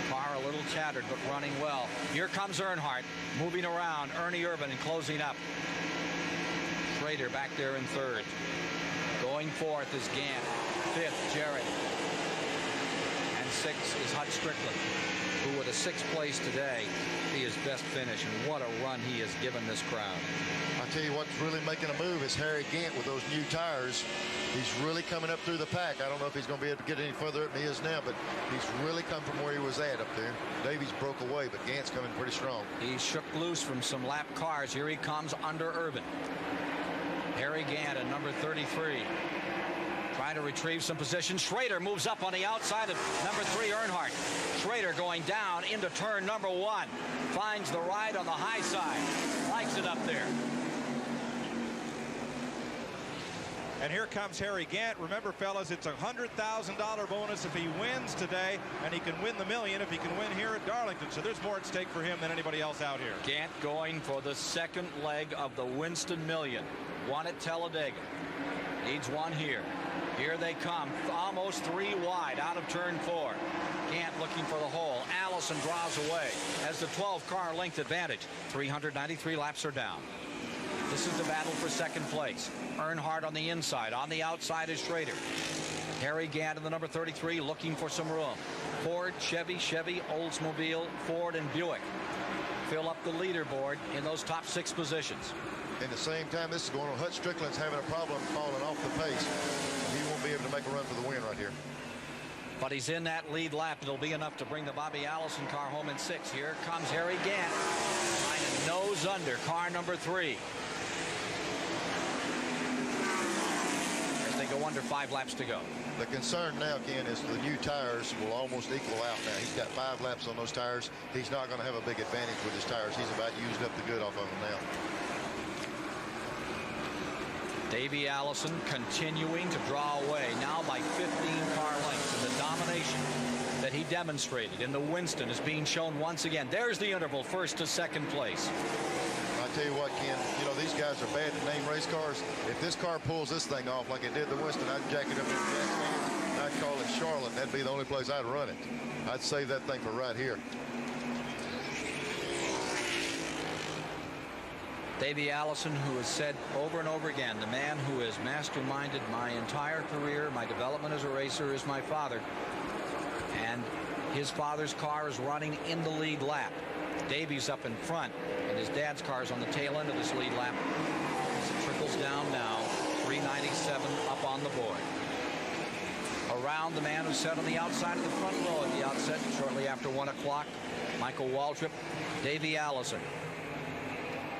Car a little tattered but running well. Here comes Earnhardt moving around. Ernie Irvan and closing up. Schrader back there in third. Going fourth is Gant. 5th, Jarrett. And 6th is Hut Strickland, who with a 6th place today, be his best finish. And what a run he has given this crowd. I tell you what's really making a move is Harry Gant with those new tires. He's really coming up through the pack. I don't know if he's going to be able to get any further than he is now, but he's really come from where he was at up there. Davies broke away, but Gant's coming pretty strong. He shook loose from some lap cars. Here he comes under Irvan. Harry Gant at number 33. Trying to retrieve some position. Schrader moves up on the outside of number 3, Earnhardt. Schrader going down into turn number 1. Finds the ride on the high side. Likes it up there. And here comes Harry Gant. Remember, fellas, it's a $100,000 bonus if he wins today, and he can win the $1 million if he can win here at Darlington. So there's more at stake for him than anybody else out here. Gant going for the 2nd leg of the Winston Million. 1 at Talladega. Needs 1 here. Here they come, almost 3 wide out of turn 4. Gant looking for the hole. Allison draws away as the 12-car length advantage. 393 laps are down. This is the battle for 2nd place. Earnhardt on the inside. On the outside is Schrader. Harry Gant in the number 33 looking for some room. Ford, Chevy, Oldsmobile, Ford, and Buick fill up the leaderboard in those top 6 positions. In the same time this is going on, Hut Strickland's having a problem falling off the pace. He won't be able to make a run for the win right here. But he's in that lead lap. It'll be enough to bring the Bobby Allison car home in 6th. Here comes Harry Gant trying to nose under car number 3. As they go under 5 laps to go. The concern now, Ken, is the new tires will almost equal out now. He's got 5 laps on those tires. He's not going to have a big advantage with his tires. He's about used up the good off of them now. Davey Allison continuing to draw away now by 15 car lengths, and the domination that he demonstrated in the Winston is being shown once again. There's the interval, 1st to 2nd place. I tell you what, Ken, you know, these guys are bad to name race cars. If this car pulls this thing off like it did the Winston, I'd jack it up in the I'd call it Charlotte. That'd be the only place I'd run it. I'd save that thing for right here. Davey Allison, who has said over and over again, the man who has masterminded my entire career, my development as a racer, is my father. And his father's car is running in the lead lap. Davey's up in front, and his dad's car is on the tail end of this lead lap. As it trickles down now, 397 up on the board. A around the man who sat on the outside of the front row at the outset shortly after 1 o'clock, Michael Waltrip, Davey Allison.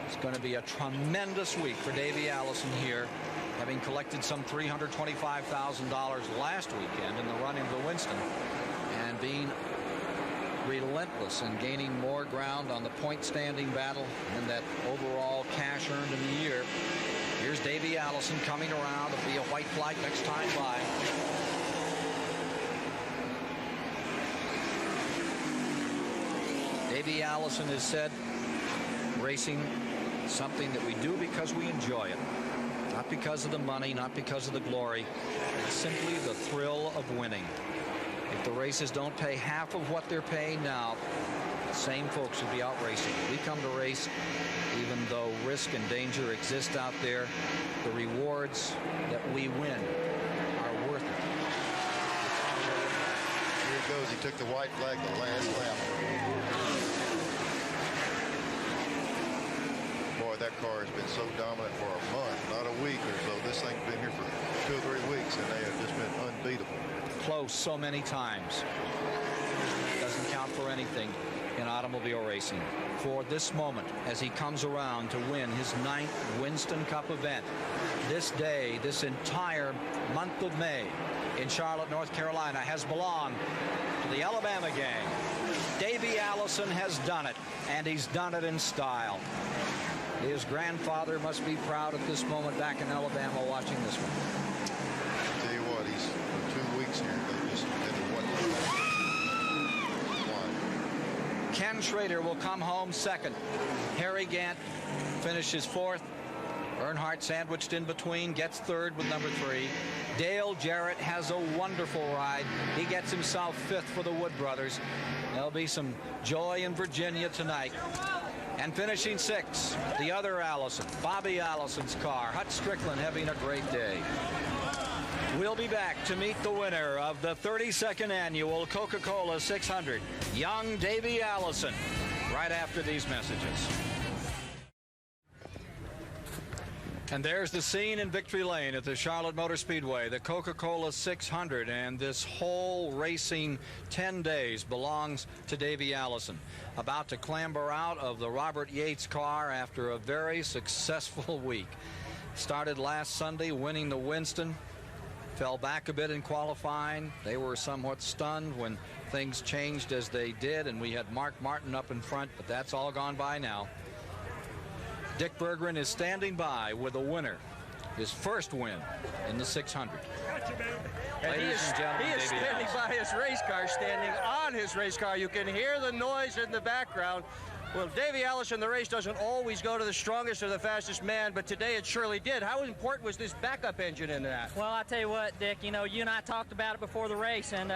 It's going to be a tremendous week for Davey Allison here, having collected some $325,000 last weekend in the running of the Winston, and being relentless in gaining more ground on the point standing battle and that overall cash earned in the year. Here's Davey Allison coming around. It'll be a white flag next time by. Davey Allison has said racing is something that we do because we enjoy it. Not because of the money, not because of the glory. It's simply the thrill of winning. If the races don't pay half of what they're paying now, the same folks will be out racing. We come to race even though risk and danger exist out there. The rewards that we win are worth it. Here it goes. He took the white flag the last lap. Boy, that car has been so dominant for a month, not a week or so. This thing's been here for 2 or 3 weeks, and they have just been unbeatable. Close so many times. Doesn't count for anything in automobile racing. For this moment, as he comes around to win his 9th Winston Cup event, this day, this entire month of May in Charlotte, North Carolina, has belonged to the Alabama gang. Davey Allison has done it, and he's done it in style. His grandfather must be proud at this moment back in Alabama watching this one. I'll tell you what, he's for 2 weeks here. They just did what. Ken Schrader will come home second. Harry Gant finishes 4th. Earnhardt sandwiched in between, gets 3rd with number 3. Dale Jarrett has a wonderful ride. He gets himself 5th for the Wood brothers. There'll be some joy in Virginia tonight. And finishing 6th, the other Allison, Bobby Allison's car. Hut Strickland having a great day. We'll be back to meet the winner of the 32nd annual Coca Cola 600, young Davey Allison, right after these messages. And there's the scene in Victory Lane at the Charlotte Motor Speedway, the Coca Cola 600, and this whole racing 10 days belongs to Davey Allison. About to clamber out of the Robert Yates car after a very successful week. Started last Sunday winning the Winston. Fell back a bit in qualifying. They were somewhat stunned when things changed as they did, and we had Mark Martin up in front, but that's all gone by now. Dick Berggren is standing by with a winner, his first win in the 600. And he is standing by his race car, standing on his race car. You can hear the noise in the background. Well, Davey Allison, the race doesn't always go to the strongest or the fastest man, but today it surely did. How important was this backup engine in that? Well, I tell you what, Dick, you know, you and I talked about it before the race, and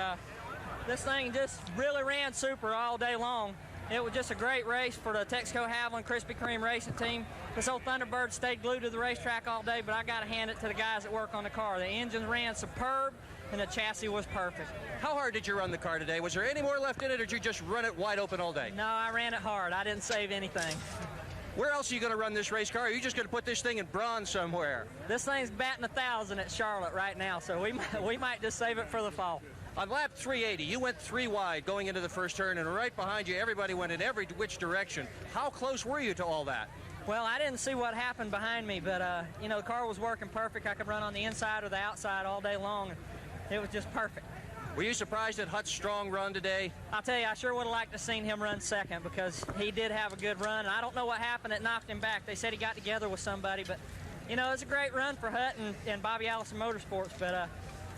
this thing just really ran super all day long. It was just a great race for the Texaco Haviland Krispy Kreme racing team. This old Thunderbird stayed glued to the racetrack all day, but I got to hand it to the guys that work on the car. The engine ran superb, and the chassis was perfect. How hard did you run the car today? Was there any more left in it, or did you just run it wide open all day? No, I ran it hard. I didn't save anything. Where else are you going to run this race car? Are you just going to put this thing in bronze somewhere? This thing's batting 1,000 at Charlotte right now, so we might just save it for the fall. On lap 380, you went 3 wide going into the first turn, and right behind you, everybody went in every which direction. How close were you to all that? Well, I didn't see what happened behind me, but, you know, the car was working perfect. I could run on the inside or the outside all day long. It was just perfect. Were you surprised at Hut's strong run today? I'll tell you, I sure would have liked to have seen him run second because he did have a good run. I don't know what happened that knocked him back. They said he got together with somebody, but, you know, it's a great run for Hut and Bobby Allison Motorsports, but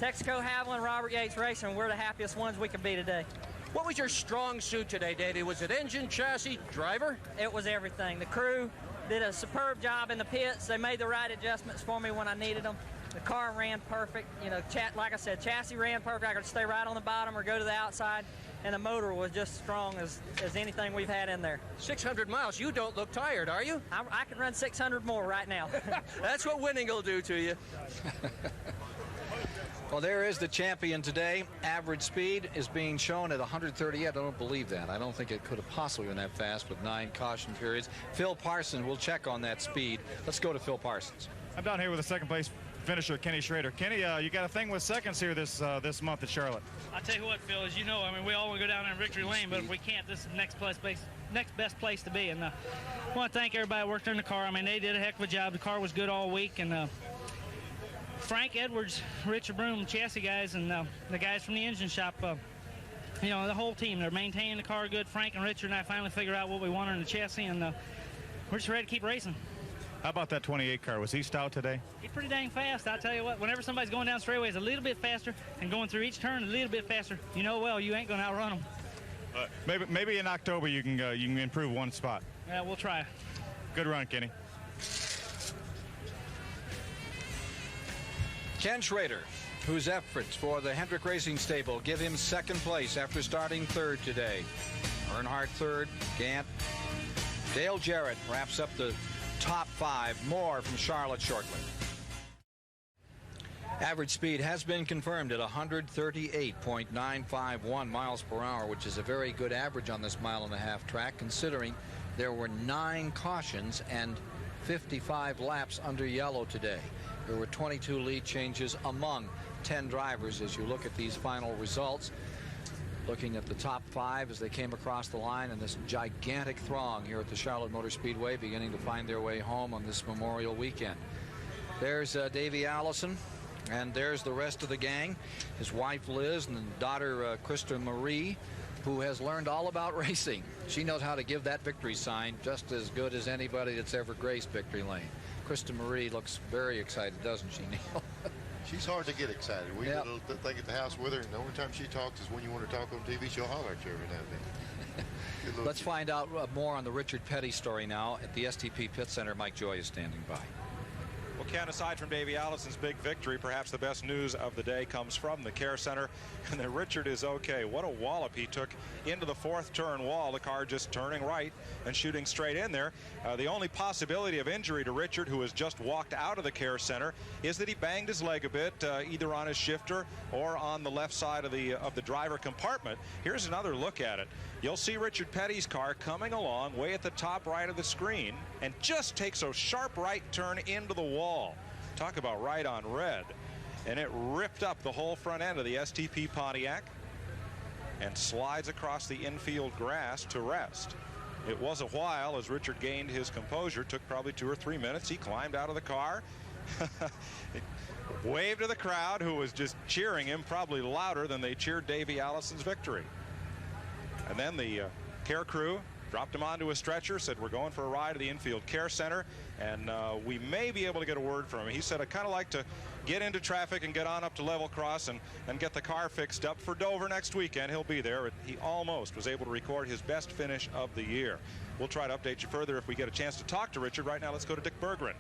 Texaco Haviland, Robert Yates Racing, we're the happiest ones we could be today. What was your strong suit today, Davey? Was it engine, chassis, driver? It was everything. The crew did a superb job in the pits. They made the right adjustments for me when I needed them. The car ran perfect. You know, like I said, chassis ran perfect. I could stay right on the bottom or go to the outside, and the motor was just as strong as anything we've had in there. 600 miles. You don't look tired, are you? I could run 600 more right now. That's what winning will do to you. Well, there is the champion today. Average speed is being shown at 138. I don't believe that. I don't think it could have possibly been that fast with 9 caution periods. Phil Parsons will check on that speed. Let's go to Phil Parsons. I'm down here with the second place finisher Kenny Schrader. Kenny, you got a thing with seconds here this month at Charlotte. I'll tell you what, Phil, as you know, I mean, we all want to go down in victory lane, but if we can't, this is the next best place to be. And I want to thank everybody who worked on the car. I mean, they did a heck of a job. The car was good all week, and Frank Edwards, Richard Broom, chassis guys, and the guys from the engine shop, you know, the whole team, they're maintaining the car good. Frank and Richard and I finally figured out what we wanted in the chassis, and we're just ready to keep racing. How about that 28 car? Was he stout today? He's pretty dang fast. I'll tell you what, whenever somebody's going down straightaways a little bit faster and going through each turn a little bit faster, you know well you ain't going to outrun them. Maybe in October you can improve one spot. Yeah, we'll try. Good run, Kenny. Ken Schrader, whose efforts for the Hendrick Racing Stable give him second place after starting third today. Earnhardt third, Gant. Dale Jarrett wraps up the top 5. More from Charlotte shortly. Average speed has been confirmed at 138.951 miles per hour, which is a very good average on this mile-and-a-half track, considering there were 9 cautions and 55 laps under yellow today. There were 22 lead changes among 10 drivers as you look at these final results. Looking at the top 5 as they came across the line in this gigantic throng here at the Charlotte Motor Speedway, beginning to find their way home on this Memorial weekend. There's Davey Allison, and there's the rest of the gang. His wife Liz and daughter Krista Marie, who has learned all about racing. She knows how to give that victory sign just as good as anybody that's ever graced victory lane. Krista Marie looks very excited, doesn't she, Neil? She's hard to get excited. We did a little thing at the house with her, and the only time she talks is when you want to talk on TV. She'll holler at you every now and then. Let's find out more on the Richard Petty story now at the STP Pit Center. Mike Joy is standing by. Well, Ken, aside from Davey Allison's big victory, perhaps the best news of the day comes from the Care Center, and that Richard is okay. What a wallop he took into the 4th turn wall. The car just turning right and shooting straight in there. The only possibility of injury to Richard, who has just walked out of the Care Center, is that he banged his leg a bit, either on his shifter or on the left side of the driver compartment. Here's another look at it. You'll see Richard Petty's car coming along way at the top right of the screen and just takes a sharp right turn into the wall. Talk about right on red. And it ripped up the whole front end of the STP Pontiac and slides across the infield grass to rest. It was a while as Richard gained his composure. Took probably 2 or 3 minutes. He climbed out of the car, waved to the crowd, who was just cheering him probably louder than they cheered Davey Allison's victory. And then the care crew dropped him onto a stretcher, said, we're going for a ride to the infield care center, and we may be able to get a word from him. He said, I'd kind of like to get into traffic and get on up to level cross and get the car fixed up for Dover next weekend. He'll be there. He almost was able to record his best finish of the year. We'll try to update you further if we get a chance to talk to Richard. Right now, let's go to Dick Berggren.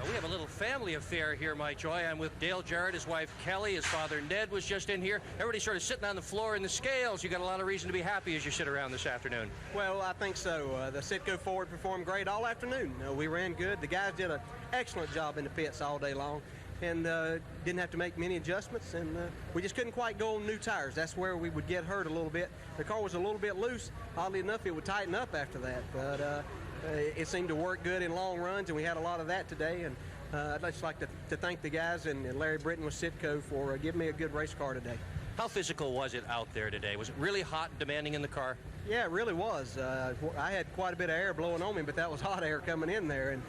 We have a little family affair here, Mike Joy. I'm with Dale Jarrett, his wife Kelly, his father Ned was just in here. Everybody's sort of sitting on the floor in the scales. You got a lot of reason to be happy as you sit around this afternoon. Well, I think so. The Citgo Ford performed great all afternoon. We ran good. The guys did an excellent job in the pits all day long, and didn't have to make many adjustments, and we just couldn't quite go on new tires. That's where we would get hurt a little bit. The car was a little bit loose. Oddly enough, it would tighten up after that, but it seemed to work good in long runs, and we had a lot of that today. And I'd just like to thank the guys and Larry Britton with Citgo for giving me a good race car today. How physical was it out there today? Was it really hot and demanding in the car? Yeah, it really was. I had quite a bit of air blowing on me, but that was hot air coming in there, and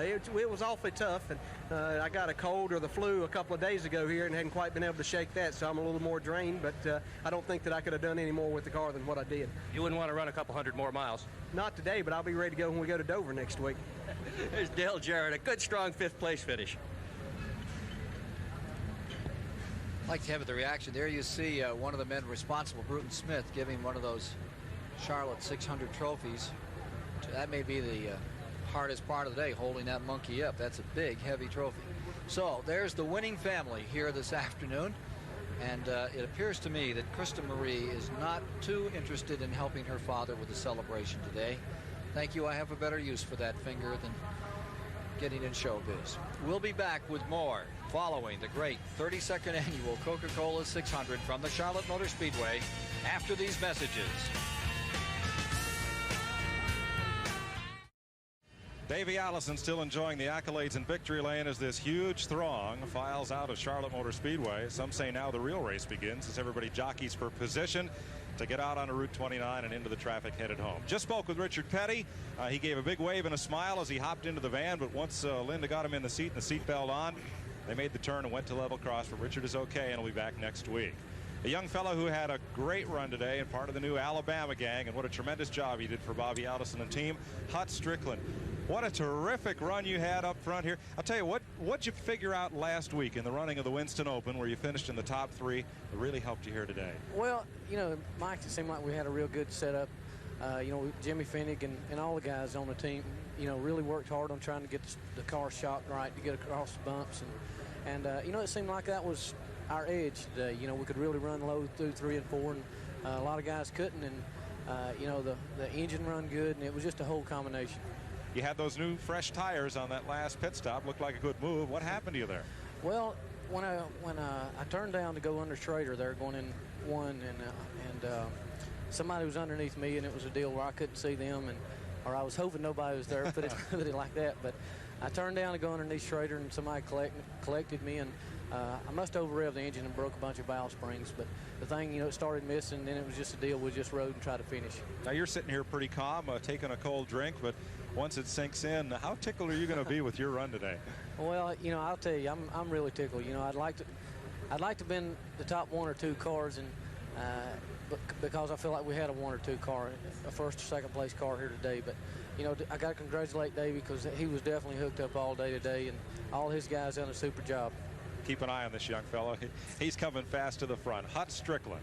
it was awfully tough. And I got a cold or the flu a couple of days ago here and hadn't quite been able to shake that, so I'm a little more drained, but I don't think that I could have done any more with the car than what I did. You wouldn't want to run a couple hundred more miles? Not today, but I'll be ready to go when we go to Dover next week. There's Dale Jarrett, a good, strong 5th place finish. I'd like to have the reaction. There you see one of the men responsible, Bruton Smith, giving one of those Charlotte 600 trophies. That may be the hardest part of the day, holding that monkey up. That's a big, heavy trophy. So there's the winning family here this afternoon. And it appears to me that Krista Marie is not too interested in helping her father with the celebration today. Thank you. I have a better use for that finger than getting in showbiz. We'll be back with more following the great 32nd annual Coca Cola 600 from the Charlotte Motor Speedway after these messages. Davey Allison still enjoying the accolades in victory lane as this huge throng files out of Charlotte Motor Speedway. Some say now the real race begins as everybody jockeys for position to get out onto Route 29 and into the traffic headed home. Just spoke with Richard Petty. He gave a big wave and a smile as he hopped into the van, but once Linda got him in the seat and the seatbelt on, they made the turn and went to level cross. But Richard is okay and will be back next week. A young fellow who had a great run today and part of the new Alabama gang, and what a tremendous job he did for Bobby Allison and team, Hut Strickland. What a terrific run you had up front here. I'll tell you, what'd you figure out last week in the running of the Winston Open where you finished in the top 3 that really helped you here today? Well, you know, Mike, it seemed like we had a real good setup. You know, Jimmy Finnig and all the guys on the team, you know, really worked hard on trying to get the car shot right to get across the bumps. And you know, it seemed like that was our edge today. You know, we could really run low through 3 and 4, and a lot of guys couldn't. And, you know, the engine run good, and it was just a whole combination. You had those new fresh tires on that last pit stop. Looked like a good move. What happened to you there? Well, when I turned down to go under Schrader there going in 1, and somebody was underneath me, and it was a deal where I couldn't see them, or I was hoping nobody was there, put it like that. But I turned down to go underneath Schrader, and somebody collected me, and I must have over-revved the engine and broke a bunch of valve springs. But the thing, you know, it started missing, and then it was just a deal. We just rode and tried to finish. Now you're sitting here pretty calm, taking a cold drink, but once it sinks in, how tickled are you going to be with your run today? Well, you know, I'll tell you, I'm really tickled. You know, I'd like to been the top 1 or 2 cars, and because I feel like we had a 1 or 2 car, a first or second place car here today. But you know, I got to congratulate Davey because he was definitely hooked up all day today, and all his guys done a super job. Keep an eye on this young fellow. He's coming fast to the front. Hut Strickland.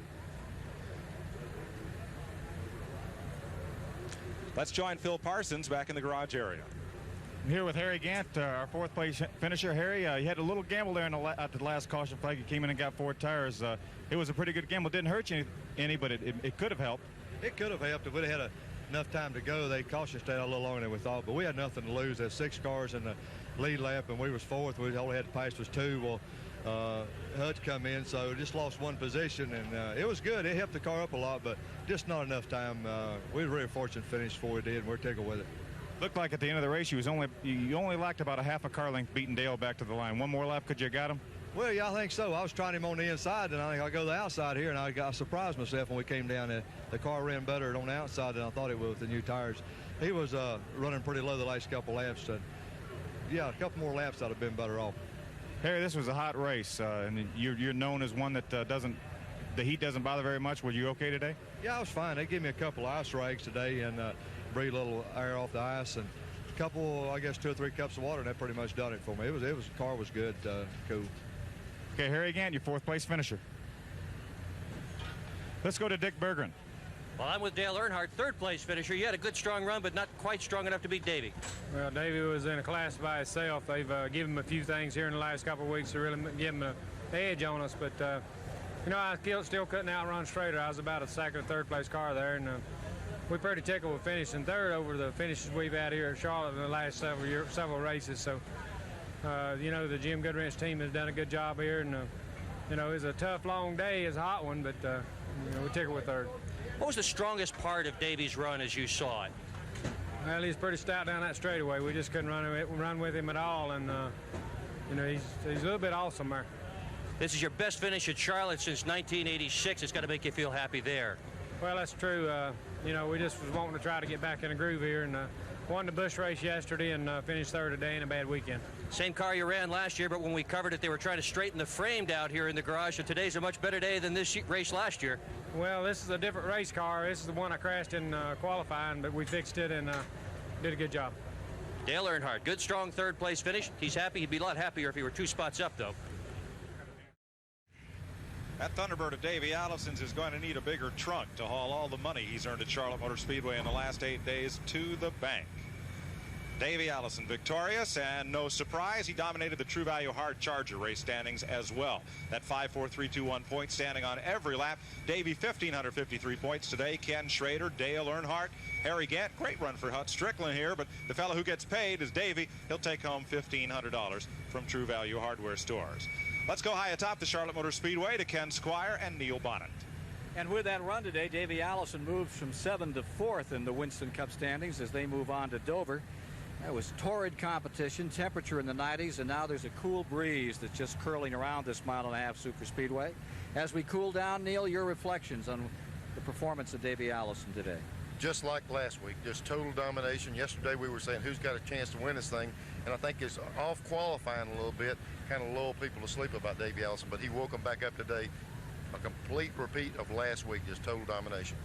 Let's join Phil Parsons back in the garage area. I'm here with Harry Gant, our 4th place finisher. Harry, you had a little gamble there at the last caution flag. You came in and got 4 tires. It was a pretty good gamble. Didn't hurt you any, but it could have helped. It could have helped if we'd have had enough time to go. They caution stayed out a little longer than we thought, but we had nothing to lose. There's 6 cars in the lead lap, and we was 4th. We only had to pass was 2. Well, Hutch come in, so just lost 1 position, and it was good. It helped the car up a lot, but just not enough time. We were really fortunate to finish before we did, and we're tickled with it. Looked like at the end of the race you only lacked about a half a car length beating Dale back to the line. 1 more lap, could you have got him? Well, yeah, I think so. I was trying him on the inside, and I think I'll go the outside here, and I surprised myself when we came down. The car ran better on the outside than I thought it would with the new tires. He was running pretty low the last couple laps. Yeah, a couple more laps I'd have been better off. Harry, this was a hot race, and you're known as one that the heat doesn't bother very much. Were you okay today? Yeah, I was fine. They gave me a couple of ice rags today and breathed a little air off the ice, and a couple, I guess 2 or 3 cups of water, and that pretty much done it for me. The car was good, cool. Okay, Harry Gant, your 4th place finisher. Let's go to Dick Berggren. Well, I'm with Dale Earnhardt, 3rd place finisher. You had a good, strong run, but not quite strong enough to beat Davey. Well, Davey was in a class by himself. They've given him a few things here in the last couple of weeks to really give him an edge on us. But, you know, I still couldn't outrun Schrader. I was about a 2nd or 3rd place car there, and we're pretty tickled with finishing 3rd over the finishes we've had here at Charlotte in the last several races. So, you know, the Jim Goodwrench team has done a good job here, and, you know, it's a tough, long day. It's a hot one, but, you know, we're tickled with 3rd. What was the strongest part of Davey's run as you saw it? Well, he's pretty stout down that straightaway. We just couldn't run with him at all, and you know, he's a little bit awesome there. This is your best finish at Charlotte since 1986. It's got to make you feel happy there. Well, that's true. You know, we just was wanting to try to get back in the groove here, and won the Busch race yesterday and finished 3rd today in a bad weekend. Same car you ran last year, but when we covered it, they were trying to straighten the frame down here in the garage, so today's a much better day than this race last year. Well, this is a different race car. This is the one I crashed in qualifying, but we fixed it and did a good job. Dale Earnhardt, good, strong 3rd place finish. He's happy. He'd be a lot happier if he were 2 spots up, though. That Thunderbird of Davey Allison's is going to need a bigger trunk to haul all the money he's earned at Charlotte Motor Speedway in the last 8 days to the bank. Davey Allison victorious, and no surprise, he dominated the True Value Hard Charger race standings as well. That 5-4-3-2-1 point standing on every lap. Davey 1,553 points today. Ken Schrader, Dale Earnhardt, Harry Gant. Great run for Hut Strickland here, but the fellow who gets paid is Davey. He'll take home $1,500 from True Value Hardware stores. Let's go high atop the Charlotte Motor Speedway to Ken Squire and Neil Bonnet. And with that run today, Davey Allison moves from 7th to 4th in the Winston Cup standings as they move on to Dover. It was torrid competition, temperature in the 90s, and now there's a cool breeze that's just curling around this mile-and-a-half superspeedway. As we cool down, Neil, your reflections on the performance of Davey Allison today. Just like last week, just total domination. Yesterday we were saying who's got a chance to win this thing, and I think it's off qualifying a little bit, kind of lull people to sleep about Davey Allison, but he woke them back up today. A complete repeat of last week, just total domination.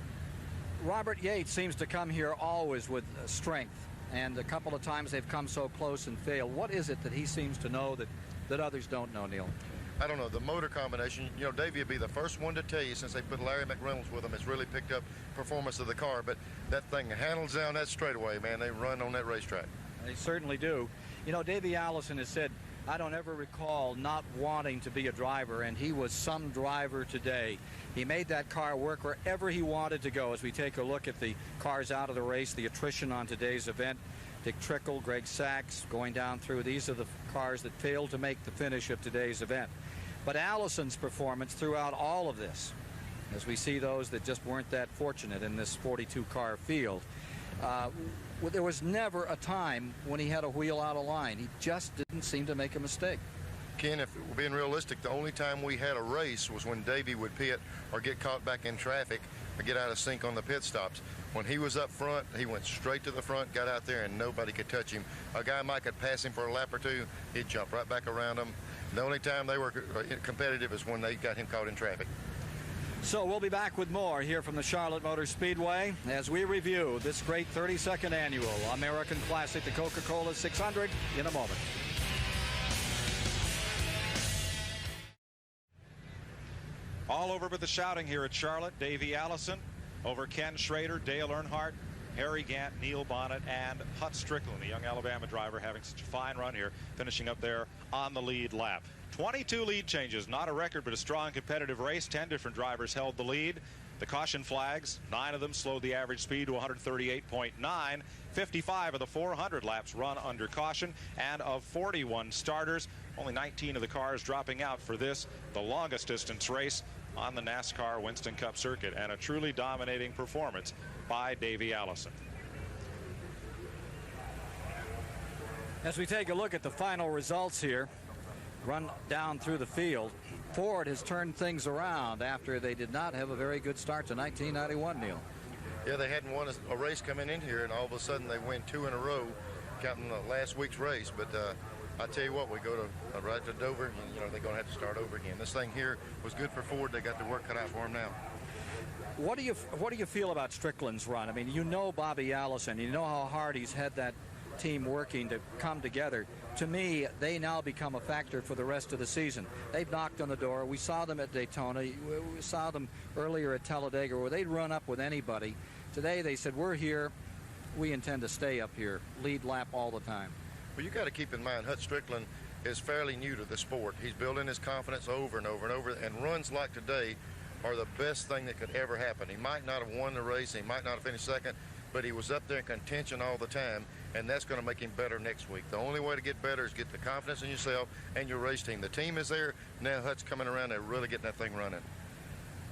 Robert Yates seems to come here always with strength, and a couple of times they've come so close and failed. What is it that he seems to know that others don't know, Neil? I don't know, the motor combination. You know, Davey would be the first one to tell you since they put Larry McReynolds with him. It's really picked up performance of the car, but that thing handles down that straightaway, man. They run on that racetrack. They certainly do. You know, Davey Allison has said, I don't ever recall not wanting to be a driver, and he was some driver today. He made that car work wherever he wanted to go. As we take a look at the cars out of the race, the attrition on today's event, Dick Trickle, Greg Sachs going down through. These are the cars that failed to make the finish of today's event. But Allison's performance throughout all of this, as we see those that just weren't that fortunate in this 42-car field, there was never a time when he had a wheel out of line. He just didn't seem to make a mistake. Ken, if we're being realistic, the only time we had a race was when Davey would pit or get caught back in traffic or get out of sync on the pit stops. When he was up front, he went straight to the front, got out there, and nobody could touch him. A guy might could pass him for a lap or two, he'd jump right back around him. The only time they were competitive is when they got him caught in traffic. So we'll be back with more here from the Charlotte Motor Speedway as we review this great 32nd annual American Classic, the Coca Cola 600, in a moment. All over with the shouting here at Charlotte. Davey Allison over Ken Schrader, Dale Earnhardt, Harry Gant, Neil Bonnet, and Hut Strickland, the young Alabama driver, having such a fine run here, finishing up there on the lead lap. 22 lead changes, not a record, but a strong competitive race. 10 different drivers held the lead. The caution flags, 9 of them slowed the average speed to 138.9. 55 of the 400 laps run under caution, and of 41 starters, only 19 of the cars dropping out for this, the longest distance race on the NASCAR Winston Cup circuit, and a truly dominating performance by Davey Allison. As we take a look at the final results here, run down through the field, Ford has turned things around after they did not have a very good start to 1991, Neil. Yeah, they hadn't won a race coming in here, and all of a sudden they win 2 in a row, counting last week's race. But I tell you what, we go to right to Dover, and you know they're going to have to start over again. This thing here was good for Ford. They got their work cut out for them now. What do you feel about Strickland's run? I mean, you know Bobby Allison, you know how hard he's had that team working to come together. To me, they now become a factor for the rest of the season. They've knocked on the door. We saw them at Daytona. We saw them earlier at Talladega where they'd run up with anybody. Today they said, we're here. We intend to stay up here, lead lap all the time. Well, you got to keep in mind, Hut Strickland is fairly new to the sport. He's building his confidence over and over and over, and runs like today are the best thing that could ever happen. He might not have won the race, he might not have finished second, but he was up there in contention all the time, and that's going to make him better next week. The only way to get better is get the confidence in yourself and your race team. The team is there. Now Hut's coming around. They're really getting that thing running.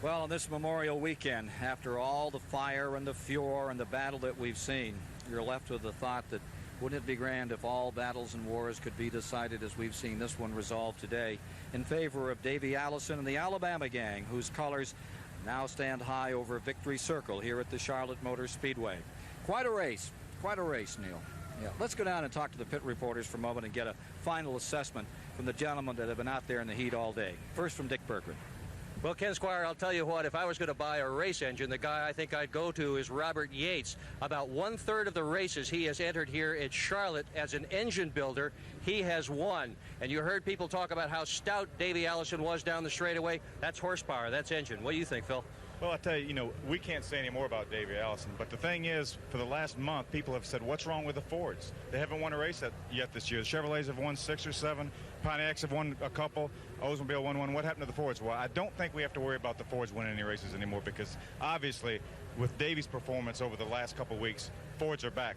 Well, on this Memorial weekend, after all the fire and the furor and the battle that we've seen, you're left with the thought that wouldn't it be grand if all battles and wars could be decided as we've seen this one resolved today in favor of Davey Allison and the Alabama gang, whose colors now stand high over Victory Circle here at the Charlotte Motor Speedway. Quite a race, Neil. Yeah, let's go down and talk to the pit reporters for a moment and get a final assessment from the gentlemen that have been out there in the heat all day. First from Dick Berggren. Well, Ken Squire, I'll tell you what, if I was going to buy a race engine, the guy I think I'd go to is Robert Yates. About 1/3 of the races he has entered here at Charlotte as an engine builder, he has won. And you heard people talk about how stout Davey Allison was down the straightaway. That's horsepower, that's engine. What do you think, Phil? Well, I tell you, we can't say any more about Davey Allison, but the thing is, for the last month, people have said, what's wrong with the Fords? They haven't won a race yet this year. The Chevrolets have won 6 or 7. Pontiacs have won a couple. Oldsmobile won 1. What happened to the Fords? Well, I don't think we have to worry about the Fords winning any races anymore because, obviously, with Davey's performance over the last couple weeks, Fords are back.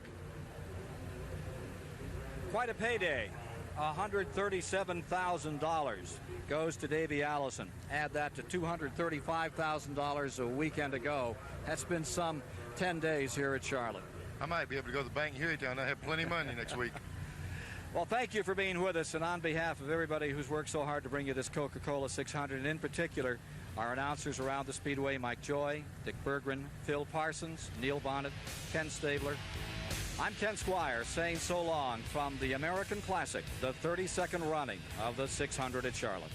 Quite a payday. $137,000 goes to Davey Allison. Add that to $235,000 a weekend ago. That's been some 10 days here at Charlotte. I might be able to go to the bank in Hueytown. I have plenty of money next week. Well, thank you for being with us, and on behalf of everybody who's worked so hard to bring you this Coca Cola 600, and in particular our announcers around the Speedway, Mike Joy, Dick Berggren, Phil Parsons, Neil Bonnet, Ken Stabler. I'm Ken Squire saying so long from the American Classic, the 32nd running of the 600 at Charlotte.